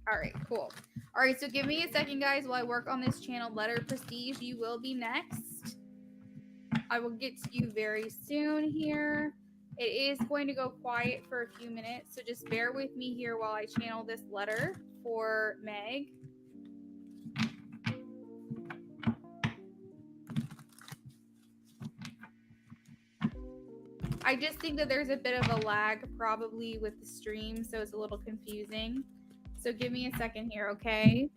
All right, cool. All right, so give me a second, guys, while I work on this channeled letter. Prestige, you will be next. I will get to you very soon here. It is going to go quiet for a few minutes, so just bear with me here while I channel this letter for Meg. I just think that there's a bit of a lag probably with the stream, so it's a little confusing. So give me a second here, okay?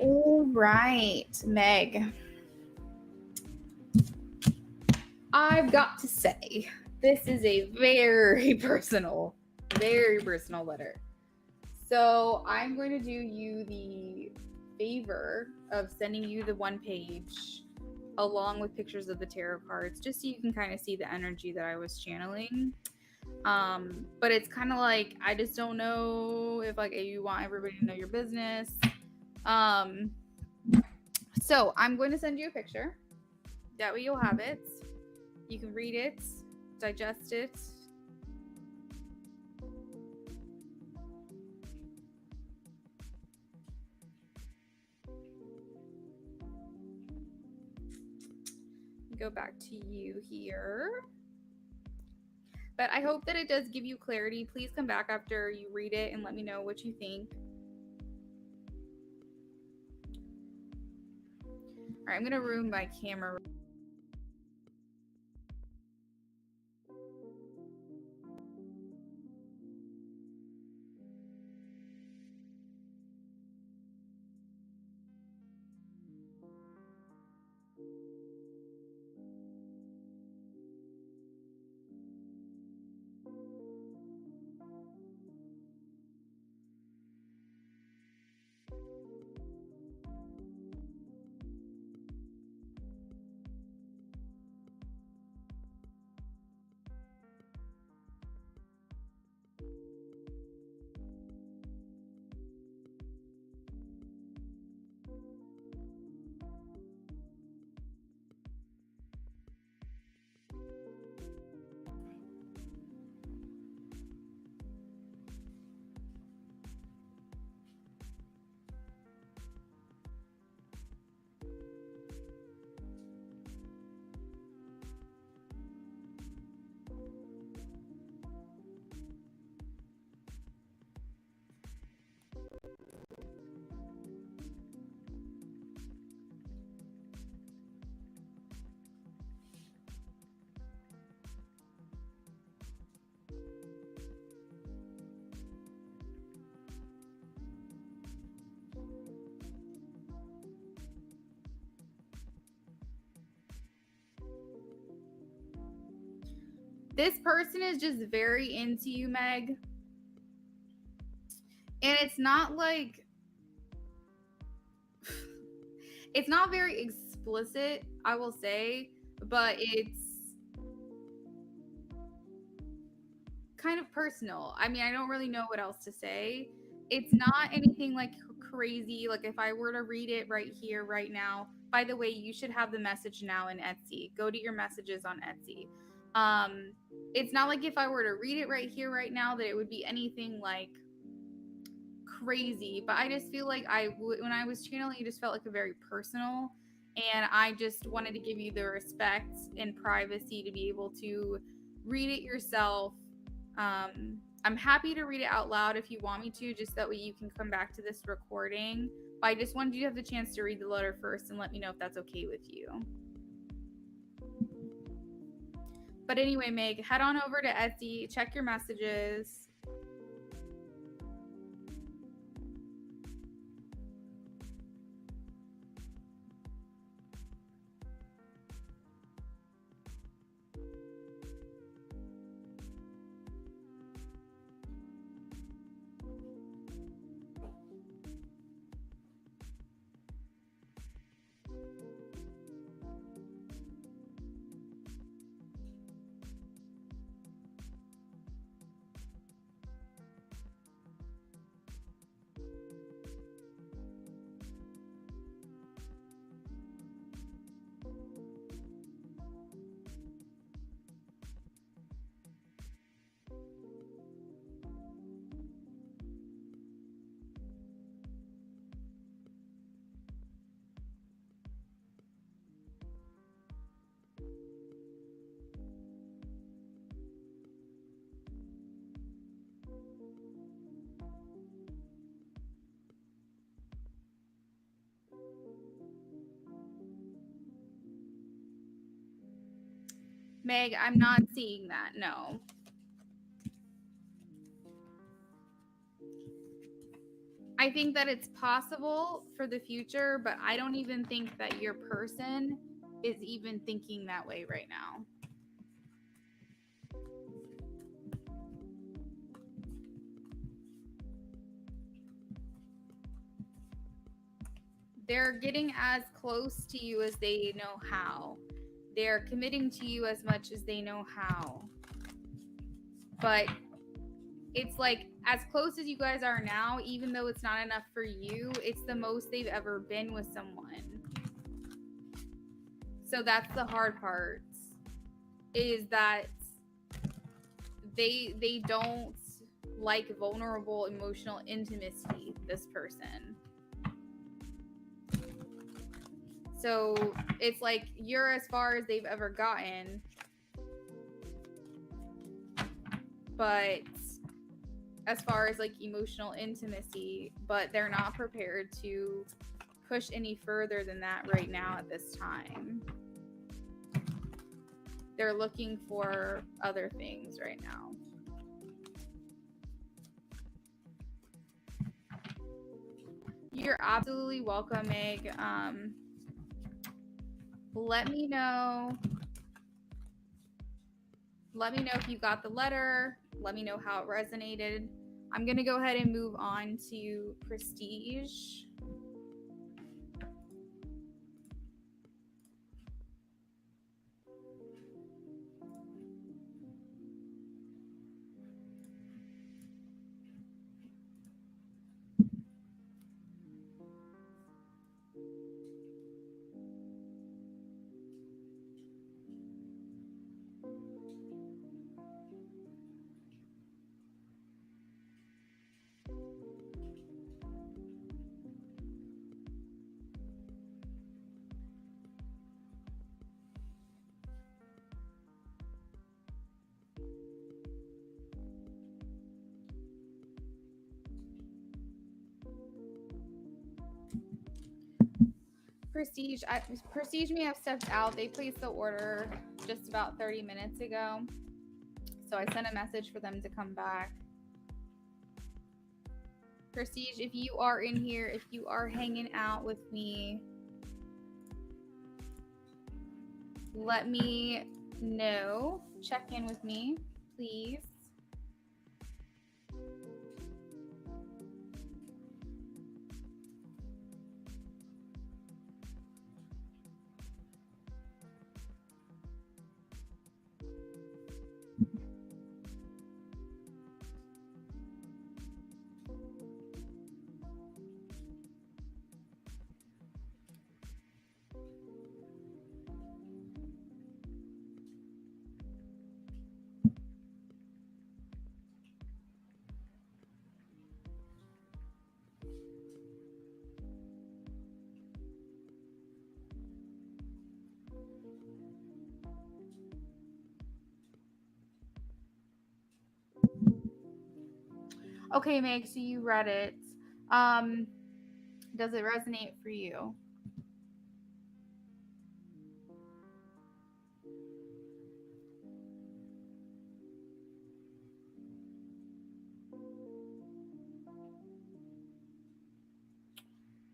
All right, Meg. I've got to say, this is a very personal letter. So I'm going to do you the favor of sending you the one page along with pictures of the tarot cards, just so you can kind of see the energy that I was channeling. But it's kind of like, I just don't know if like you want everybody to know your business. So I'm going to send you a picture. That way you'll have it. You can read it, digest it. Go back to you here. But I hope that it does give you clarity. Please come back after you read it and let me know what you think. All right, I'm going to ruin my camera. This person is just very into you, Meg. And it's not like, it's not very explicit, I will say, but it's kind of personal. I mean, I don't really know what else to say. It's not anything like crazy. Like if I were to read it right here, right now, by the way, you should have the message now in Etsy. Go to your messages on Etsy. It's not like if I were to read it right here, right now, that it would be anything like crazy, but I just feel like when I was channeling, it just felt like a very personal, and I just wanted to give you the respect and privacy to be able to read it yourself. I'm happy to read it out loud if you want me to, just that way you can come back to this recording. But I just wanted you to have the chance to read the letter first and let me know if that's okay with you. But anyway, Meg, head on over to Etsy, check your messages. Meg, I'm not seeing that. No. I think that it's possible for the future, but I don't even think that your person is even thinking that way right now. They're getting as close to you as they know how. They're committing to you as much as they know how. But it's like as close as you guys are now, even though it's not enough for you, it's the most they've ever been with someone. So that's the hard part, is that they don't like vulnerable emotional intimacy, this person. So it's like you're as far as they've ever gotten, but as far as like emotional intimacy, but they're not prepared to push any further than that right now at this time. They're looking for other things right now. You're absolutely welcome, Meg. Let me know. Let me know if you got the letter. Let me know how it resonated. I'm going to go ahead and move on to Prestige. Prestige may have stepped out. They placed the order just about 30 minutes ago. So I sent a message for them to come back. Prestige, if you are in here, if you are hanging out with me, let me know. Check in with me, please. Okay, Meg, so you read it. Does it resonate for you?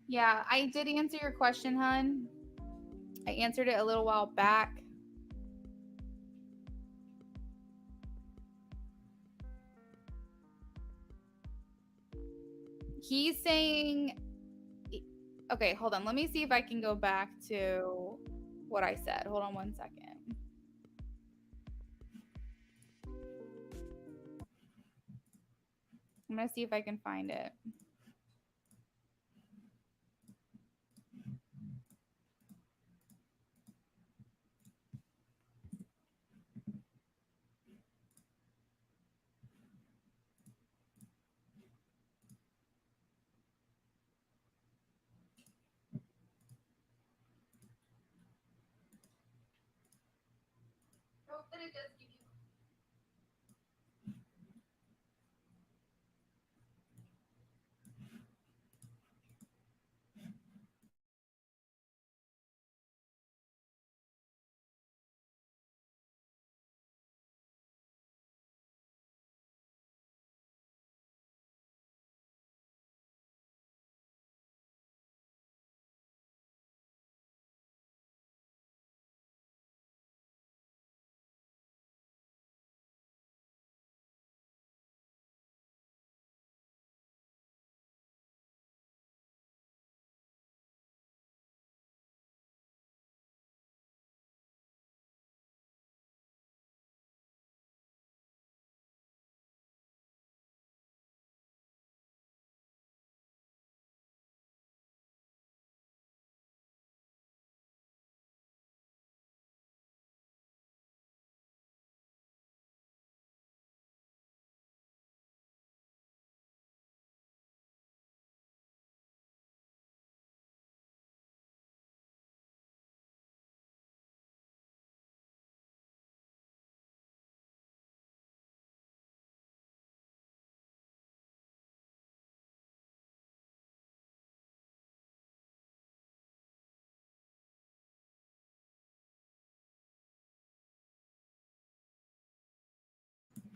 Yeah, I did answer your question, hun. I answered it a little while back. He's saying, okay, hold on. Let me see if I can go back to what I said. Hold on one second. I'm going to see if I can find it. Hope that it does give you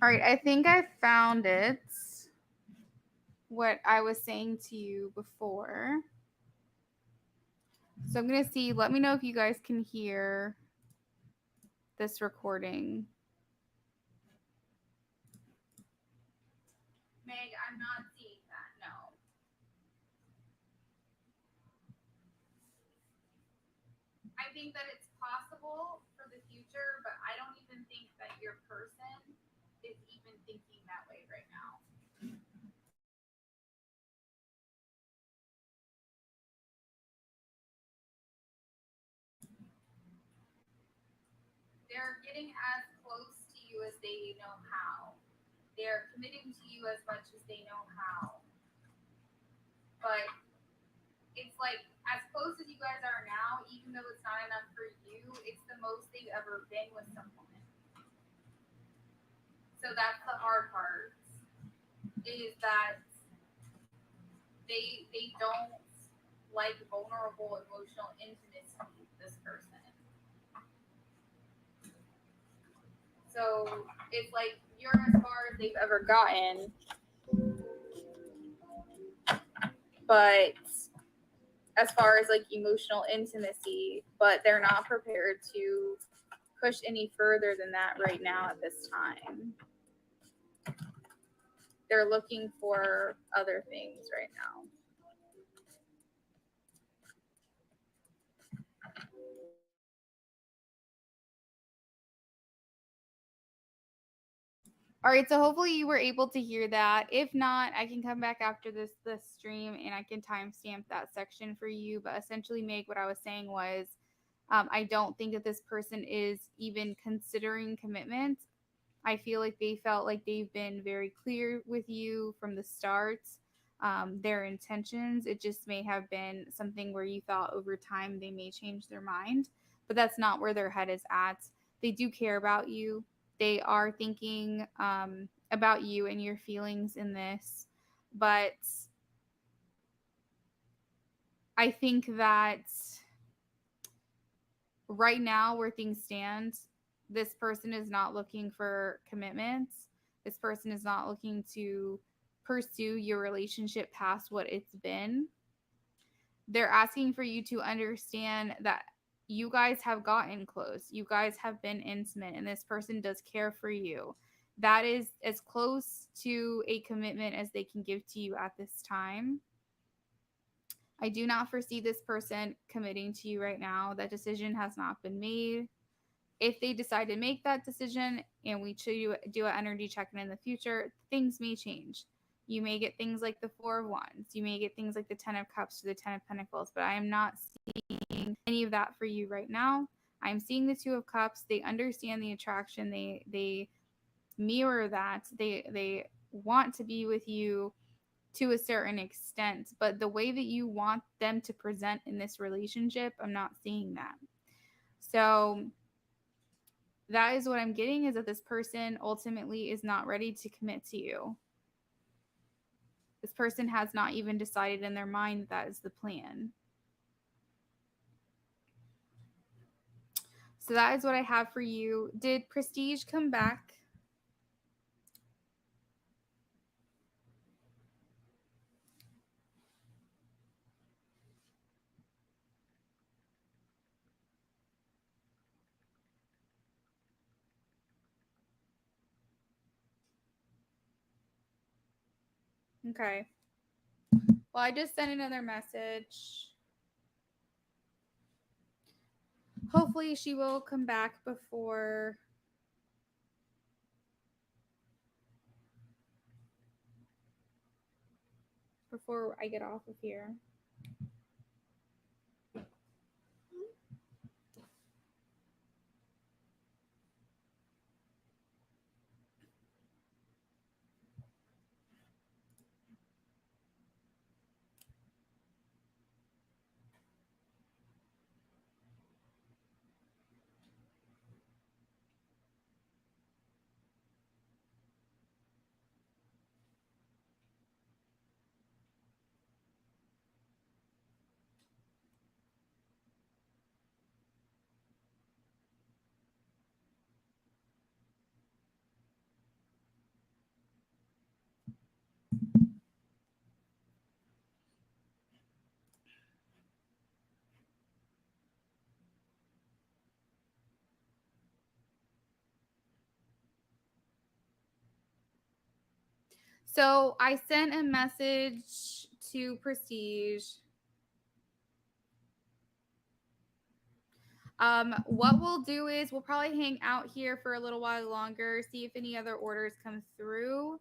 All right, I think I found it. What I was saying to you before. So I'm going to see, let me know if you guys can hear this recording. Meg, I'm not seeing that. No. I think that it's possible for the future, but I don't even think that your person is even thinking that way right now. They're getting as close to you as they know how. They're committing to you as much as they know how. But it's like as close as you guys are now, even though it's not enough for you, it's the most they've ever been with someone. So that's the hard part, is that they don't like vulnerable emotional intimacy with this person. So it's like you're as far as they've ever gotten, but as far as like emotional intimacy, but they're not prepared to push any further than that right now at this time. They're looking for other things right now. All right, so hopefully you were able to hear that. If not, I can come back after this stream and I can timestamp that section for you. But essentially, Meg, what I was saying was, I don't think that this person is even considering commitment. I feel like they felt like they've been very clear with you from the start, their intentions. It just may have been something where you thought over time they may change their mind, but that's not where their head is at. They do care about you. They are thinking about you and your feelings in this, but I think that right now, where things stand, this person is not looking for commitments. This person is not looking to pursue your relationship past what it's been. They're asking for you to understand that you guys have gotten close. You guys have been intimate, and this person does care for you. That is as close to a commitment as they can give to you at this time. I do not foresee this person committing to you right now. That decision has not been made. If they decide to make that decision and we do an energy check-in in the future, things may change. You may get things like the Four of Wands. You may get things like the Ten of Cups to the Ten of Pentacles, but I am not seeing any of that for you right now. I'm seeing the Two of Cups. They understand the attraction. They mirror that. They want to be with you to a certain extent, but the way that you want them to present in this relationship, I'm not seeing that. So that is what I'm getting, is that this person ultimately is not ready to commit to you. This person has not even decided in their mind that, that is the plan. So that is what I have for you. Did Prestige come back? Okay. Well, I just sent another message. Hopefully she will come back before I get off of here. So I sent a message to Prestige. What we'll do is we'll probably hang out here for a little while longer, see if any other orders come through.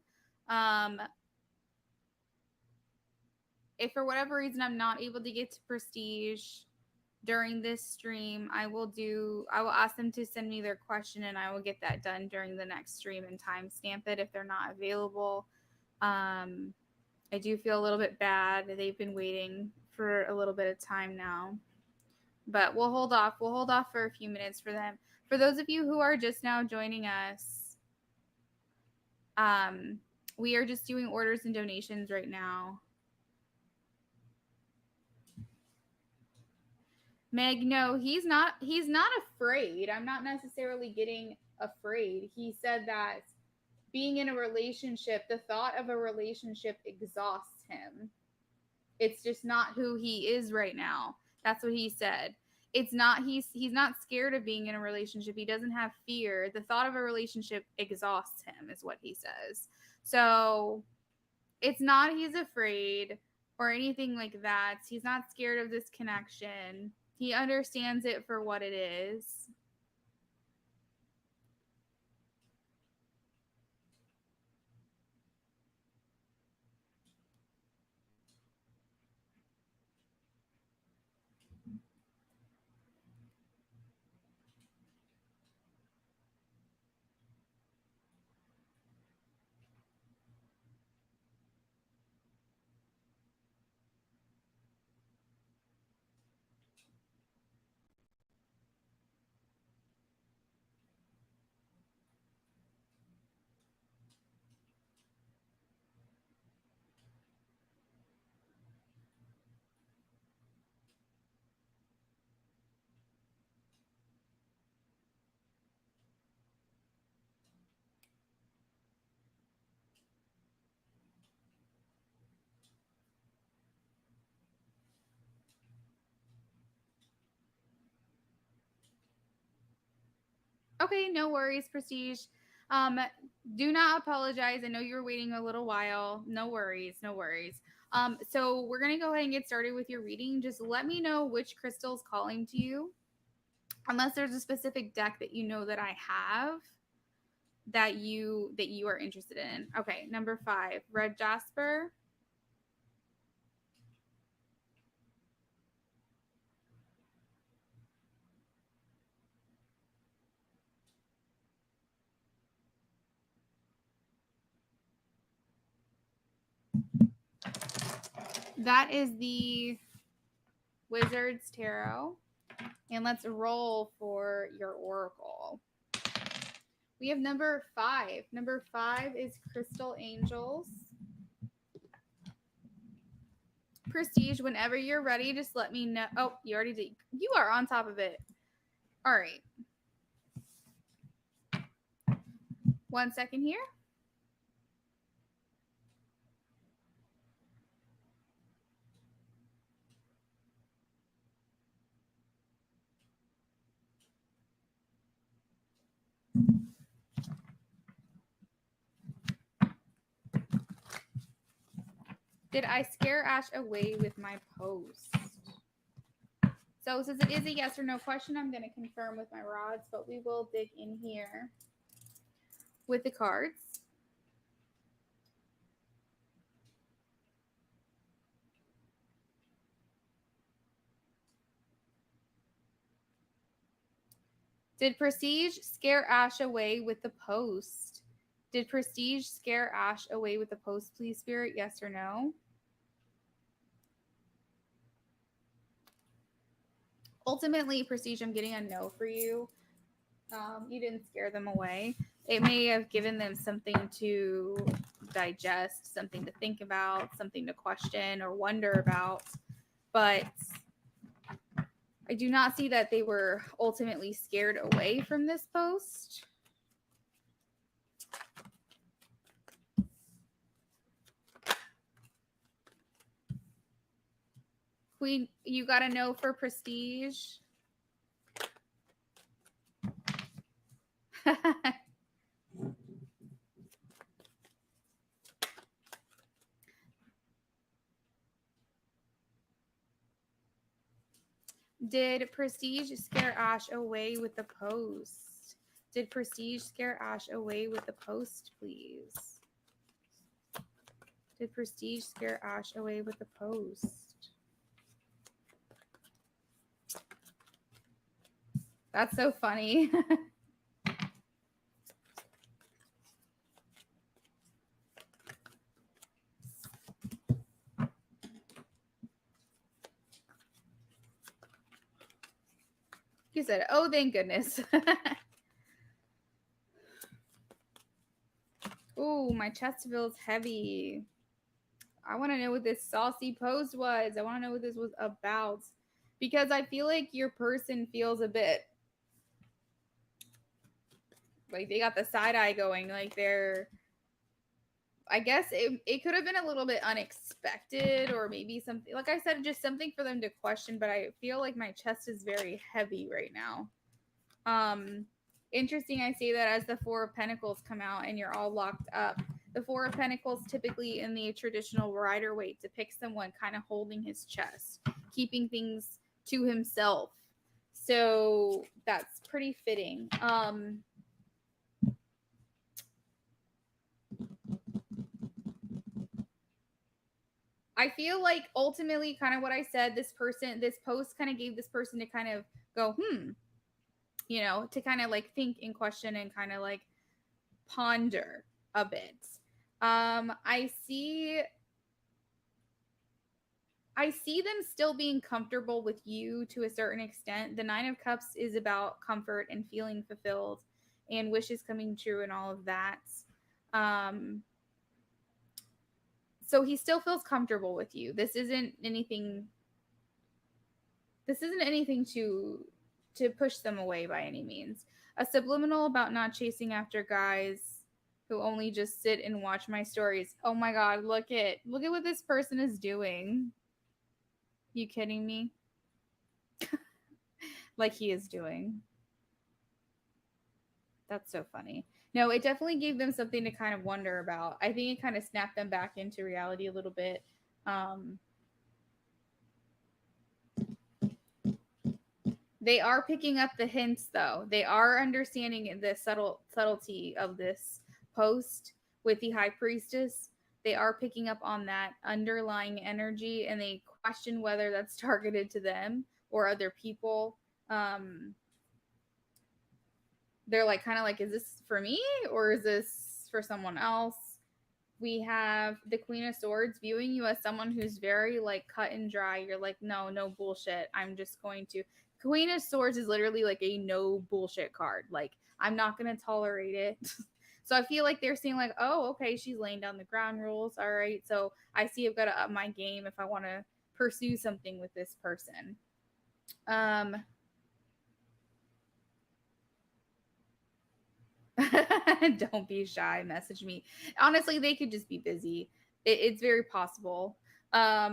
If for whatever reason I'm not able to get to Prestige during this stream, I will ask them to send me their question and I will get that done during the next stream and timestamp it if they're not available. I do feel a little bit bad. They've been waiting for a little bit of time now. But we'll hold off. We'll hold off for a few minutes for them. For those of you who are just now joining us, we are just doing orders and donations right now. Meg, no, he's not afraid. I'm not necessarily getting afraid. He said that being in a relationship, the thought of a relationship exhausts him. It's just not who he is right now. That's what he said. It's not he's not scared of being in a relationship. He doesn't have fear. The thought of a relationship exhausts him is what he says. So it's not he's afraid or anything like that. He's not scared of this connection. He understands it for what it is. Okay, no worries, Prestige. Do not apologize. I know you were waiting a little while. No worries, no worries. So we're gonna go ahead and get started with your reading. Just let me know which crystal's calling to you, unless there's a specific deck that you know that I have that you are interested in. Okay, number 5, red jasper. That is the Wizard's Tarot. And let's roll for your oracle. We have number 5. Number 5 is Crystal Angels. Prestige, whenever you're ready, just let me know. Oh, you already did. You are on top of it. All right. 1 second here. Did I scare Ash away with my post? So since it is a yes or no question, I'm going to confirm with my rods, but we will dig in here with the cards. Did Prestige scare Ash away with the post? Did Prestige scare Ash away with the post, please, Spirit? Yes or no? Ultimately, Prestige, I'm getting a no for you. You didn't scare them away. It may have given them something to digest, something to think about, something to question or wonder about. But I do not see that they were ultimately scared away from this post. Queen, you got to know for Prestige. Did Prestige scare Ash away with the post? Did Prestige scare Ash away with the post, please? Did Prestige scare Ash away with the post? That's so funny. You said, oh, thank goodness. Ooh, my chest feels heavy. I want to know what this saucy post was. I want to know what this was about. Because I feel like your person feels a bit like they got the side eye going. Like they're, I guess it could have been a little bit unexpected, or maybe something, like I said, just something for them to question. But I feel like my chest is very heavy right now. Interesting I say that as the Four of Pentacles come out and you're all locked up. The Four of Pentacles typically in the traditional Rider-Waite depicts someone kind of holding his chest, keeping things to himself. So that's pretty fitting. I feel like ultimately kind of what I said, this post kind of gave this person to kind of go, you know, to kind of like think and question and kind of like ponder a bit. I see them still being comfortable with you to a certain extent. The Nine of Cups is about comfort and feeling fulfilled and wishes coming true and all of that. So he still feels comfortable with you. This isn't anything to push them away by any means. A subliminal about not chasing after guys who only just sit and watch my stories. Oh my god, look at what this person is doing. You kidding me? Like he is doing. That's so funny. No, it definitely gave them something to kind of wonder about. I think it kind of snapped them back into reality a little bit. They are picking up the hints, though. They are understanding the subtlety of this post with the High Priestess. They are picking up on that underlying energy, and they question whether that's targeted to them or other people. They're like, kind of like, is this for me or is this for someone else? We have the Queen of Swords viewing you as someone who's very like cut and dry. You're like, no bullshit. I'm just going to. Queen of Swords is literally like a no bullshit card. Like, I'm not going to tolerate it. So I feel like they're saying like, oh, okay, she's laying down the ground rules. All right. So I see I've got to up my game if I want to pursue something with this person. Don't be shy. Message me. Honestly, they could just be busy. It's very possible. I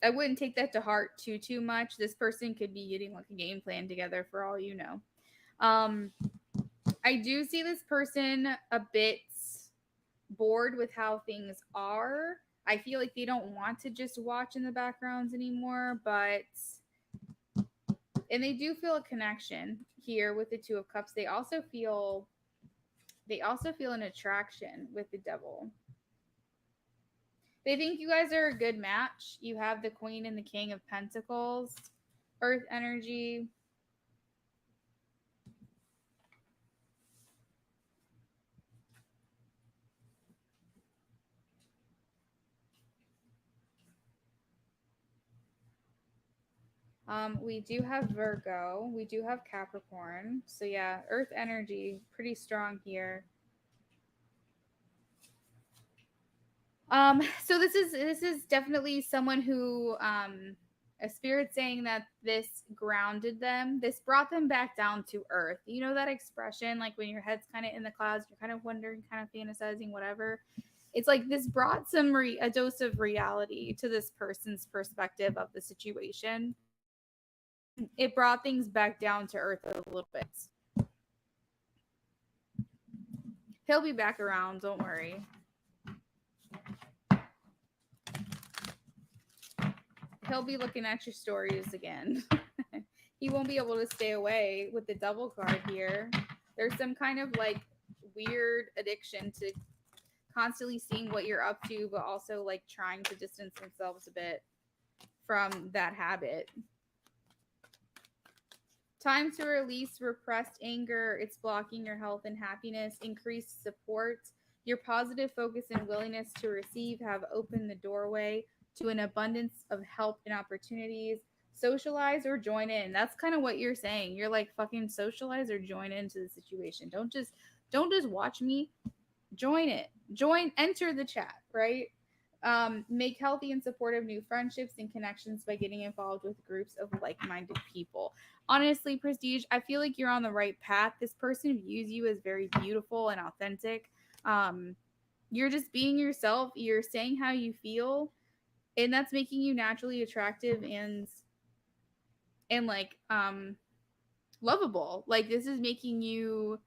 wouldn't take that to heart too much. This person could be getting like a game plan together for all you know. I do see this person a bit bored with how things are. I feel like they don't want to just watch in the backgrounds anymore, but and they do feel a connection here with the Two of Cups. They also feel an attraction with the Devil. They think you guys are a good match. You have the Queen and the King of Pentacles, Earth energy. We do have Virgo. We do have Capricorn. So yeah, Earth energy, pretty strong here. So this is definitely someone who a spirit saying that this grounded them. This brought them back down to earth. You know that expression, like when your head's kind of in the clouds, you're kind of wondering, kind of fantasizing, whatever. It's like this brought a dose of reality to this person's perspective of the situation. It brought things back down to earth a little bit. He'll be back around, don't worry. He'll be looking at your stories again. he won't be able to stay away with the double card here. There's some kind of like weird addiction to constantly seeing what you're up to, but also like trying to distance themselves a bit from that habit. Time to release repressed anger. It's blocking your health and happiness. Increased support. Your positive focus and willingness to receive have opened the doorway to an abundance of help and opportunities. Socialize or join in. That's kind of what you're saying. You're like fucking socialize or join into the situation. Don't just watch me. Join it. Enter the chat, right? Make healthy and supportive new friendships and connections by getting involved with groups of like-minded people. Honestly, Prestige, I feel like you're on the right path. This person views you as very beautiful and authentic. You're just being yourself. You're saying how you feel, and that's making you naturally attractive and like lovable. Like this is making you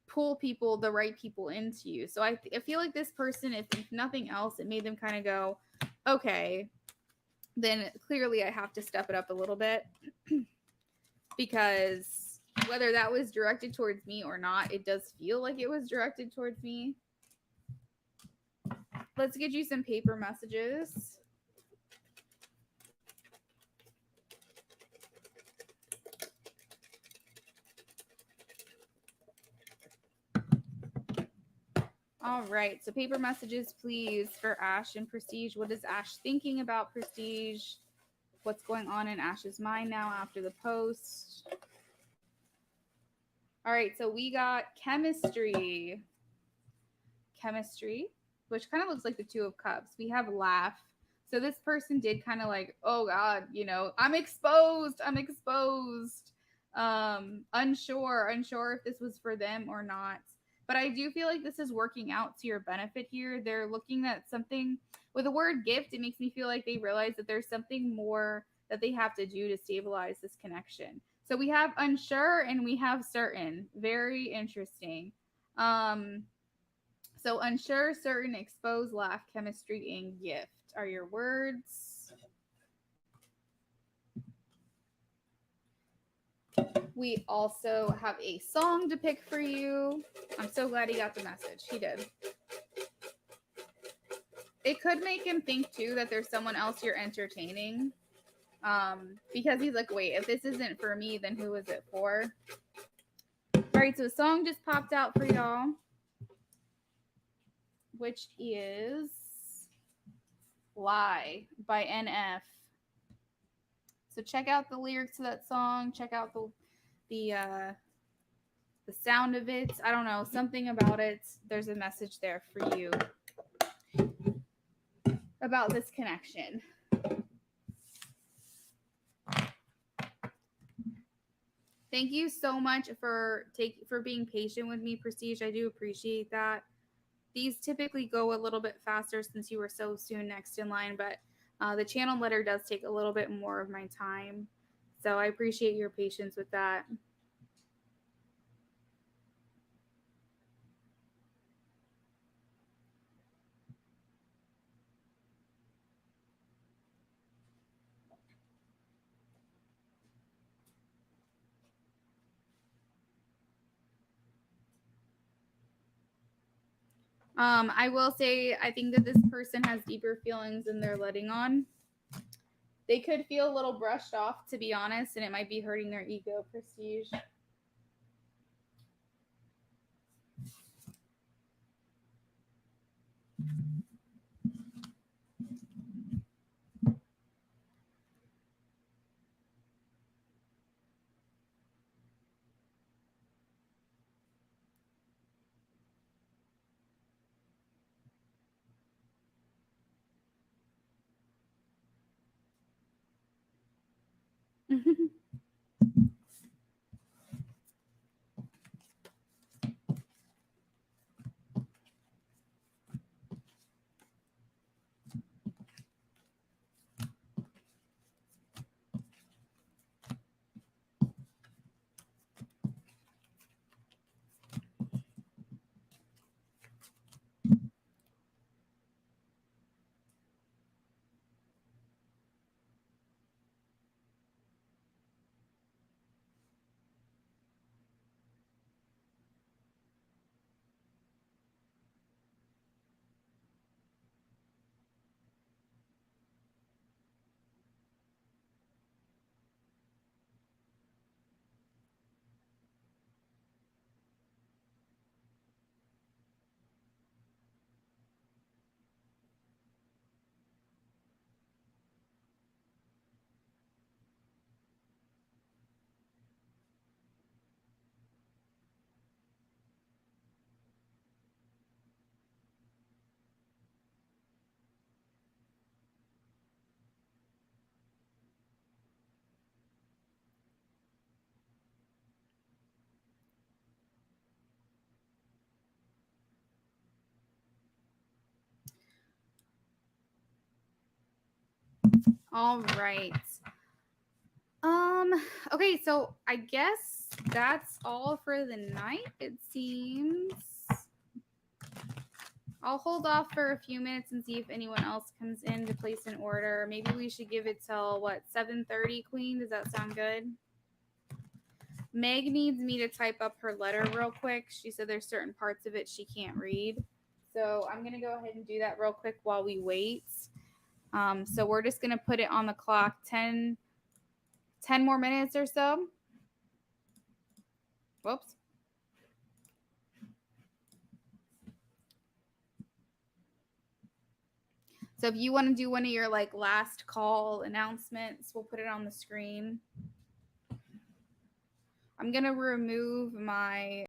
pull people, the right people into you. So I feel like this person, if nothing else, it made them kind of go, okay, then clearly I have to step it up a little bit because whether that was directed towards me or not, it does feel like it was directed towards me. Let's get you some paper messages. All right, so paper messages, please, for Ash and Prestige. What is Ash thinking about Prestige? What's going on in Ash's mind now after the post? All right, so we got chemistry. Chemistry, which kind of looks like the Two of Cups. We have laugh. So this person did kind of like, oh God, you know, I'm exposed. Unsure if this was for them or not. But I do feel like this is working out to your benefit here. They're looking at something with the word gift. It makes me feel like they realize that there's something more that they have to do to stabilize this connection. So we have unsure and we have certain. Very interesting. So unsure, certain, expose, laugh, chemistry, and gift are your words. We also have a song to pick for you. I'm so glad he got the message. He did. It could make him think too that there's someone else you're entertaining. Because he's like, wait, if this isn't for me, then who is it for? All right, so a song just popped out for y'all, which is Lie by NF. So check out the lyrics to that song. Check out the sound of it. I don't know, something about it. There's a message there for you about this connection. Thank you so much for being patient with me, Prestige. I do appreciate that. These typically go a little bit faster since you were so soon next in line, but the channel letter does take a little bit more of my time. So I appreciate your patience with that. I will say, I think that this person has deeper feelings than they're letting on. They could feel a little brushed off, to be honest, and it might be hurting their ego, Prestige. All right. Um, okay, so I guess that's all for the night, it seems. I'll hold off for a few minutes and see if anyone else comes in to place an order. Maybe we should give it till what, 7:30, Queen? Does that sound good? Meg needs me to type up her letter real quick. She said there's certain parts of it she can't read. So I'm gonna go ahead and do that real quick while we wait. So we're just gonna put it on the clock 10 more minutes or so. Whoops. So if you want to do one of your like last call announcements, we'll put it on the screen. I'm going to remove my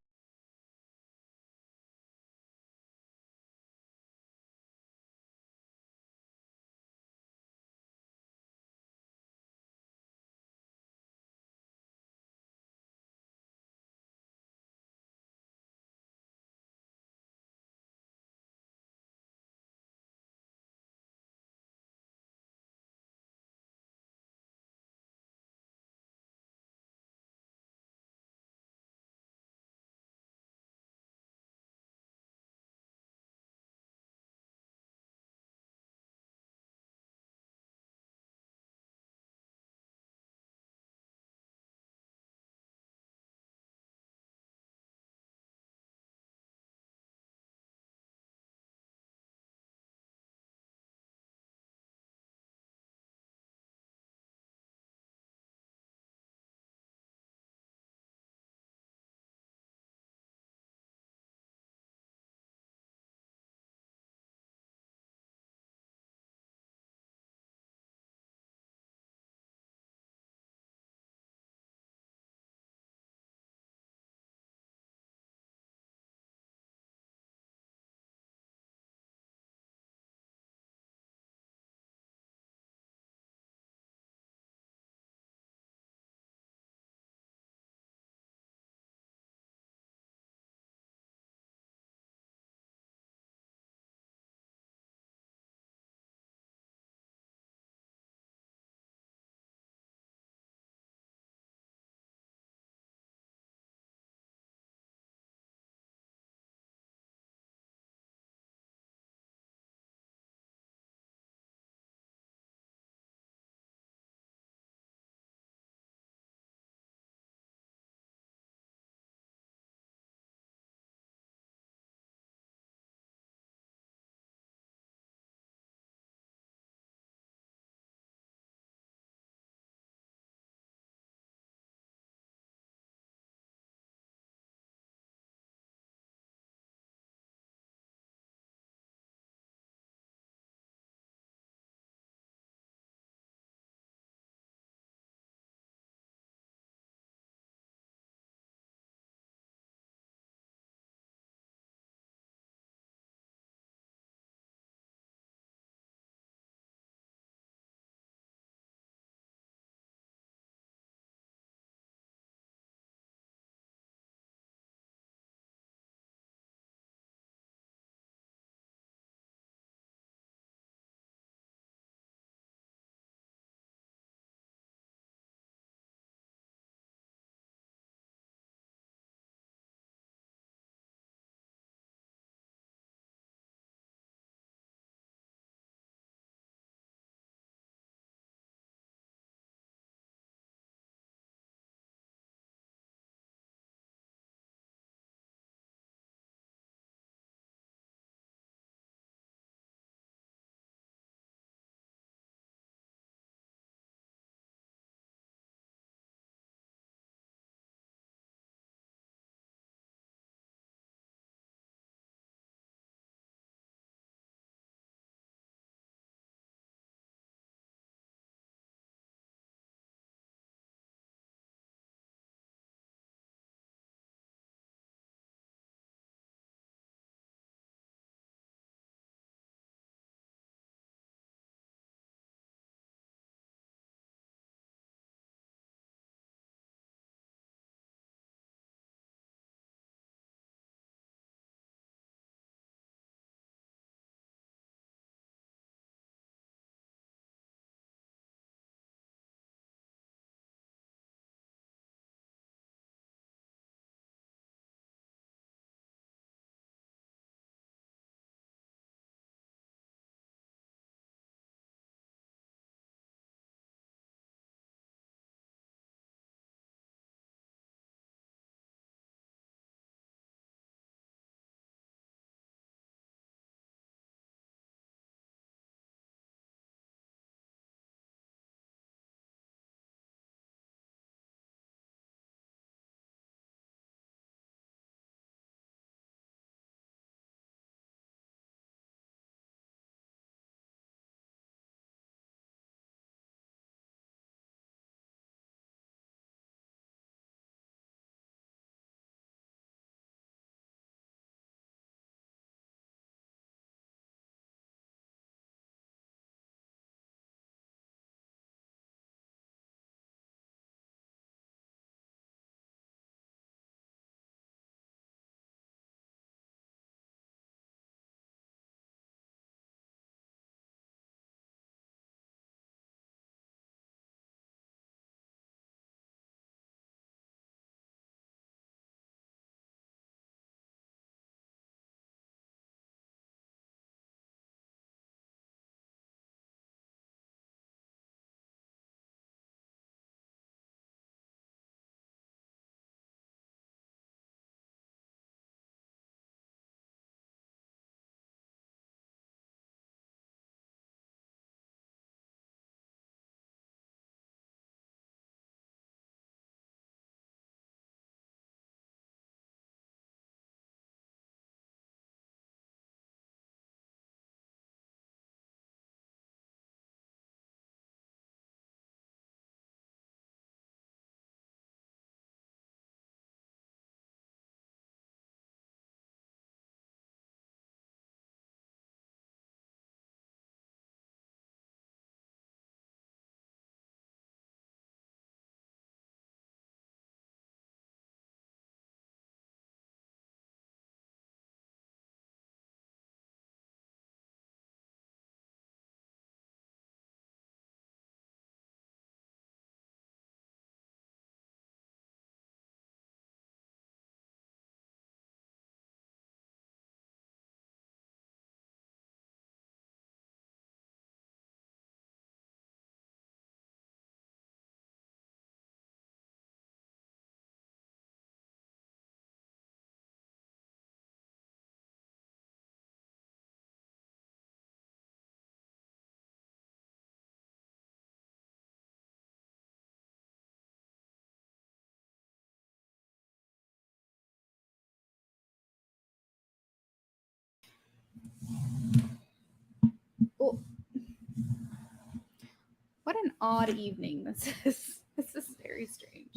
What an odd evening this is. This is very strange.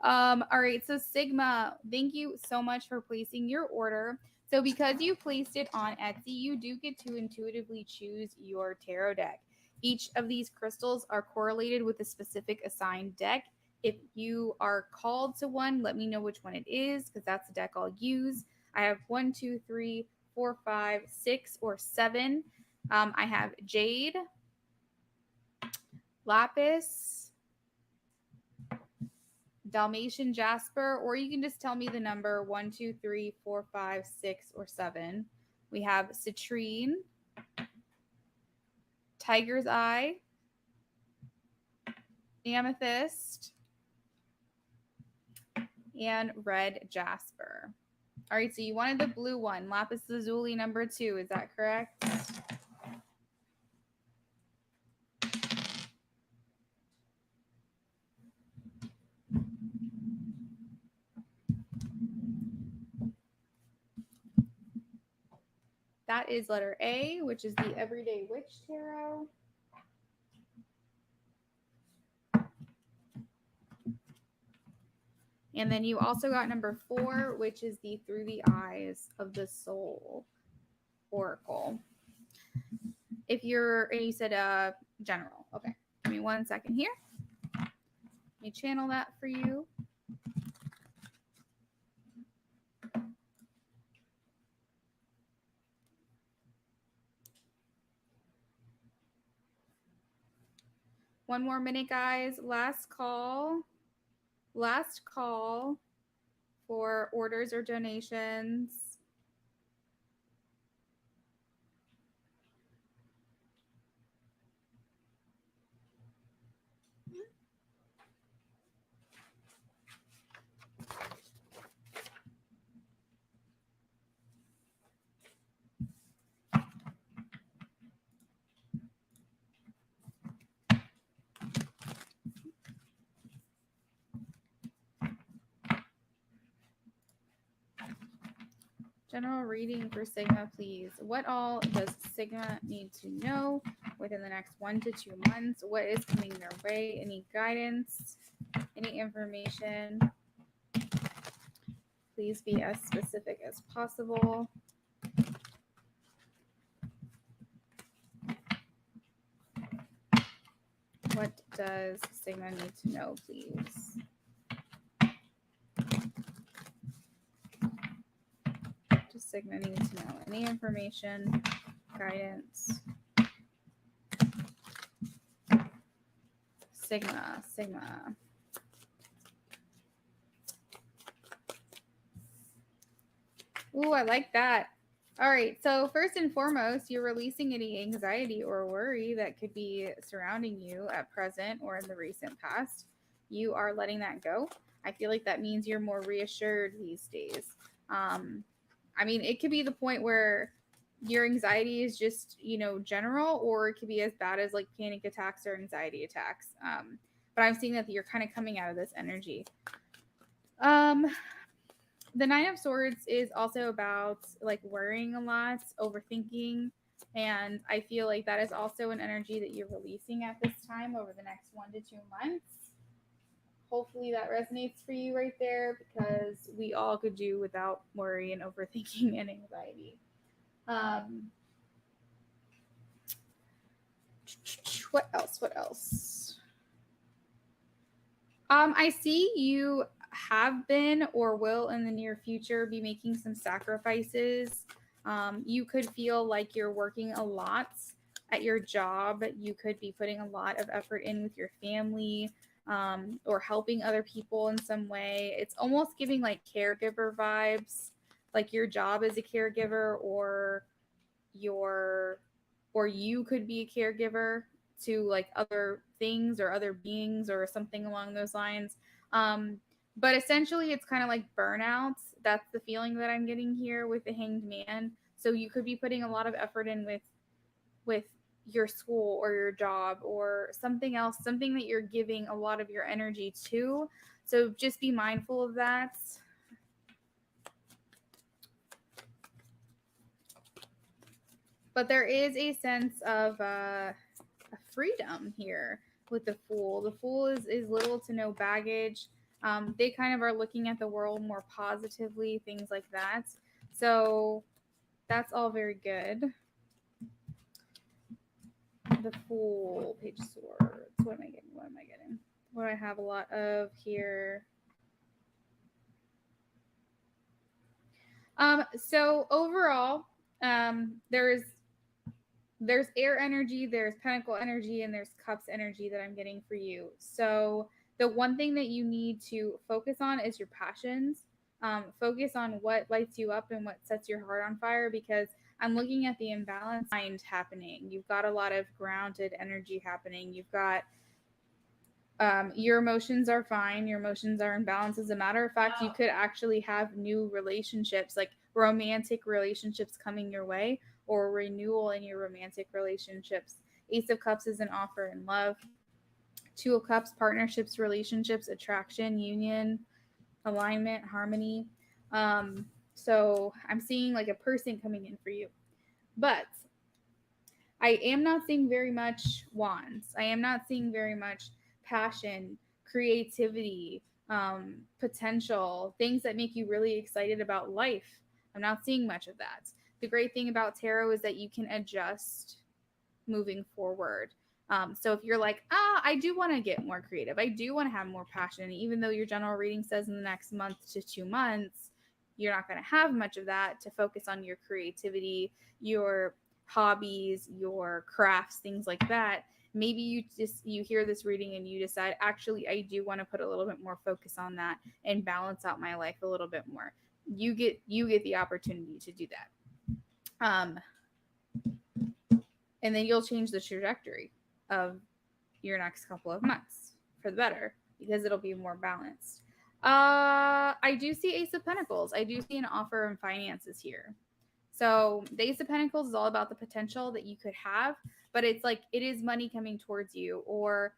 All right, so Sigma, thank you so much for placing your order. So because you placed it on Etsy, you do get to intuitively choose your tarot deck. Each of these crystals are correlated with a specific assigned deck. If you are called to one, let me know which one it is, because that's the deck I'll use. I have 1, 2, 3, 4, 5, 6, or 7. I have Jade, Lapis, Dalmatian Jasper, or you can just tell me the number 1, 2, 3, 4, 5, 6, or 7. We have Citrine, Tiger's Eye, Amethyst, and Red Jasper. All right, so you wanted the blue one, Lapis Lazuli number 2. Is that correct? That is letter A, which is the Everyday Witch Tarot. And then you also got number 4, which is the Through the Eyes of the Soul Oracle. If you're, and you said general. Okay. Give me 1 second here. Let me channel that for you. One more minute, guys. Last call. Last call for orders or donations. General reading for Sigma, please. What all does Sigma need to know within the next 1 to 2 months? What is coming their way? Any guidance? Any information? Please be as specific as possible. What does Sigma need to know, please? Does Sigma need to know any information, guidance? Sigma. Ooh, I like that. All right. So, first and foremost, you're releasing any anxiety or worry that could be surrounding you at present or in the recent past. You are letting that go. I feel like that means you're more reassured these days. I mean, it could be the point where your anxiety is just, general, or it could be as bad as like panic attacks or anxiety attacks. But I'm seeing that you're kind of coming out of this energy. The Nine of Swords is also about like worrying a lot, overthinking, and I feel like that is also an energy that you're releasing at this time over the next 1 to 2 months. Hopefully that resonates for you right there, because we all could do without worry and overthinking and anxiety. What else? I see you have been or will in the near future be making some sacrifices. You could feel like you're working a lot at your job. You could be putting a lot of effort in with your family, or helping other people in some way. It's almost giving like caregiver vibes, like your job as a caregiver, or you could be a caregiver to like other things or other beings or something along those lines. But essentially it's kind of like burnouts. That's the feeling that I'm getting here with the Hanged Man. So you could be putting a lot of effort in with your school or your job or something else, something that you're giving a lot of your energy to. So just be mindful of that. But there is a sense of a freedom here with the Fool. The Fool is little to no baggage. They kind of are looking at the world more positively, things like that. So that's all very good. The Fool, page Swords. What am I getting? What am I getting? What do I have a lot of here? So overall, there's air energy, there's pentacle energy, and there's cups energy that I'm getting for you. So the one thing that you need to focus on is your passions. Focus on what lights you up and what sets your heart on fire, because I'm looking at the imbalance mind happening. You've got a lot of grounded energy happening. You've got your emotions are fine. Your emotions are in balance. As a matter of fact, you could actually have new relationships, like romantic relationships coming your way, or renewal in your romantic relationships. Ace of Cups is an offer in love. Two of Cups, partnerships, relationships, attraction, union, alignment, harmony. So I'm seeing like a person coming in for you. But I am not seeing very much wands. I am not seeing very much passion, creativity, potential, things that make you really excited about life. I'm not seeing much of that. The great thing about tarot is that you can adjust moving forward. So if you're like, I do want to get more creative, I do want to have more passion, even though your general reading says in the next month to 2 months, you're not going to have much of that, to focus on your creativity, your hobbies, your crafts, things like that. Maybe you hear this reading and you decide, actually, I do want to put a little bit more focus on that and balance out my life a little bit more. You get the opportunity to do that. And then you'll change the trajectory of your next couple of months for the better, because it'll be more balanced. I do see Ace of Pentacles. I do see an offer in finances here. So the Ace of Pentacles is all about the potential that you could have, but it's like it is money coming towards you, or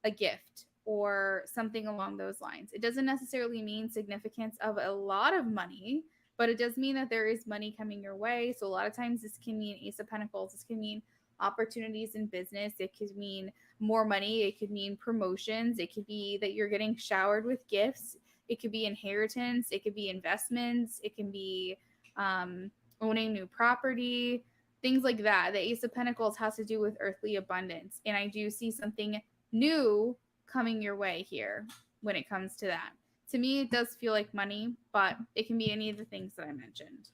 a gift, or something along those lines. It doesn't necessarily mean significance of a lot of money, but it does mean that there is money coming your way. So a lot of times this can mean Ace of Pentacles. This can mean opportunities in business. It could mean more money. It could mean promotions. It could be that you're getting showered with gifts. It could be inheritance. It could be investments. It can be owning new property, things like that. The Ace of Pentacles has to do with earthly abundance. And I do see something new coming your way here when it comes to that. To me, it does feel like money, but it can be any of the things that I mentioned.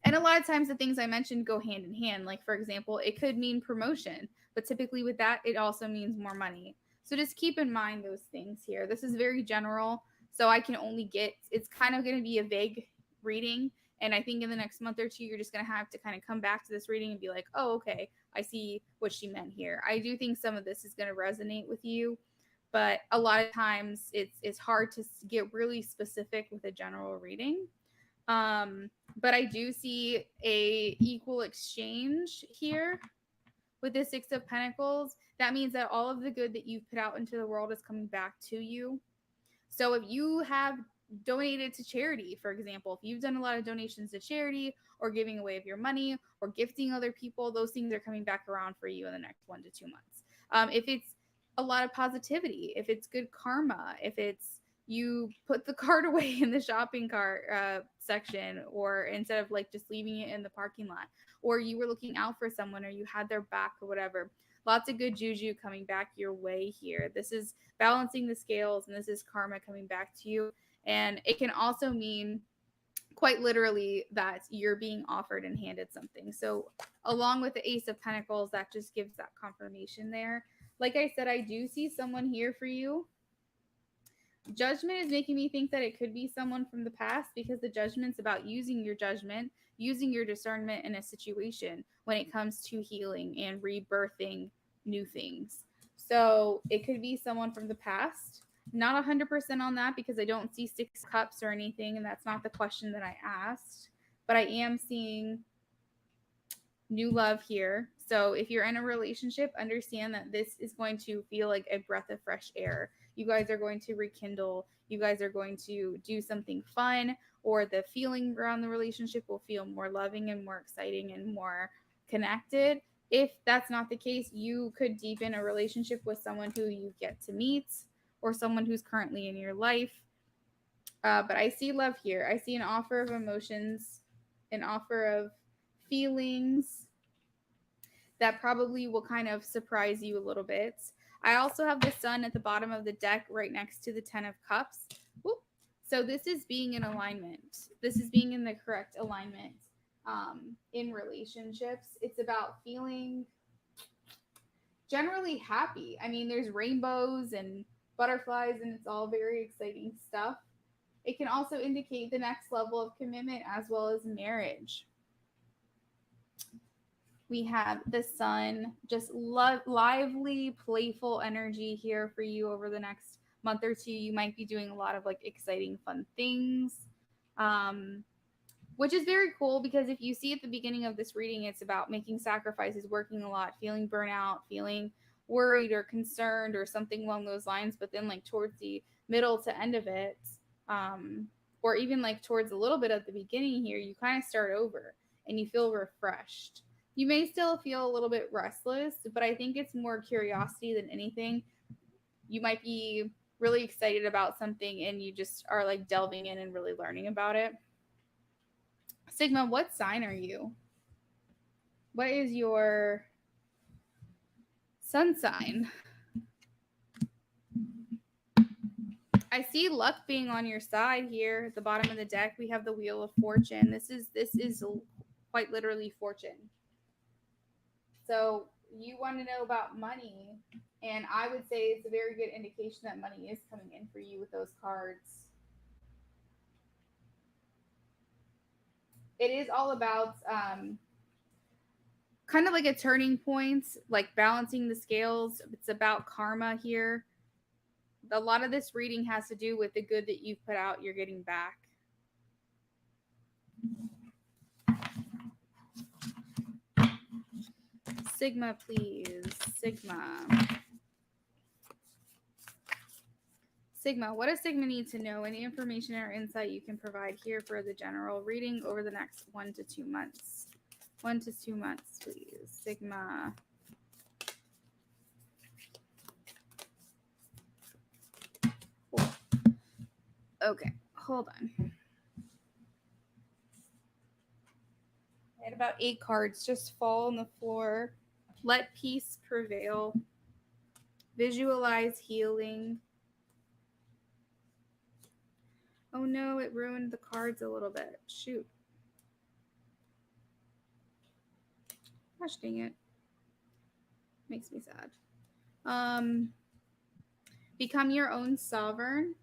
And a lot of times the things I mentioned go hand in hand. Like, for example, it could mean promotion, but typically with that, it also means more money. So just keep in mind those things here. This is very general, so I can only it's kind of going to be a vague reading. And I think in the next month or two, you're just going to have to kind of come back to this reading and be like, oh, okay, I see what she meant here. I do think some of this is going to resonate with you, but a lot of times it's hard to get really specific with a general reading. But I do see a equal exchange here with the Six of Pentacles. That means that all of the good that you've put out into the world is coming back to you. So if you have donated to charity, for example, if you've done a lot of donations to charity, or giving away of your money, or gifting other people, those things are coming back around for you in the next 1 to 2 months. If it's a lot of positivity, if it's good karma, if it's you put the cart away in the shopping cart section, or instead of like just leaving it in the parking lot, or you were looking out for someone, or you had their back, or whatever. Lots of good juju coming back your way here. This is balancing the scales, and this is karma coming back to you. And it can also mean quite literally that you're being offered and handed something. So along with the Ace of Pentacles, that just gives that confirmation there. Like I said, I do see someone here for you. Judgment is making me think that it could be someone from the past, because the Judgment's about using your judgment, using your discernment in a situation when it comes to healing and rebirthing new things. So it could be someone from the past. Not 100% on that, because I don't see 6 cups or anything, and that's not the question that I asked. But I am seeing new love here. So if you're in a relationship, understand that this is going to feel like a breath of fresh air. You guys are going to rekindle. You guys are going to do something fun, or the feeling around the relationship will feel more loving and more exciting and more connected. If that's not the case, you could deepen a relationship with someone who you get to meet or someone who's currently in your life. But I see love here. I see an offer of emotions, an offer of feelings that probably will kind of surprise you a little bit. I also have the sun at the bottom of the deck right next to the 10 of cups. Whoop. So this is being in alignment. This is being in the correct alignment in relationships. It's about feeling generally happy. I mean, there's rainbows and butterflies, and it's all very exciting stuff. It can also indicate the next level of commitment as well as marriage. We have the sun, just lively, playful energy here for you over the next month or two. You might be doing a lot of like exciting, fun things, which is very cool because if you see at the beginning of this reading, it's about making sacrifices, working a lot, feeling burnout, feeling worried or concerned or something along those lines. But then, like, towards the middle to end of it, or even like towards a little bit at the beginning here, you kind of start over and you feel refreshed. You may still feel a little bit restless, but I think it's more curiosity than anything. You might be really excited about something and you just are like delving in and really learning about it. Sigma, what sign are you? What is your sun sign? I see luck being on your side here at the bottom of the deck. We have the Wheel of Fortune. This is quite literally fortune. So you want to know about money, and I would say it's a very good indication that money is coming in for you with those cards. It is all about kind of like a turning point, like balancing the scales. It's about karma here. A lot of this reading has to do with the good that you've put out, you're getting back. Sigma, please. Sigma. Sigma, what does Sigma need to know? Any information or insight you can provide here for the general reading over the next 1 to 2 months? 1 to 2 months, please. Sigma. Okay, hold on. I had about 8 cards just fall on the floor. Let peace prevail. Visualize healing. Oh no, it ruined the cards a little bit. Shoot. Gosh dang it. Makes me sad. Become your own sovereign.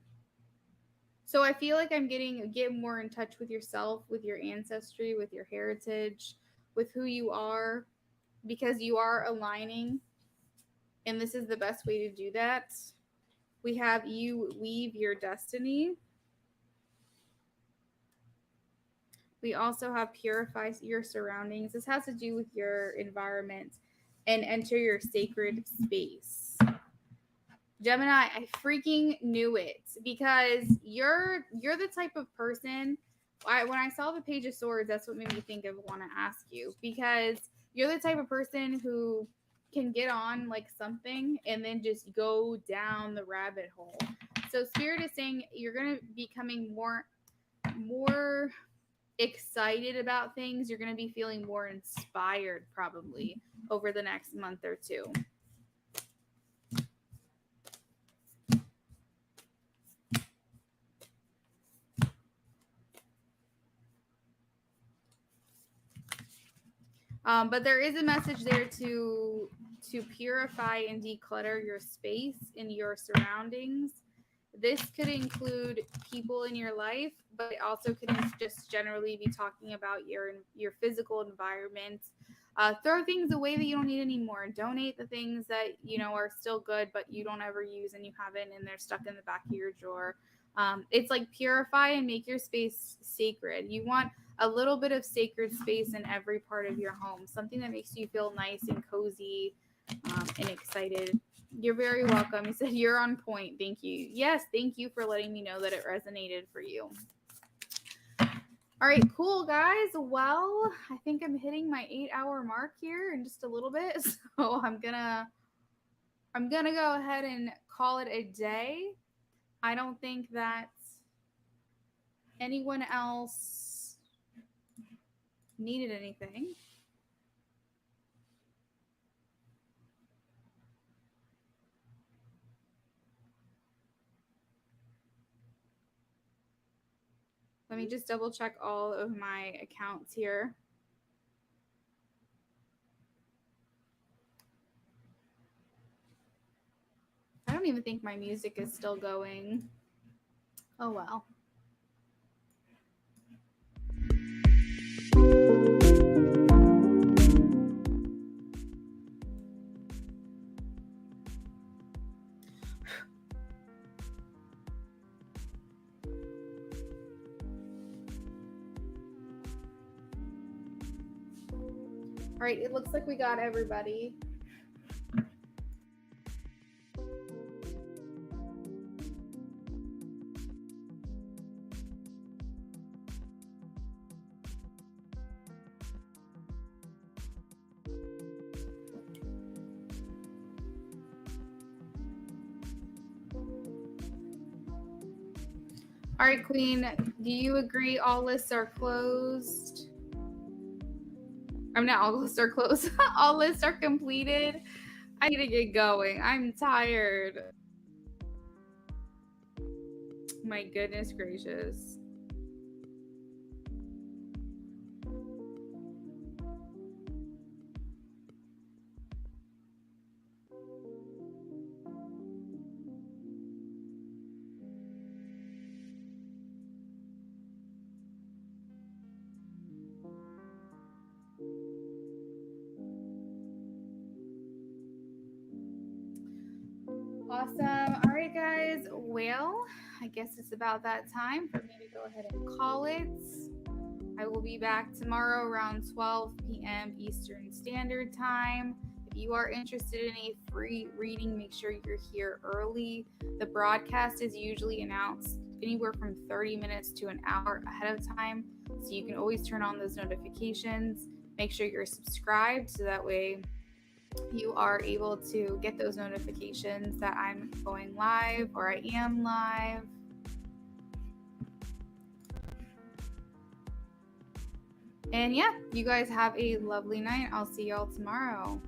So I feel like I'm get more in touch with yourself, with your ancestry, with your heritage, with who you are, because you are aligning. And this is the best way to do that. We have you weave your destiny. We also have purify your surroundings. This has to do with your environment and enter your sacred space. Gemini, I freaking knew it because you're the type of person. When I saw the Page of Swords, that's what made me think of want to ask you, because you're the type of person who can get on like something and then just go down the rabbit hole. So Spirit is saying you're going to be becoming more excited about things. You're going to be feeling more inspired probably over the next month or two. But there is a message there to purify and declutter your space and your surroundings. This could include people in your life, but it also could just generally be talking about your physical environment. Throw things away that you don't need anymore. Donate the things that are still good, but you don't ever use and you haven't, and they're stuck in the back of your drawer. It's like purify and make your space sacred. You want a little bit of sacred space in every part of your home, something that makes you feel nice and cozy and excited. You're very welcome. He said, you're on point. Thank you. Yes, thank you for letting me know that it resonated for you. All All right, cool guys. Well, I think I'm hitting my 8-hour mark here in just a little bit, so I'm gonna go ahead and call it a day. I don't think that anyone else needed anything. Let me just double check all of my accounts here. I don't even think my music is still going. Oh well. All right, it looks like we got everybody. All right, Queen, do you agree all lists are closed? I'm not all lists are closed. All lists are completed. I need to get going. I'm tired. My goodness gracious. Awesome. All right, guys. Well, I guess it's about that time for me to go ahead and call it. I will be back tomorrow around 12 p.m. Eastern Standard Time. If you are interested in a free reading, make sure you're here early. The broadcast is usually announced anywhere from 30 minutes to an hour ahead of time, so you can always turn on those notifications. Make sure you're subscribed so that way you are able to get those notifications that I'm going live or I am live. And yeah, you guys have a lovely night. I'll see y'all tomorrow.